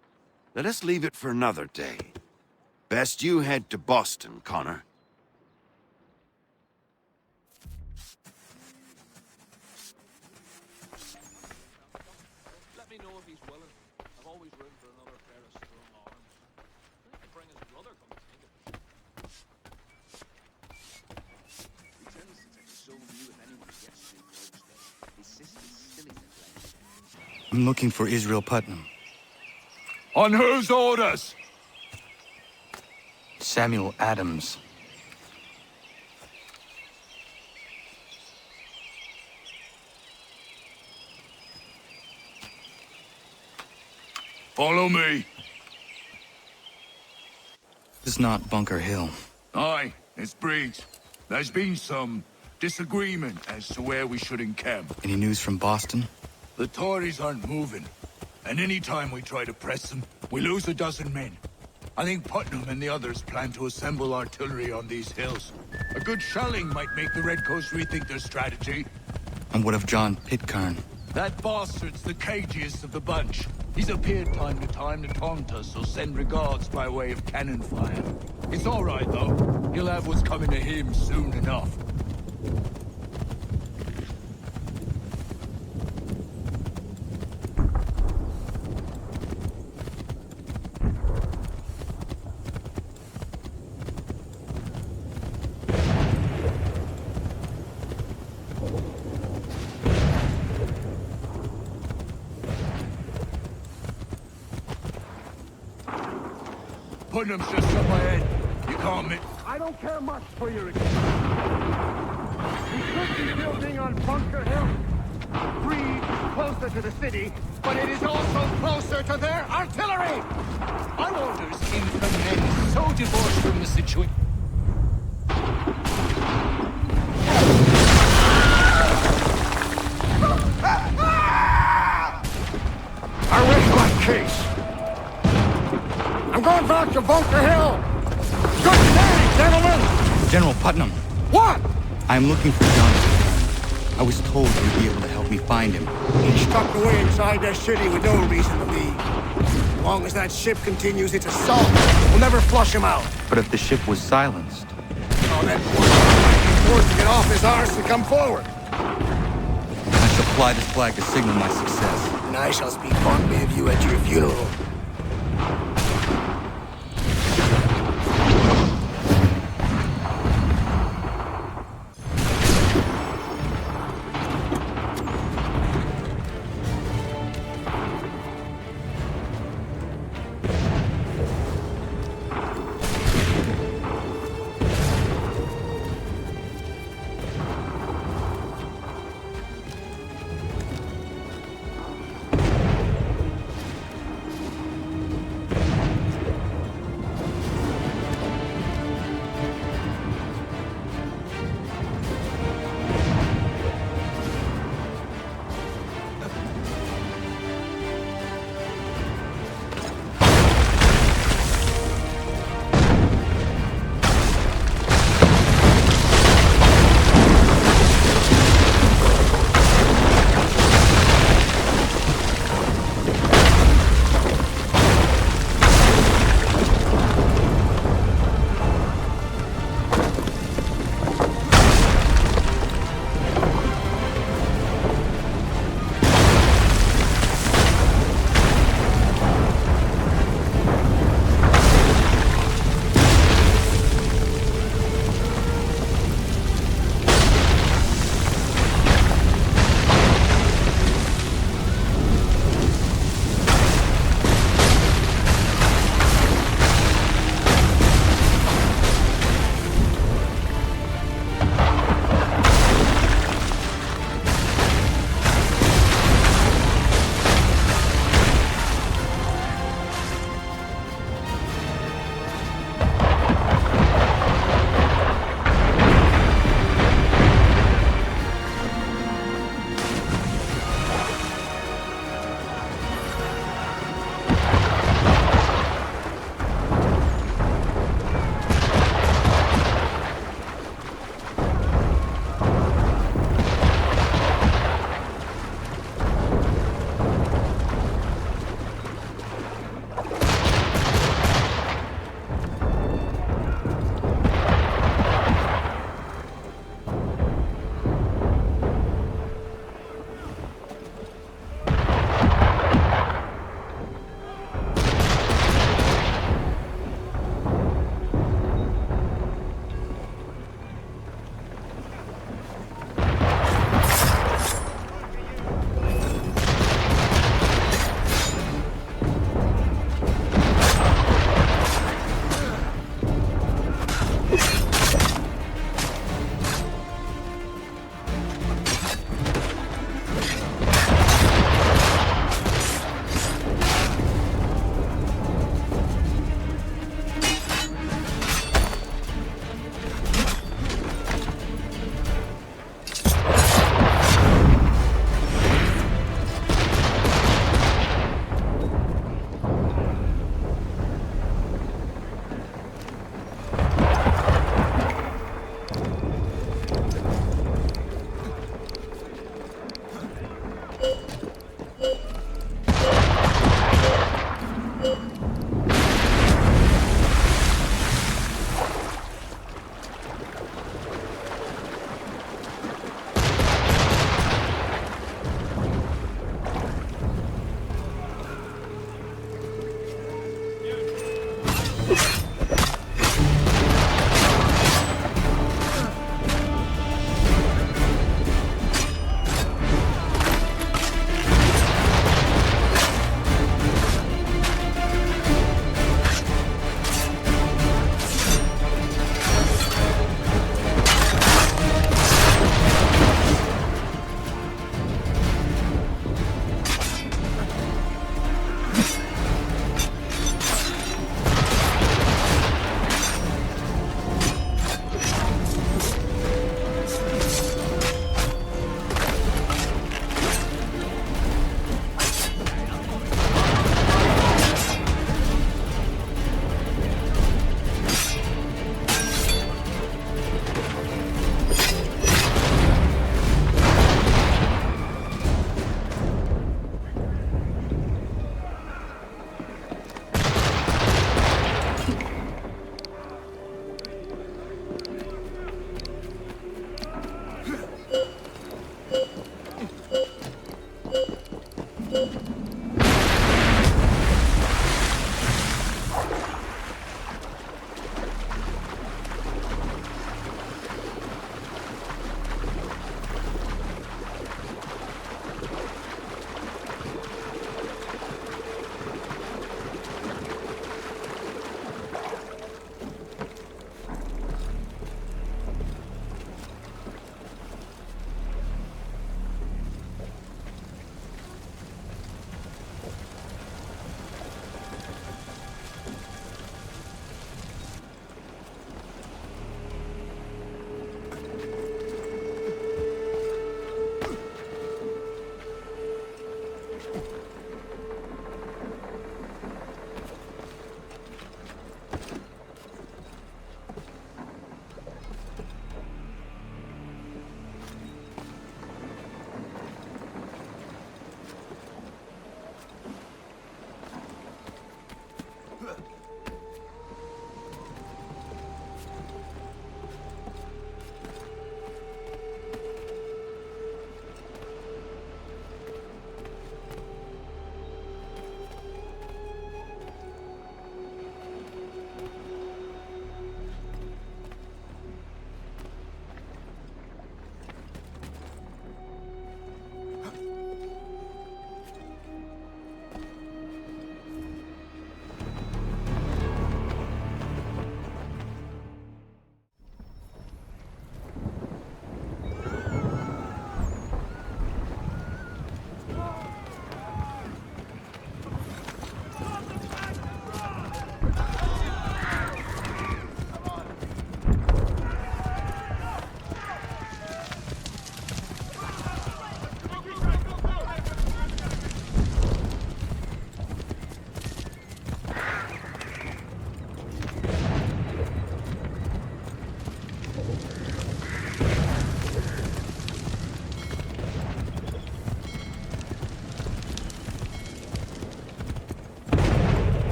Let us leave it for another day. Best you head to Boston, Connor. Let me know if he's willing. I've always room for another pair of strong arms. I could bring his brother, come to think of it. He tells us it's so new if anyone gets too close, though. His sister's still in the place. I'm looking for Israel Putnam. On whose orders? Samuel Adams. Follow me. This is not Bunker Hill. Aye, it's Briggs. There's been some disagreement as to where we should encamp. Any news from Boston? The Tories aren't moving, and any time we try to press them, we lose a dozen men. I think Putnam and the others plan to assemble artillery on these hills. A good shelling might make the Redcoats rethink their strategy. And what of John Pitcairn? That bastard's the cagiest of the bunch. He's appeared time to taunt us, so send regards by way of cannon fire. It's all right, though. He'll have what's coming to him soon enough. Putnam's just up ahead. You can't miss. I don't care much for your excuse. We could be building on Bunker Hill. Free, closer to the city, but it is also closer to their artillery! Our orders came from men so divorced from the situation. I rest my case. I'm going back to Bunker Hill. Good day, gentlemen! General Putnam. What? I'm looking for Johnson. I was told you'd be able to help me find him. He's tucked away inside their city with no reason to leave. As long as that ship continues its assault, we'll never flush him out. But if the ship was silenced... Oh, that poor might be forced to get off his arse and come forward. I shall fly this flag to signal my success. And I shall speak fondly of you at your funeral.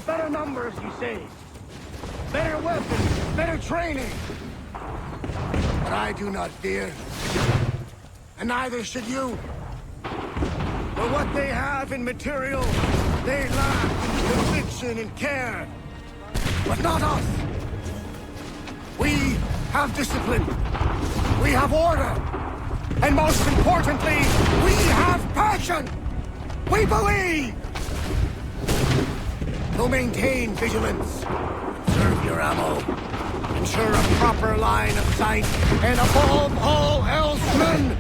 Better numbers, you say. Better weapons, better training. But I do not fear. And neither should you. For what they have in material, they lack in conviction and care. But not us. We have discipline. We have order. And most importantly, we have passion. We believe. To maintain vigilance, conserve your ammo, ensure a proper line of sight, and above all else, men,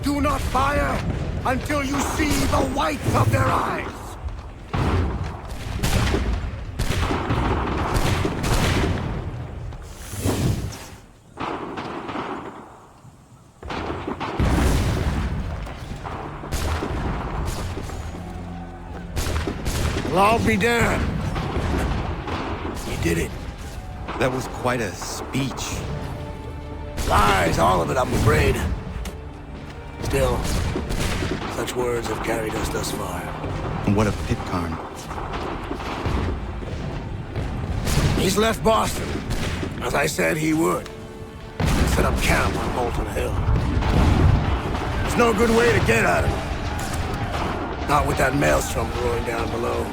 do not fire until you see the whites of their eyes. Well, I'll be damned. You did it. That was quite a speech. Lies, all of it, I'm afraid. Still, such words have carried us thus far. And what of Pitcairn? He's left Boston, as I said he would. Set up camp on Bolton Hill. There's no good way to get at him. Not with that maelstrom brewing down below.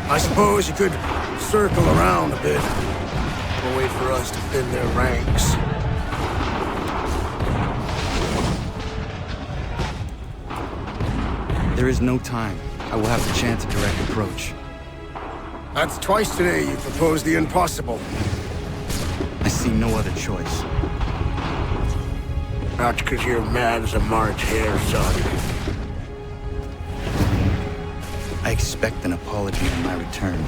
I suppose you could circle around a bit, or wait for us to thin their ranks. There is no time. I will have to chance a direct approach. That's twice today you proposed the impossible. I see no other choice. Not because you're mad as a March hare, son. I expect an apology on my return.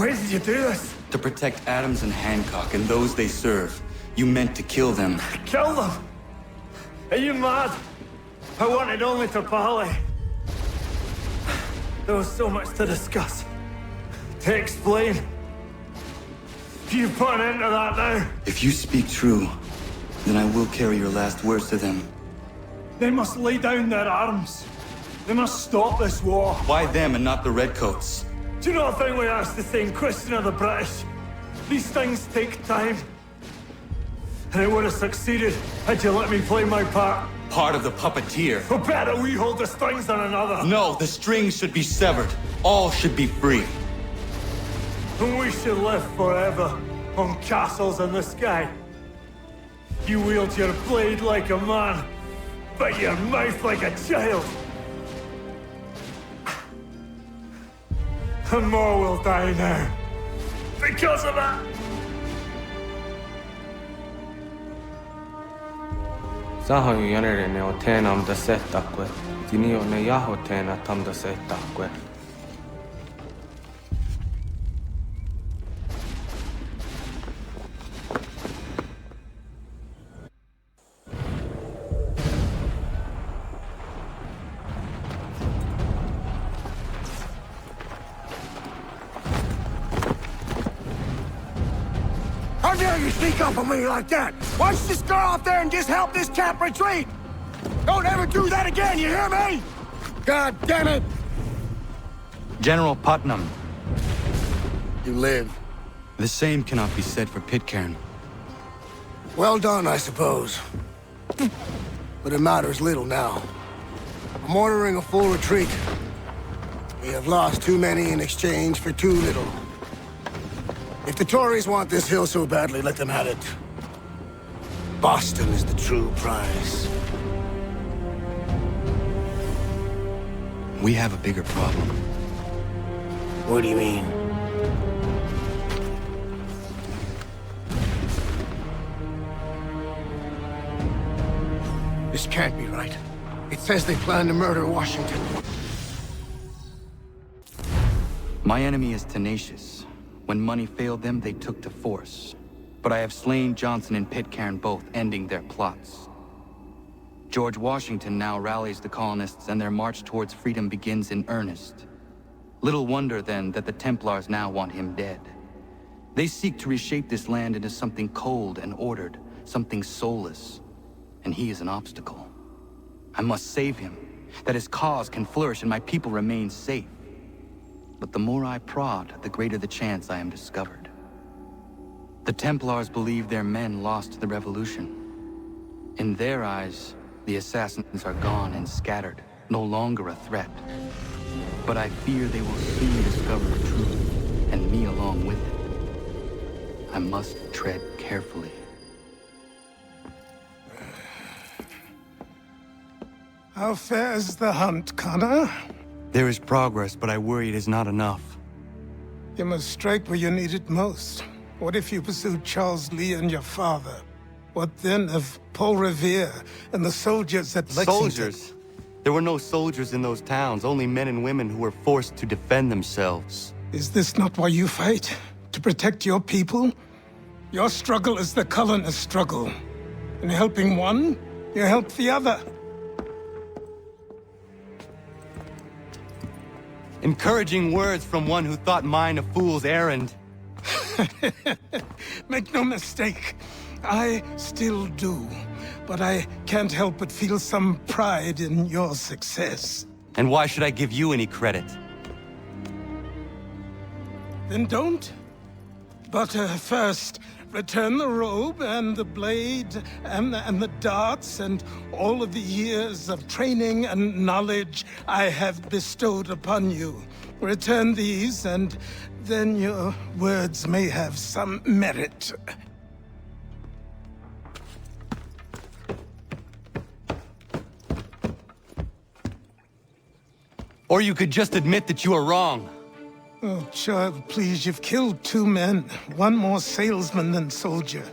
Why did you do this? To protect Adams and Hancock and those they serve, you meant to kill them. Kill them? Are you mad? I wanted only to parley. There was so much to discuss, to explain. You put an end to that now. If you speak true, then I will carry your last words to them. They must lay down their arms. They must stop this war. Why them and not the Redcoats? Do you not think we asked the same question of the British? These things take time. And it would have succeeded had you let me play my part. Part of the puppeteer. But better we hold the strings than another. No, the strings should be severed. All should be free. And we should live forever on castles in the sky. You wield your blade like a man, but your mouth like a child. And more will die now. Because of that. Zaho yanere ne otenam da setakwe. Dinio ne yahotena tam da setakwe. How dare you sneak up on me like that? Why don't you just go out there and just help this camp retreat? Don't ever do that again, you hear me? God damn it! General Putnam. You live. The same cannot be said for Pitcairn. Well done, I suppose. But it matters little now. I'm ordering a full retreat. We have lost too many in exchange for too little. If the Tories want this hill so badly, let them have it. Boston is the true prize. We have a bigger problem. What do you mean? This can't be right. It says they plan to murder Washington. My enemy is tenacious. When money failed them, they took to force. But I have slain Johnson and Pitcairn both, ending their plots. George Washington now rallies the colonists, and their march towards freedom begins in earnest. Little wonder, then, that the Templars now want him dead. They seek to reshape this land into something cold and ordered, something soulless. And he is an obstacle. I must save him, that his cause can flourish and my people remain safe. But the more I prod, the greater the chance I am discovered. The Templars believe their men lost the revolution. In their eyes, the assassins are gone and scattered, no longer a threat. But I fear they will soon discover the truth, and me along with it. I must tread carefully. How fares the hunt, Connor? There is progress, but I worry it is not enough. You must strike where you need it most. What if you pursued Charles Lee and your father? What then of Paul Revere and the soldiers at Lexington? Soldiers? There were no soldiers in those towns, only men and women who were forced to defend themselves. Is this not why you fight? To protect your people? Your struggle is the colonist struggle. In helping one, you help the other. Encouraging words from one who thought mine a fool's errand. Make no mistake, I still do. But I can't help but feel some pride in your success. And why should I give you any credit? Then don't. But first, return the robe and the blade and the darts and all of the years of training and knowledge I have bestowed upon you. Return these, and then your words may have some merit. Or you could just admit that you are wrong. Oh, child, please, you've killed 2 men. One more salesman than soldier.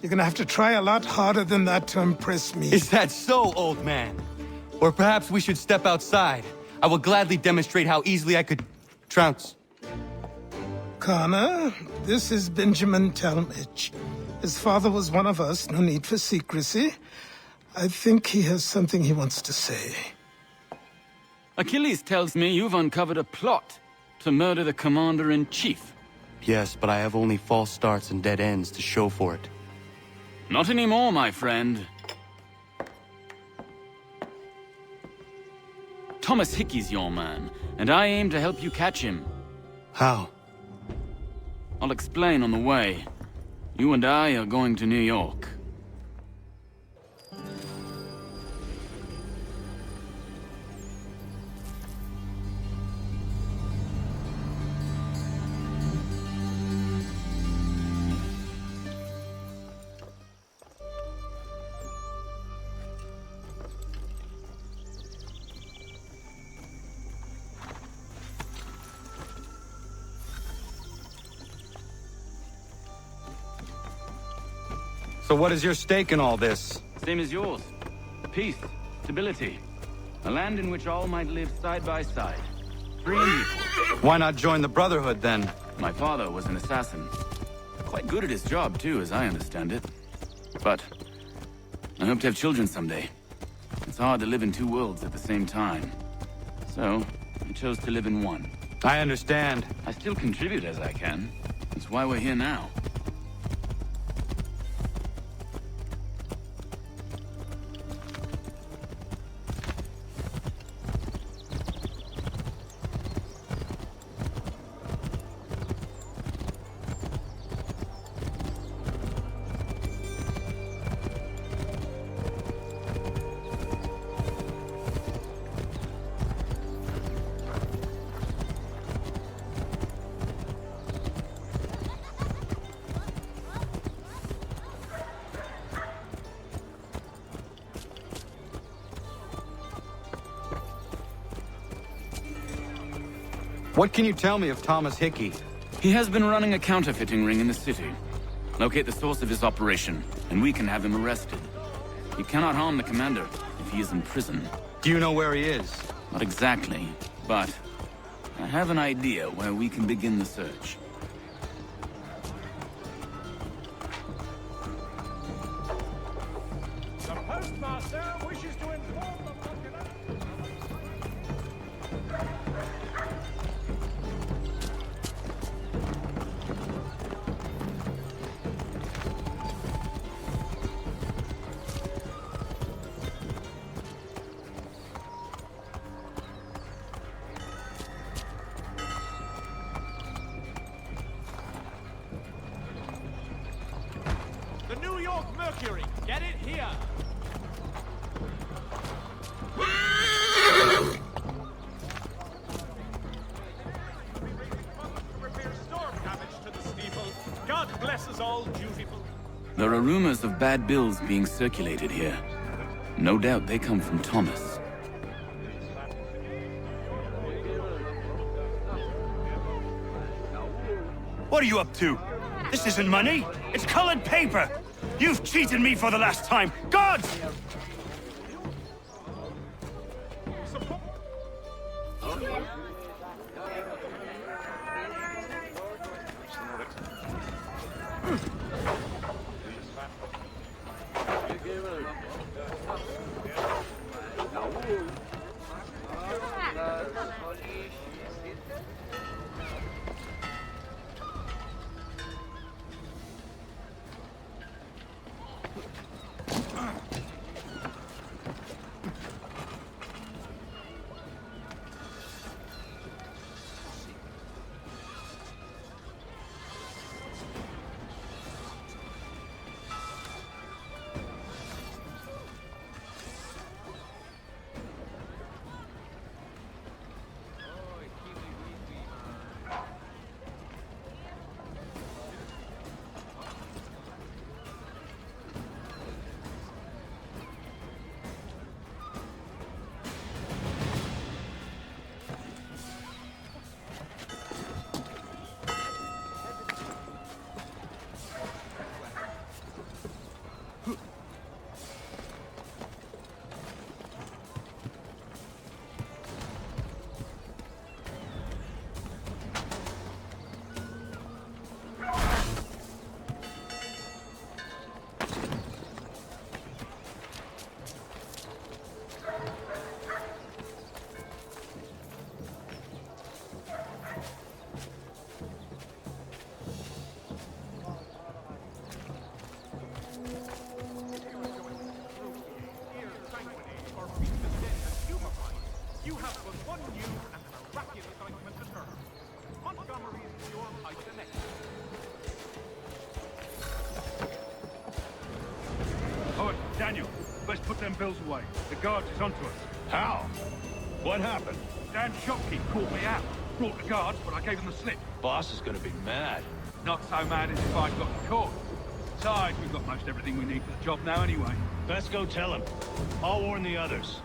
You're gonna have to try a lot harder than that to impress me. Is that so, old man? Or perhaps we should step outside. I will gladly demonstrate how easily I could trounce. Connor, this is Benjamin Talmadge. His father was one of us, no need for secrecy. I think he has something he wants to say. Achilles tells me you've uncovered a plot to murder the commander-in-chief. Yes, but I have only false starts and dead ends to show for it. Not anymore, my friend. Thomas Hickey's your man, and I aim to help you catch him. How? I'll explain on the way. You and I are going to New York. So what is your stake in all this? Same as yours. Peace, stability. A land in which all might live side by side. Free and equal. Why not join the Brotherhood, then? My father was an assassin. Quite good at his job, too, as I understand it. But I hope to have children someday. It's hard to live in two worlds at the same time. So, I chose to live in one. I understand. I still contribute as I can. That's why we're here now. What can you tell me of Thomas Hickey? He has been running a counterfeiting ring in the city. Locate the source of his operation, and we can have him arrested. You cannot harm the commander if he is in prison. Do you know where he is? Not exactly, but I have an idea where we can begin the search. The postmaster wishes to inform the populace. The New York Mercury. Get it here. God bless us all, dutiful. There are rumors of bad bills being circulated here. No doubt they come from Thomas. What are you up to? This isn't money. It's colored paper. You've cheated me for the last time. Gods! You have but one new and miraculous ointment to turn. Montgomery is your pipe the next. Oh, Daniel, let's put them bills away. The guards is onto us. How? What happened? Damn shopkeep caught me out. Brought the guards, but I gave them the slip. Boss is gonna be mad. Not so mad as if I'd got caught. Besides, we've got most everything we need for the job now anyway. Best go tell him. I'll warn the others.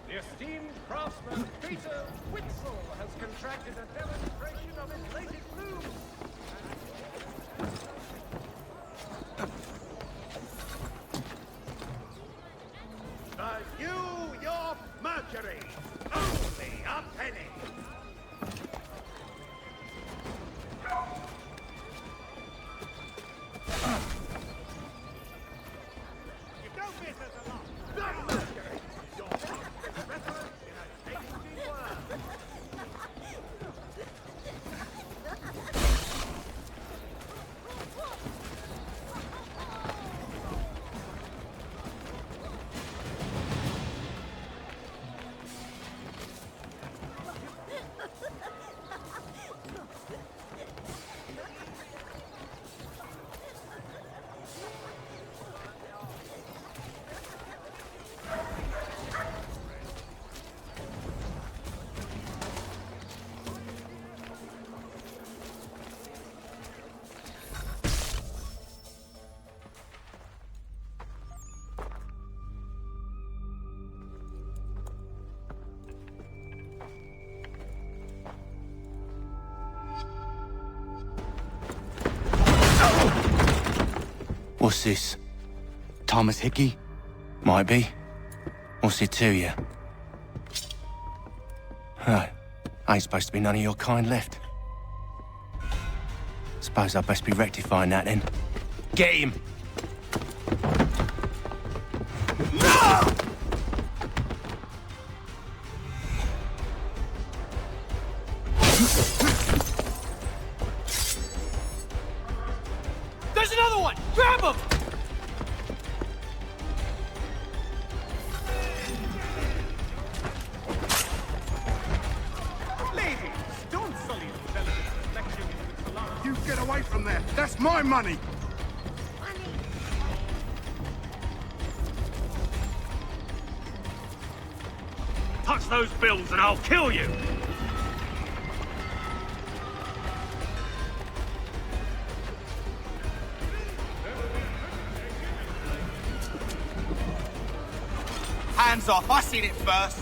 The esteemed craftsman Peter Witzel has contracted a demonstration of his latest loom. The New York Mercury, only a penny. You don't miss us a lot. The Mercury, your fastest reference in a changing world. What's this? Thomas Hickey? Might be. What's it to you? Oh, ain't supposed to be none of your kind left. Suppose I best be rectifying that then. Get him! There's another one! Grab him! That's my money! Touch those bills and I'll kill you! Hands off, I seen it first.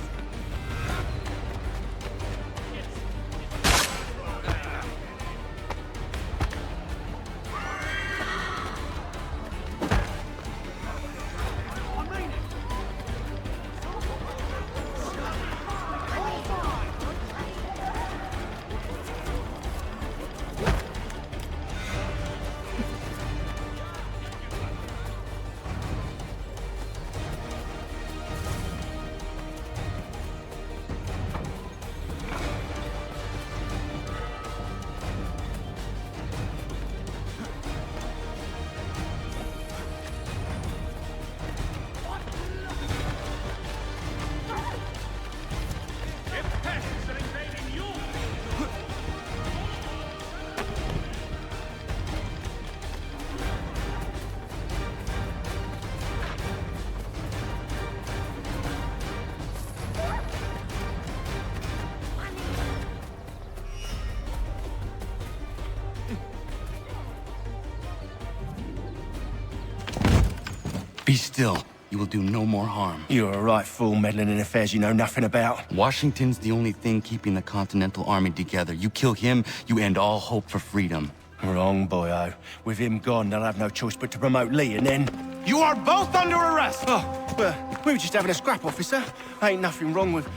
Be still. You will do no more harm. You're a right fool meddling in affairs you know nothing about. Washington's the only thing keeping the Continental Army together. You kill him, you end all hope for freedom. Wrong, boyo. With him gone, they'll have no choice but to promote Lee, and then... You are both under arrest! Oh, but we were just having a scrap, officer. Ain't nothing wrong with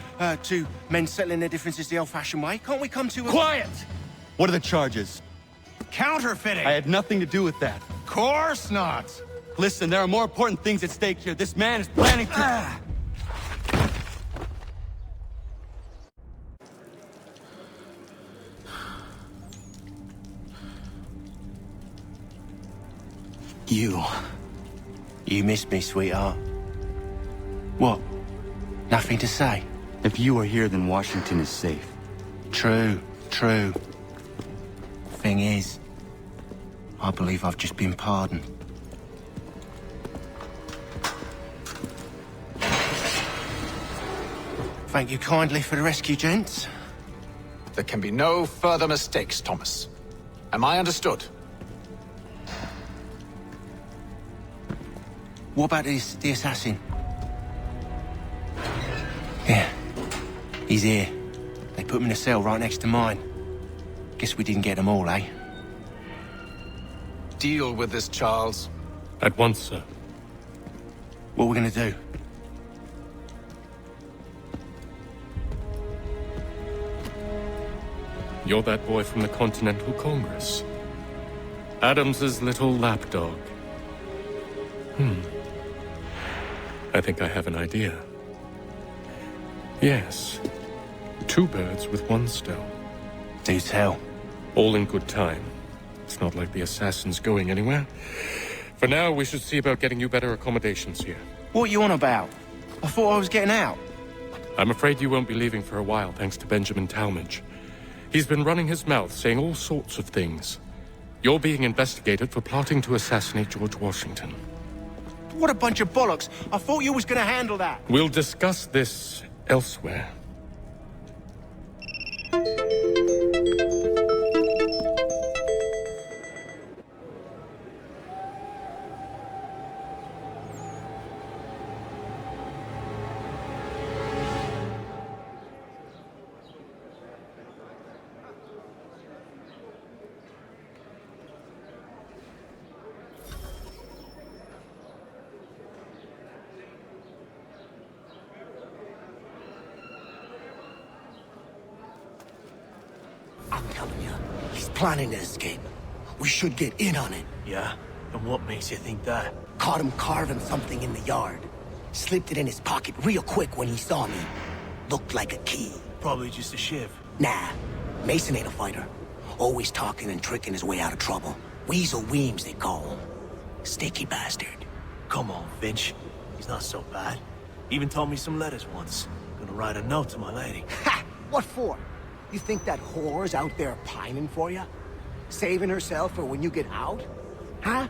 two men settling their differences the old-fashioned way. Can't we come to a... Quiet! What are the charges? Counterfeiting! I had nothing to do with that. Course not! Listen, there are more important things at stake here. This man is planning to... You missed me, sweetheart. What? Nothing to say? If you are here, then Washington is safe. True. Thing is, I believe I've just been pardoned. Thank you kindly for the rescue, gents. There can be no further mistakes, Thomas. Am I understood? What about the assassin? Yeah, he's here. They put him in a cell right next to mine. Guess we didn't get them all, eh? Deal with this, Charles. At once, sir. What are we gonna do? You're that boy from the Continental Congress. Adams's little lapdog. I think I have an idea. Yes. 2 birds with 1 stone. Do tell. All in good time. It's not like the assassin's going anywhere. For now, we should see about getting you better accommodations here. What are you on about? I thought I was getting out. I'm afraid you won't be leaving for a while, thanks to Benjamin Talmadge. He's been running his mouth, saying all sorts of things. You're being investigated for plotting to assassinate George Washington. What a bunch of bollocks. I thought you was gonna handle that. We'll discuss this elsewhere. I'm telling you, he's planning to escape. We should get in on it. Yeah? And what makes you think that? Caught him carving something in the yard. Slipped it in his pocket real quick when he saw me. Looked like a key. Probably just a shiv. Nah, Mason ain't a fighter. Always talking and tricking his way out of trouble. Weasel Weems, they call him. Sticky bastard. Come on, Finch. He's not so bad. Even told me some letters once. Gonna write a note to my lady. Ha! What for? You think that whore's out there pining for you? Saving herself for when you get out? Huh?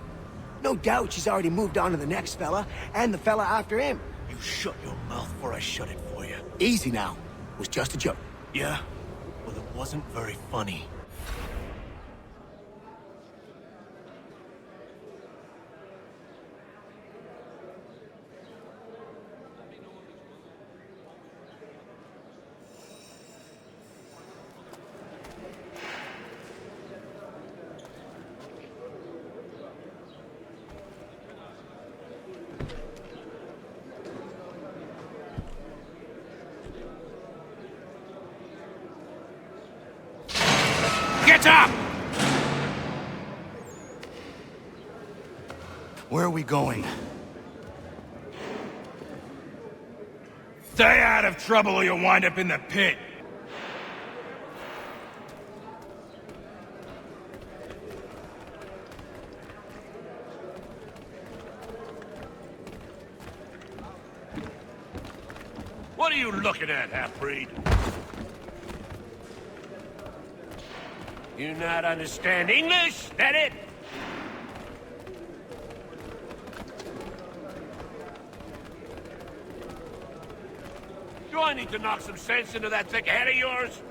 No doubt she's already moved on to the next fella, and the fella after him. You shut your mouth before I shut it for you. Easy now. It was just a joke. Yeah? Well, it wasn't very funny. Get up! Where are we going? Stay out of trouble or you'll wind up in the pit. What are you looking at, half-breed? You not understand English? That it? Do I need to knock some sense into that thick head of yours?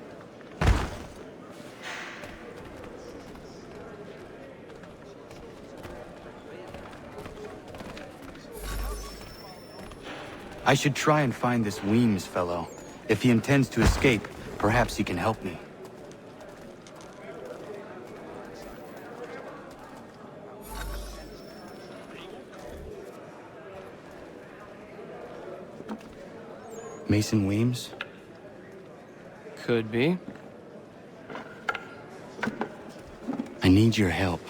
I should try and find this Weems fellow. If he intends to escape, perhaps he can help me. Mason Weems? Could be. I need your help.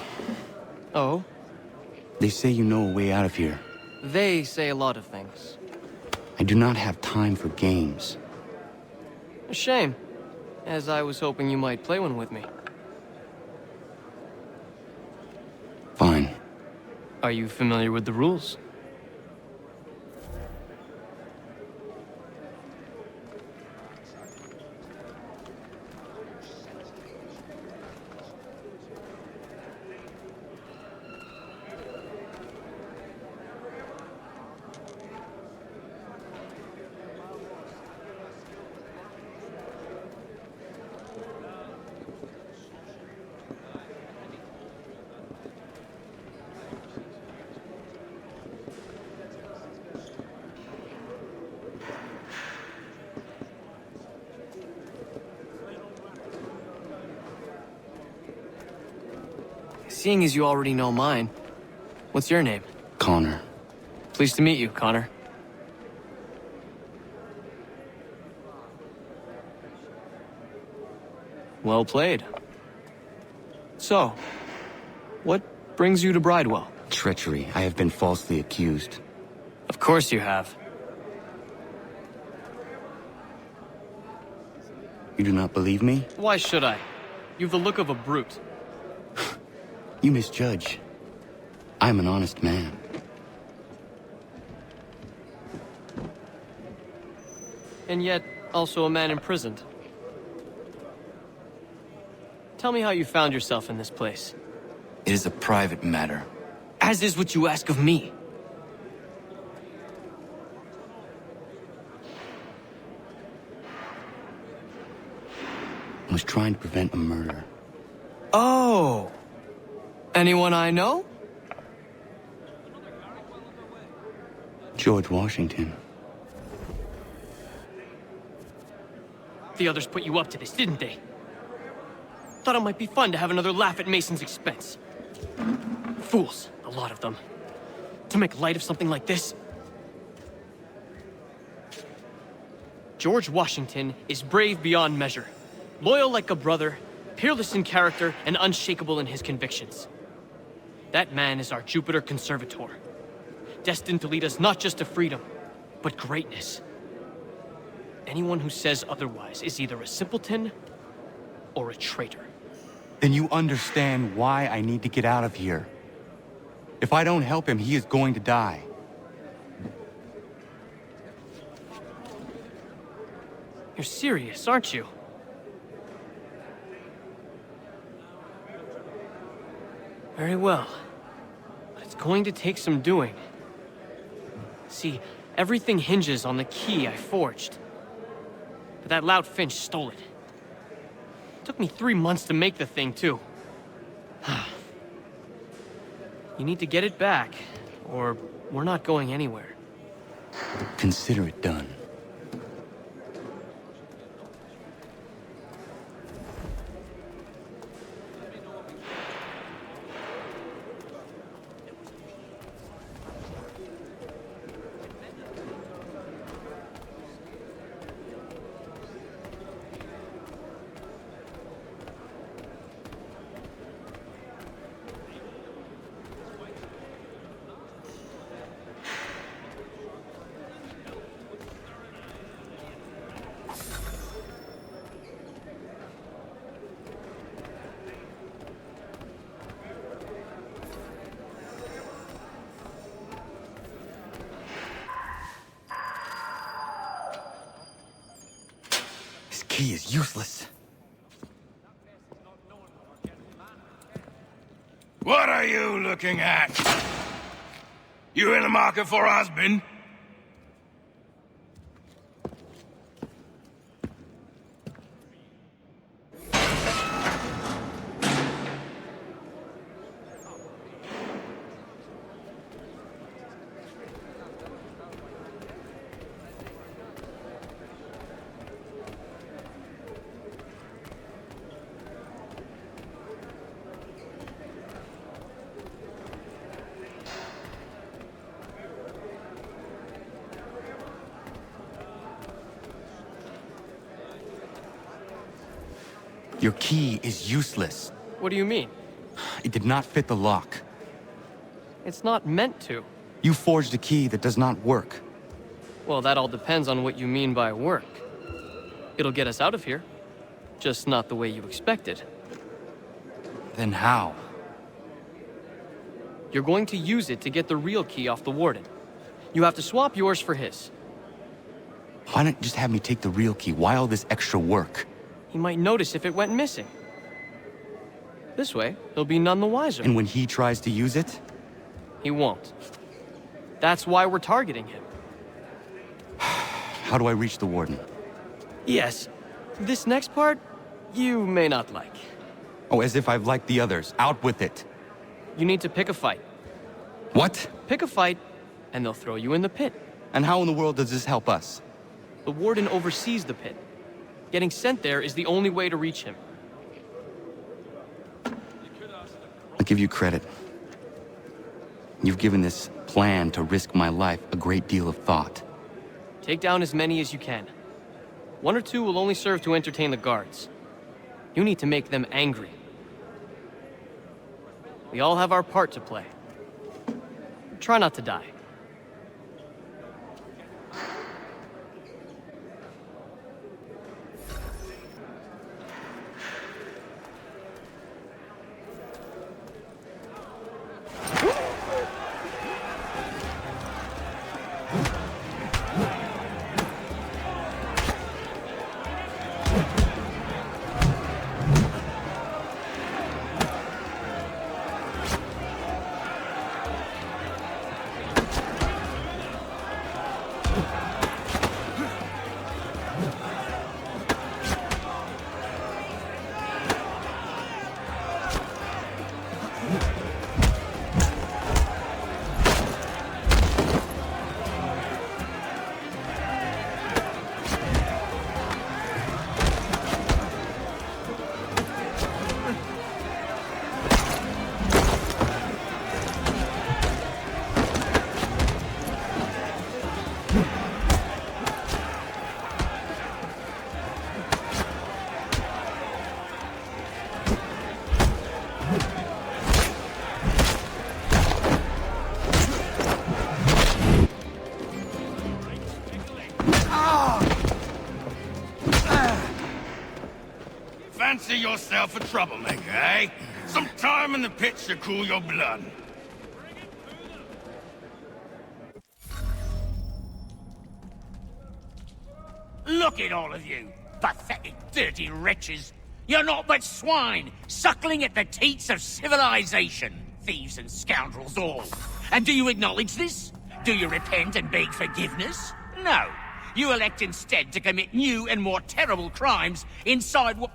Oh? They say you know a way out of here. They say a lot of things. I do not have time for games. A shame, as I was hoping you might play one with me. Fine. Are you familiar with the rules? Seeing as you already know mine, what's your name? Connor. Pleased to meet you, Connor. Well played. So, what brings you to Bridewell? Treachery. I have been falsely accused. Of course you have. You do not believe me? Why should I? You've the look of a brute. You misjudge. I am an honest man. And yet, also a man imprisoned. Tell me how you found yourself in this place. It is a private matter. As is what you ask of me. I was trying to prevent a murder. Oh! Anyone I know? George Washington. The others put you up to this, didn't they? Thought it might be fun to have another laugh at Mason's expense. Fools, a lot of them. To make light of something like this. George Washington is brave beyond measure, loyal like a brother, peerless in character, and unshakable in his convictions. That man is our Jupiter Conservator, destined to lead us not just to freedom, but greatness. Anyone who says otherwise is either a simpleton or a traitor. Then you understand why I need to get out of here. If I don't help him, he is going to die. You're serious, aren't you? Very well. But it's going to take some doing. See, everything hinges on the key I forged. But that loud Finch stole it. Took me 3 months to make the thing, too. You need to get it back, or we're not going anywhere. Consider it done. Key is useless. What are you looking at? You in the market for a husband? Your key is useless. What do you mean? It did not fit the lock. It's not meant to. You forged a key that does not work. Well, that all depends on what you mean by work. It'll get us out of here. Just not the way you expected. Then how? You're going to use it to get the real key off the Warden. You have to swap yours for his. Why not just have me take the real key? Why all this extra work? He might notice if it went missing. This way, he'll be none the wiser. And when he tries to use it? He won't. That's why we're targeting him. How do I reach the Warden? Yes. This next part, you may not like. Oh, as if I've liked the others. Out with it. You need to pick a fight. What? Pick a fight, and they'll throw you in the pit. And how in the world does this help us? The Warden oversees the pit. Getting sent there is the only way to reach him. I'll give you credit. You've given this plan to risk my life a great deal of thought. Take down as many as you can. 1 or 2 will only serve to entertain the guards. You need to make them angry. We all have our part to play. Try not to die. Fancy yourself a troublemaker, eh? Some time in the pits to cool your blood. Look at all of you, pathetic, dirty wretches. You're not but swine, suckling at the teats of civilization. thieves and scoundrels all. And do you acknowledge this? Do you repent and beg forgiveness? No. You elect instead to commit new and more terrible crimes inside what...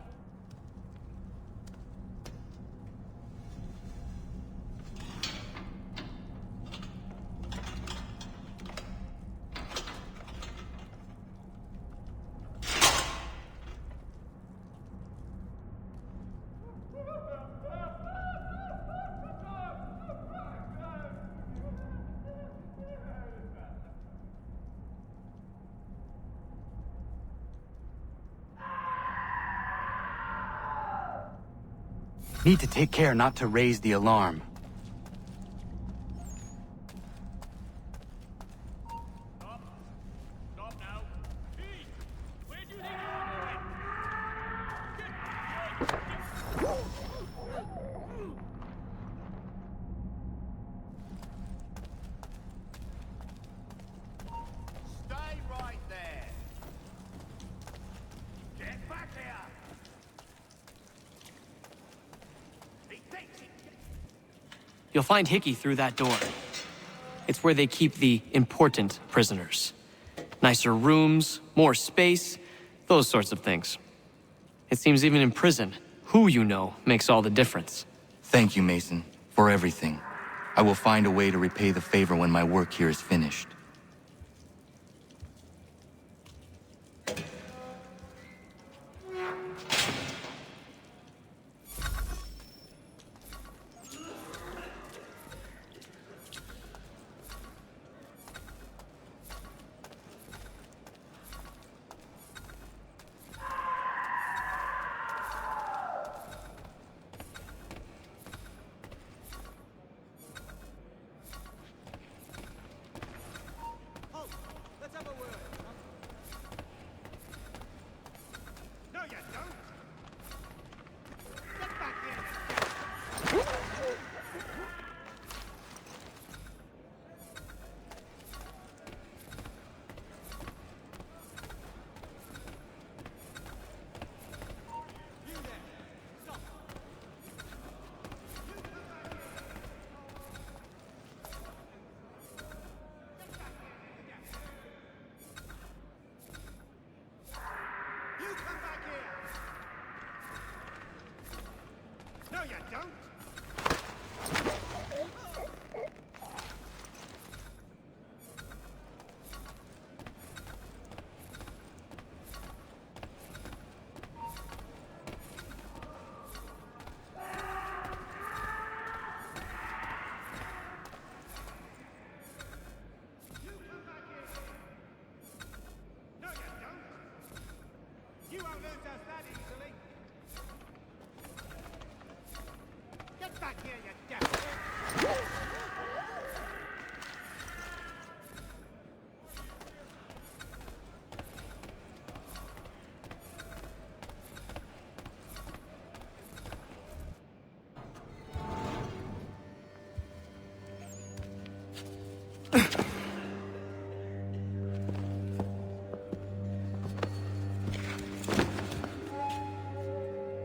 Need to take care not to raise the alarm. You'll find Hickey through that door. It's where they keep the important prisoners. Nicer rooms, more space, those sorts of things. It seems even in prison, who you know makes all the difference. Thank you, Mason, for everything. I will find a way to repay the favor when my work here is finished.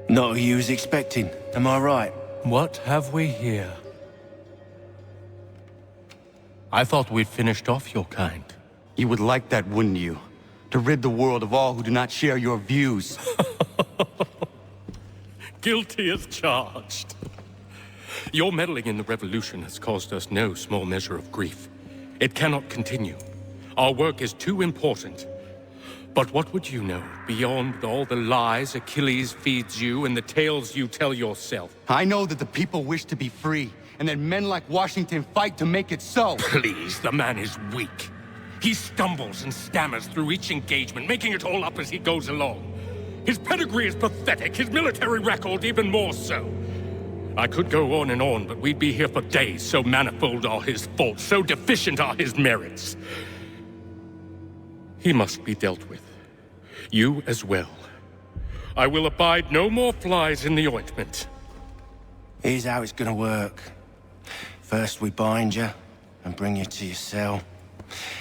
Not who you was expecting, am I right? What have we here? I thought we'd finished off your kind. You would like that, wouldn't you? To rid the world of all who do not share your views. Guilty as charged. Your meddling in the revolution has caused us no small measure of grief. It cannot continue. Our work is too important. But what would you know beyond all the lies Achilles feeds you and the tales you tell yourself? I know that the people wish to be free, and that men like Washington fight to make it so. Please, the man is weak. He stumbles and stammers through each engagement, making it all up as he goes along. His pedigree is pathetic, his military record even more so. I could go on, but we'd be here for days, so manifold are his faults, so deficient are his merits. He must be dealt with. You as well. I will abide no more flies in the ointment. Here's how it's gonna work. First we bind you and bring you to your cell.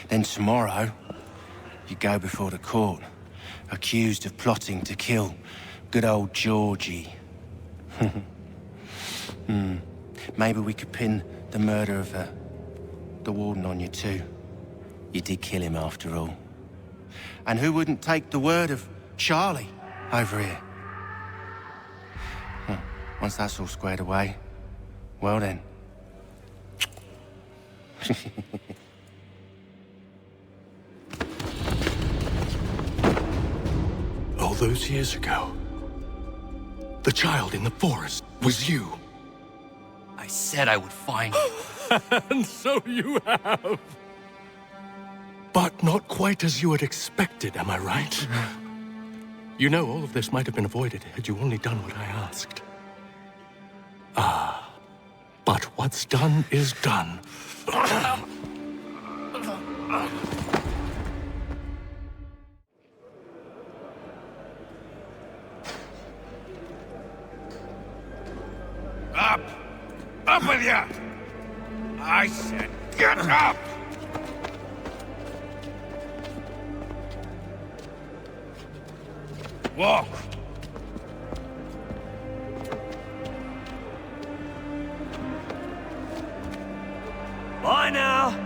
Then tomorrow, you go before the court, accused of plotting to kill good old Georgie. Maybe we could pin the murder of the warden on you too. You did kill him after all. And who wouldn't take the word of Charlie over here? Huh. Once that's all squared away, well then. All those years ago, the child in the forest was you. I said I would find you. And so you have. But not quite as you had expected, am I right? You know, all of this might have been avoided had you only done what I asked. Ah, but what's done is done. Up! Up with you! I said get up! Walk! Bye now!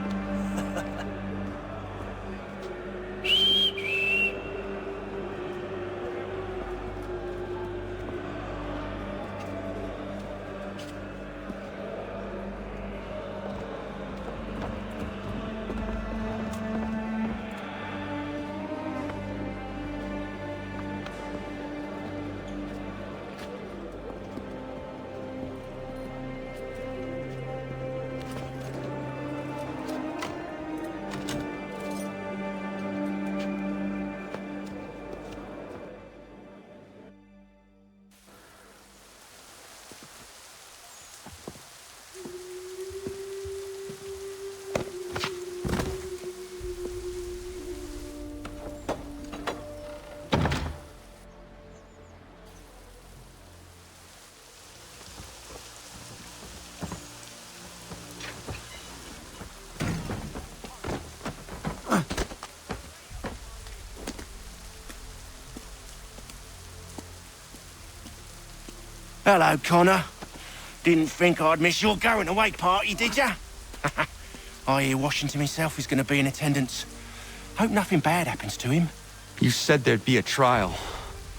Hello, Connor. Didn't think I'd miss your going-away party, did ya? I hear Washington himself is going to be in attendance. Hope nothing bad happens to him. You said there'd be a trial.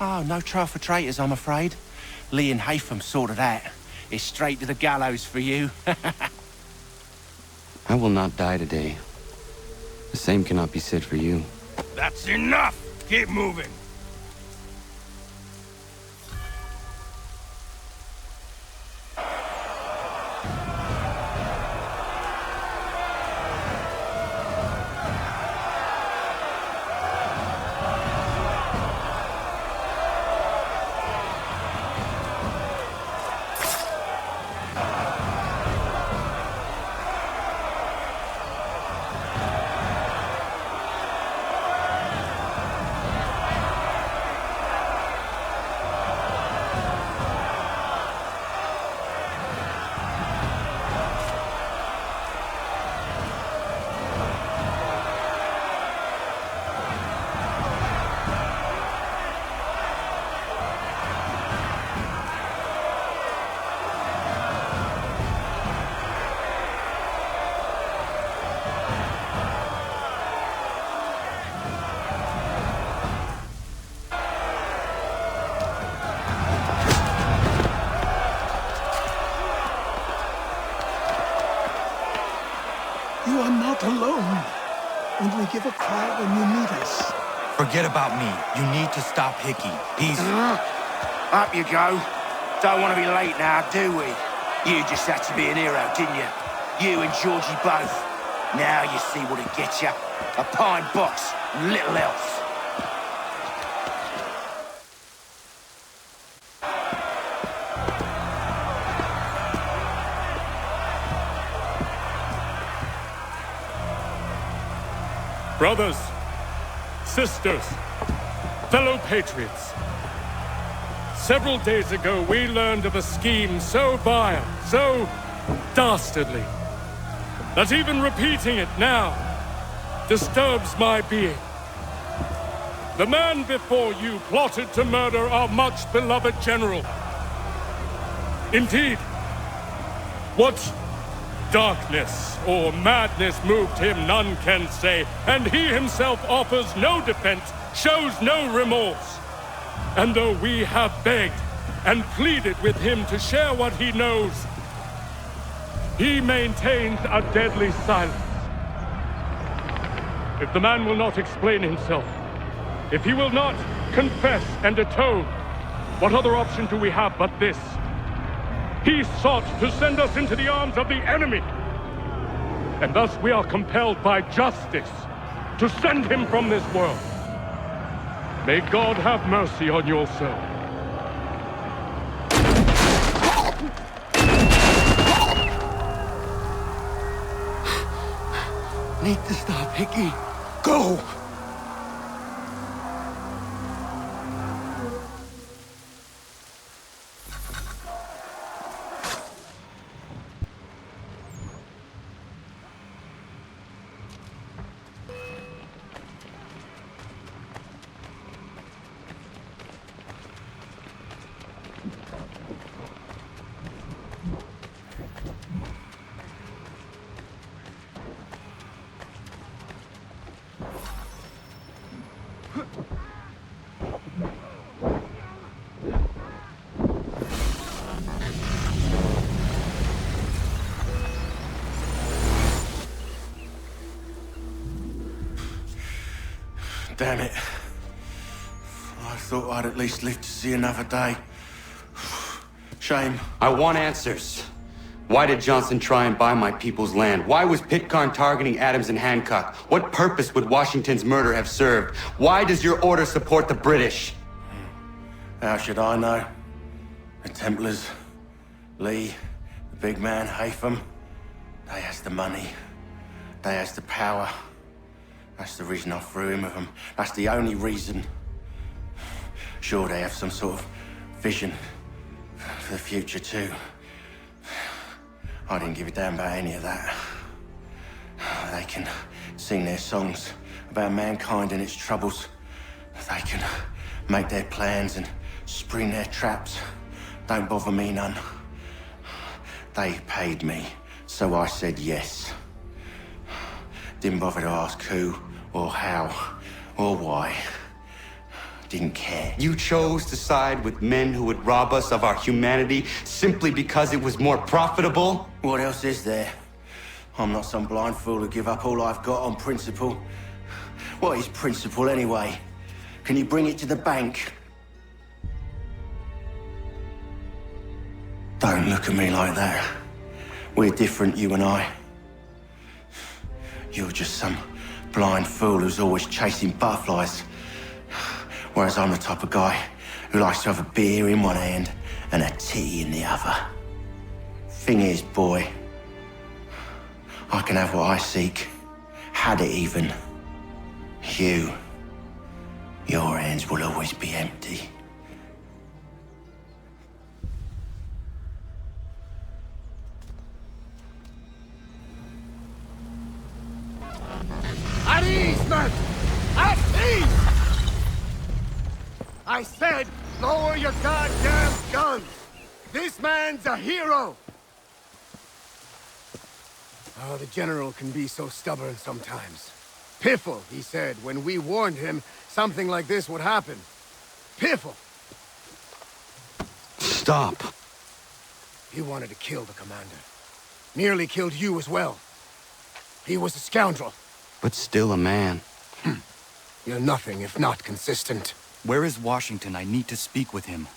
Oh, no trial for traitors, I'm afraid. Lee and Haytham sorted that. It's straight to the gallows for you. I will not die today. The same cannot be said for you. That's enough! Keep moving! You are not alone. Only give a cry when you need us. Forget about me. You need to stop Hickey. He's... Up you go. Don't want to be late now, do we? You just had to be an hero, didn't you? You and Georgie both. Now you see what it gets you. A pine box and little else. Brothers, sisters, fellow patriots. Several days ago, we learned of a scheme so vile, so dastardly, that even repeating it now disturbs my being. The man before you plotted to murder our much-beloved general. Indeed, What darkness or madness moved him, none can say, and he himself offers no defense, shows no remorse. And though we have begged and pleaded with him to share what he knows, he maintains a deadly silence. If the man will not explain himself, if he will not confess and atone, what other option do we have but this? He sought to send us into the arms of the enemy. And thus we are compelled by justice to send him from this world. May God have mercy on your soul. Need to stop, Hickey. Go! Damn it. I thought I'd at least live to see another day. Shame. I want answers. Why did Johnson try and buy my people's land? Why was Pitcairn targeting Adams and Hancock? What purpose would Washington's murder have served? Why does your order support the British? How should I know? The Templars, Lee, the big man, Haytham, they has the money. They has the power. That's the reason I threw him with them. That's the only reason. Sure, they have some sort of vision for the future, too. I didn't give a damn about any of that. They can sing their songs about mankind and its troubles. They can make their plans and spring their traps. Don't bother me none. They paid me, so I said yes. Didn't bother to ask who, or how, or why. Didn't care. You chose to side with men who would rob us of our humanity simply because it was more profitable? What else is there? I'm not some blind fool who give up all I've got on principle. What is principle anyway? Can you bring it to the bank? Don't look at me like that. We're different, you and I. You're just some blind fool who's always chasing butterflies. Whereas I'm the type of guy who likes to have a beer in one hand and a tea in the other. Thing is, boy, I can have what I seek. Had it even. Your hands will always be empty. At ease, men! At ease! I said, lower your goddamn guns! This man's a hero! Oh, the General can be so stubborn sometimes. Piffle, he said, when we warned him something like this would happen. Piffle! Stop. He wanted to kill the commander. Nearly killed you as well. He was a scoundrel. But still a man. You're nothing if not consistent. Where is Washington? I need to speak with him.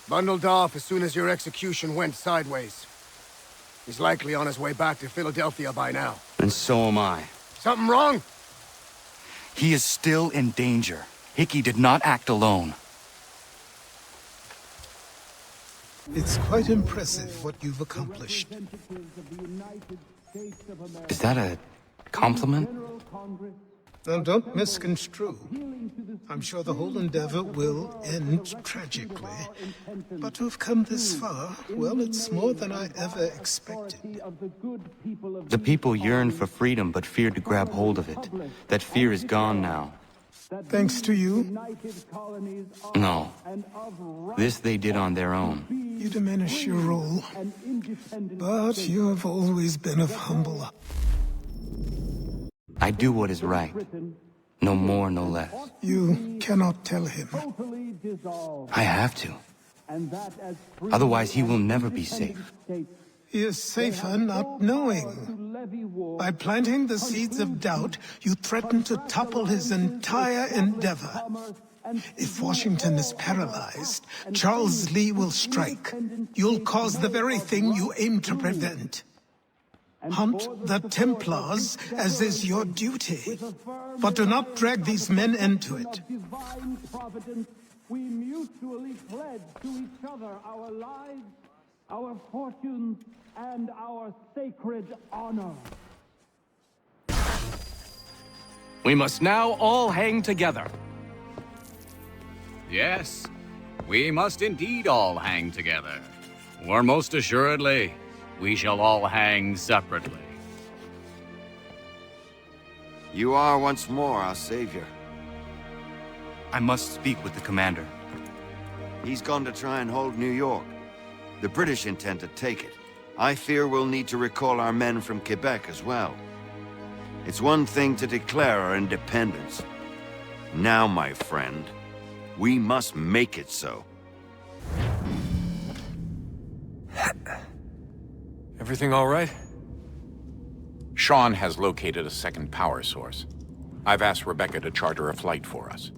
Bundled off as soon as your execution went sideways. He's likely on his way back to Philadelphia by now. And so am I. Something wrong? He is still in danger. Hickey did not act alone. It's quite impressive what you've accomplished. Is that a compliment? Now, don't misconstrue. I'm sure the whole endeavor will end tragically. But to have come this far, well, it's more than I ever expected. The people yearned for freedom but feared to grab hold of it. That fear is gone now. Thanks to you? No. This they did on their own. You diminish your role. But you have always been of humble. I do what is right. No more, no less. You cannot tell him. I have to. Otherwise, he will never be safe. He is safer not knowing. By planting the seeds of doubt, you threaten to topple his entire endeavor. If Washington is paralyzed, Charles Lee will strike. You'll cause the very thing you aim to prevent. Hunt the Templars, as is your duty. But do not drag these men into it. We mutually pledge to each other our lives, our fortunes, and our sacred honor. We must now all hang together. Yes, we must indeed all hang together. Or most assuredly, we shall all hang separately. You are once more our savior. I must speak with the commander. He's gone to try and hold New York. The British intend to take it. I fear we'll need to recall our men from Quebec as well. It's one thing to declare our independence. Now, my friend, we must make it so. Everything all right? Sean has located a second power source. I've asked Rebecca to charter a flight for us.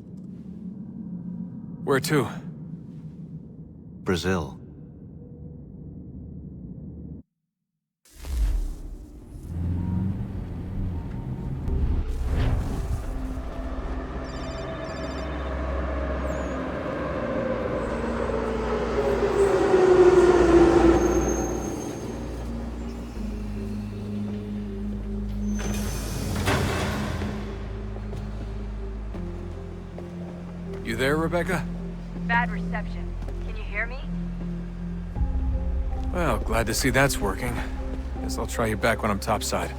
Where to? Brazil. You there, Rebecca? Bad reception. Can you hear me? Well, glad to see that's working. Guess I'll try you back when I'm topside.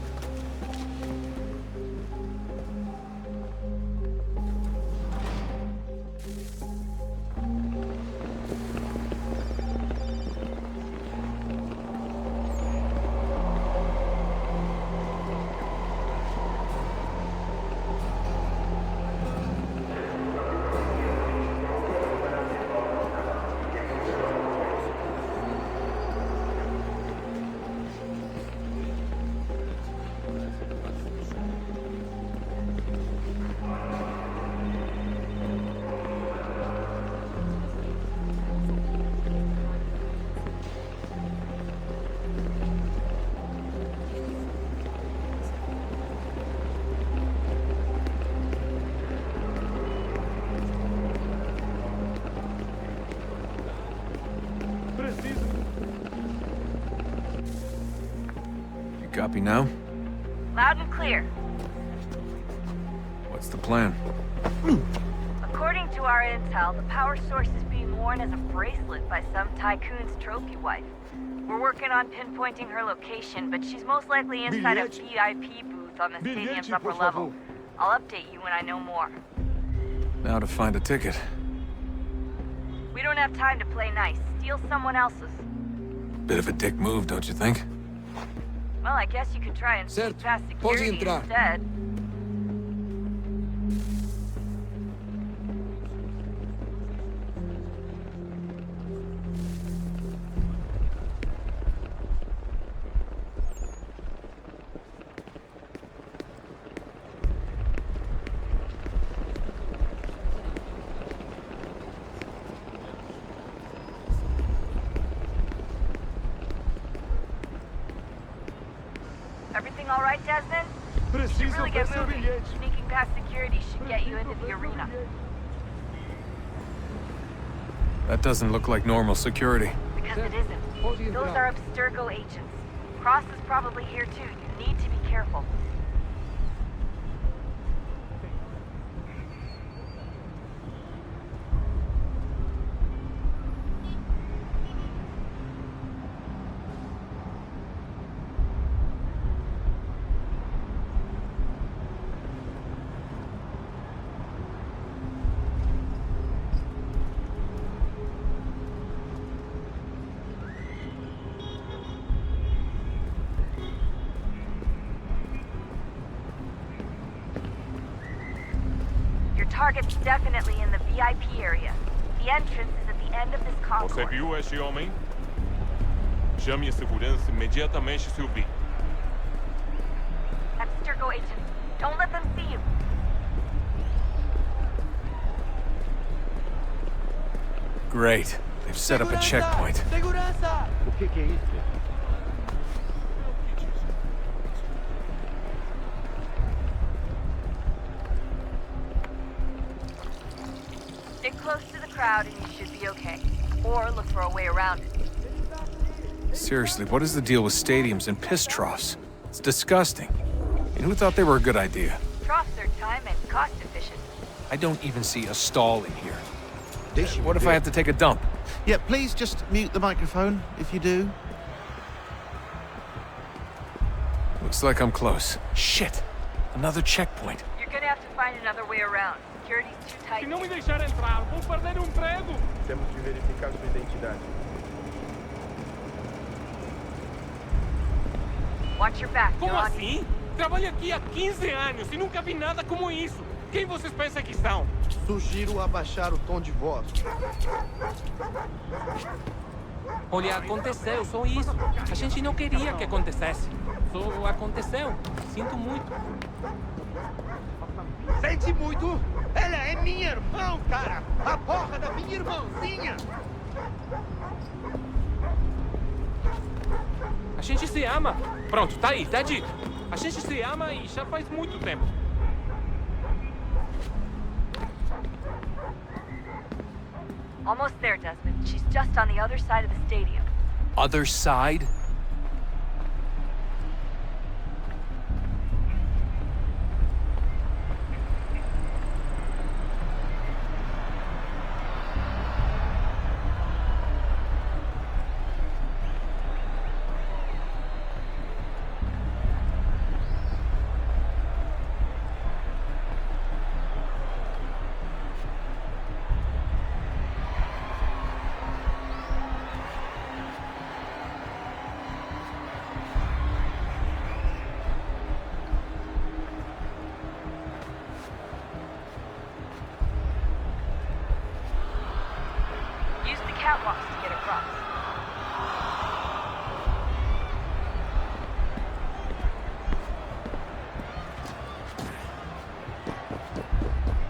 Copy now? Loud and clear. What's the plan? According to our intel, the power source is being worn as a bracelet by some tycoon's trophy wife. We're working on pinpointing her location, but she's most likely inside a VIP booth on the stadium's upper level. I'll update you when I know more. Now to find a ticket. We don't have time to play nice. Steal someone else's. Bit of a dick move, don't you think? Well, I guess you could try and sneak past security instead. Everything all right, Desmond? You should really get moving. Sneaking past security should get you into the arena. That doesn't look like normal security. Because it isn't. Those are Abstergo agents. Cross is probably here too. You need to be careful. target's definitely in the VIP area. The entrance is at the end of this concourse. Você viu este homem? Chame a segurança imediatamente se o vir. Abstergo agents. Don't let them see you. Great. They've set up a checkpoint. Segurança! O que é isso? Stick close to the crowd and you should be okay. Or look for a way around it. Seriously, what is the deal with stadiums and piss troughs? It's disgusting. And who thought they were a good idea? Troughs are time and cost efficient. I don't even see a stall in here. What if I have to take a dump? Yeah, please just mute the microphone if you do. Looks like I'm close. Shit! Another checkpoint. You're gonna have to find another way around. Security's too tight. Se não me deixar entrar, vou perder emprego. Temos de verificar sua identidade. Watch your back. Como you're assim? Trabalho aqui há 15 anos e nunca vi nada como isso. Quem vocês pensam que estão? Sugiro abaixar o tom de voz. Olha, aconteceu, só isso. A gente não queria que acontecesse. Só aconteceu. Sinto muito. Sente muito? Ela é minha irmã, cara! A porra da minha irmãzinha! A gente se ama. Pronto, tá aí, tá dito. A gente se ama e já faz muito tempo. Almost there, Desmond. She's just on the other side of the stadium. Other side? Use the catwalks to get across.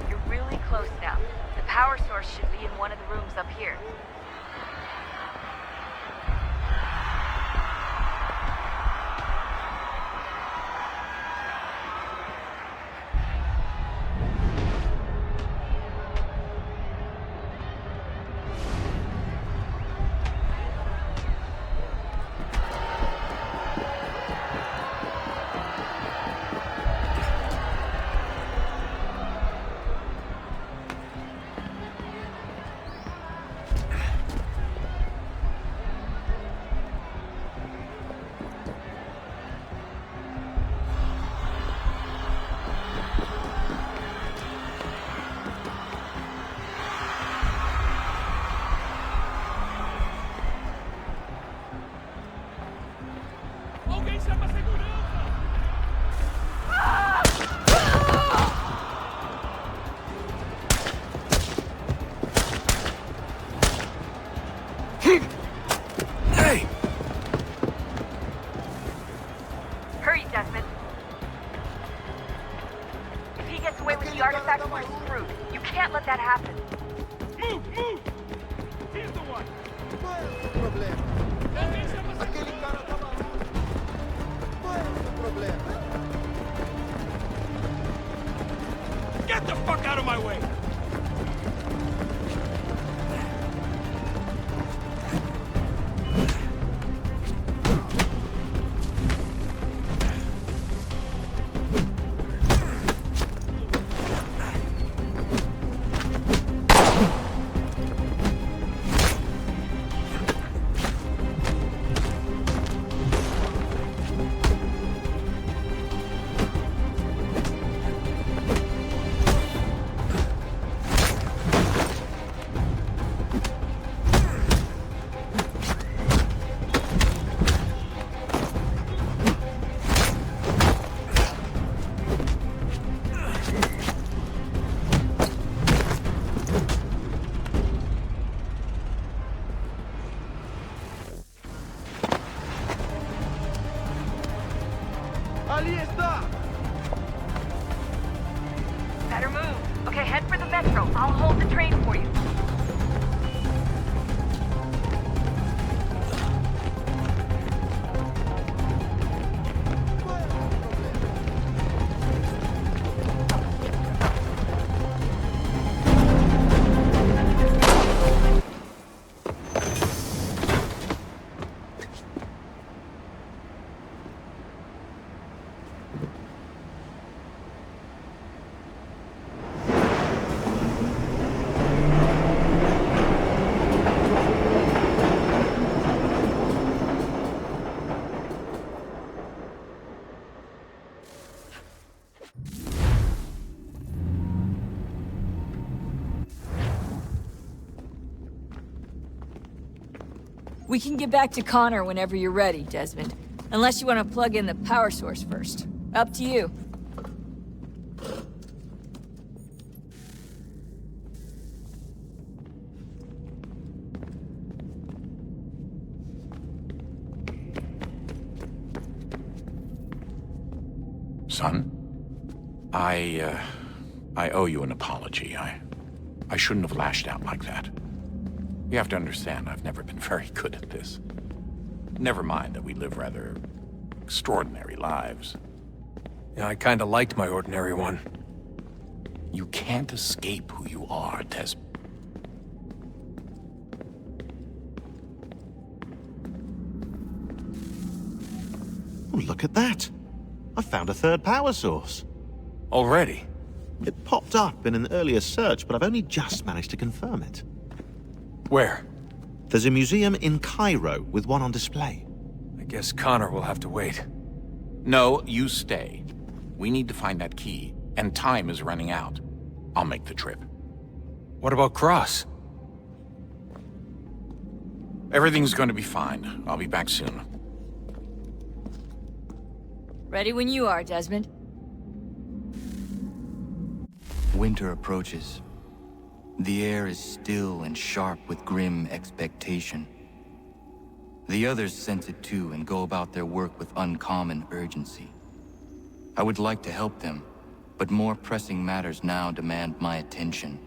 You're really close now. The power source should be in one of the rooms up here. Alguém chama a segurança! Hey! Hurry, Desmond. If he gets away with the artifact, we're screwed. You can't let that happen. Move! Move! He's the one! Qual é o problema? Alguém chama a Aquele cara tava lá. Qual é o problema? Get the fuck out of my way! We can get back to Connor whenever you're ready, Desmond. Unless you want to plug in the power source first. Up to you. Son? I owe you an apology. I shouldn't have lashed out like that. You have to understand, I've never been very good at this. Never mind that we live rather extraordinary lives. Yeah, I kinda liked my ordinary one. You can't escape who you are, Des. Oh, look at that. I found a third power source. Already? It popped up in an earlier search, but I've only just managed to confirm it. Where? There's a museum in Cairo with one on display. I guess Connor will have to wait. No, you stay. We need to find that key, and time is running out. I'll make the trip. What about Cross? Everything's going to be fine. I'll be back soon. Ready when you are, Desmond. Winter approaches. The air is still and sharp with grim expectation. The others sense it too and go about their work with uncommon urgency. I would like to help them, but more pressing matters now demand my attention.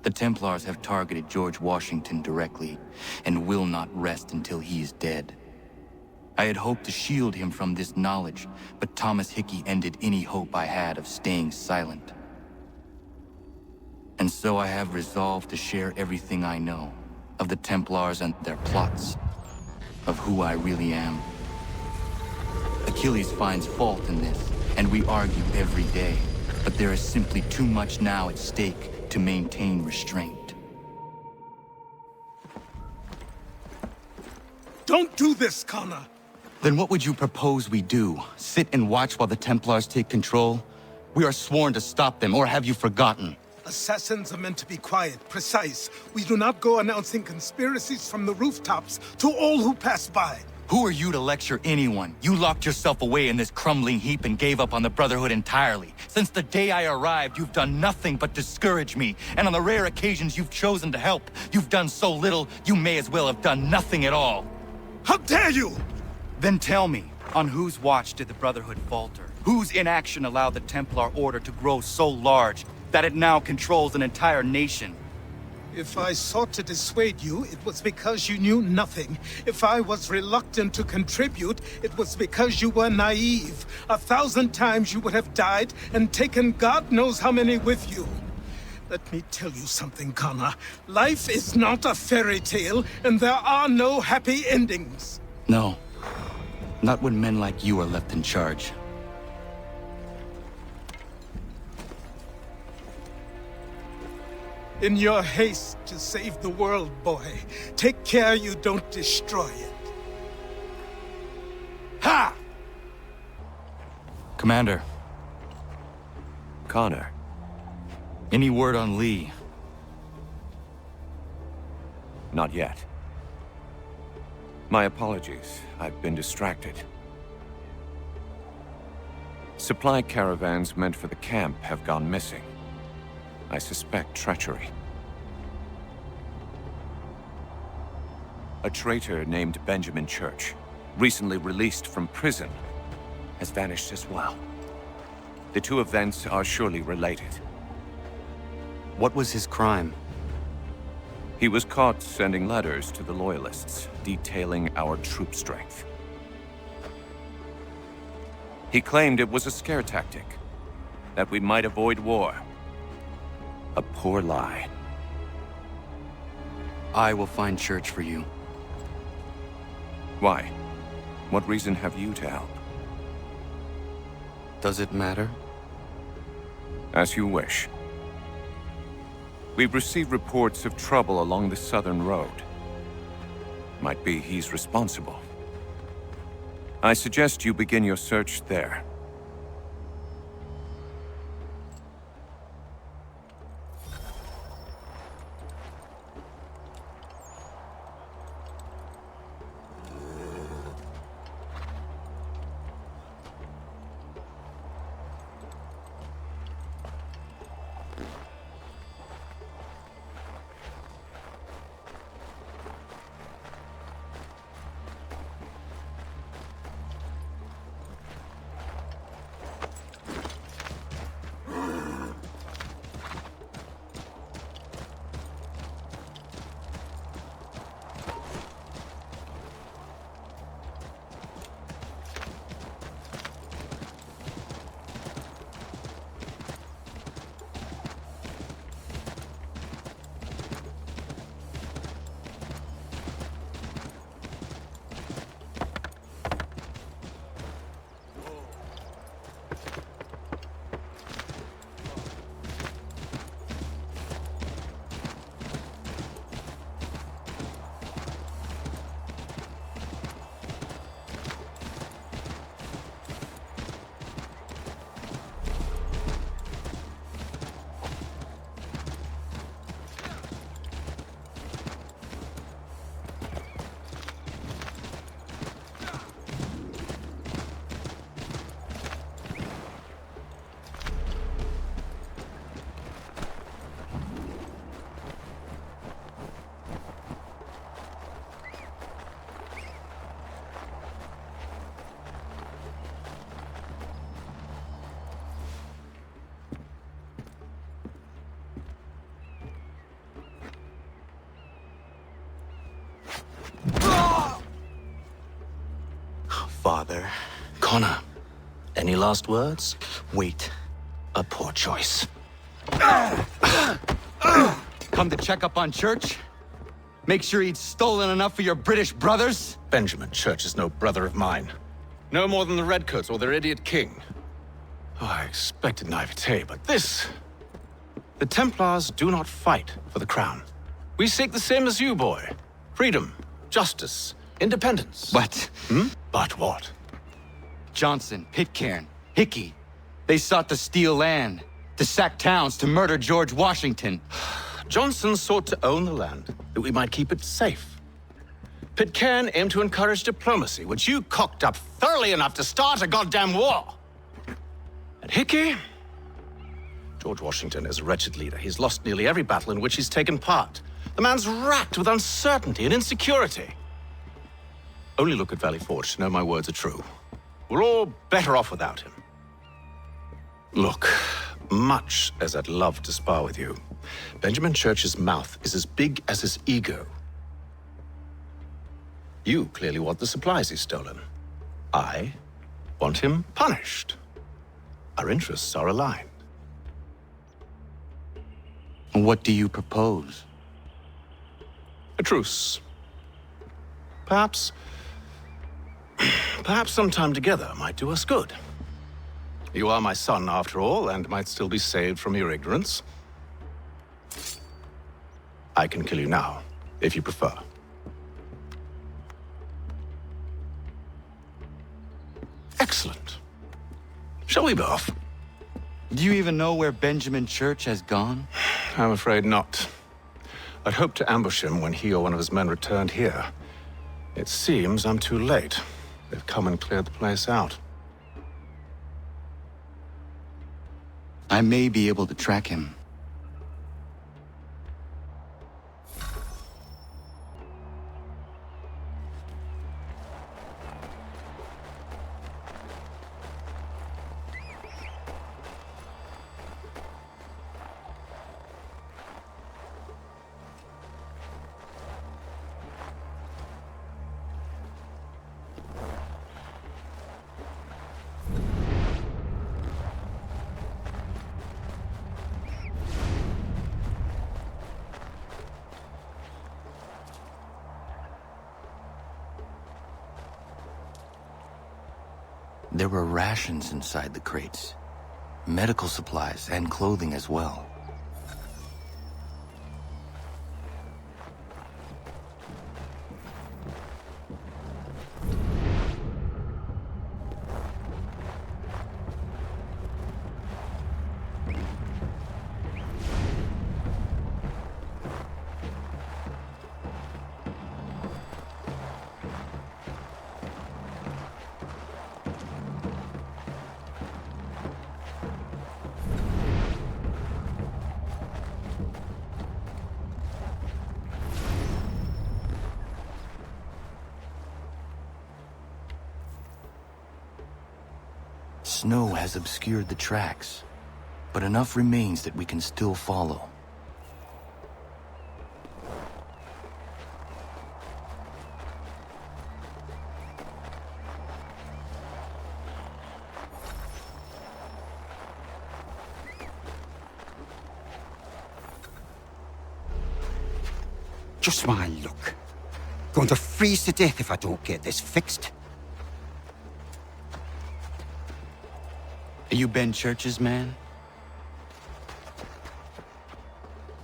The Templars have targeted George Washington directly, and will not rest until he is dead. I had hoped to shield him from this knowledge, but Thomas Hickey ended any hope I had of staying silent. And so I have resolved to share everything I know of the Templars and their plots, of who I really am. Achilles finds fault in this, and we argue every day, but there is simply too much now at stake to maintain restraint. Don't do this, Connor! Then what would you propose we do? Sit and watch while the Templars take control? We are sworn to stop them, or have you forgotten? Assassins are meant to be quiet, precise. We do not go announcing conspiracies from the rooftops to all who pass by. Who are you to lecture anyone? You locked yourself away in this crumbling heap and gave up on the Brotherhood entirely. Since the day I arrived, you've done nothing but discourage me. And on the rare occasions you've chosen to help, you've done so little, you may as well have done nothing at all. How dare you! Then tell me, on whose watch did the Brotherhood falter? Whose inaction allowed the Templar Order to grow so large that it now controls an entire nation? If I sought to dissuade you, it was because you knew nothing. If I was reluctant to contribute, it was because you were naive. 1,000 times you would have died and taken God knows how many with you. Let me tell you something, Connor. Life is not a fairy tale, and there are no happy endings. No. Not when men like you are left in charge. In your haste to save the world, boy, take care you don't destroy it. Ha! Commander. Connor. Any word on Lee? Not yet. My apologies. I've been distracted. Supply caravans meant for the camp have gone missing. I suspect treachery. A traitor named Benjamin Church, recently released from prison, has vanished as well. The two events are surely related. What was his crime? He was caught sending letters to the Loyalists, detailing our troop strength. He claimed it was a scare tactic, that we might avoid war. A poor lie. I will find Church for you. Why? What reason have you to help? Does it matter? As you wish. We've received reports of trouble along the southern road. Might be he's responsible. I suggest you begin your search there. Connor, any last words? Wait. A poor choice. Come to check up on Church? Make sure he'd stolen enough for your British brothers? Benjamin Church is no brother of mine. No more than the Redcoats or their idiot king. Oh, I expected naivete, but this... The Templars do not fight for the crown. We seek the same as you, boy. Freedom, justice, independence. But... But what? Johnson, Pitcairn, Hickey. They sought to steal land, to sack towns, to murder George Washington. Johnson sought to own the land, that we might keep it safe. Pitcairn aimed to encourage diplomacy, which you cocked up thoroughly enough to start a goddamn war. And Hickey? George Washington is a wretched leader. He's lost nearly every battle in which he's taken part. The man's racked with uncertainty and insecurity. Only look at Valley Forge to know my words are true. We're all better off without him. Look, much as I'd love to spar with you, Benjamin Church's mouth is as big as his ego. You clearly want the supplies he's stolen. I want him punished. Our interests are aligned. What do you propose? A truce. Perhaps some time together might do us good. You are my son, after all, and might still be saved from your ignorance. I can kill you now, if you prefer. Excellent. Shall we be off? Do you even know where Benjamin Church has gone? I'm afraid not. I'd hoped to ambush him when he or one of his men returned here. It seems I'm too late. They've come and cleared the place out. I may be able to track him. There were rations inside the crates, medical supplies and clothing as well. Snow has obscured the tracks, but enough remains that we can still follow. Just my luck. Going to freeze to death if I don't get this fixed. Are you Ben Church's man?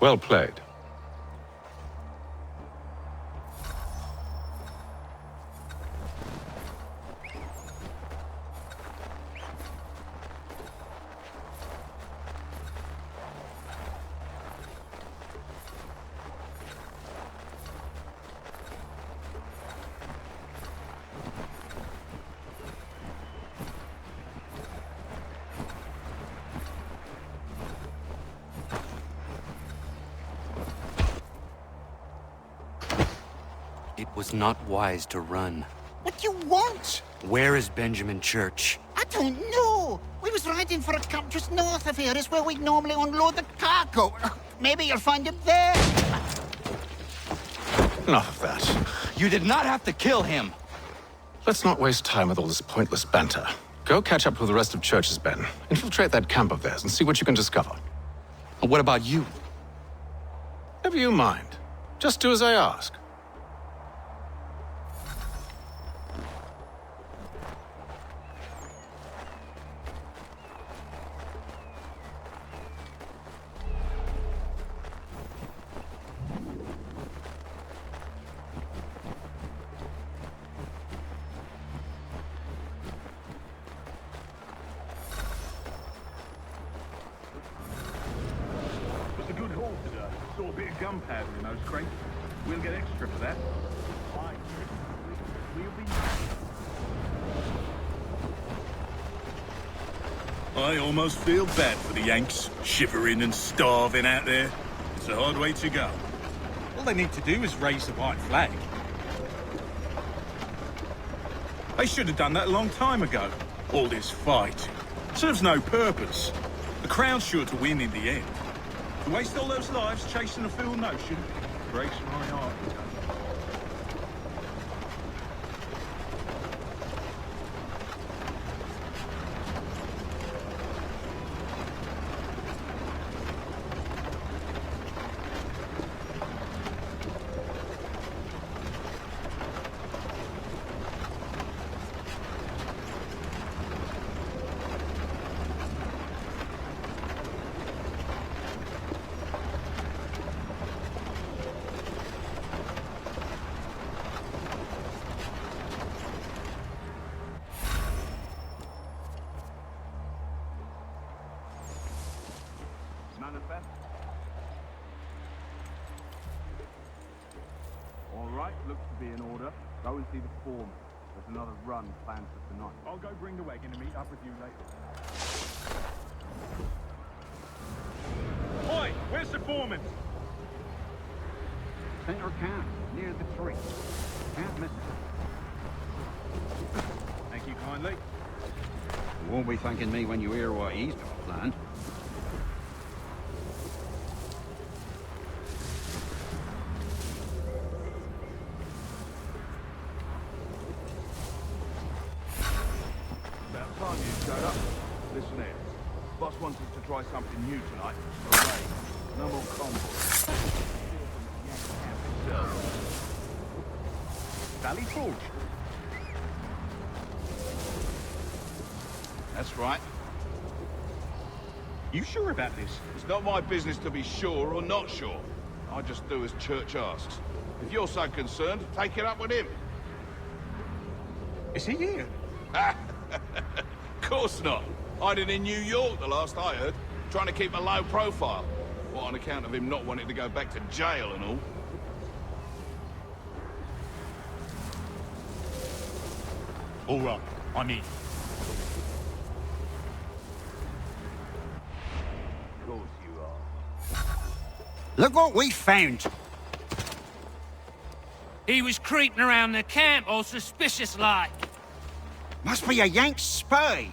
Well played. It was not wise to run. What do you want? Where is Benjamin Church? I don't know. We was riding for a camp just north of here. Is where we'd normally unload the cargo. Maybe you'll find him there. Enough of that. You did not have to kill him. Let's not waste time with all this pointless banter. Go catch up with the rest of Church's men. Infiltrate that camp of theirs and see what you can discover. And what about you? Never you mind. Just do as I ask. It's a good haul today. Saw a bit of gunpowder in those crates. We'll get extra for that. Fine. We'll be... I almost feel bad for the Yanks, shivering and starving out there. It's a hard way to go. All they need to do is raise the white flag. They should have done that a long time ago. All this fight serves no purpose. The Crown's sure to win in the end. To waste all those lives chasing a fool notion breaks my heart. Manifest. All right, looks to be in order. Go and see the foreman. There's another run planned for tonight. I'll go bring the wagon and meet up with you later. Oi, where's the foreman? Center camp, near the tree. Can't miss it. Thank you kindly. You won't be thanking me when you hear what he's got planned. About time you showed up. Listen here. Boss wants us to try something new tonight. Hooray. No more convoys. Valley Forge. That's right. You sure about this? It's not my business to be sure or not sure. I just do as Church asks. If you're so concerned, take it up with him. Is he here? Of course not. Hiding in New York, the last I heard. Trying to keep a low profile. What, on account of him not wanting to go back to jail and all? All right, I'm in. Of course you are. Look what we found. He was creeping around the camp all suspicious-like. Must be a Yank spy.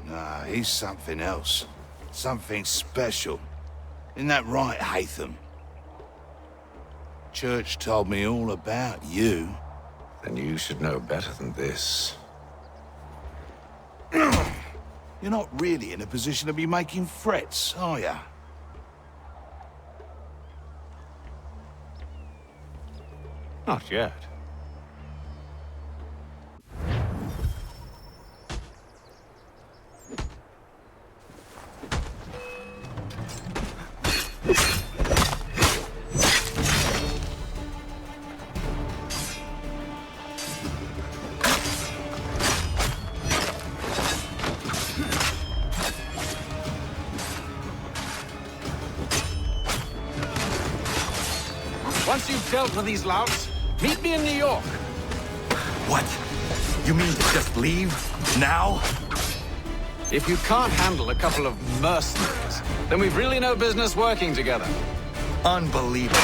Nah, he's something else. Something special. Isn't that right, Hatham? Church told me all about you. Then you should know better than this. You're not really in a position to be making threats, are ya? Not yet. Once you've dealt with these louts, meet me in New York. What? You mean to just leave? Now? If you can't handle a couple of mercenaries, then we've really no business working together. Unbelievable.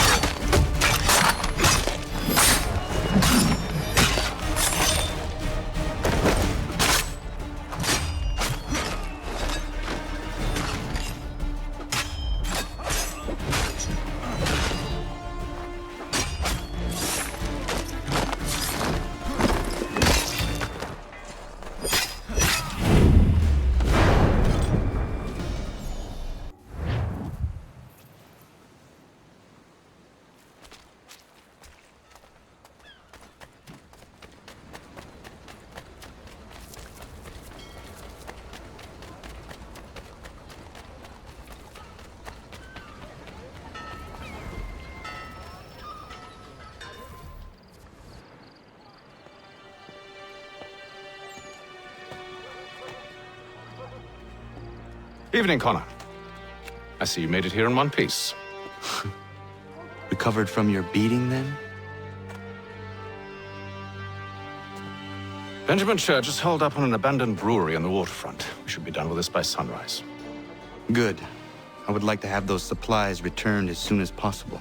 Evening, Connor. I see you made it here in one piece. Recovered from your beating, then? Benjamin Church is holed up on an abandoned brewery on the waterfront. We should be done with this by sunrise. Good. I would like to have those supplies returned as soon as possible.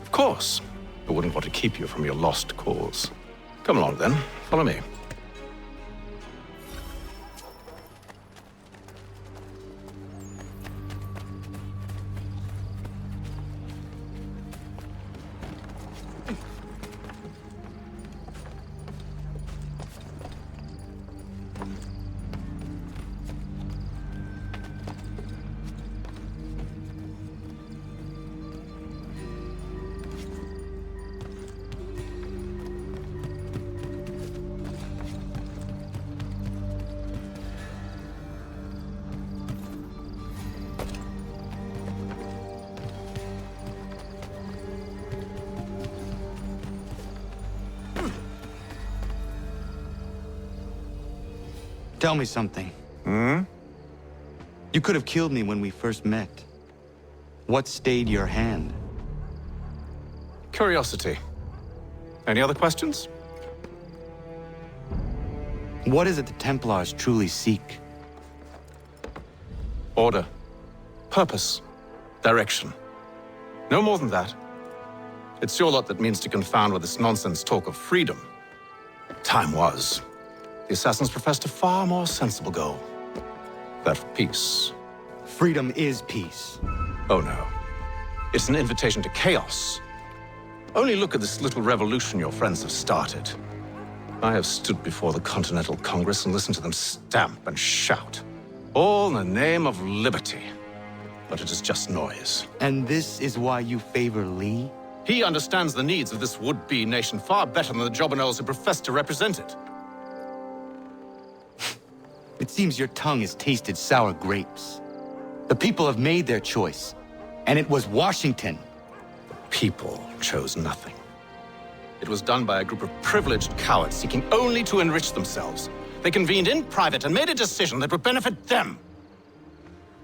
Of course. I wouldn't want to keep you from your lost cause. Come along, then. Follow me. Tell me something. Hmm? You could have killed me when we first met. What stayed your hand? Curiosity. Any other questions? What is it the Templars truly seek? Order. Purpose. Direction. No more than that. It's your lot that means to confound with this nonsense talk of freedom. Time was. The Assassins professed a far more sensible goal. That of peace. Freedom is peace. Oh no. It's an invitation to chaos. Only look at this little revolution your friends have started. I have stood before the Continental Congress and listened to them stamp and shout. All in the name of liberty. But it is just noise. And this is why you favor Lee? He understands the needs of this would-be nation far better than the jobberknolls who profess to represent it. It seems your tongue has tasted sour grapes. The people have made their choice, and it was Washington. The people chose nothing. It was done by a group of privileged cowards seeking only to enrich themselves. They convened in private and made a decision that would benefit them.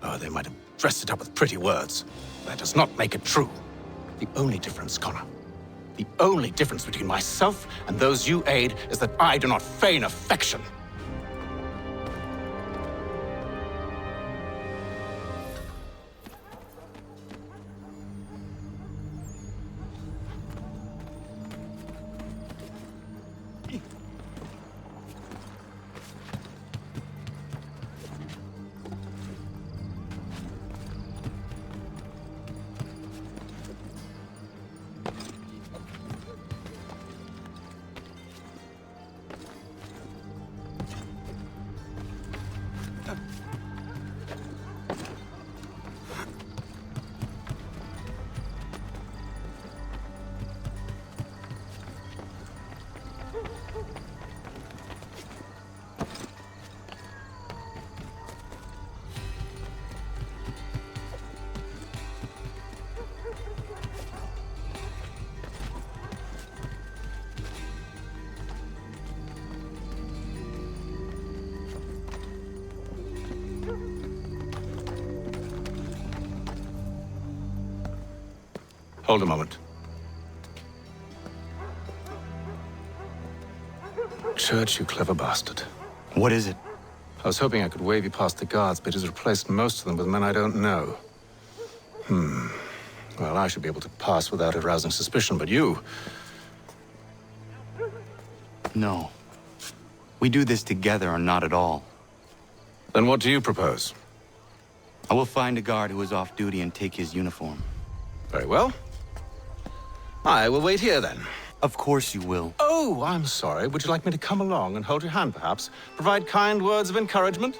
Oh, they might have dressed it up with pretty words. That does not make it true. The only difference, Connor, the only difference between myself and those you aid is that I do not feign affection. Hold a moment. Church, you clever bastard. What is it? I was hoping I could wave you past the guards, but he's replaced most of them with men I don't know. Well, I should be able to pass without arousing suspicion, but you... No. We do this together or not at all. Then what do you propose? I will find a guard who is off duty and take his uniform. Very well. I will wait here, then. Of course you will. Oh, I'm sorry. Would you like me to come along and hold your hand, perhaps? Provide kind words of encouragement?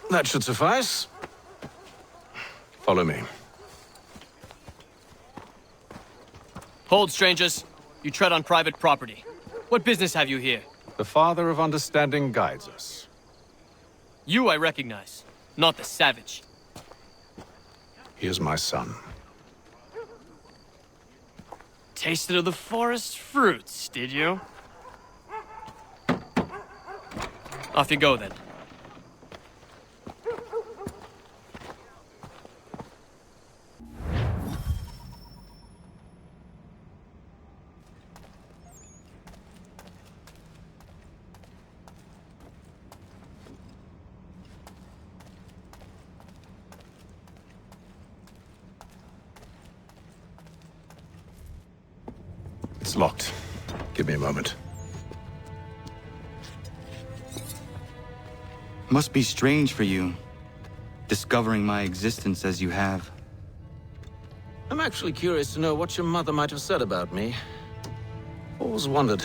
That should suffice. Follow me. Hold, strangers. You tread on private property. What business have you here? The Father of Understanding guides us. You I recognize, not the savage. He is my son. Tasted of the forest fruits, did you? Off you go, then. It's locked. Give me a moment. Must be strange for you, discovering my existence as you have. I'm actually curious to know what your mother might have said about me. Always wondered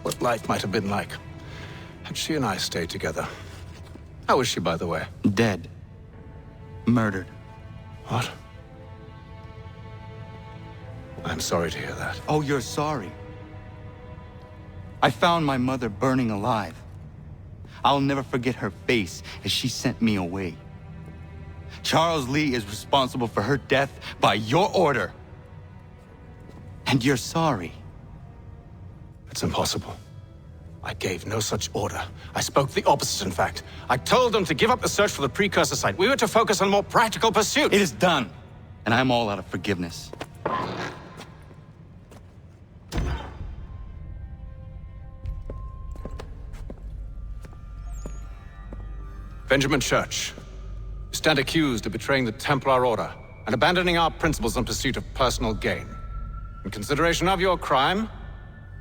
what life might have been like had she and I stayed together. How is she, by the way? Dead. Murdered. What? I'm sorry to hear that. Oh, you're sorry? I found my mother burning alive. I'll never forget her face as she sent me away. Charles Lee is responsible for her death by your order. And you're sorry. It's impossible. I gave no such order. I spoke the opposite, in fact. I told them to give up the search for the precursor site. We were to focus on more practical pursuits. It is done, and I'm all out of forgiveness. Benjamin Church, you stand accused of betraying the Templar Order and abandoning our principles in pursuit of personal gain. In consideration of your crime,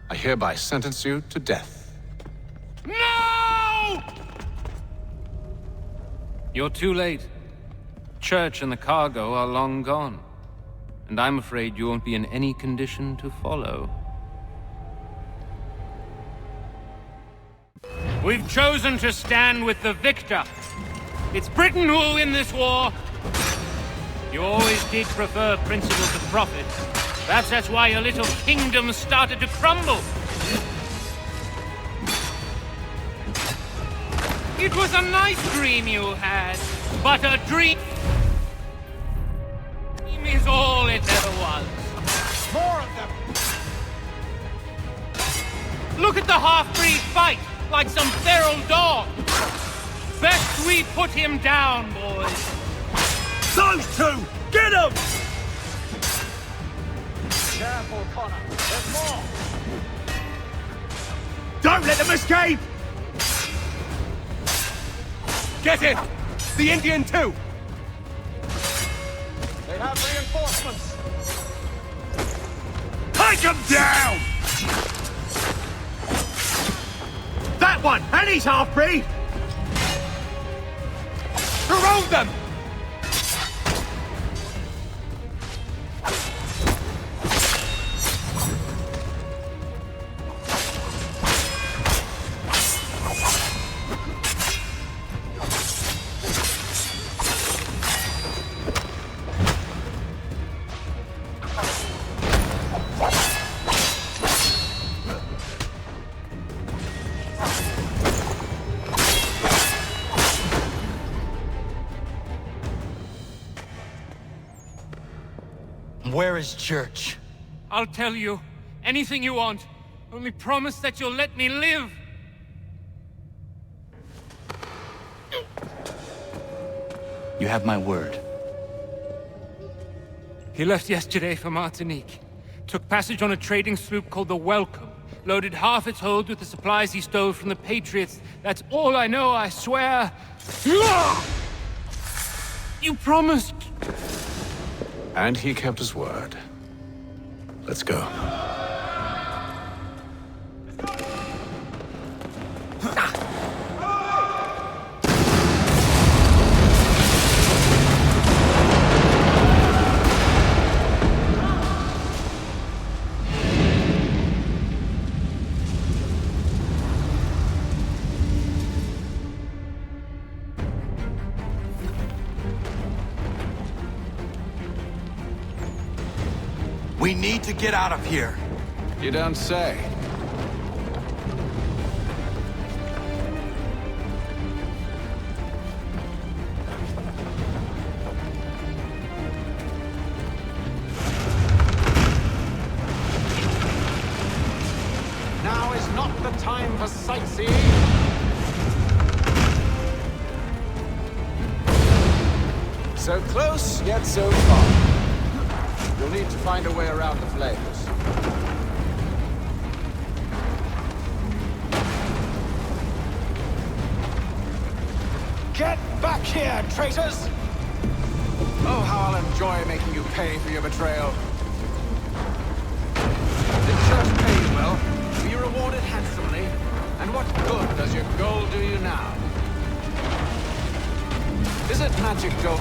I hereby sentence you to death. No! You're too late. Church and the cargo are long gone. And I'm afraid you won't be in any condition to follow. We've chosen to stand with the victor. It's Britain who will win this war. You always did prefer principle to profit. Perhaps that's why your little kingdom started to crumble. It was a nice dream you had, but a dream is all it ever was. More of them! Look at the half-breed fight, like some feral dog. Best we put him down, boys. Those two! Get them! Careful, Connor. There's more! Don't let them escape! Get it! The Indian too! They have reinforcements! Take them down! That one! And he's half-breed! Surround them! Where is Church? I'll tell you. Anything you want. Only promise that you'll let me live. You have my word. He left yesterday for Martinique. Took passage on a trading sloop called the Welcome. Loaded half its hold with the supplies he stole from the Patriots. That's all I know, I swear. You promised. And he kept his word. Let's go. We need to get out of here. You don't say. Now is not the time for sightseeing. So close, yet so far. You'll need to find a way around the flames. Get back here, traitors! Oh, how I'll enjoy making you pay for your betrayal. The church paid well, we rewarded handsomely, and what good does your gold do you now? Is it magic, Joe?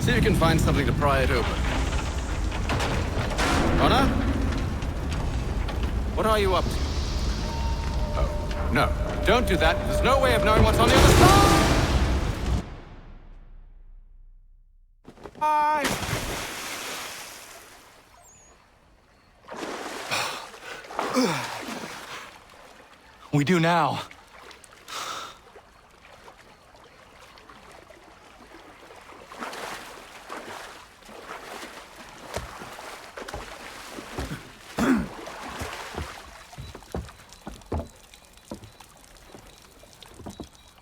See if you can find something to pry it open. Connor? What are you up to? Oh, no. Don't do that. There's no way of knowing what's on the other side! We do now.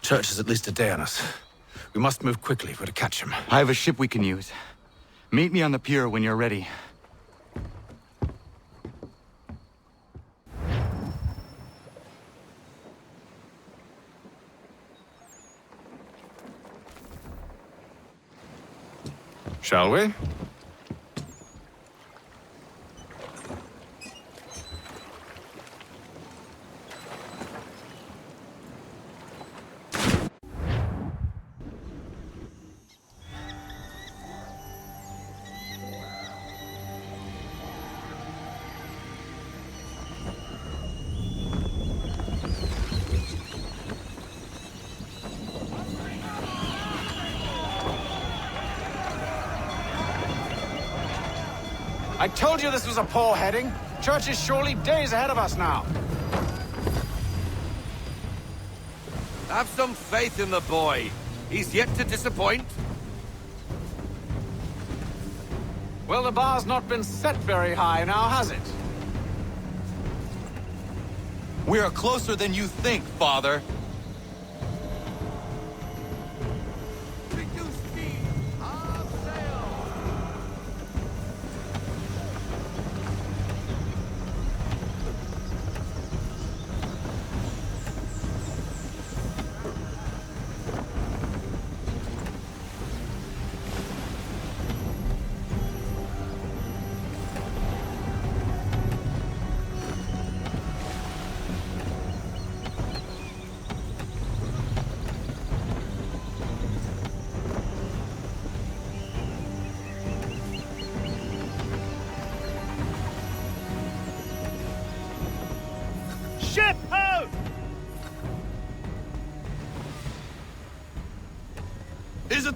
Church is at least a day on us. We must move quickly if we're to catch him. I have a ship we can use. Meet me on the pier when you're ready. Shall we? I told you this was a poor heading. Church is surely days ahead of us now. Have some faith in the boy. He's yet to disappoint. Well, the bar's not been set very high now, has it? We are closer than you think, Father.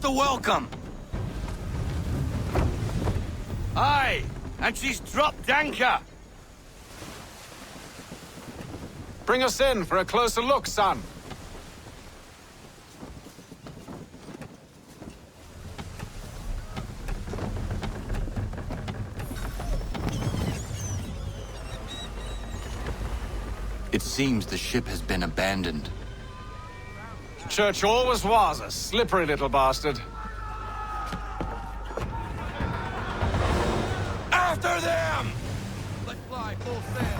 about the welcome? Aye, and she's dropped anchor. Bring us in for a closer look, son. It seems the ship has been abandoned. Church always was a slippery little bastard. After them! Let's fly full sail.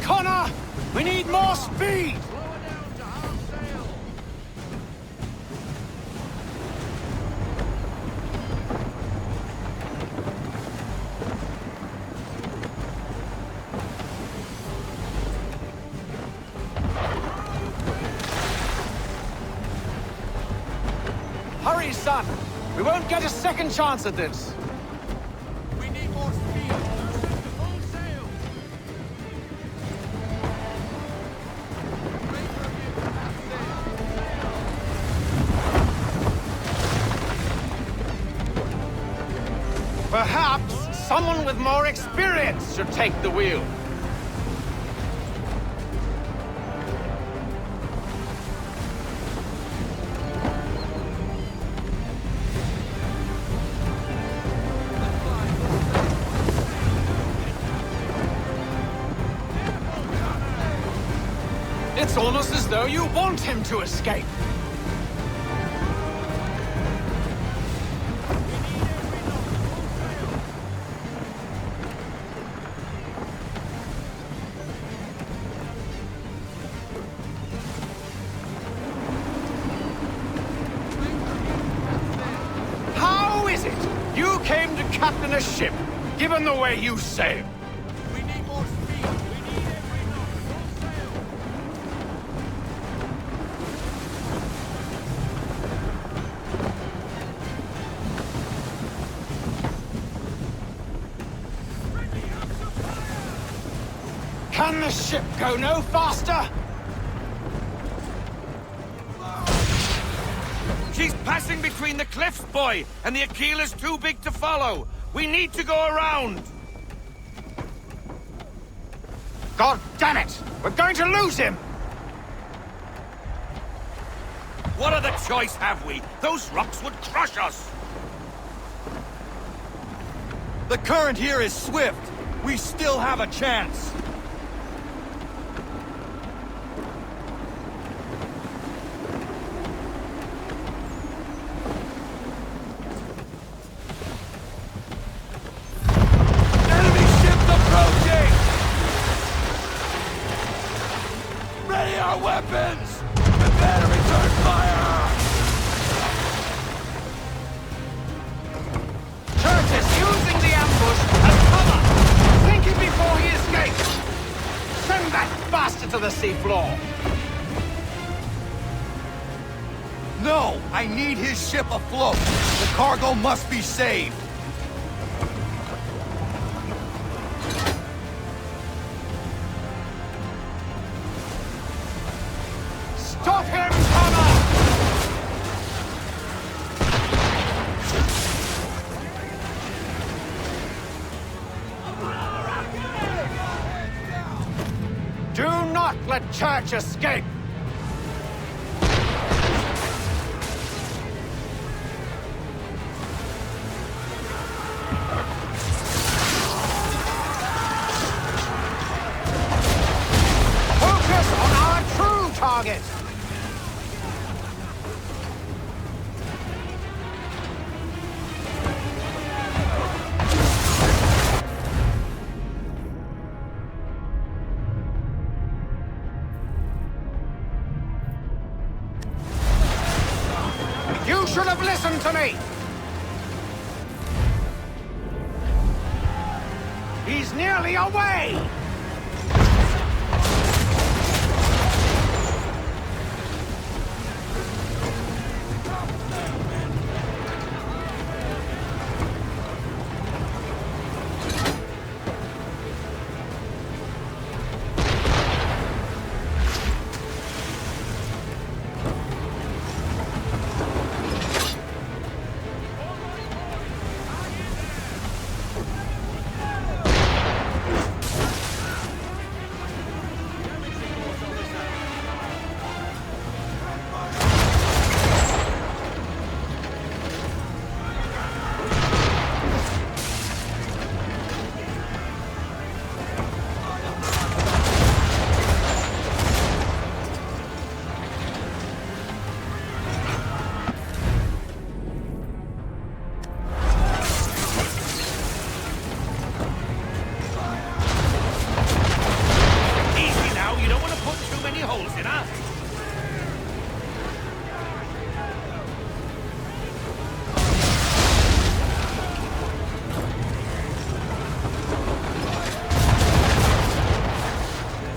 Connor! We need more speed! Hurry, son! We won't get a second chance at this! We need more speed! Full sail! Perhaps someone with more experience should take the wheel. It's almost as though you want him to escape. How is it you came to captain a ship, given the way you sail? We need more speed! We need every knot! Full sail! Can the ship go no faster? She's passing between the cliffs, boy, and the Aquila's too big to follow. We need to go around. God damn it! We're going to lose him! What other choice have we? Those rocks would crush us. The current here is swift. We still have a chance. Enemy ships approaching! Ready our weapons! Prepare to return fire! Curtis using the ambush as cover! Thinking before he escapes! Send that bastard to the seafloor! No! I need his ship afloat! The cargo must be saved! Stop him, Connor! Do not let Church escape! Focus on our true target! You should have listened to me! He's nearly away!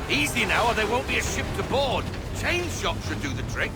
Easy now, or there won't be a ship to board. Chain shot should do the trick.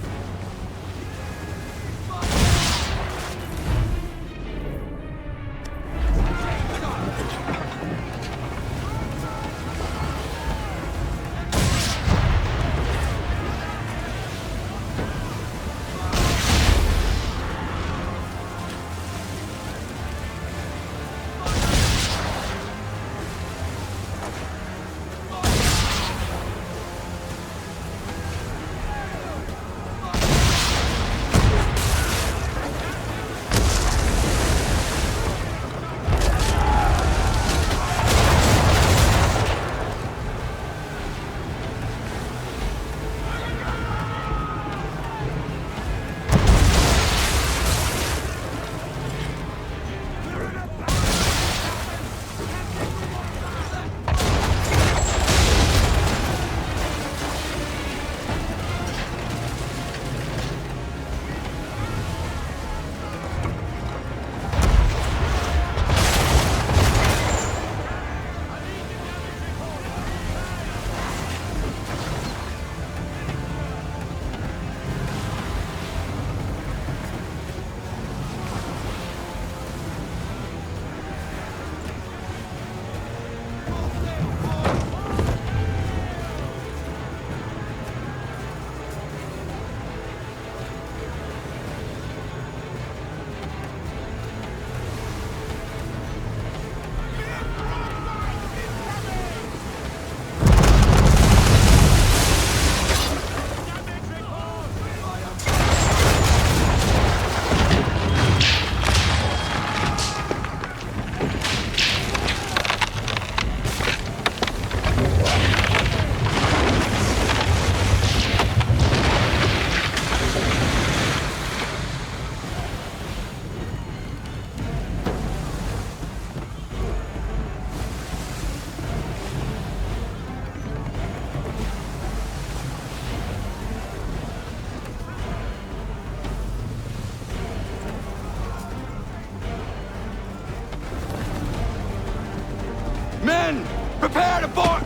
Men! Prepare to board!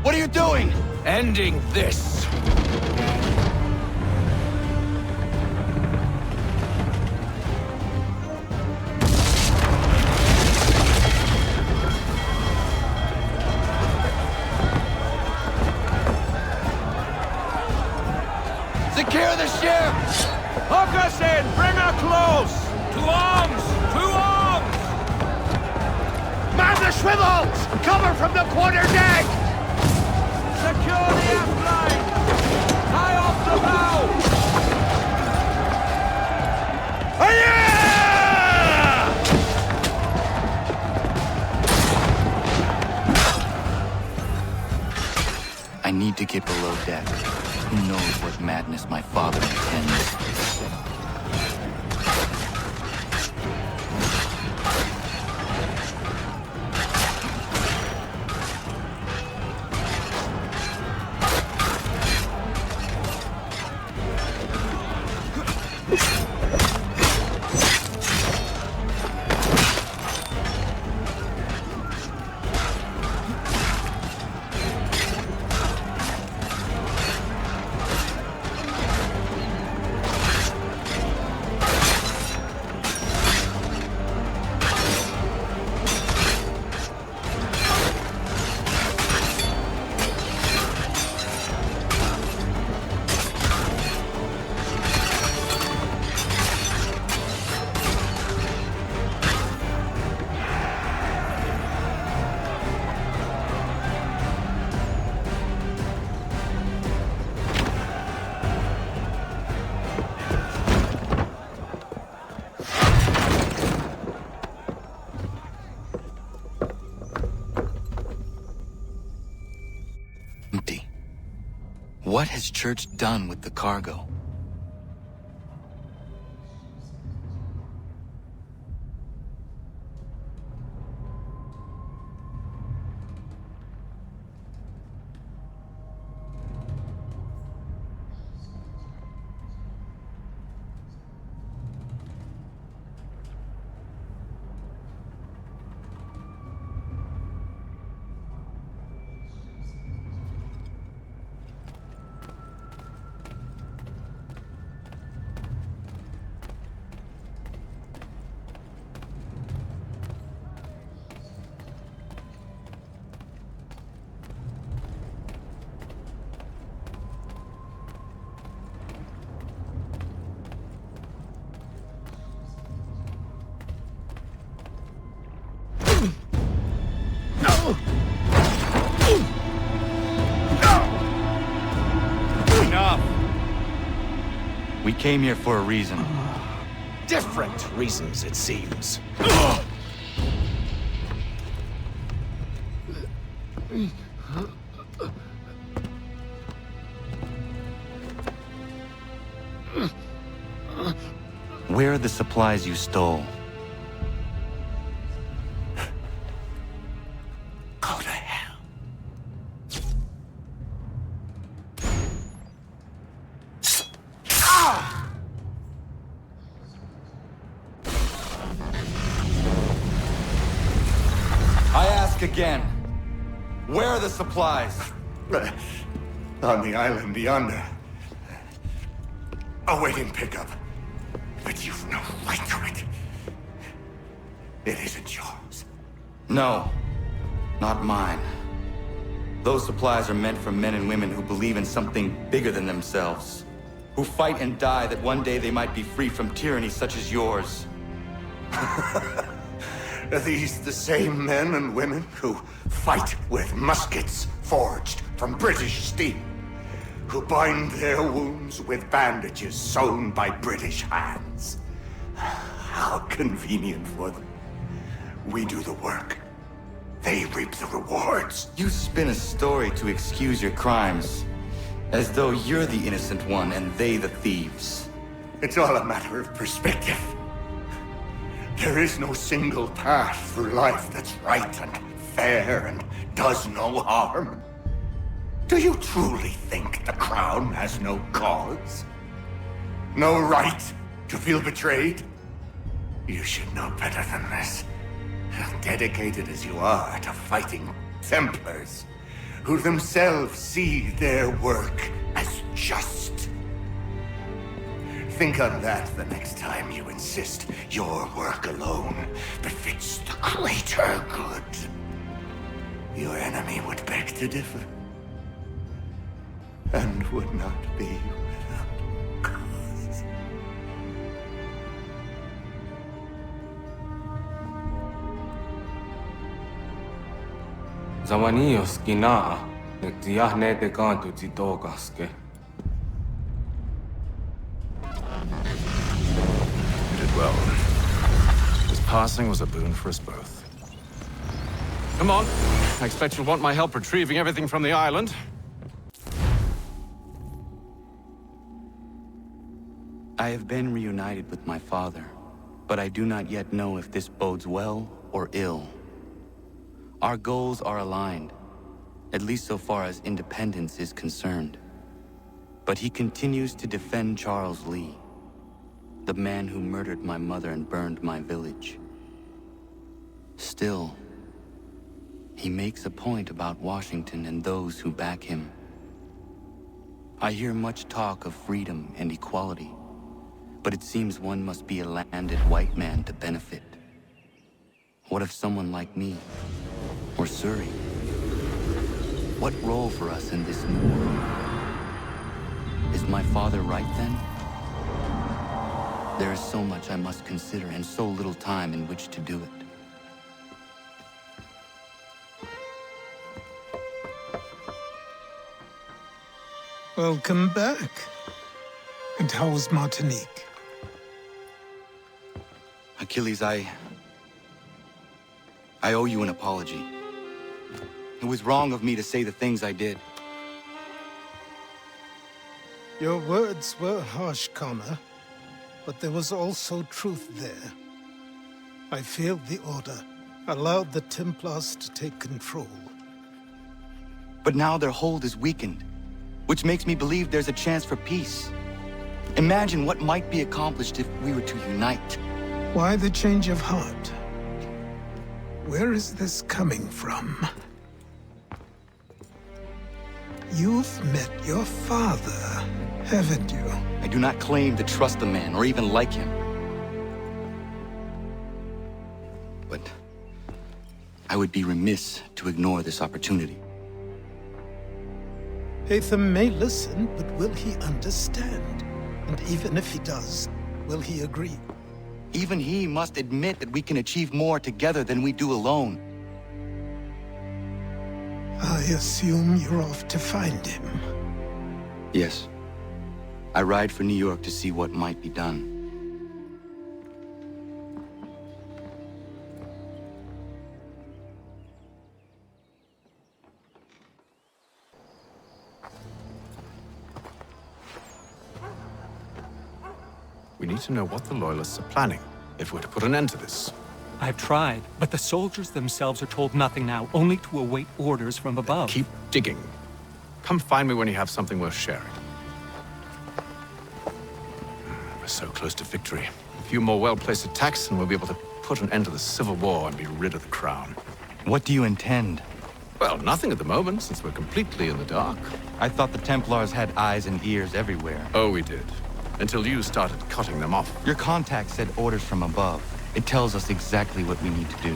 What are you doing? Ending this. Secure the ship! Hook us in! Bring her close! To arms! To arms! Man the swivels! Cover from the quarter deck! Secure the aft line! Tie off the bow! Aye! need to get below deck. Who knows what madness my father intends? What has Church done with the cargo? We came here for a reason. Different reasons, it seems. Where are the supplies you stole? Go to hell. I ask again. Where are the supplies? On the island yonder. Awaiting pickup. But you've no right to it. It isn't yours. No, not mine. Those supplies are meant for men and women who believe in something bigger than themselves. Who fight and die that one day they might be free from tyranny such as yours. Are these the same men and women who fight with muskets forged from British steel? Who bind their wounds with bandages sewn by British hands? How convenient for them. We do the work. They reap the rewards. You spin a story to excuse your crimes, as though you're the innocent one and they the thieves. It's all a matter of perspective. There is no single path through life that's right and fair and does no harm. Do you truly think the Crown has no cause? No right to feel betrayed? You should know better than this. Dedicated as you are to fighting Templars, who themselves see their work as just. Think on that the next time you insist your work alone befits the greater good. Your enemy would beg to differ, and would not be without cause. Zawanios kinaa, nektiahne te kantu titokaske. You did well. His passing was a boon for us both. Come on. I expect you'll want my help retrieving everything from the island. I have been reunited with my father, but I do not yet know if this bodes well or ill. Our goals are aligned, at least so far as independence is concerned. But he continues to defend Charles Lee, the man who murdered my mother and burned my village. Still, he makes a point about Washington and those who back him. I hear much talk of freedom and equality, but it seems one must be a landed white man to benefit. What of someone like me, or Surrey? What role for us in this new world? Is my father right then? There is so much I must consider and so little time in which to do it. Welcome back. And how was Martinique? Achilles, I owe you an apology. It was wrong of me to say the things I did. Your words were harsh, Connor, but there was also truth there. I failed the Order, allowed the Templars to take control. But now their hold is weakened, which makes me believe there's a chance for peace. Imagine what might be accomplished if we were to unite. Why the change of heart? Where is this coming from? You've met your father, haven't you? I do not claim to trust the man or even like him. But I would be remiss to ignore this opportunity. Hatham may listen, but will he understand? And even if he does, will he agree? Even he must admit that we can achieve more together than we do alone. I assume you're off to find him. Yes. I ride for New York to see what might be done. We need to know what the Loyalists are planning, if we're to put an end to this. I've tried, but the soldiers themselves are told nothing now, only to await orders from above. Keep digging. Come find me when you have something worth sharing. We're so close to victory. A few more well-placed attacks and we'll be able to put an end to the Civil War and be rid of the Crown. What do you intend? Well, nothing at the moment, since we're completely in the dark. I thought the Templars had eyes and ears everywhere. Oh, we did. Until you started cutting them off. Your contact said orders from above. It tells us exactly what we need to do.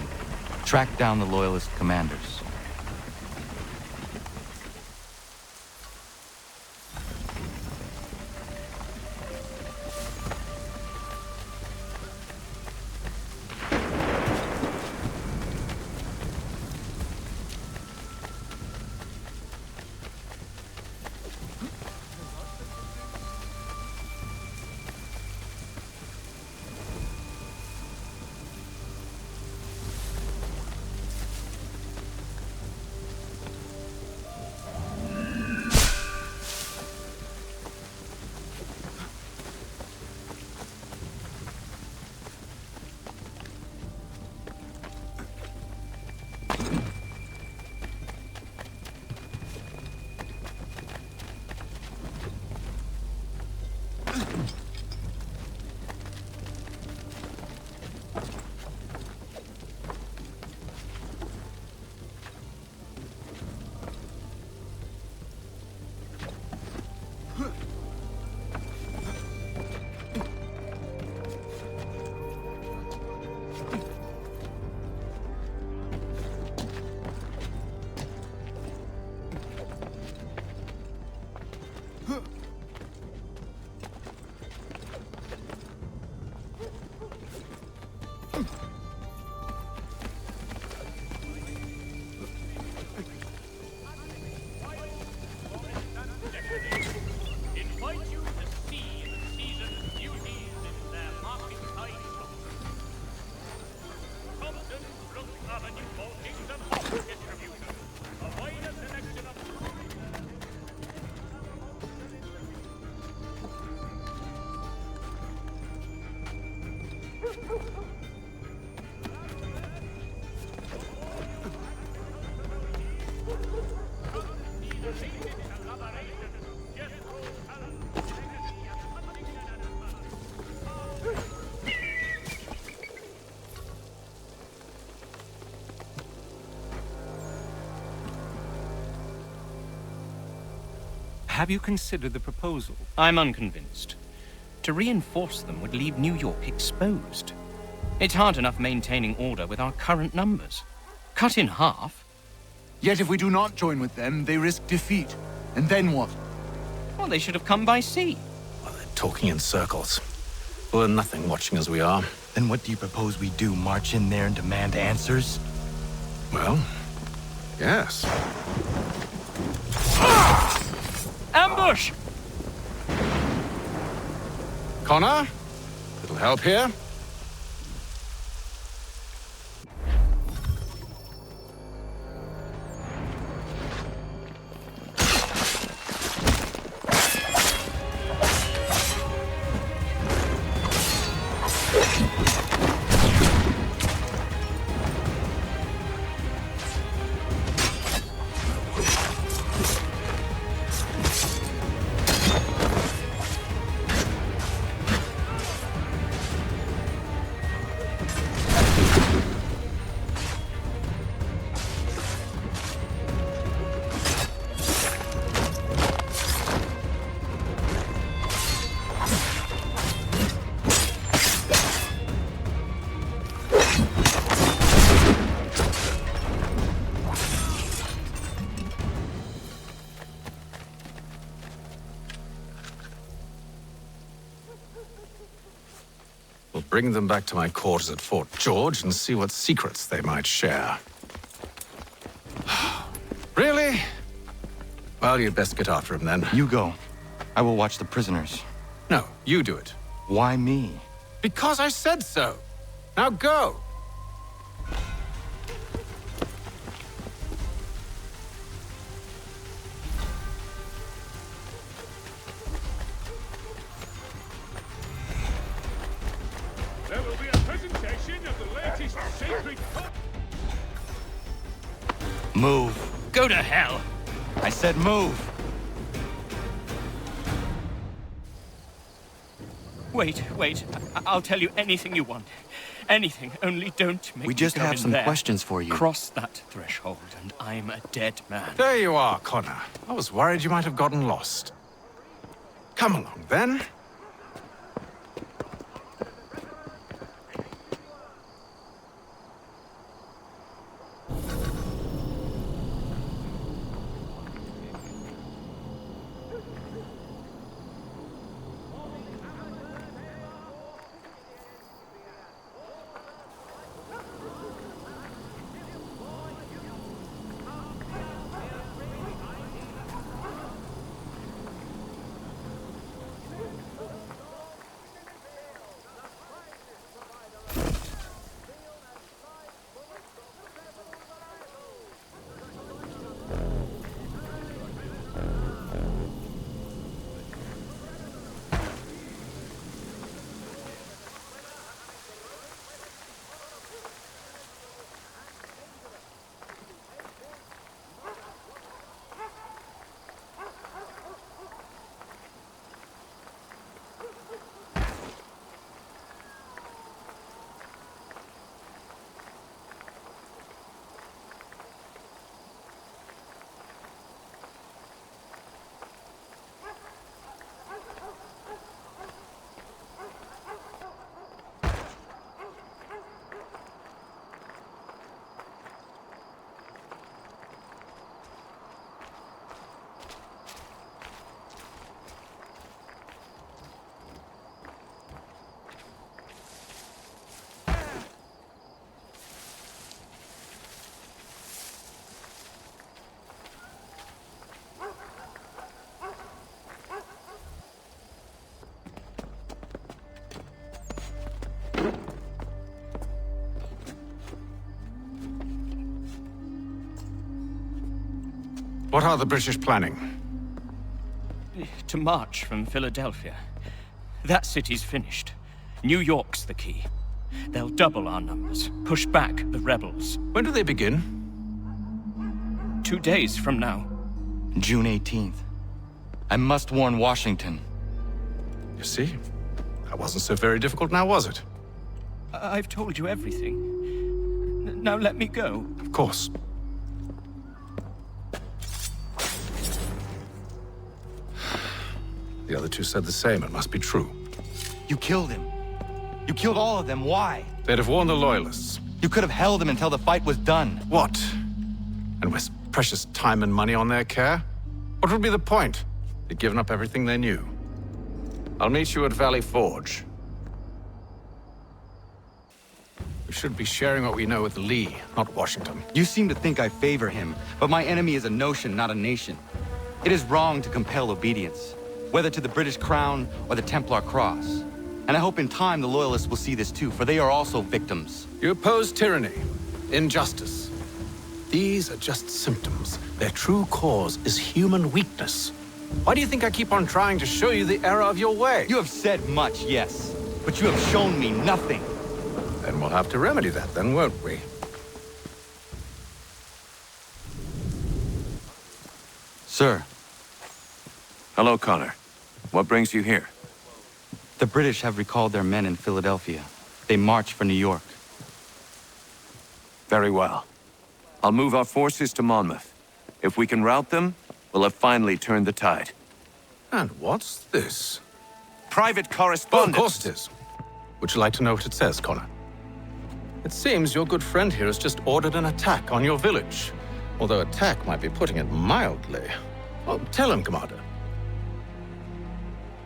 Track down the Loyalist commanders. Have you considered the proposal? I'm unconvinced. To reinforce them would leave New York exposed. It's hard enough maintaining order with our current numbers. Cut in half. Yet if we do not join with them, they risk defeat. And then what? Well, they should have come by sea. Talking in circles. We're nothing watching as we are. Then what do you propose we do? March in there and demand answers? Well, yes. Ambush! Connor? Little help here? Bring them back to my quarters at Fort George and see what secrets they might share. Really? Well, you'd best get after him then. You go. I will watch the prisoners. No, you do it. Why me? Because I said so. Now go. There will be a presentation of the latest sacred... Move. Go to hell. I said move. Wait. I'll tell you anything you want. Anything, only don't make We me just go have in some there. questions for you. Cross that threshold, and I'm a dead man. There you are, Connor. I was worried you might have gotten lost. Come along, then. What are the British planning? To march from Philadelphia. That city's finished. New York's the key. They'll double our numbers, push back the rebels. When do they begin? 2 days from now. June 18th. I must warn Washington. You see? That wasn't so very difficult now, was it? I've told you everything. Now let me go. Of course. The other two said the same. It must be true. You killed him. You killed all of them. Why? They'd have warned the Loyalists. You could have held them until the fight was done. What? And waste precious time and money on their care? What would be the point? They'd given up everything they knew. I'll meet you at Valley Forge. We should be sharing what we know with Lee, not Washington. You seem to think I favor him, but my enemy is a notion, not a nation. It is wrong to compel obedience, whether to the British Crown or the Templar Cross. And I hope in time the Loyalists will see this too, for they are also victims. You oppose tyranny, injustice. These are just symptoms. Their true cause is human weakness. Why do you think I keep on trying to show you the error of your way? You have said much, yes, but you have shown me nothing. Then we'll have to remedy that then, won't we? Sir. Hello, Connor. What brings you here? The British have recalled their men in Philadelphia. They march for New York. Very well. I'll move our forces to Monmouth. If we can rout them, we'll have finally turned the tide. And what's this? Private correspondence. Oh, of course it is. Would you like to know what it says, Connor? It seems your good friend here has just ordered an attack on your village. Although attack might be putting it mildly. Well, tell him, Commander.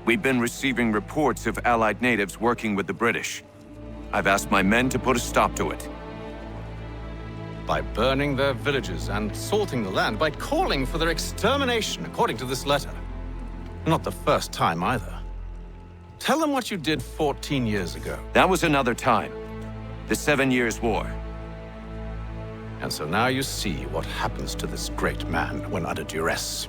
We've been receiving reports of Allied natives working with the British. I've asked my men to put a stop to it. By burning their villages and salting the land, by calling for their extermination, according to this letter. Not the first time, either. Tell them what you did 14 years ago. That was another time. The 7 Years' War. And so now you see what happens to this great man when under duress.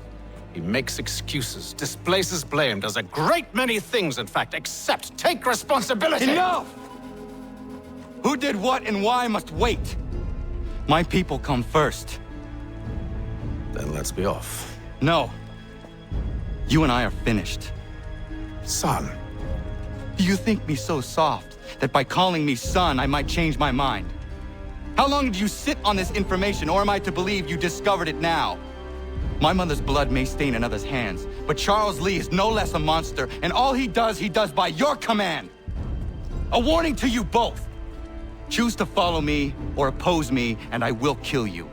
He makes excuses, displaces blame, does a great many things, in fact, except take responsibility! Enough! Who did what and why must wait. My people come first. Then let's be off. No. You and I are finished. Son. Do you think me so soft that by calling me son, I might change my mind? How long did you sit on this information, or am I to believe you discovered it now? My mother's blood may stain another's hands, but Charles Lee is no less a monster, and all he does by your command. A warning to you both. Choose to follow me or oppose me, and I will kill you.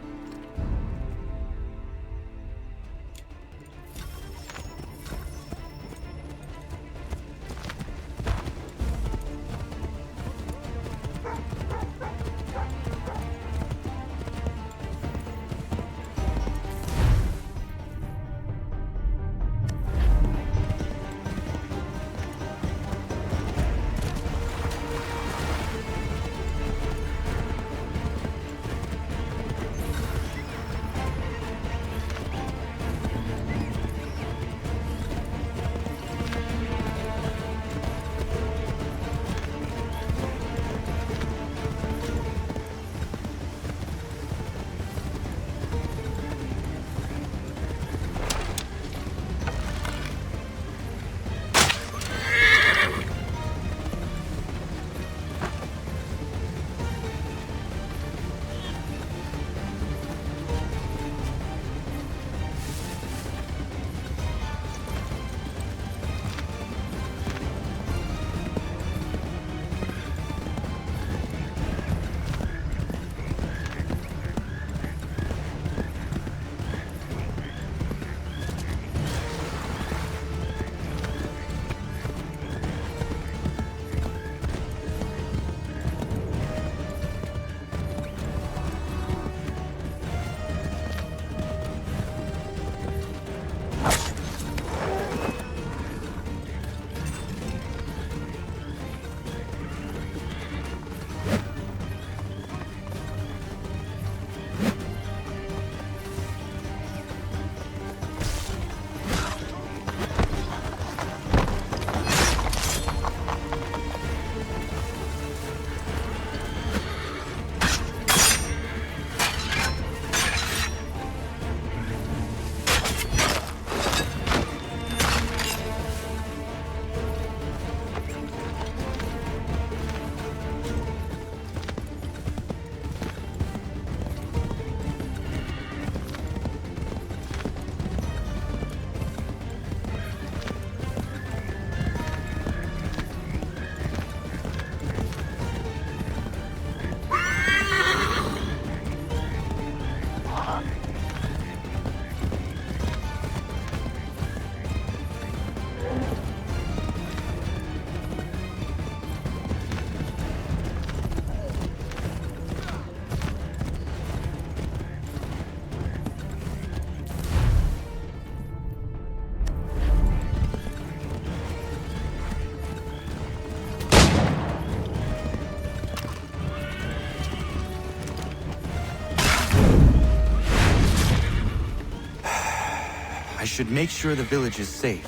should make sure the village is safe.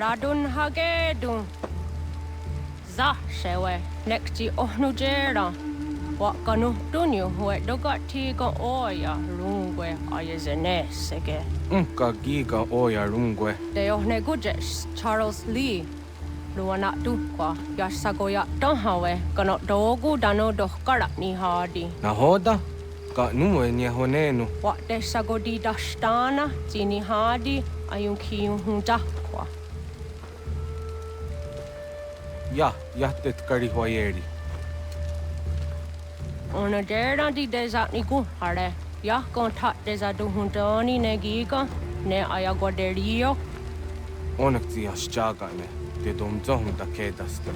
Radun hagedun. Za shewe nekti ohnujera. Wakanu dunyu hue dogati go oya rungwe ayezene sege. Unka giga oya rungwe. De ohne gujes Charles Lee. Luana tukwa yasagoya donhawe kano dogu dano dohkara ni hadi. Nahoda? Ka numwe nye honenu. Wa de sagodi dashtana tini hadi ayun kiyun hunja. Ja, jättet karihuajeri. Ona dera di desat ni ku hare. Ya kontak desa duhundoni negiga ne ayaguaderio. Onneksi ja sjagane. Te dom zohunta kedasta.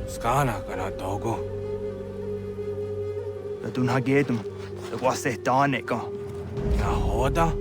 Skana kana dogo. Radun hagedum. The wase daneka. Nahoda?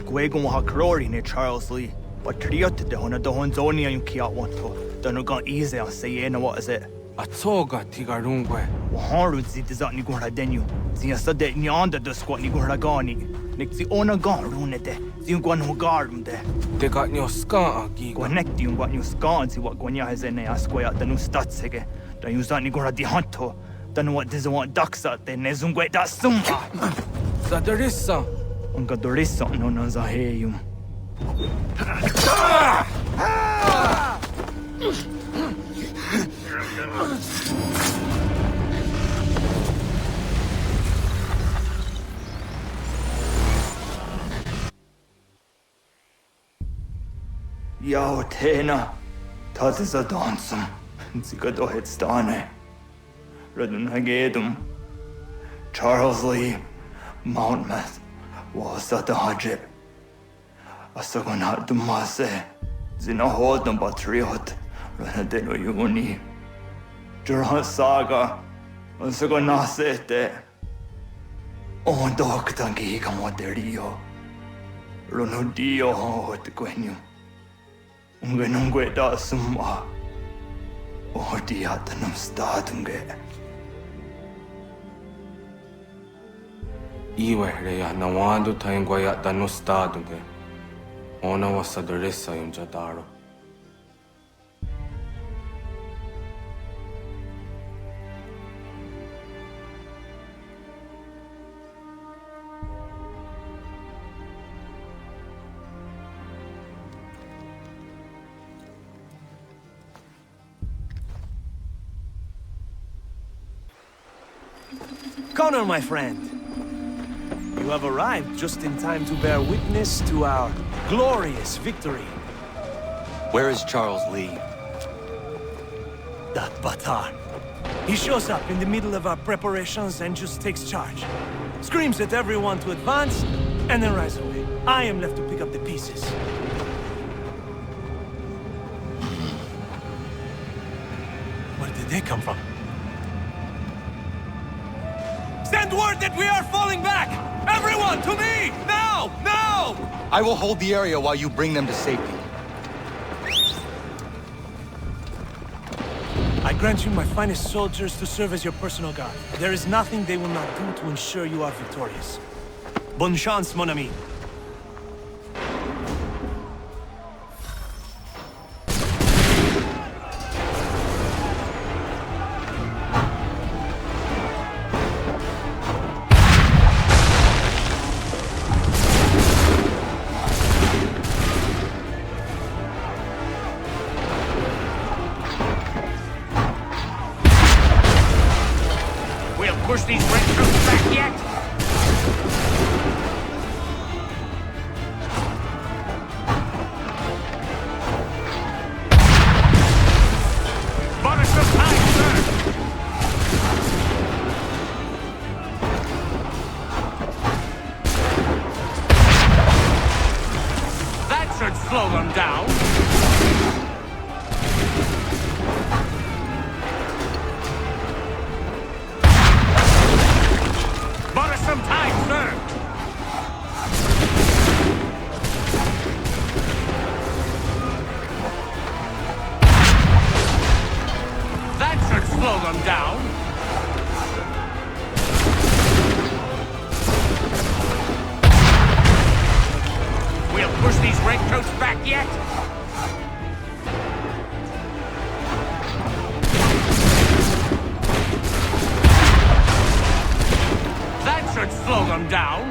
Gwegum ha krori ne Charles Lee. But triot de hona dohon zoni ayun kiat wanto. Dano gan easy on say na what is it? Atsoga tigarungwe. Waharu zi dizat ni gura denyu. Zia sade nyanda do squat ni gura gani. Nik zi ona gan rune de. Zi gwan ho garum de. Te got nyo ska giga. Gwanek di gwan nyo ska zi wat gwanya hezene asquaya danu statsege. Da yuzat ni gura di hanto. Danu what diz want daksa de nezungwe da sumba. Zadarissa. Unga dorissa no nazaheyum. Yao tena, das ist a dansum. Zika dohet stane. Redun hagedum. Charles Lee, Mountmouth, was at the hajib. Asagon hat dumase. Sinä huolton patriot, Renatelo Juni. Durhan saga, on sako nasete. On doktan kiika moderio. Ronudio hot quenu. Ungenungue da summa. Odiatanum statunge. Iwe reya nawando taingwaya dano stadunge. Ona wasadoresa yung jadaro. Connor, my friend. You have arrived just in time to bear witness to our glorious victory. Where is Charles Lee? That Batar. He shows up in the middle of our preparations and just takes charge. Screams at everyone to advance, and then rides away. I am left to pick up the pieces. Where did they come from? Send word that we are falling back! Everyone, to me! Now! Now! I will hold the area while you bring them to safety. I grant you my finest soldiers to serve as your personal guard. There is nothing they will not do to ensure you are victorious. Bonne chance, mon ami. Push these red troops back yet? Bought us some time, sir. That should slow them down. Some time, sir! That should slow them down. We'll push these redcoats back yet? Should slow them down.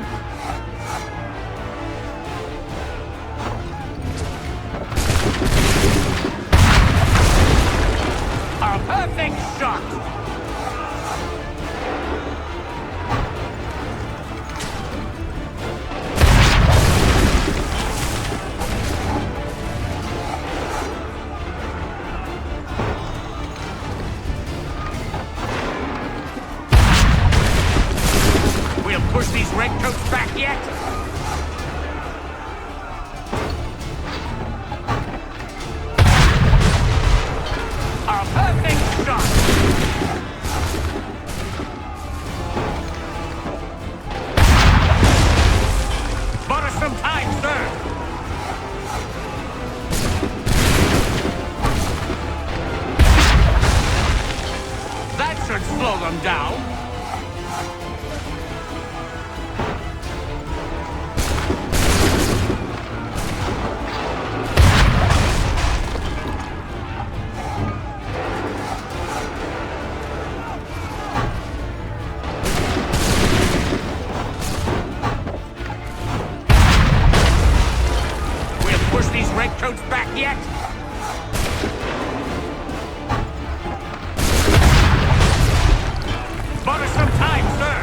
A perfect shot. Push these redcoats back yet? A perfect shot! Bought us some time, sir! That should slow them down. Redcoats back yet? Bought us some time, sir.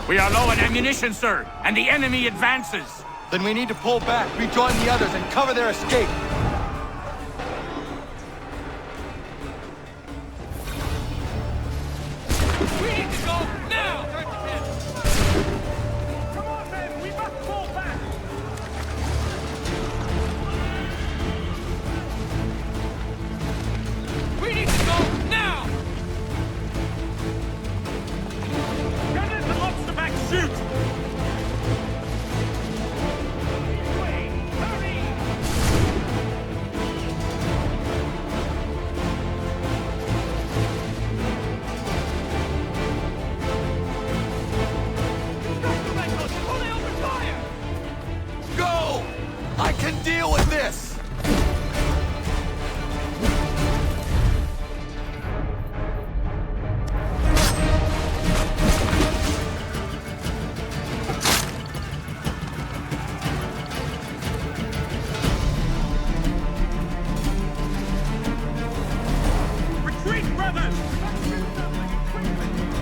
We are low on ammunition, sir, and the enemy advances. Then we need to pull back, rejoin the others, and cover their escape. We need to go now!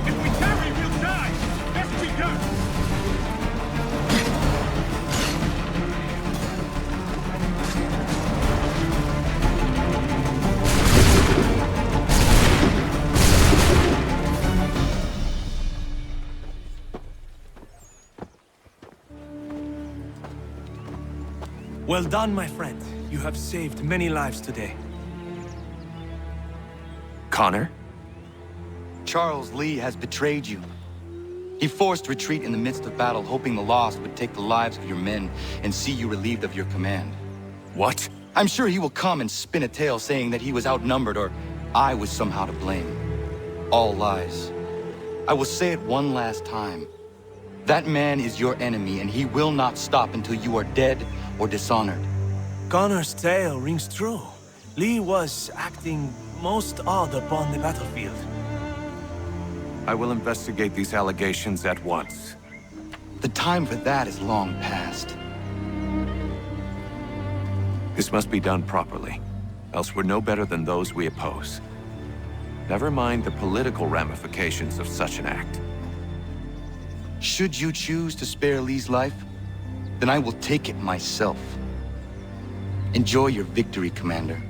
If we tarry, we'll die! Lest we go! Well done, my friend. You have saved many lives today. Connor? Charles Lee has betrayed you. He forced retreat in the midst of battle, hoping the loss would take the lives of your men and see you relieved of your command. What? I'm sure he will come and spin a tale saying that he was outnumbered or I was somehow to blame. All lies. I will say it one last time. That man is your enemy, and he will not stop until you are dead or dishonored. Connor's tale rings true. Lee was acting most odd upon the battlefield. I will investigate these allegations at once. The time for that is long past. This must be done properly, else we're no better than those we oppose. Never mind the political ramifications of such an act. Should you choose to spare Lee's life, then I will take it myself. Enjoy your victory, Commander.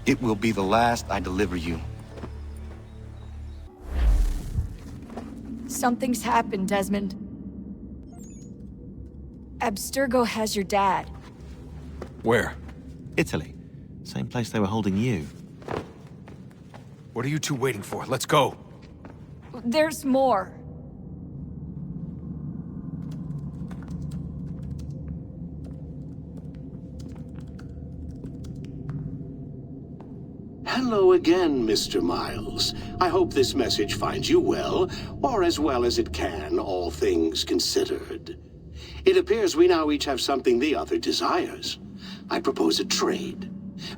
It will be the last I deliver you. Something's happened, Desmond. Abstergo has your dad. Where? Italy. Same place they were holding you. What are you two waiting for? Let's go. There's more. Hello again, Mr. Miles. I hope this message finds you well, or as well as it can, all things considered. It appears we now each have something the other desires. I propose a trade.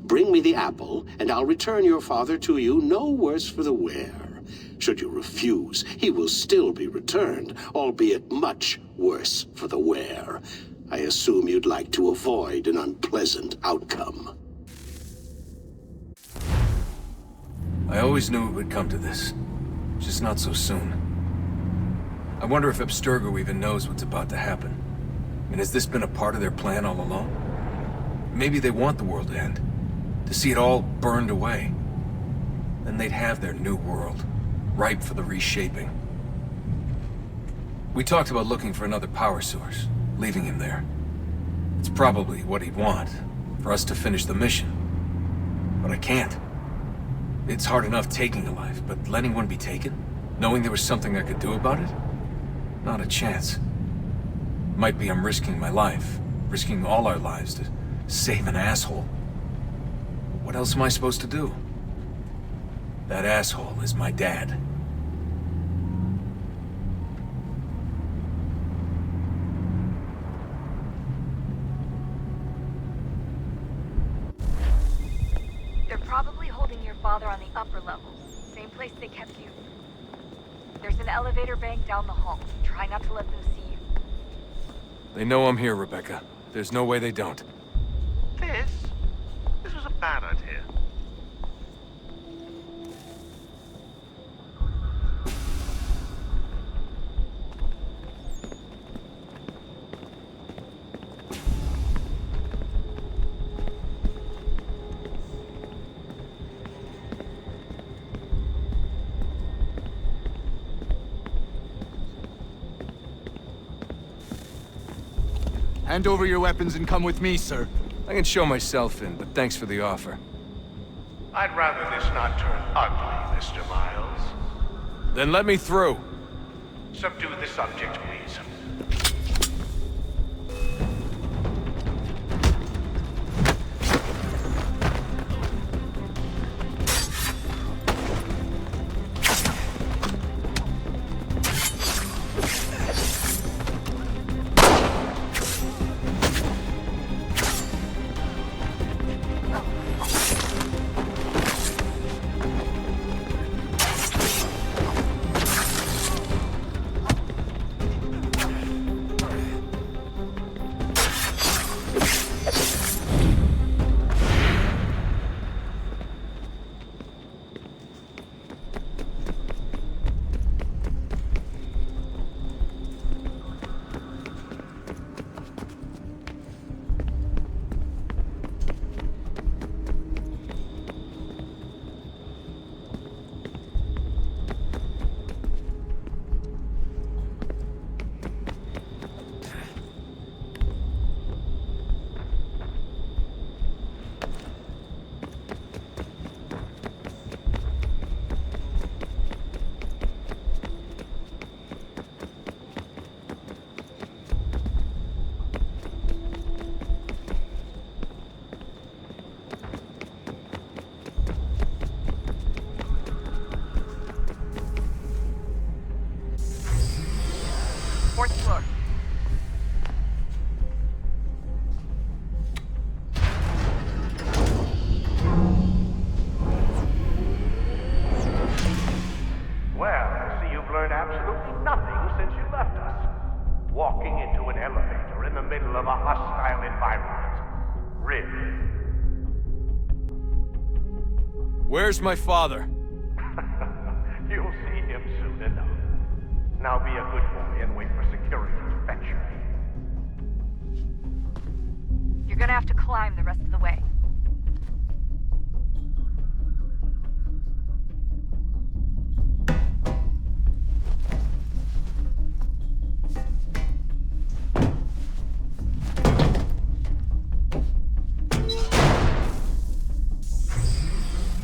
Bring me the apple, and I'll return your father to you no worse for the wear. Should you refuse, he will still be returned, albeit much worse for the wear. I assume you'd like to avoid an unpleasant outcome. I always knew it would come to this. Just not so soon. I wonder if Abstergo even knows what's about to happen. I mean, has this been a part of their plan all along? Maybe they want the world to end. To see it all burned away. Then they'd have their new world, ripe for the reshaping. We talked about looking for another power source, leaving him there. It's probably what he'd want, for us to finish the mission. But I can't. It's hard enough taking a life, but letting one be taken? Knowing there was something I could do about it? Not a chance. Might be I'm risking my life, risking all our lives to save an asshole. What else am I supposed to do? That asshole is my dad. They're probably holding your father on the upper level. Same place they kept you. There's an elevator bank down the hall. Try not to let them see you. They know I'm here, Rebecca. There's no way they don't. This was a bad idea. Hand over your weapons and come with me, sir. I can show myself in, but thanks for the offer. I'd rather this not turn ugly, Mr. Miles. Then let me through. Subdue the subject, please. Where's my father? You'll see him soon enough. Now be a good boy and wait for security to fetch you. You're gonna have to climb the rest of the way.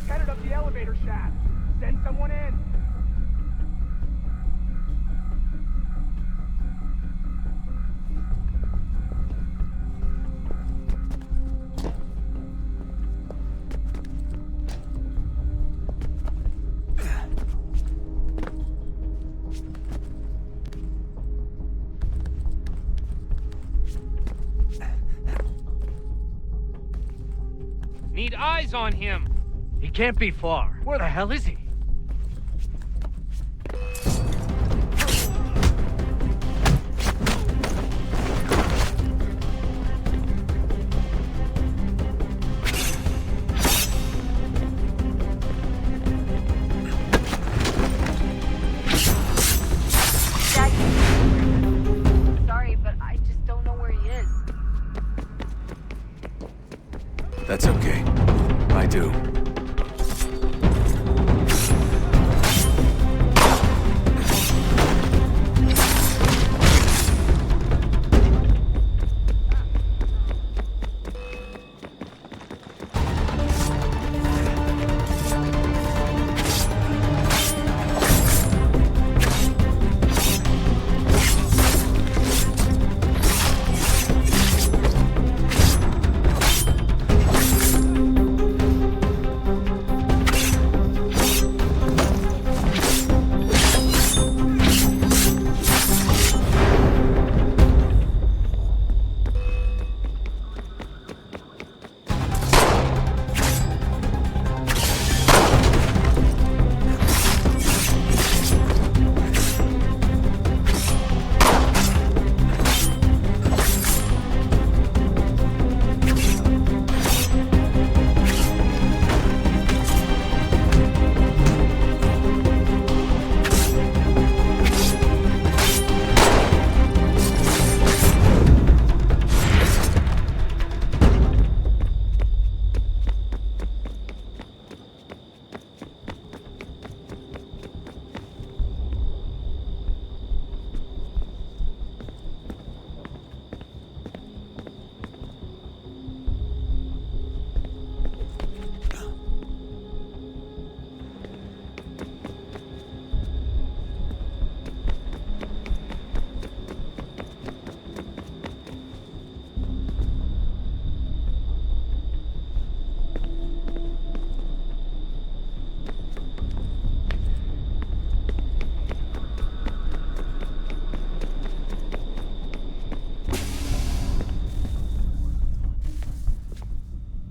Headed up the elevator shaft. Send someone in. Need eyes on him. He can't be far. Where the hell is he? Sorry, but I just don't know where he is. That's okay. I do.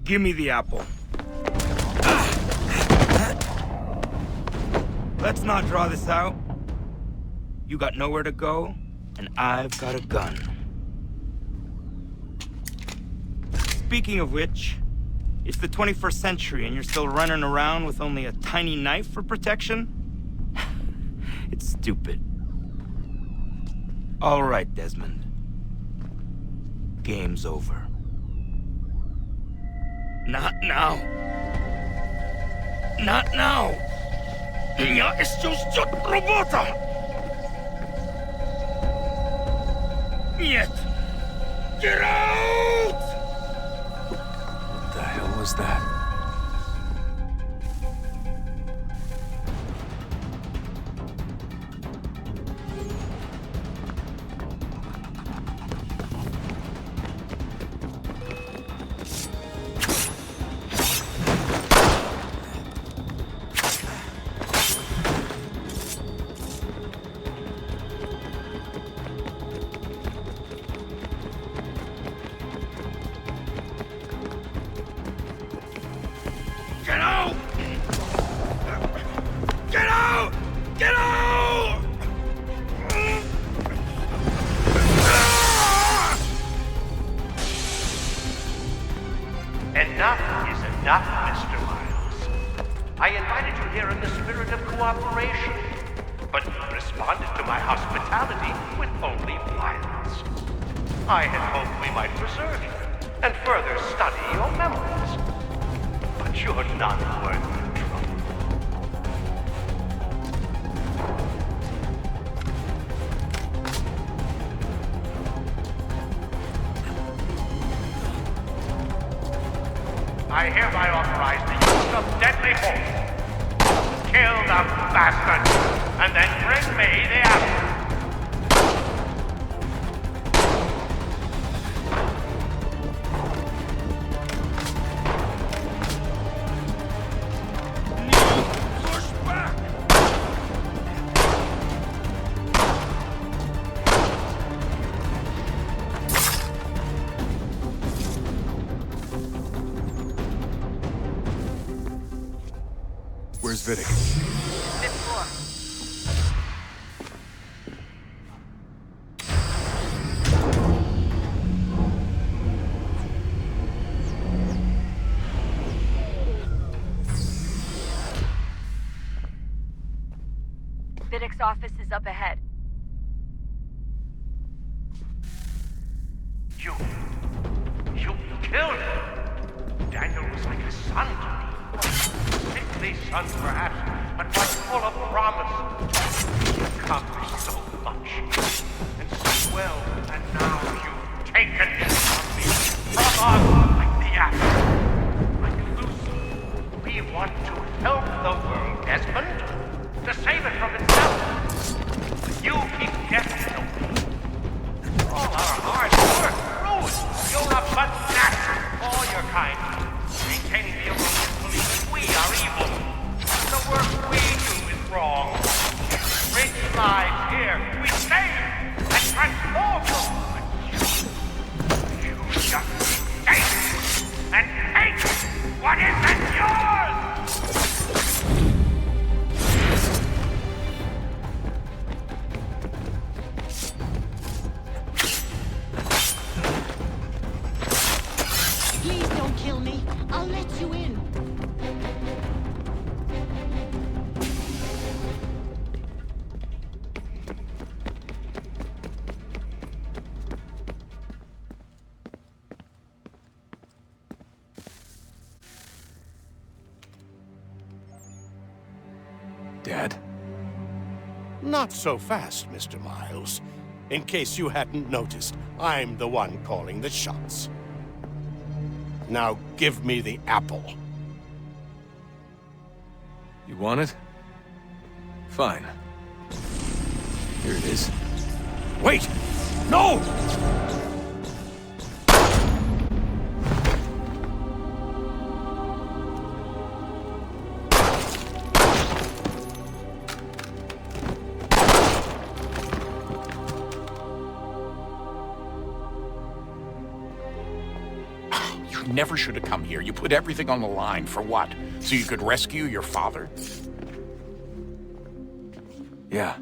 Give me the apple. Let's not draw this out. You got nowhere to go, and I've got a gun. Speaking of which, it's the 21st century and you're still running around with only a tiny knife for protection? It's stupid. All right, Desmond. Game's over. Not now. Not now. Я еще ждет работа. Нет. Get out! What the hell was that? Enough is enough, Mr. Miles. I invited you here in the spirit of cooperation, but you responded to my hospitality with only violence. I had hoped we might preserve you and further study your memories, but you're not worth the trouble. I hereby authorize the use of deadly force. Kill the bastard, and then bring me the apple. Where's Vidic? Fifth floor. Vidic's office is up ahead. You killed him. Daniel was like a son to me. Sickly son, perhaps, but one full of promise. He accomplished so much, and so well, and now you've taken it from me. From us, like the apple. Like Lucy, we want to help the world, Desmond, to save it from itself. But you keep getting away. All our hard work ruined. You're a banana, all your kind. Maintaining the illusion belief we are evil. The work we do is wrong. Rich lives here, we save and transform them. But you just hate and hate what isn't yours! Please don't kill me. I'll let you in. Dad? Not so fast, Mr. Miles. In case you hadn't noticed, I'm the one calling the shots. Now give me the apple. You want it? Fine. Here it is. Wait! No! You never should have come here. You put everything on the line. For what? So you could rescue your father? Yeah.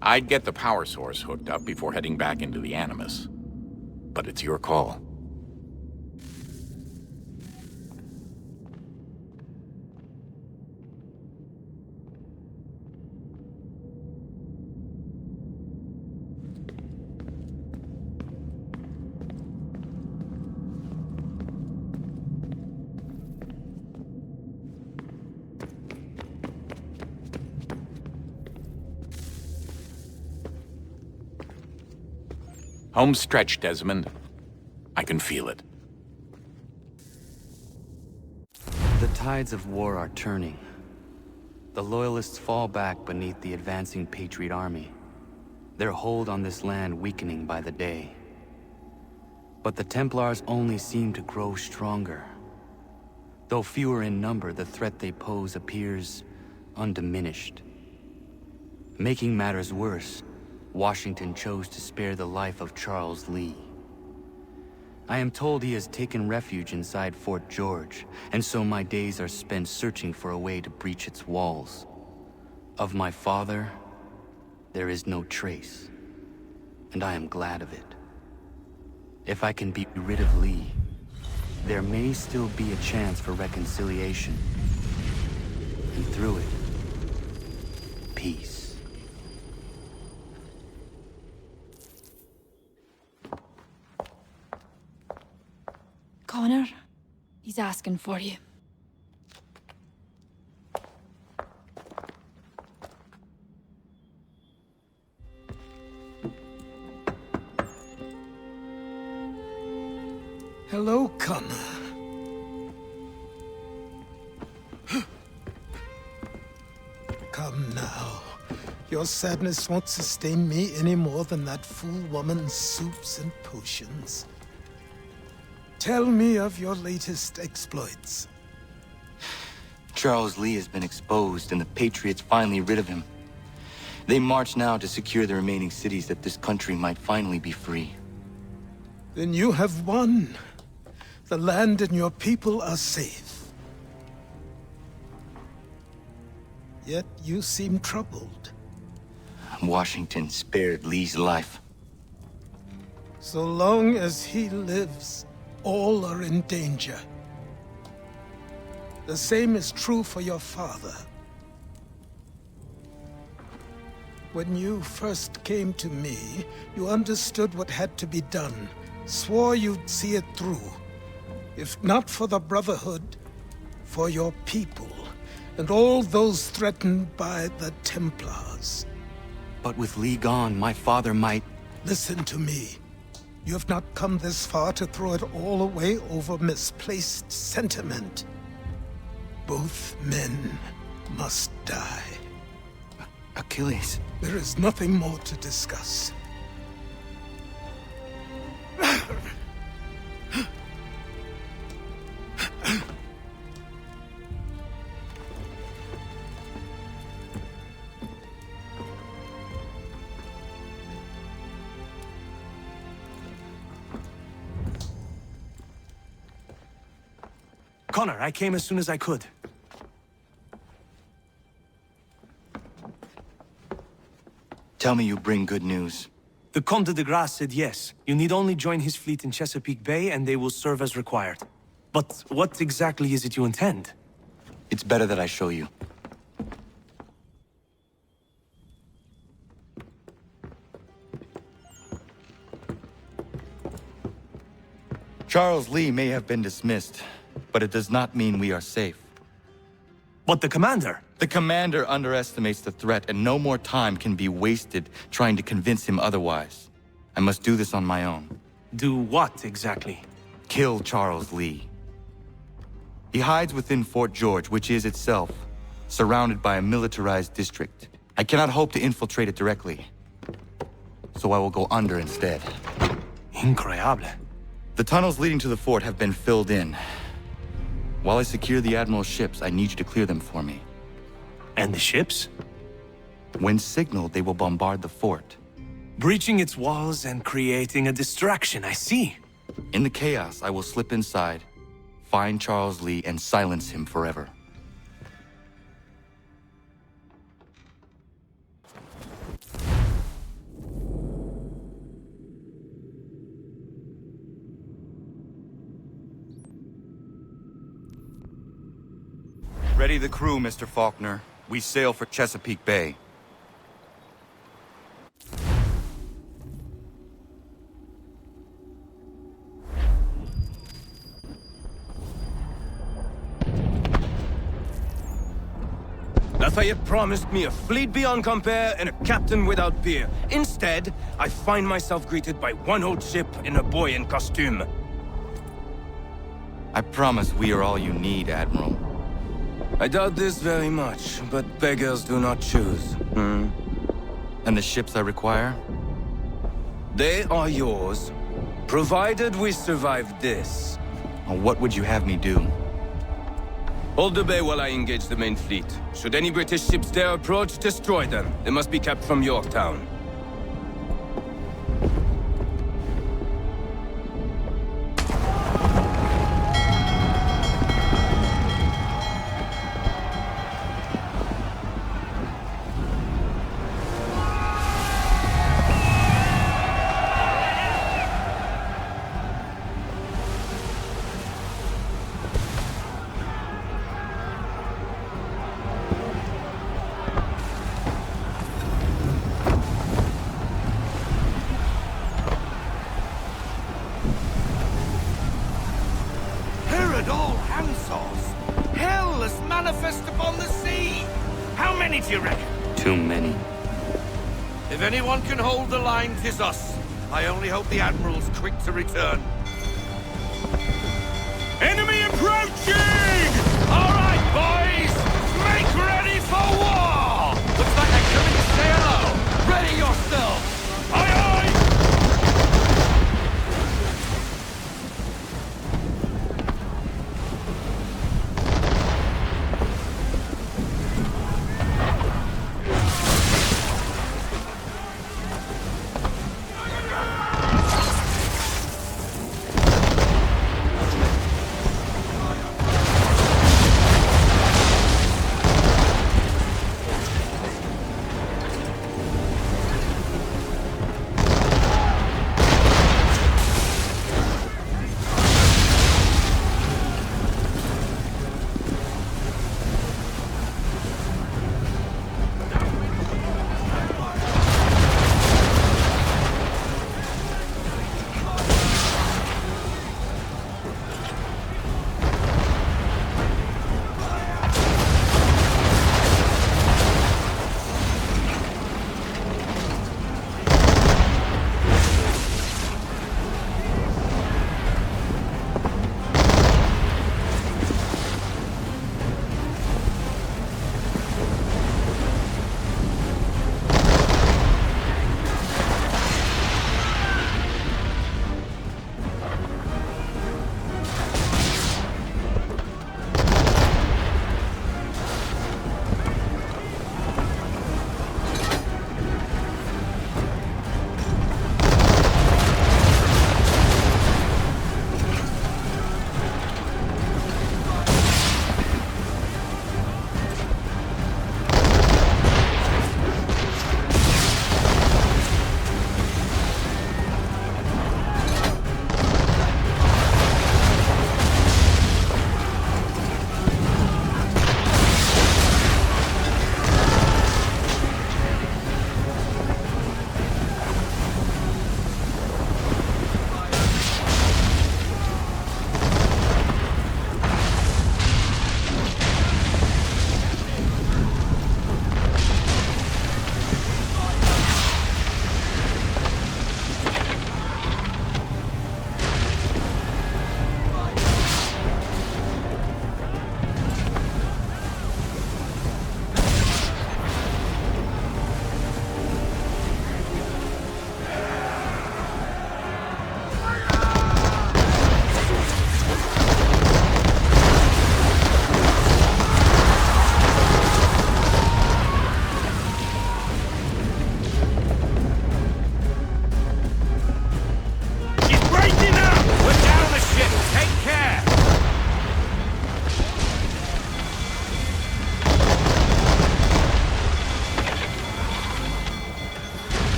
I'd get the power source hooked up before heading back into the Animus. But it's your call. Home stretch, Desmond. I can feel it. The tides of war are turning. The Loyalists fall back beneath the advancing Patriot army, their hold on this land weakening by the day. But the Templars only seem to grow stronger. Though fewer in number, the threat they pose appears undiminished. Making matters worse, Washington chose to spare the life of Charles Lee. I am told he has taken refuge inside Fort George, and so my days are spent searching for a way to breach its walls. Of my father, there is no trace, and I am glad of it. If I can be rid of Lee, there may still be a chance for reconciliation. And through it, peace. Connor, he's asking for you. Hello, Connor. Come now. Your sadness won't sustain me any more than that fool woman's soups and potions. Tell me of your latest exploits. Charles Lee has been exposed, and the Patriots finally rid of him. They march now to secure the remaining cities that this country might finally be free. Then you have won. The land and your people are safe. Yet you seem troubled. Washington spared Lee's life. So long as he lives, all are in danger. The same is true for your father. When you first came to me, you understood what had to be done, swore you'd see it through. If not for the Brotherhood, for your people, and all those threatened by the Templars. But with Lee gone, my father might... Listen to me. You have not come this far to throw it all away over misplaced sentiment. Both men must die. Achilles. There is nothing more to discuss. Connor, I came as soon as I could. Tell me you bring good news. The Comte de Grasse said yes. You need only join his fleet in Chesapeake Bay and they will serve as required. But what exactly is it you intend? It's better that I show you. Charles Lee may have been dismissed, but it does not mean we are safe. But the commander? The commander underestimates the threat, and no more time can be wasted trying to convince him otherwise. I must do this on my own. Do what, exactly? Kill Charles Lee. He hides within Fort George, which is itself surrounded by a militarized district. I cannot hope to infiltrate it directly, so I will go under instead. Incroyable. The tunnels leading to the fort have been filled in. While I secure the Admiral's ships, I need you to clear them for me. And the ships? When signaled, they will bombard the fort. Breaching its walls and creating a distraction, I see. In the chaos, I will slip inside, find Charles Lee, and silence him forever. Ready the crew, Mr. Faulkner. We sail for Chesapeake Bay. Lafayette promised me a fleet beyond compare and a captain without peer. Instead, I find myself greeted by one old ship and a boy in costume. I promise we are all you need, Admiral. I doubt this very much, but beggars do not choose. And the ships I require? They are yours, provided we survive this. What would you have me do? Hold the bay while I engage the main fleet. Should any British ships dare approach, destroy them. They must be kept from Yorktown. Too many. If anyone can hold the line, 'tis us. I only hope the Admiral's quick to return. Enemy approaching! All right, boys! Make ready for war! Looks like they're coming to say hello. Ready yourselves! Aye, aye!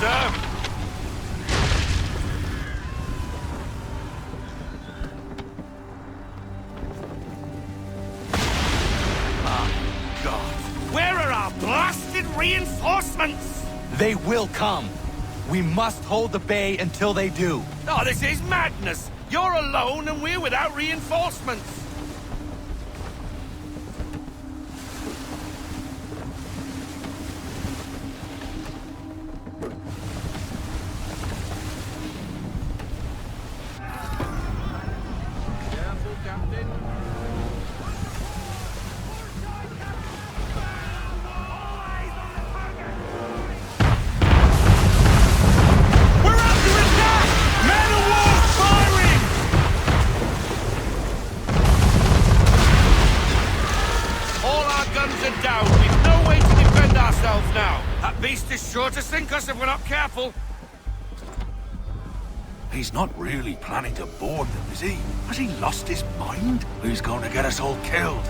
sir. Where are our blasted reinforcements? They will come. We must hold the bay until they do. Oh, this is madness! You're alone and we're without reinforcements! Careful, Captain. Down. We've no way to defend ourselves now. That beast is sure to sink us if we're not careful. He's not really planning to board them, is he? Has he lost his mind? He's going to get us all killed.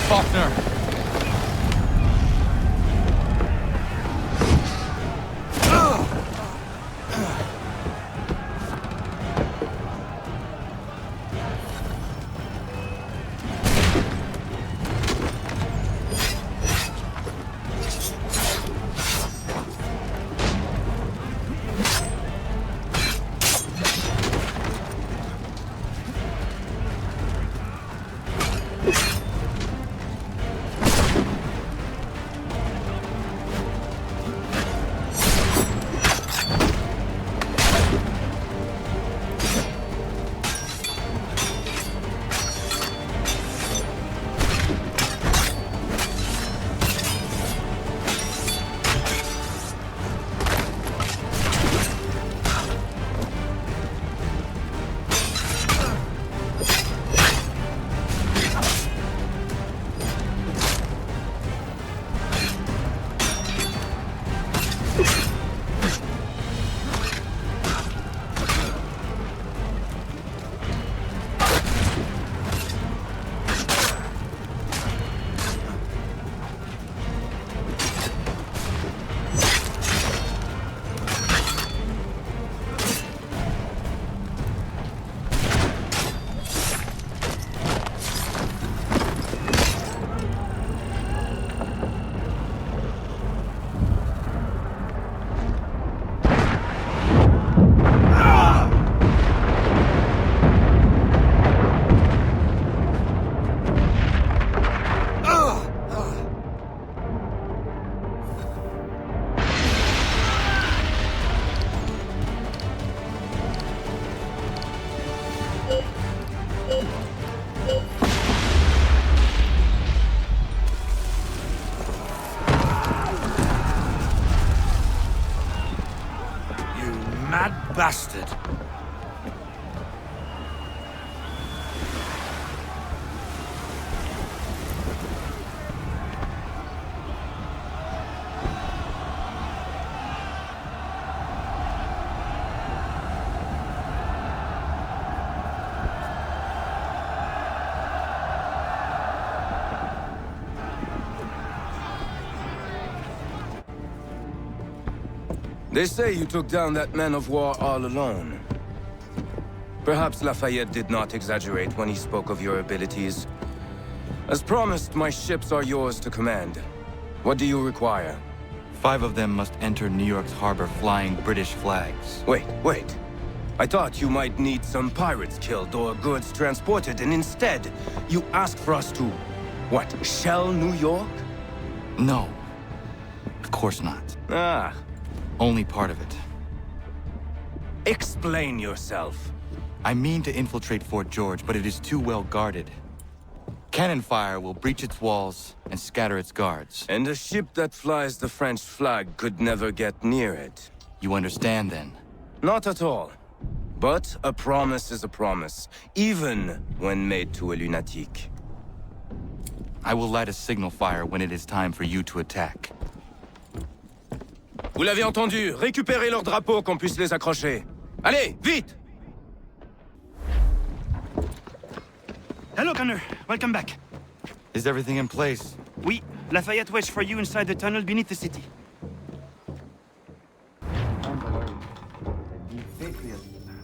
Faulkner. Bastard. They say you took down that man of war all alone. Perhaps Lafayette did not exaggerate when he spoke of your abilities. As promised, my ships are yours to command. What do you require? 5 of them must enter New York's harbor flying British flags. Wait. I thought you might need some pirates killed or goods transported, and instead, you asked for us to, what, shell New York? No. Of course not. Ah. Only part of it. Explain yourself. I mean to infiltrate Fort George, but it is too well guarded. Cannon fire will breach its walls and scatter its guards. And a ship that flies the French flag could never get near it. You understand, then? Not at all. But a promise is a promise, even when made to a lunatic. I will light a signal fire when it is time for you to attack. Vous l'avez entendu, récupérez leurs drapeaux qu'on puisse les accrocher. Allez, vite! Hello, Connor. Welcome back. Is everything in place? Oui. Lafayette waits for you inside the tunnel beneath the city.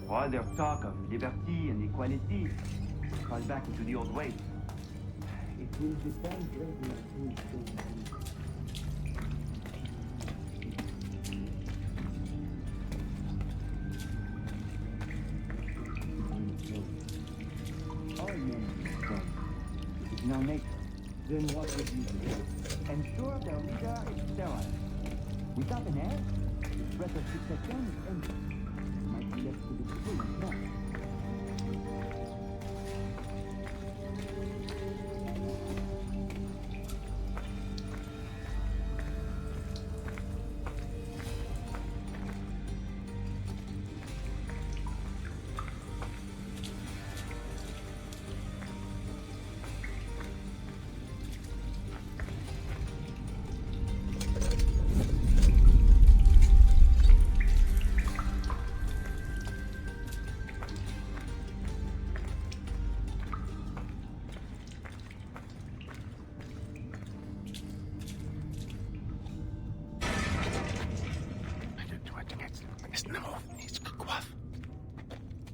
All their talk of liberty and equality falls back into the old ways. It will depend greatly on all men it is in our nature. Then what would you do? Ensure their leader is sterile. Without an heir, the threat of succession is ended. Might be left to the king now.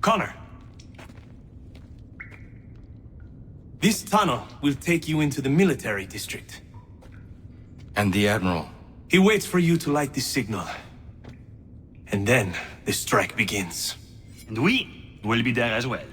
Connor. This tunnel will take you into the military district. And the Admiral? He waits for you to light this signal. And then the strike begins. And we will be there as well.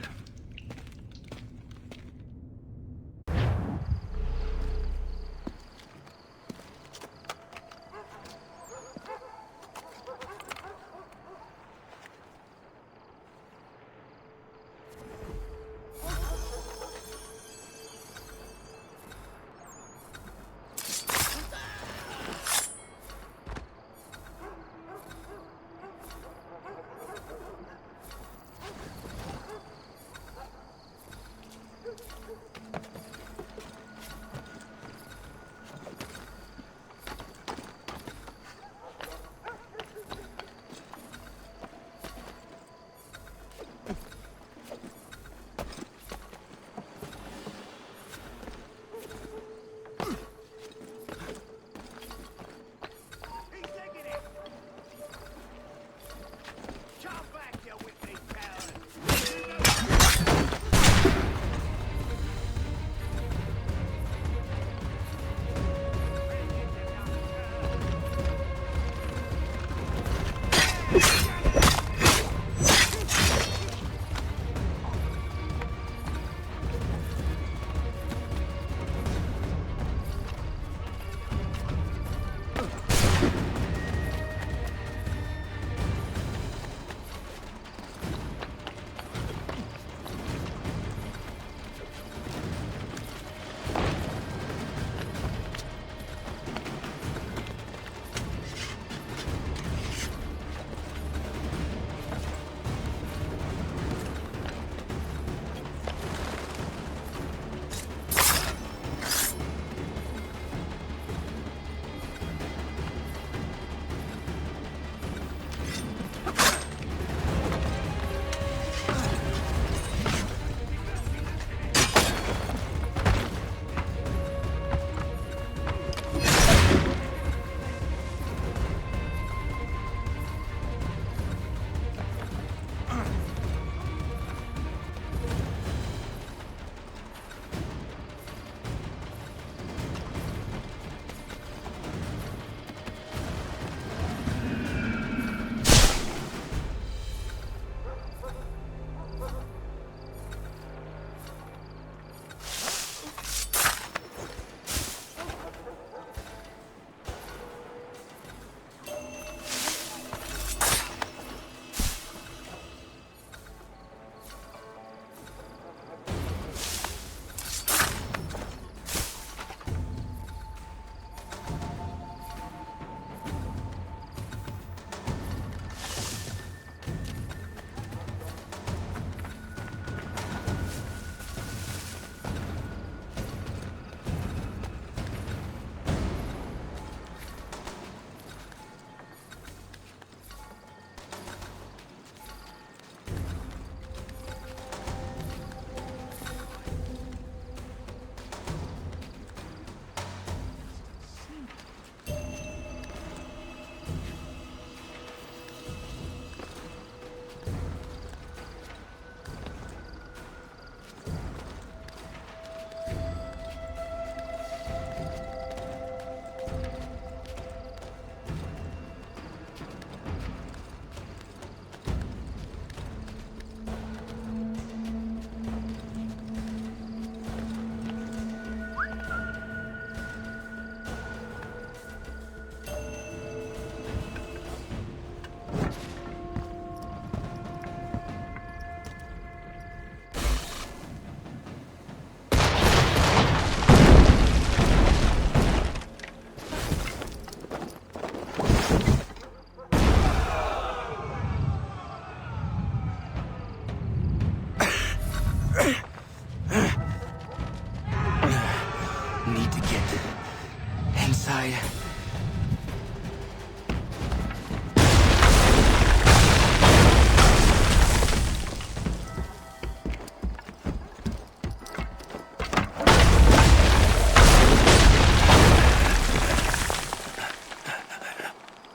inside.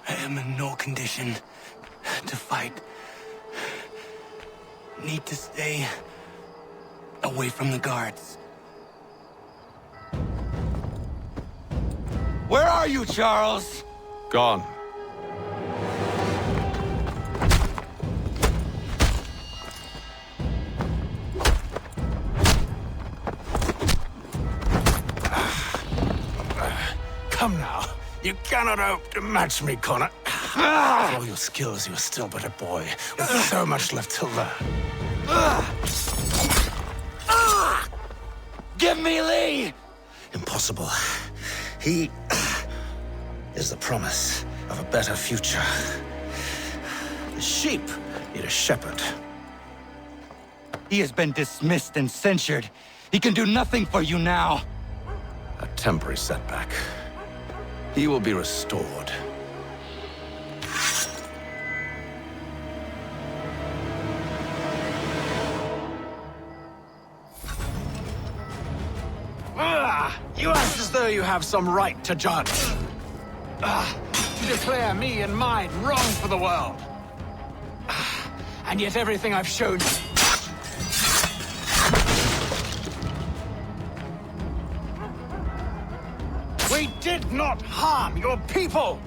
I am in no condition to fight. Need to stay away from the guards. Where are you, Charles? Gone. Come now. You cannot hope to match me, Connor. For all your skills, you are still but a boy, with so much left to learn. Give me Lee! Impossible. He is the promise of a better future. The sheep need a shepherd. He has been dismissed and censured. He can do nothing for you now. A temporary setback. He will be restored. You act as though you have some right to judge. To declare me and mine wrong for the world. And yet everything I've shown you... We did not harm your people!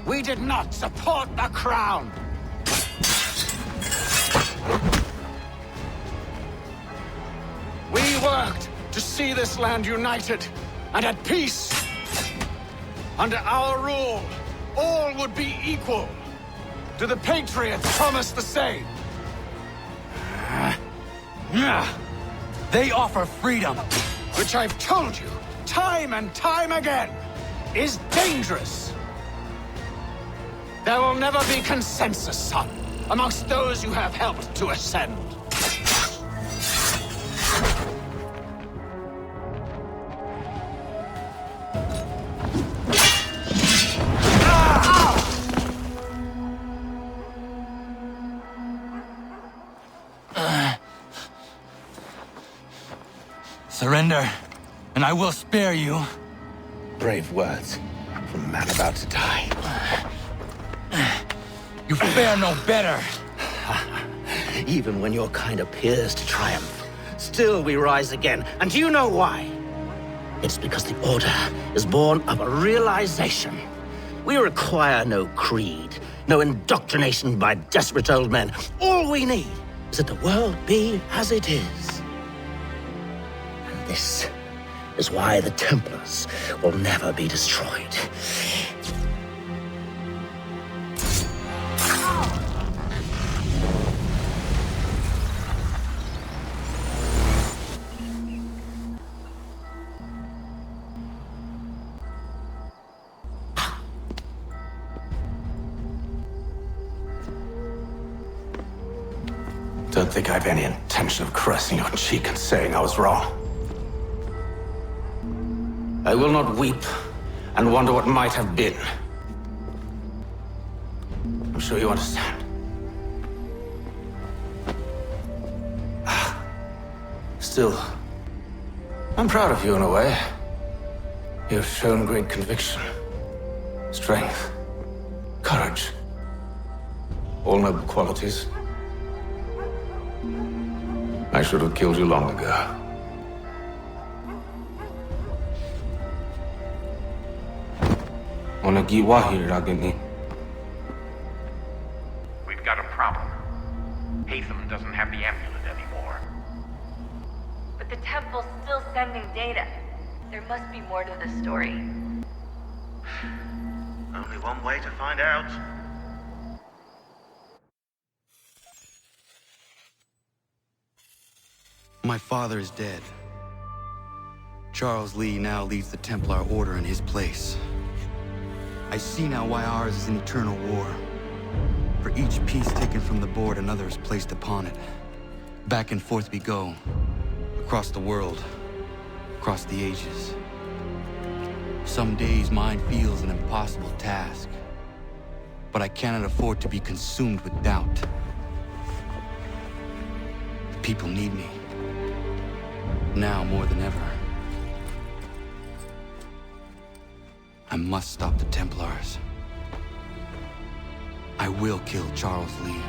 We did not support the crown! We worked to see this land united and at peace. Under our rule, all would be equal. Do the Patriots promise the same? They offer freedom. Which I've told you, time and time again, is dangerous. There will never be consensus, son, amongst those you have helped to ascend. Surrender, and I will spare you. Brave words from a man about to die. You fare no better. Even when your kind appears to triumph, still we rise again. And do you know why? It's because the Order is born of a realization. We require no creed, no indoctrination by desperate old men. All we need is that the world be as it is. And this is why the Templars will never be destroyed. Don't think I've any intention of caressing your cheek and saying I was wrong. I will not weep and wonder what might have been. I'm sure you understand. Still, I'm proud of you in a way. You have shown great conviction, strength, courage. All noble qualities. I should have killed you long ago. We've got a problem. Hatham doesn't have the amulet anymore. But the temple's still sending data. There must be more to the story. Only one way to find out. My father is dead. Charles Lee now leads the Templar Order in his place. I see now why ours is an eternal war. For each piece taken from the board, another is placed upon it. Back and forth we go. Across the world. Across the ages. Some days mine feels an impossible task, but I cannot afford to be consumed with doubt. The people need me, now more than ever. I must stop the Templars. I will kill Charles Lee.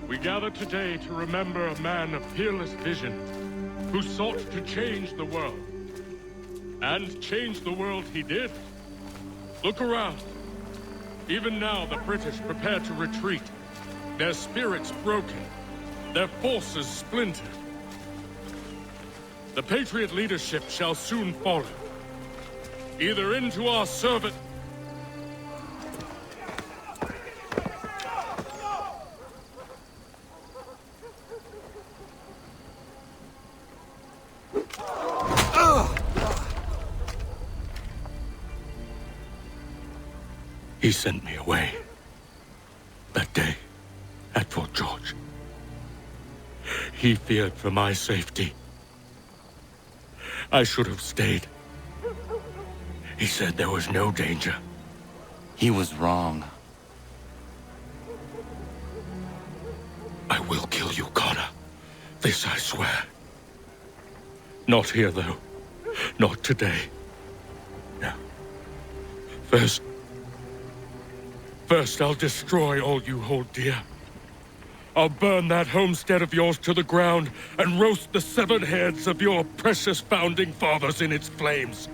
We gather today to remember a man of peerless vision, who sought to change the world. And change the world he did. Look around. Even now the British prepare to retreat, their spirits broken, their forces splintered. The Patriot leadership shall soon follow, either into our service. He sent me away. That day, at Fort George. He feared for my safety. I should have stayed. He said there was no danger. He was wrong. I will kill you, Connor. This I swear. Not here, though. Not today. No. First, I'll destroy all you hold dear. I'll burn that homestead of yours to the ground and roast the severed heads of your precious founding fathers in its flames.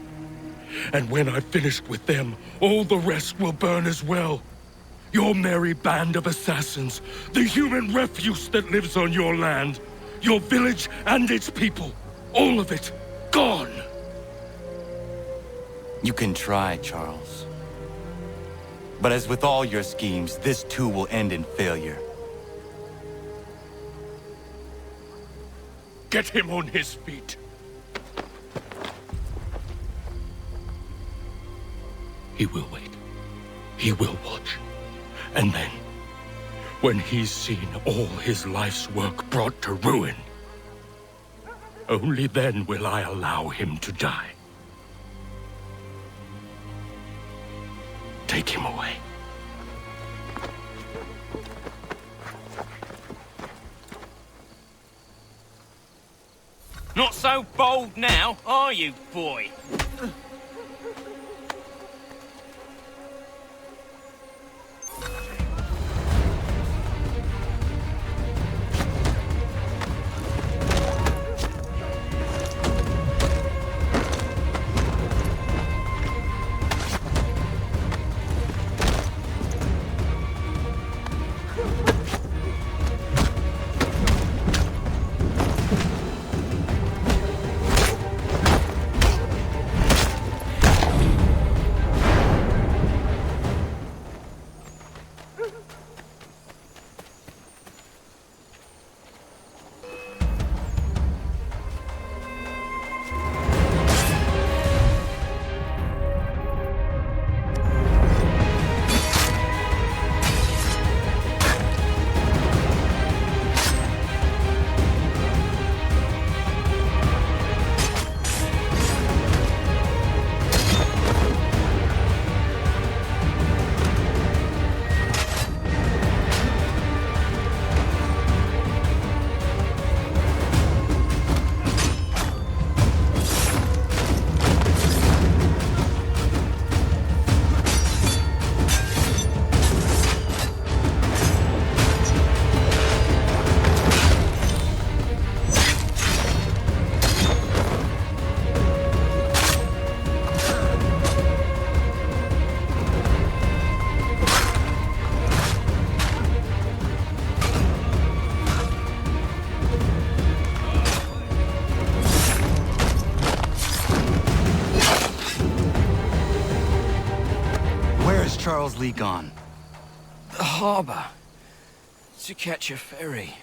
And when I've finished with them, all the rest will burn as well. Your merry band of assassins, the human refuse that lives on your land, your village and its people, all of it, gone. You can try, Charles. But as with all your schemes, this too will end in failure. Get him on his feet. He will wait. He will watch. And then, when he's seen all his life's work brought to ruin, only then will I allow him to die. Take him away. Not so bold now, are you, boy? Charles Lee gone? the harbor to catch a ferry.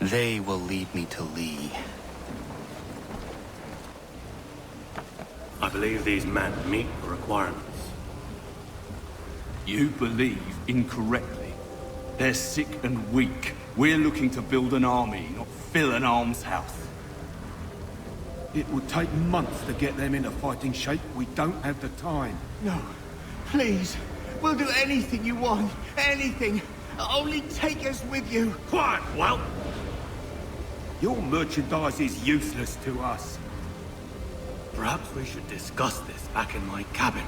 They will lead me to Lee. I believe these men meet the requirements. You believe incorrectly. They're sick and weak. We're looking to build an army, not fill an almshouse. It would take months to get them into fighting shape. We don't have the time. No. Please. We'll do anything you want. Anything. Only take us with you. Quiet, whelp! Your merchandise is useless to us. Perhaps we should discuss this back in my cabin.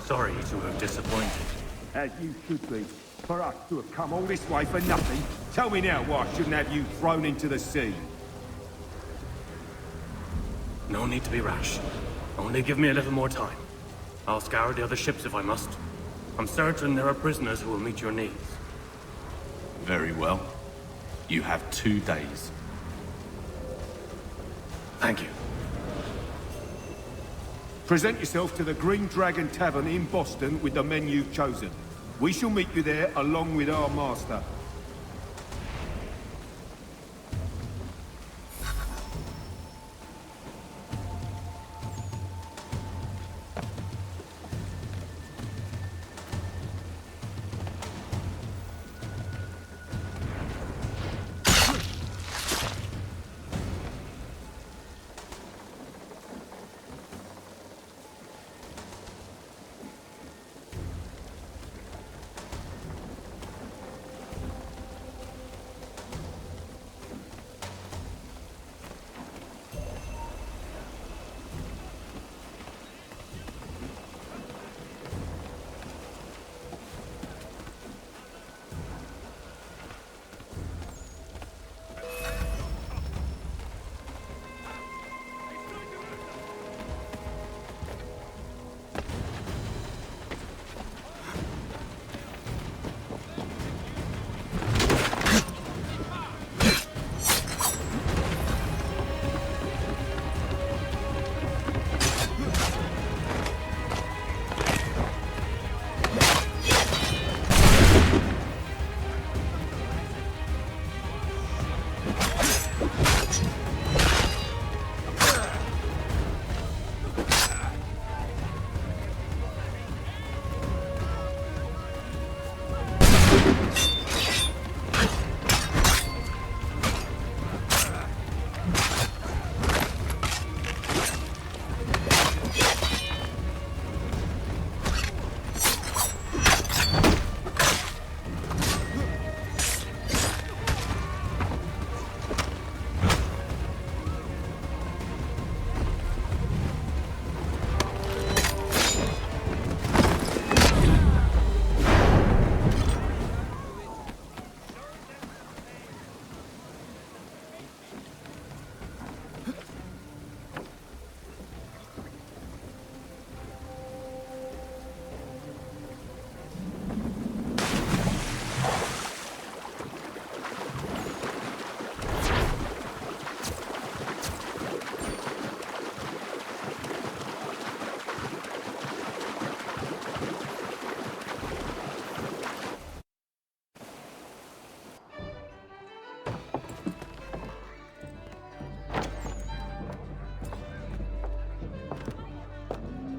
Sorry to have disappointed. As you should be. For us to have come all this way for nothing. Tell me now why I shouldn't have you thrown into the sea. No need to be rash. Only give me a little more time. I'll scour the other ships if I must. I'm certain there are prisoners who will meet your needs. Very well. You have 2 days. Thank you. Present yourself to the Green Dragon Tavern in Boston with the men you've chosen. We shall meet you there along with our master.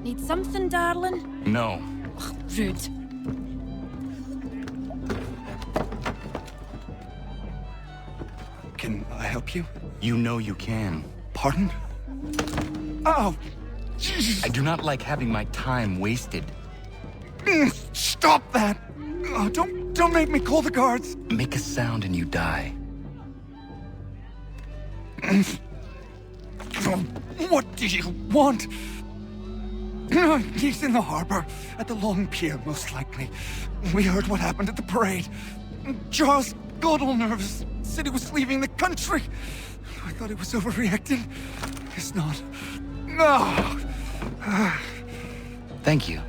Need something, darling? No. Ugh, rude. Can I help you? You know you can. Pardon? Oh! I do not like having my time wasted. Stop that! Oh, don't make me call the guards! Make a sound and you die. What do you want? He's in the harbor, at the Long Pier, most likely. We heard what happened at the parade. Charles got all nervous, said he was leaving the country. I thought he was overreacting. It's not. No! Thank you.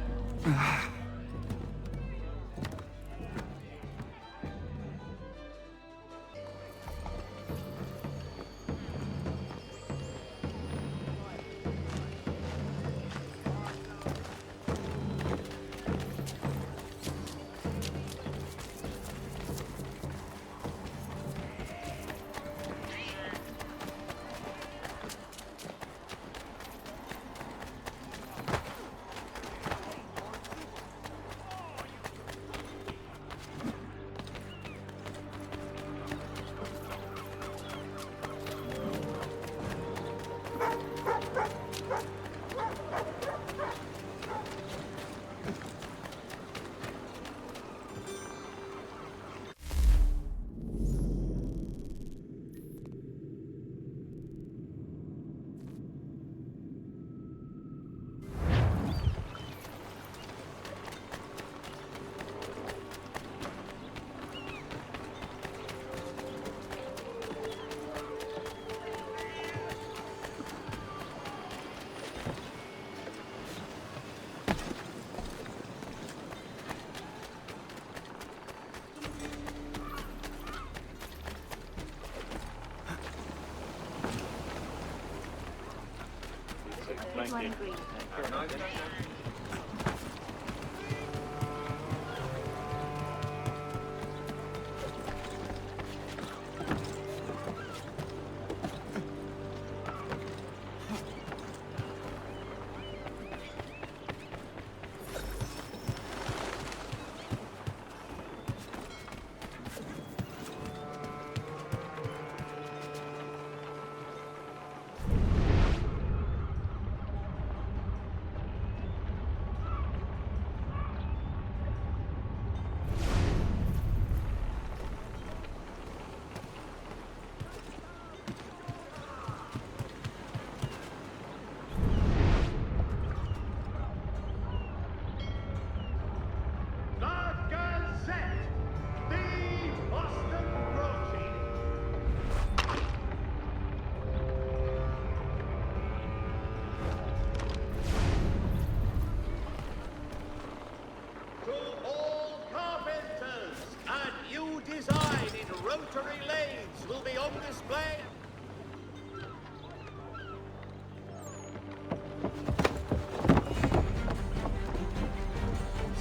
Rotary lathes will be on display.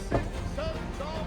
Citizens of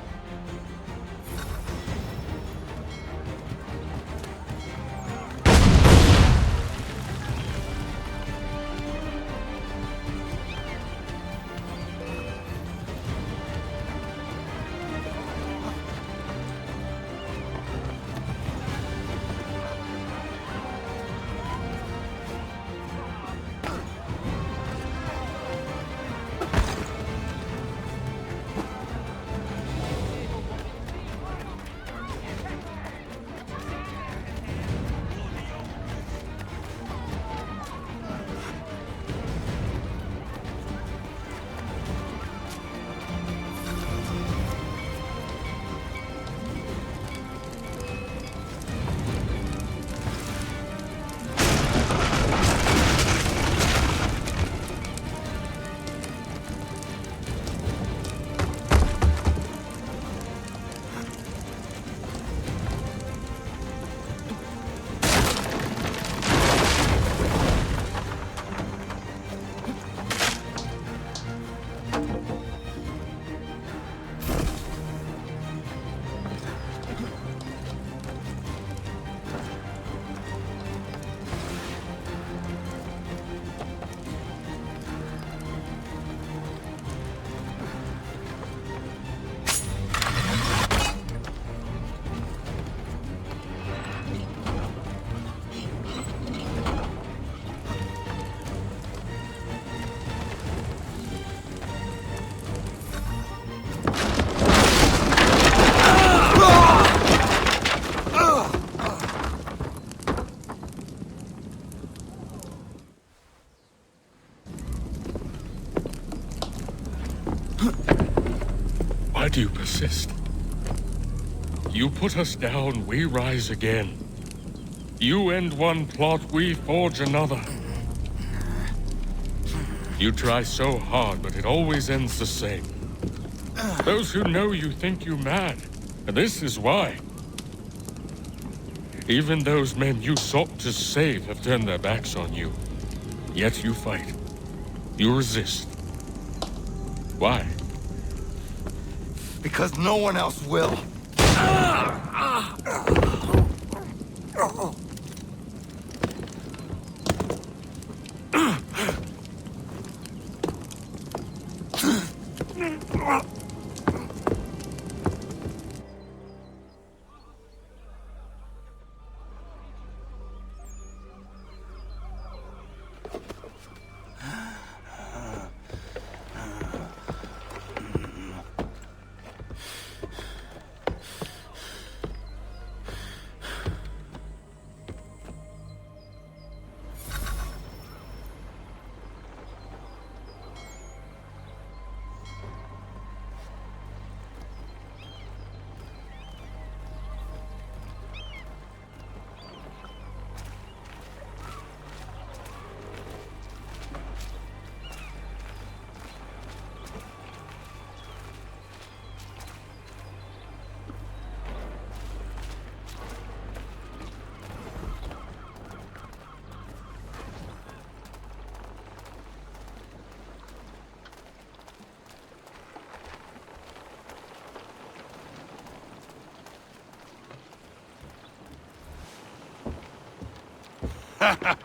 Why do you persist? You put us down, we rise again. You end one plot, we forge another. You try so hard, but it always ends the same. Those who know you think you mad, and this is why. Even those men you sought to save have turned their backs on you. Yet you fight. You resist. Why? Because no one else will.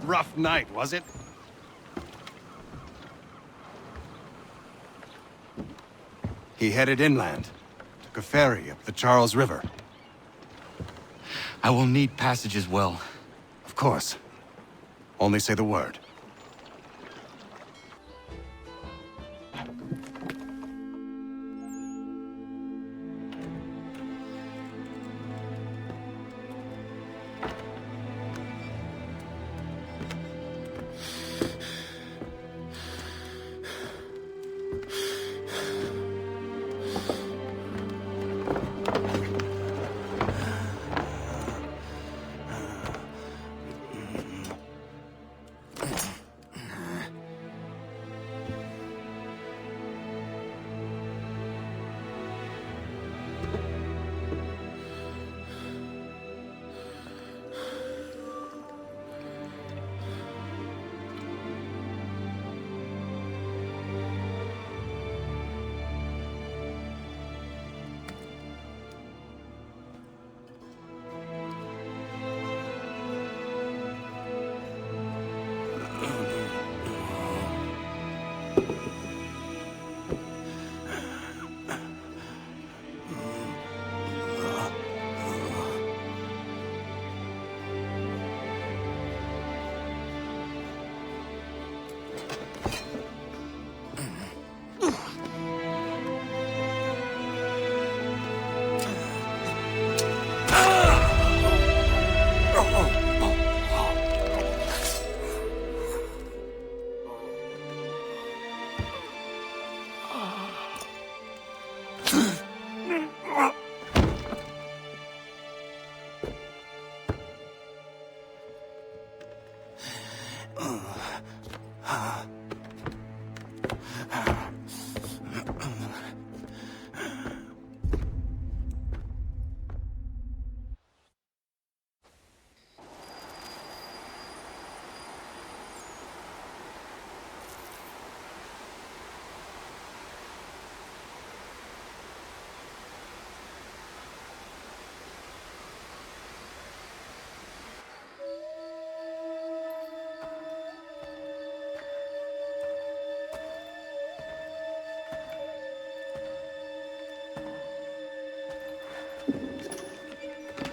Rough night, was it? He headed inland. Took a ferry up the Charles River. I will need passage as well. Of course. Only say the word.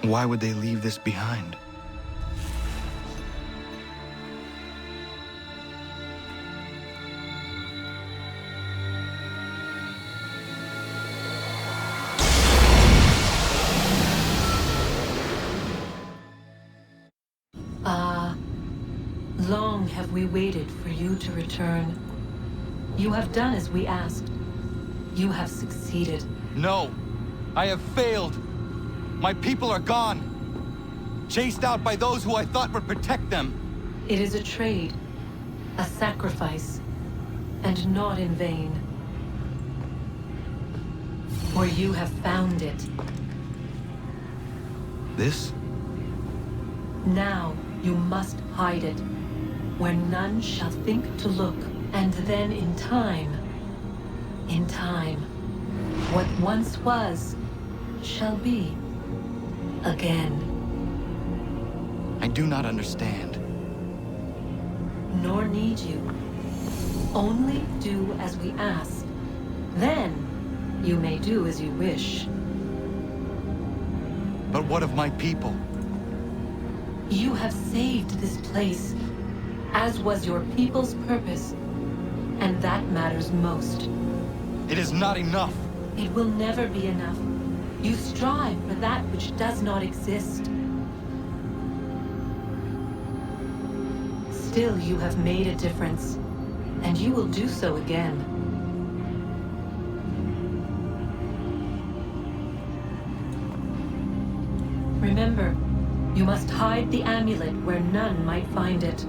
Why would they leave this behind? Long have we waited for you to return. You have done as we asked. You have succeeded. No. I have failed. My people are gone. Chased out by those who I thought would protect them. It is a trade, a sacrifice, and not in vain. For you have found it. This? Now you must hide it, where none shall think to look, and then in time, what once was, shall be again. I do not understand. Nor need you. Only do as we ask. Then, you may do as you wish. But what of my people? You have saved this place, as was your people's purpose, and that matters most. It is not enough. It will never be enough. You strive for that which does not exist. Still, you have made a difference, and you will do so again. Remember, you must hide the amulet where none might find it.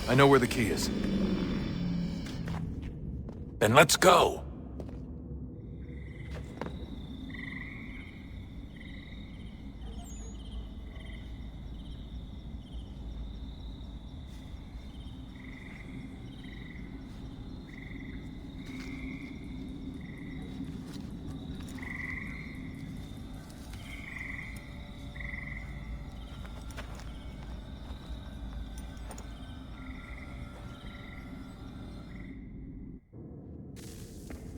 I know where the key is. Then let's go.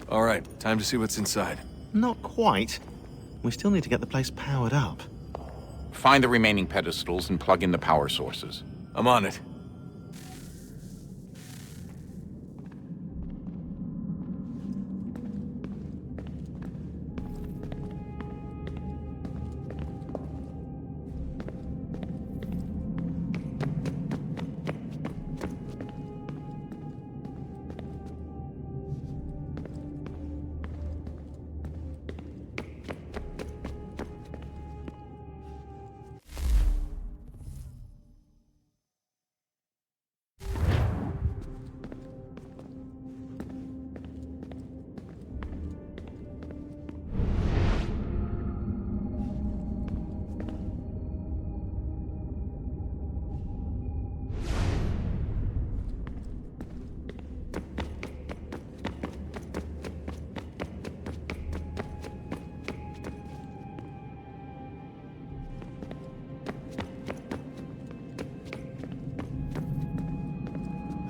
All right, time to see what's inside. Not quite. We still need to get the place powered up. Find the remaining pedestals and plug in the power sources. I'm on it.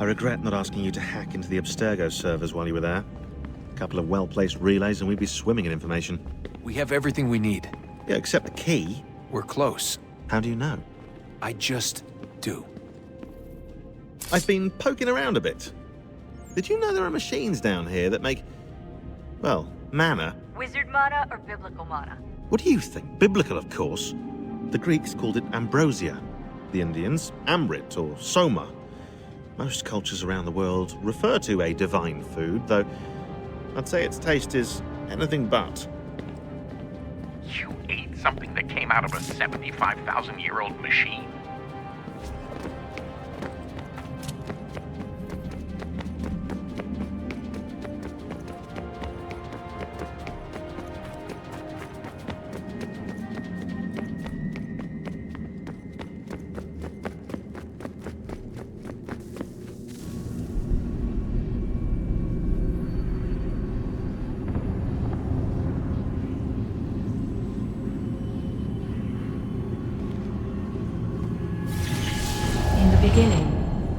regret not asking you to hack into the Abstergo servers while you were there. A couple of well-placed relays and we'd be swimming in information. We have everything we need. Yeah, except the key. We're close. How do you know? I just do. I've been poking around a bit. Did you know there are machines down here that make, well, mana? Wizard mana or biblical mana? What do you think? Biblical, of course. The Greeks called it ambrosia. The Indians, amrit or soma. Most cultures around the world refer to a divine food, though I'd say its taste is anything but. You ate something that came out of a 75,000-year-old machine?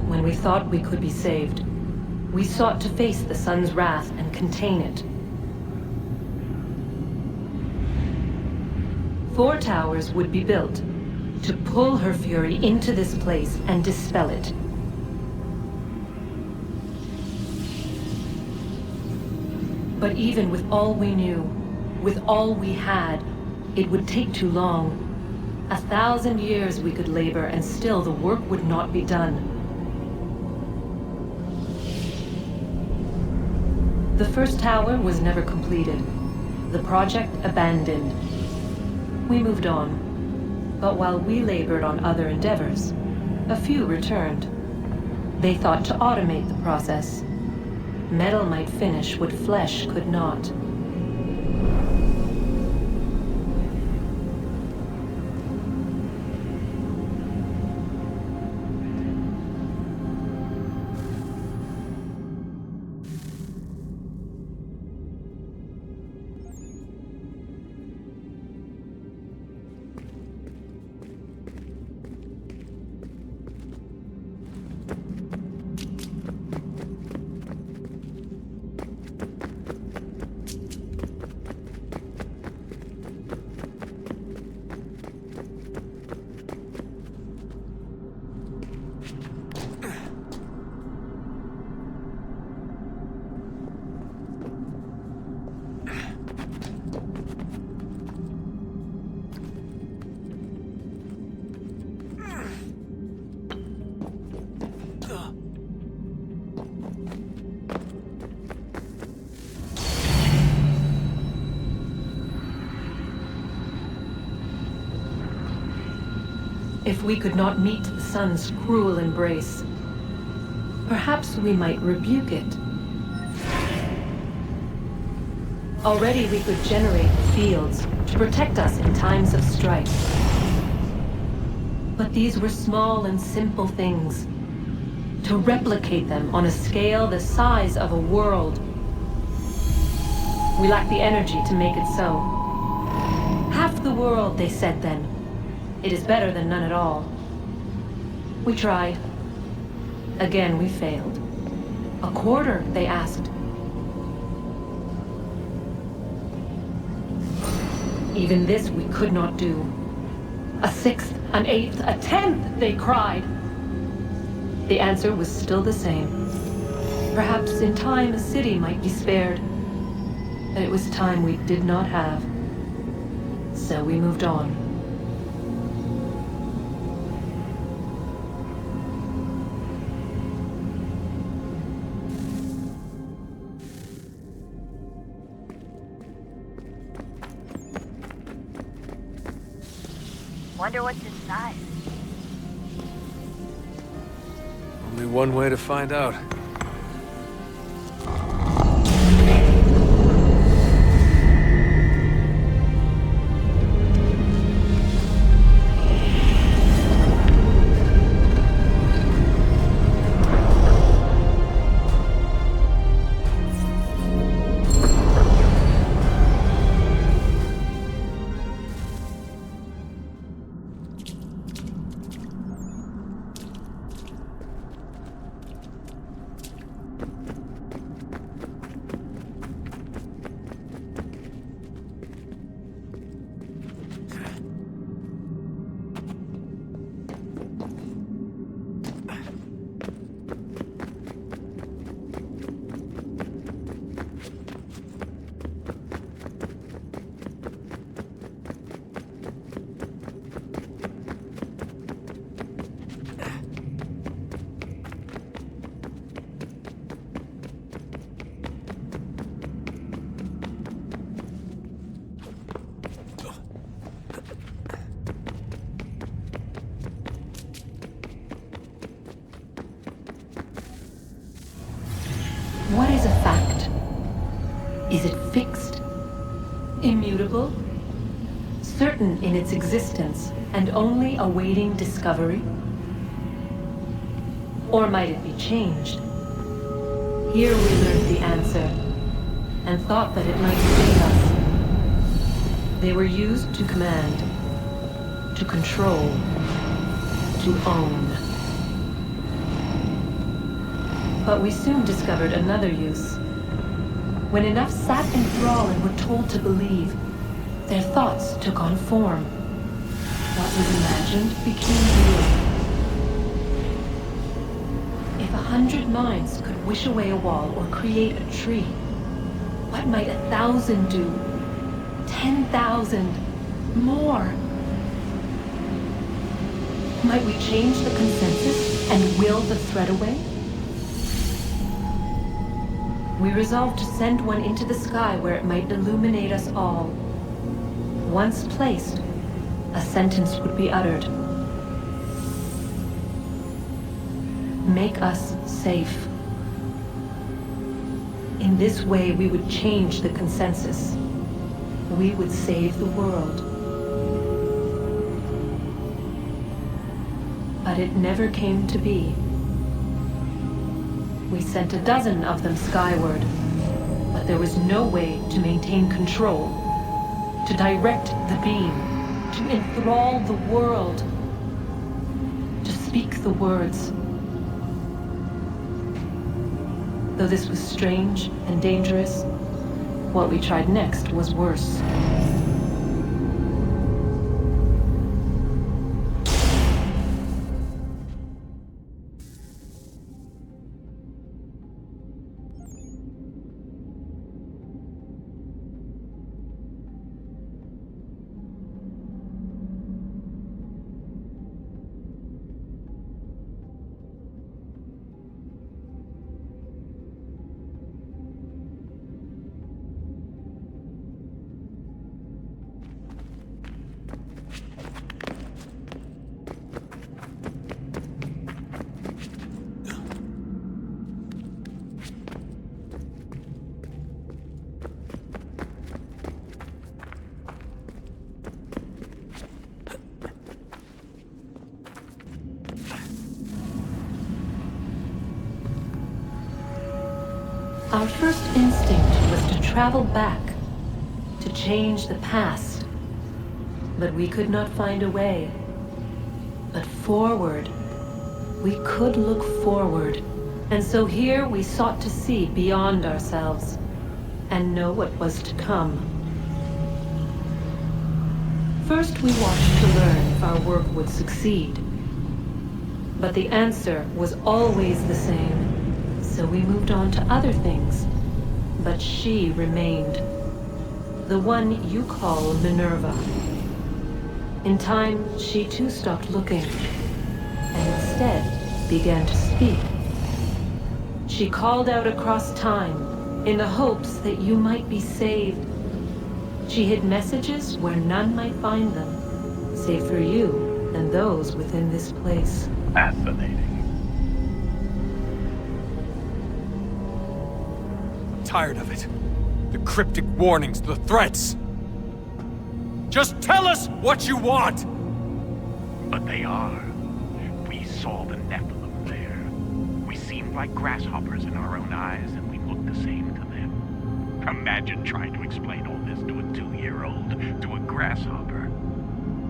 When we thought we could be saved, we sought to face the sun's wrath and contain it. 4 towers would be built to pull her fury into this place and dispel it. But even with all we knew, with all we had, it would take too long. 1,000 years we could labor and still the work would not be done. The first tower was never completed. The project abandoned. We moved on. But while we labored on other endeavors, a few returned. They thought to automate the process. Metal might finish what flesh could not. If we could not meet the sun's cruel embrace, perhaps we might rebuke it. Already we could generate fields to protect us in times of strife. But these were small and simple things. To replicate them on a scale the size of a world, we lack the energy to make it so. Half the world, they said then. It is better than none at all. We tried. Again, we failed. A quarter, they asked. Even this we could not do. A 6th, an 8th, a 10th, they cried. The answer was still the same. Perhaps in time a city might be spared. But it was time we did not have. So we moved on. Wonder what's inside. Only one way to find out. What is a fact? Is it fixed? Immutable? Certain in its existence and only awaiting discovery? Or might it be changed? Here we learned the answer, and thought that it might save us. They were used to command, to control, to own. But we soon discovered another use. When enough sat in thrall and were told to believe, their thoughts took on form. What was imagined became real. If 100 minds could wish away a wall or create a tree, what might 1,000 do? 10,000? More? Might we change the consensus and will the threat away? We resolved to send one into the sky where it might illuminate us all. Once placed, a sentence would be uttered. Make us safe. In this way, we would change the consensus. We would save the world. But it never came to be. We sent a dozen of them skyward, but there was no way to maintain control, to direct the beam, to enthrall the world, to speak the words. Though this was strange and dangerous, what we tried next was worse. Our first instinct was to travel back, to change the past. But we could not find a way. But forward, we could look forward. And so here we sought to see beyond ourselves and know what was to come. First we watched to learn if our work would succeed. But the answer was always the same. So we moved on to other things, but she remained. The one you call Minerva. In time, she too stopped looking, and instead began to speak. She called out across time, in the hopes that you might be saved. She hid messages where none might find them, save for you and those within this place. Fascinating. Tired of it. The cryptic warnings, the threats. Just tell us what you want! But they are. We saw the Nephilim there. We seemed like grasshoppers in our own eyes, and we looked the same to them. Imagine trying to explain all this to a 2-year-old, to a grasshopper.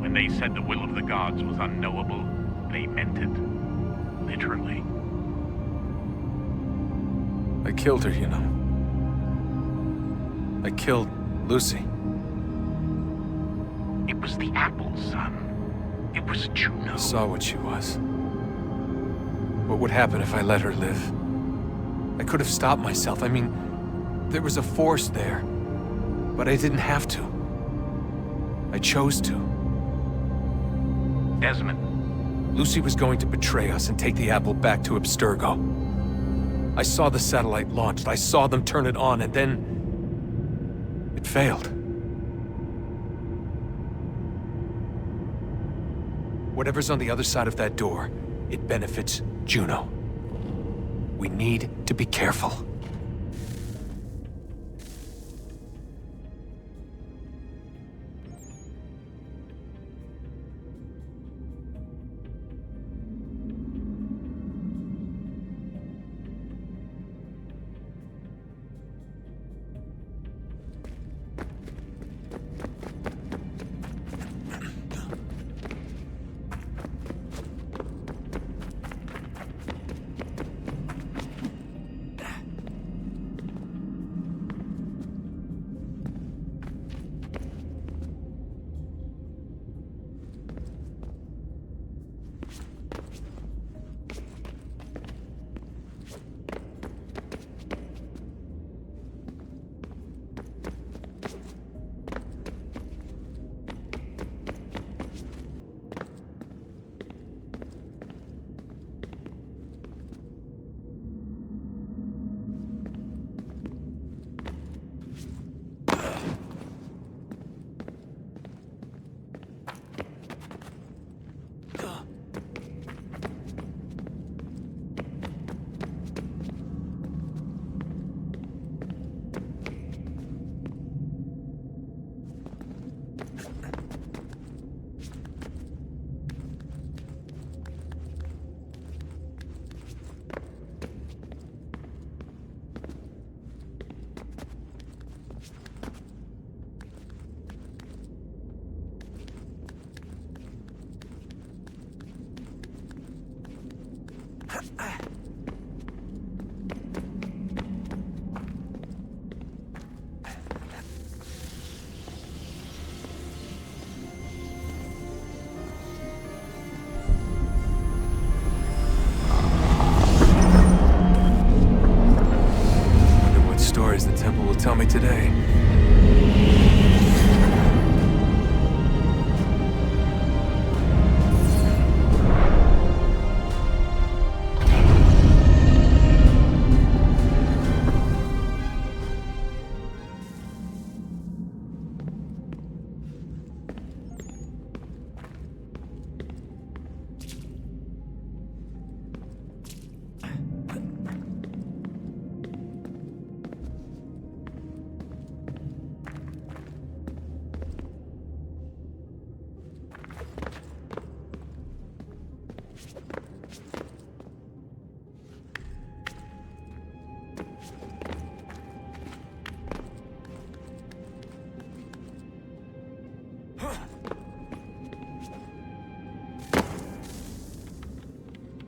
When they said the will of the gods was unknowable, they meant it. Literally. I killed her, you know. I killed Lucy. It was the apple, son. It was Juno. I saw what she was. What would happen if I let her live? I could have stopped myself. I mean, there was a force there. But I didn't have to. I chose to. Desmond. Lucy was going to betray us and take the apple back to Abstergo. I saw the satellite launched. I saw them turn it on, and then it failed. Whatever's on the other side of that door, it benefits Juno. We need to be careful. stories the temple will tell me today.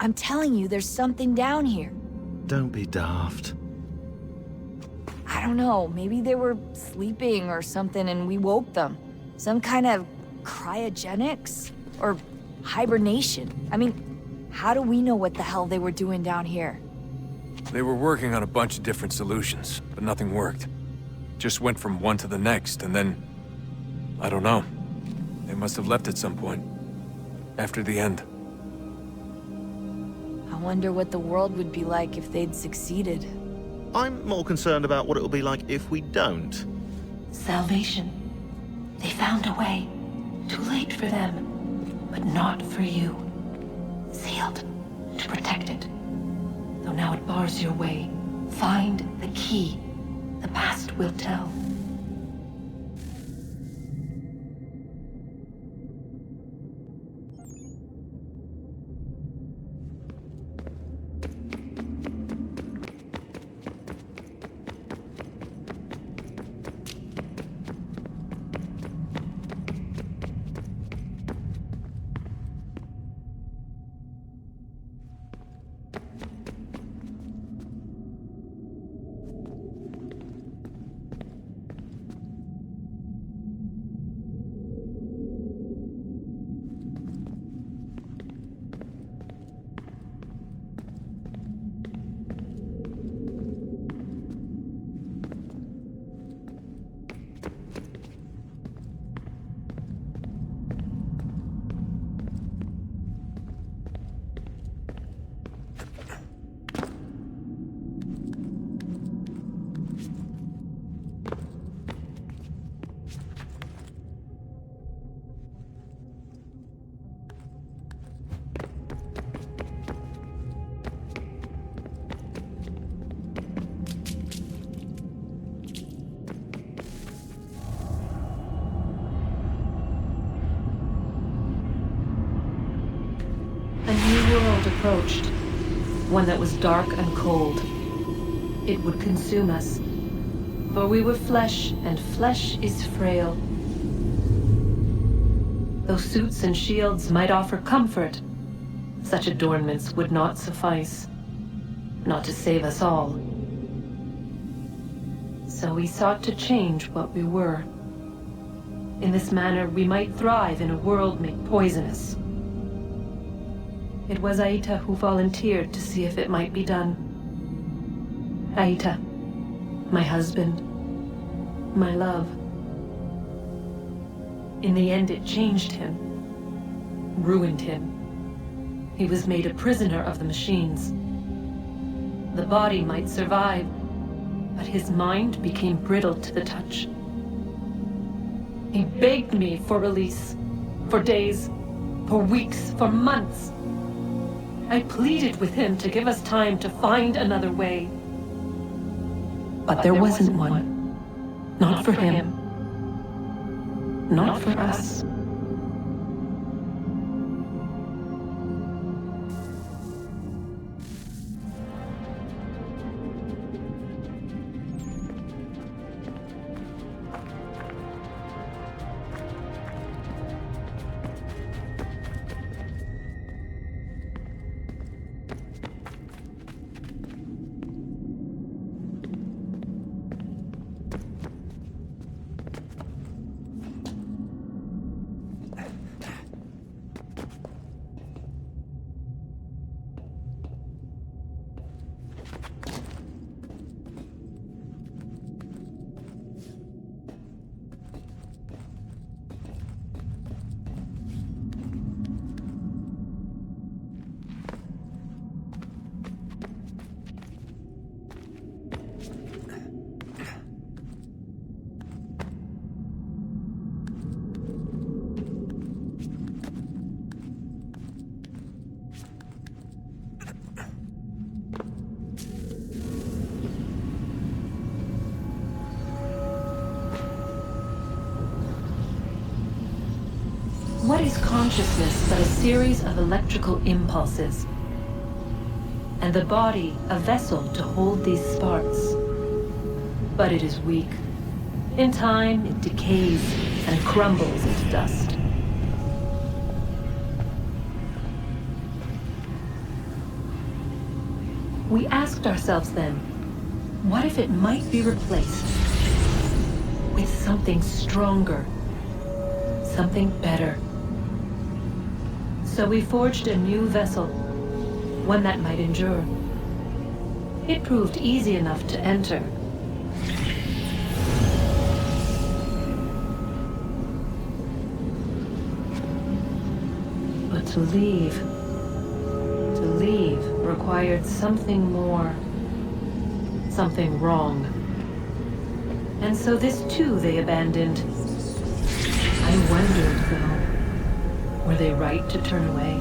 I'm telling you, there's something down here. Don't be daft. I don't know, maybe they were sleeping or something and we woke them. Some kind of cryogenics? Or hibernation? I mean, how do we know what the hell they were doing down here? They were working on a bunch of different solutions, but nothing worked. Just went from one to the next, and then... I don't know. They must have left at some point. After the end. I wonder what the world would be like if they'd succeeded. I'm more concerned about what it'll be like if we don't. Salvation. They found a way. Too late for them, but not for you. Sealed to protect it. Though now it bars your way. Find the key. The past will tell. Approached, one that was dark and cold. It would consume us, for we were flesh, and flesh is frail. Though suits and shields might offer comfort, such adornments would not suffice, not to save us all. So we sought to change what we were. In this manner, we might thrive in a world made poisonous. It was Aita who volunteered to see if it might be done. Aita, my husband, my love. In the end, it changed him, ruined him. He was made a prisoner of the machines. The body might survive, but his mind became brittle to the touch. He begged me for release, for days, for weeks, for months. I pleaded with him to give us time to find another way. But there wasn't one. Not for him. Not for us. body's consciousness but a series of electrical impulses, and the body a vessel to hold these sparks. But it is weak. In time, it decays and crumbles into dust. We asked ourselves then, what if it might be replaced with something stronger, something better? So we forged a new vessel, one that might endure. It proved easy enough to enter. But to leave required something more, something wrong. And so this too they abandoned. I wondered, though, were they right to turn away?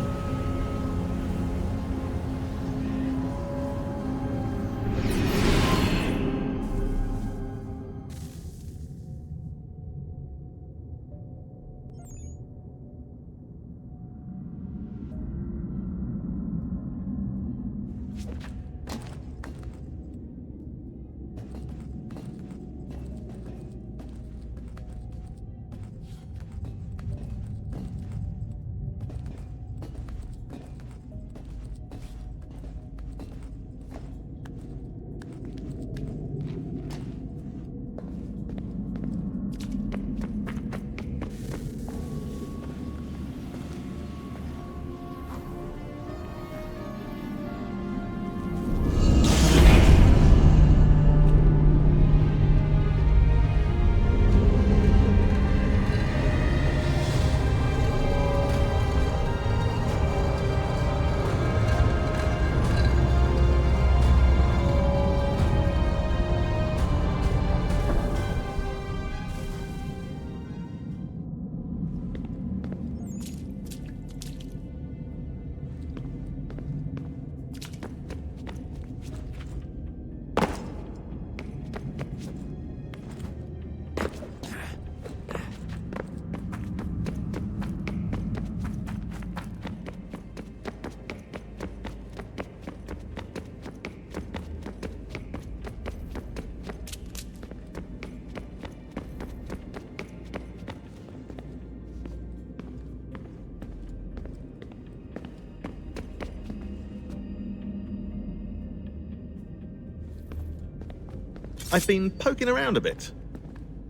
I've been poking around a bit.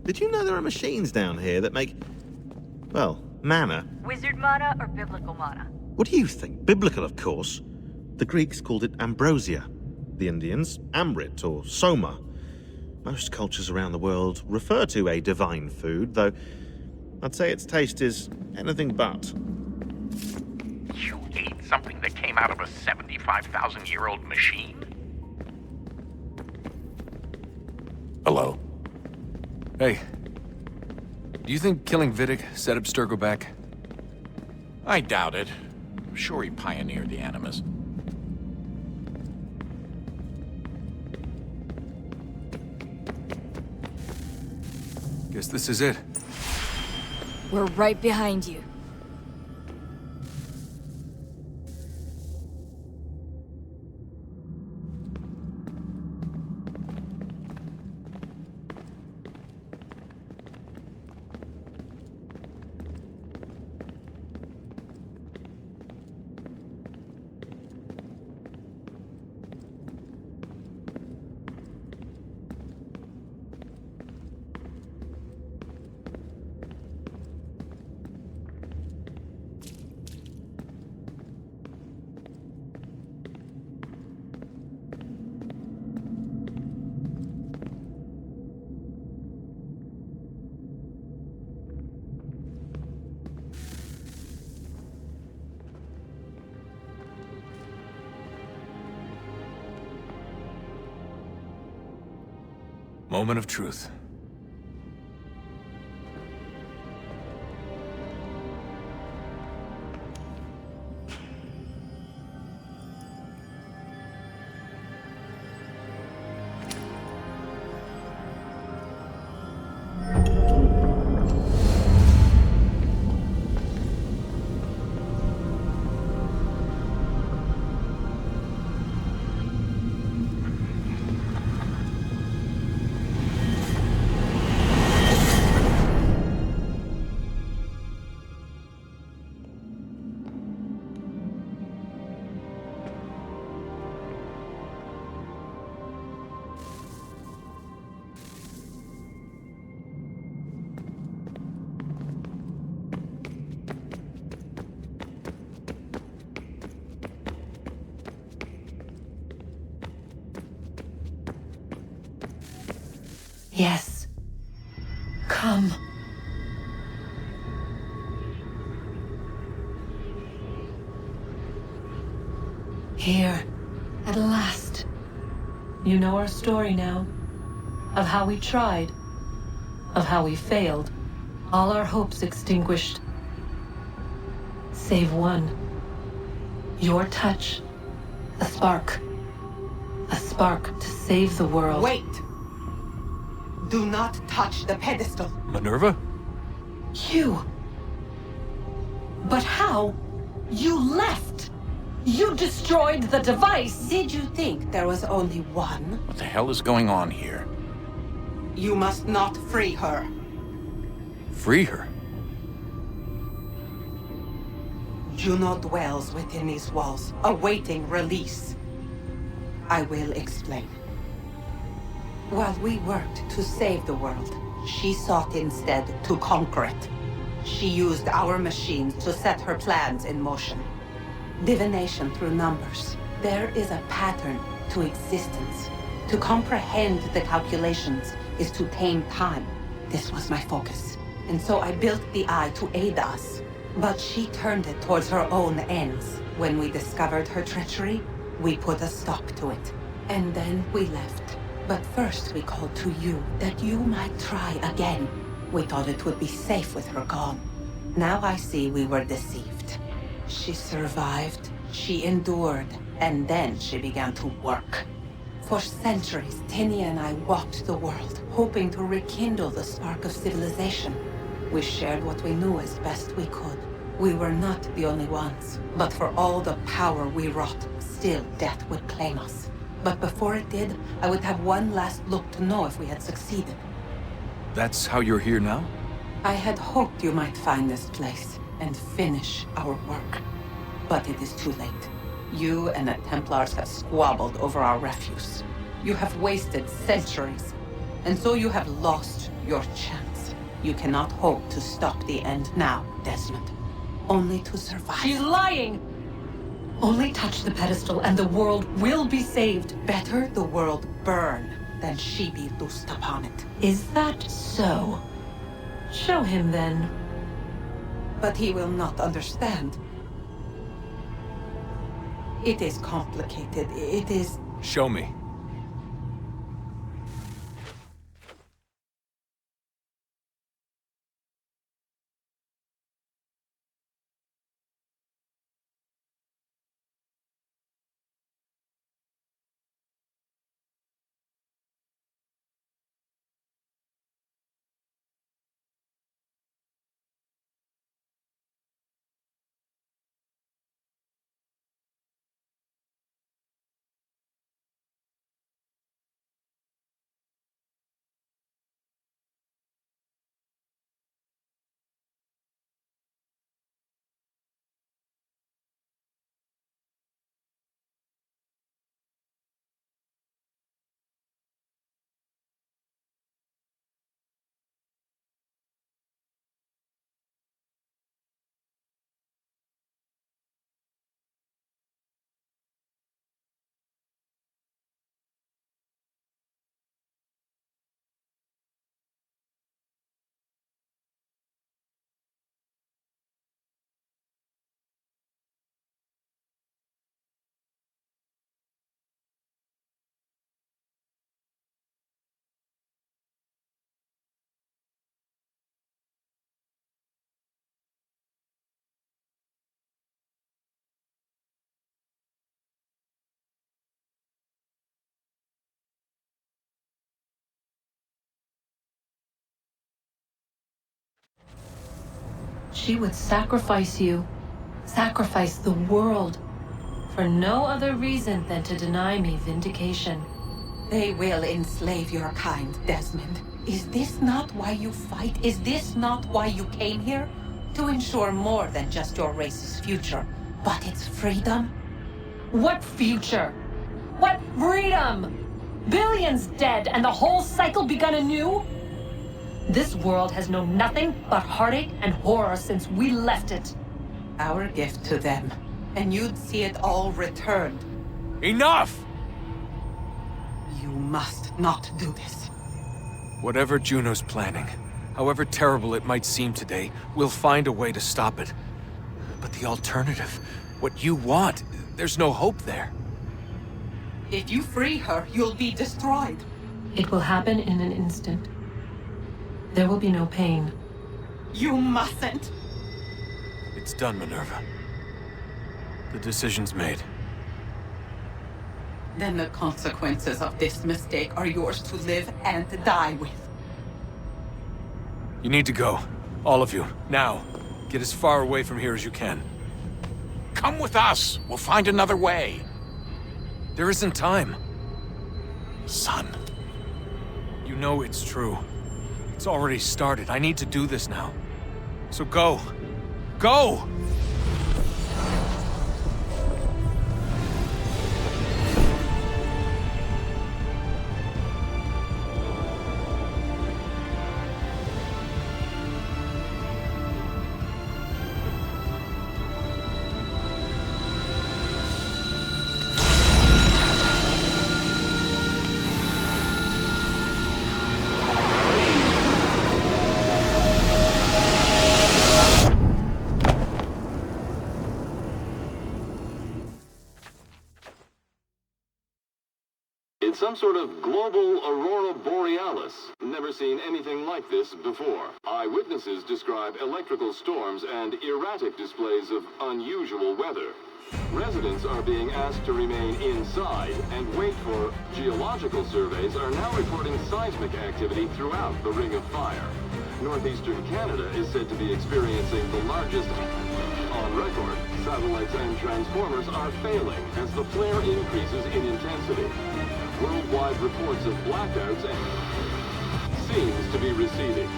Did you know there are machines down here that make, well, mana? Wizard mana or biblical mana? What do you think? Biblical, of course. The Greeks called it ambrosia. The Indians, amrit or soma. Most cultures around the world refer to a divine food, though I'd say its taste is anything but. You ate something that came out of a 75,000-year-old machine? Hello. Hey. Do you think killing Vidic set up Sturgo back? I doubt it. I'm sure he pioneered the Animus. Guess this is it. We're right behind you. Moment of truth. Yes. Come. Here, at last. You know our story now. Of how we tried. Of how we failed. All our hopes extinguished. Save one. Your touch. A spark. A spark to save the world. Wait! Do not touch the pedestal. Minerva? You. But how? You left! You destroyed the device! Did you think there was only one? What the hell is going on here? You must not free her. Free her? Juno dwells within these walls, awaiting release. I will explain. While we worked to save the world, she sought instead to conquer it. She used our machines to set her plans in motion. Divination through numbers. There is a pattern to existence. To comprehend the calculations is to tame time. This was my focus. And so I built the eye to aid us. But she turned it towards her own ends. When we discovered her treachery, we put a stop to it. And then we left. But first we called to you, that you might try again. We thought it would be safe with her gone. Now I see we were deceived. She survived, she endured, and then she began to work. For centuries, Tinia and I walked the world, hoping to rekindle the spark of civilization. We shared what we knew as best we could. We were not the only ones, but for all the power we wrought, still death would claim us. But before it did, I would have one last look to know if we had succeeded. That's how you're here now? I had hoped you might find this place and finish our work. But it is too late. You and the Templars have squabbled over our refuse. You have wasted centuries, and so you have lost your chance. You cannot hope to stop the end now, Desmond. Only to survive. She's lying! Only touch the pedestal and the world will be saved. Better the world burn than she be loosed upon it. Is that so? Show him then. But he will not understand. It is complicated. It is... Show me. She would sacrifice you, sacrifice the world, for no other reason than to deny me vindication. They will enslave your kind, Desmond. Is this not why you fight? Is this not why you came here? To ensure more than just your race's future, but its freedom? What future? What freedom? Billions dead and the whole cycle begun anew? This world has known nothing but heartache and horror since we left it. Our gift to them, and you'd see it all returned. Enough! You must not do this. Whatever Juno's planning, however terrible it might seem today, we'll find a way to stop it. But the alternative, what you want, there's no hope there. If you free her, you'll be destroyed. It will happen in an instant. There will be no pain. You mustn't. It's done, Minerva. The decision's made. Then the consequences of this mistake are yours to live and die with. You need to go. All of you. Now. Get as far away from here as you can. Come with us. We'll find another way. There isn't time. Son. You know it's true. It's already started. I need to do this now. So go. Go! It's some sort of global aurora borealis. Never seen anything like this before. Eyewitnesses describe electrical storms and erratic displays of unusual weather. Residents are being asked to remain inside and wait for geological surveys are now reporting seismic activity throughout the Ring of Fire. Northeastern Canada is said to be experiencing the largest on record. Satellites and transformers are failing as the flare increases in intensity. Worldwide reports of blackouts seems to be receding.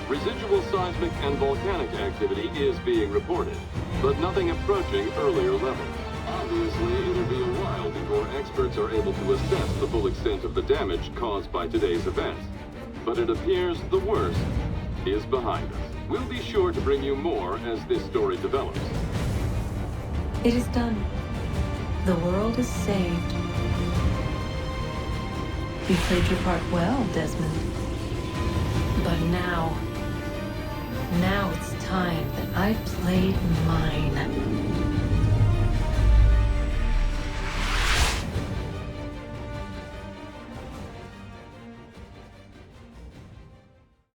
Residual seismic and volcanic activity is being reported, but nothing approaching earlier levels. Obviously, it'll be a while before experts are able to assess the full extent of the damage caused by today's events. But it appears the worst is behind us. We'll be sure to bring you more as this story develops. It is done. The world is saved. You played your part well, Desmond. But now it's time that I played mine.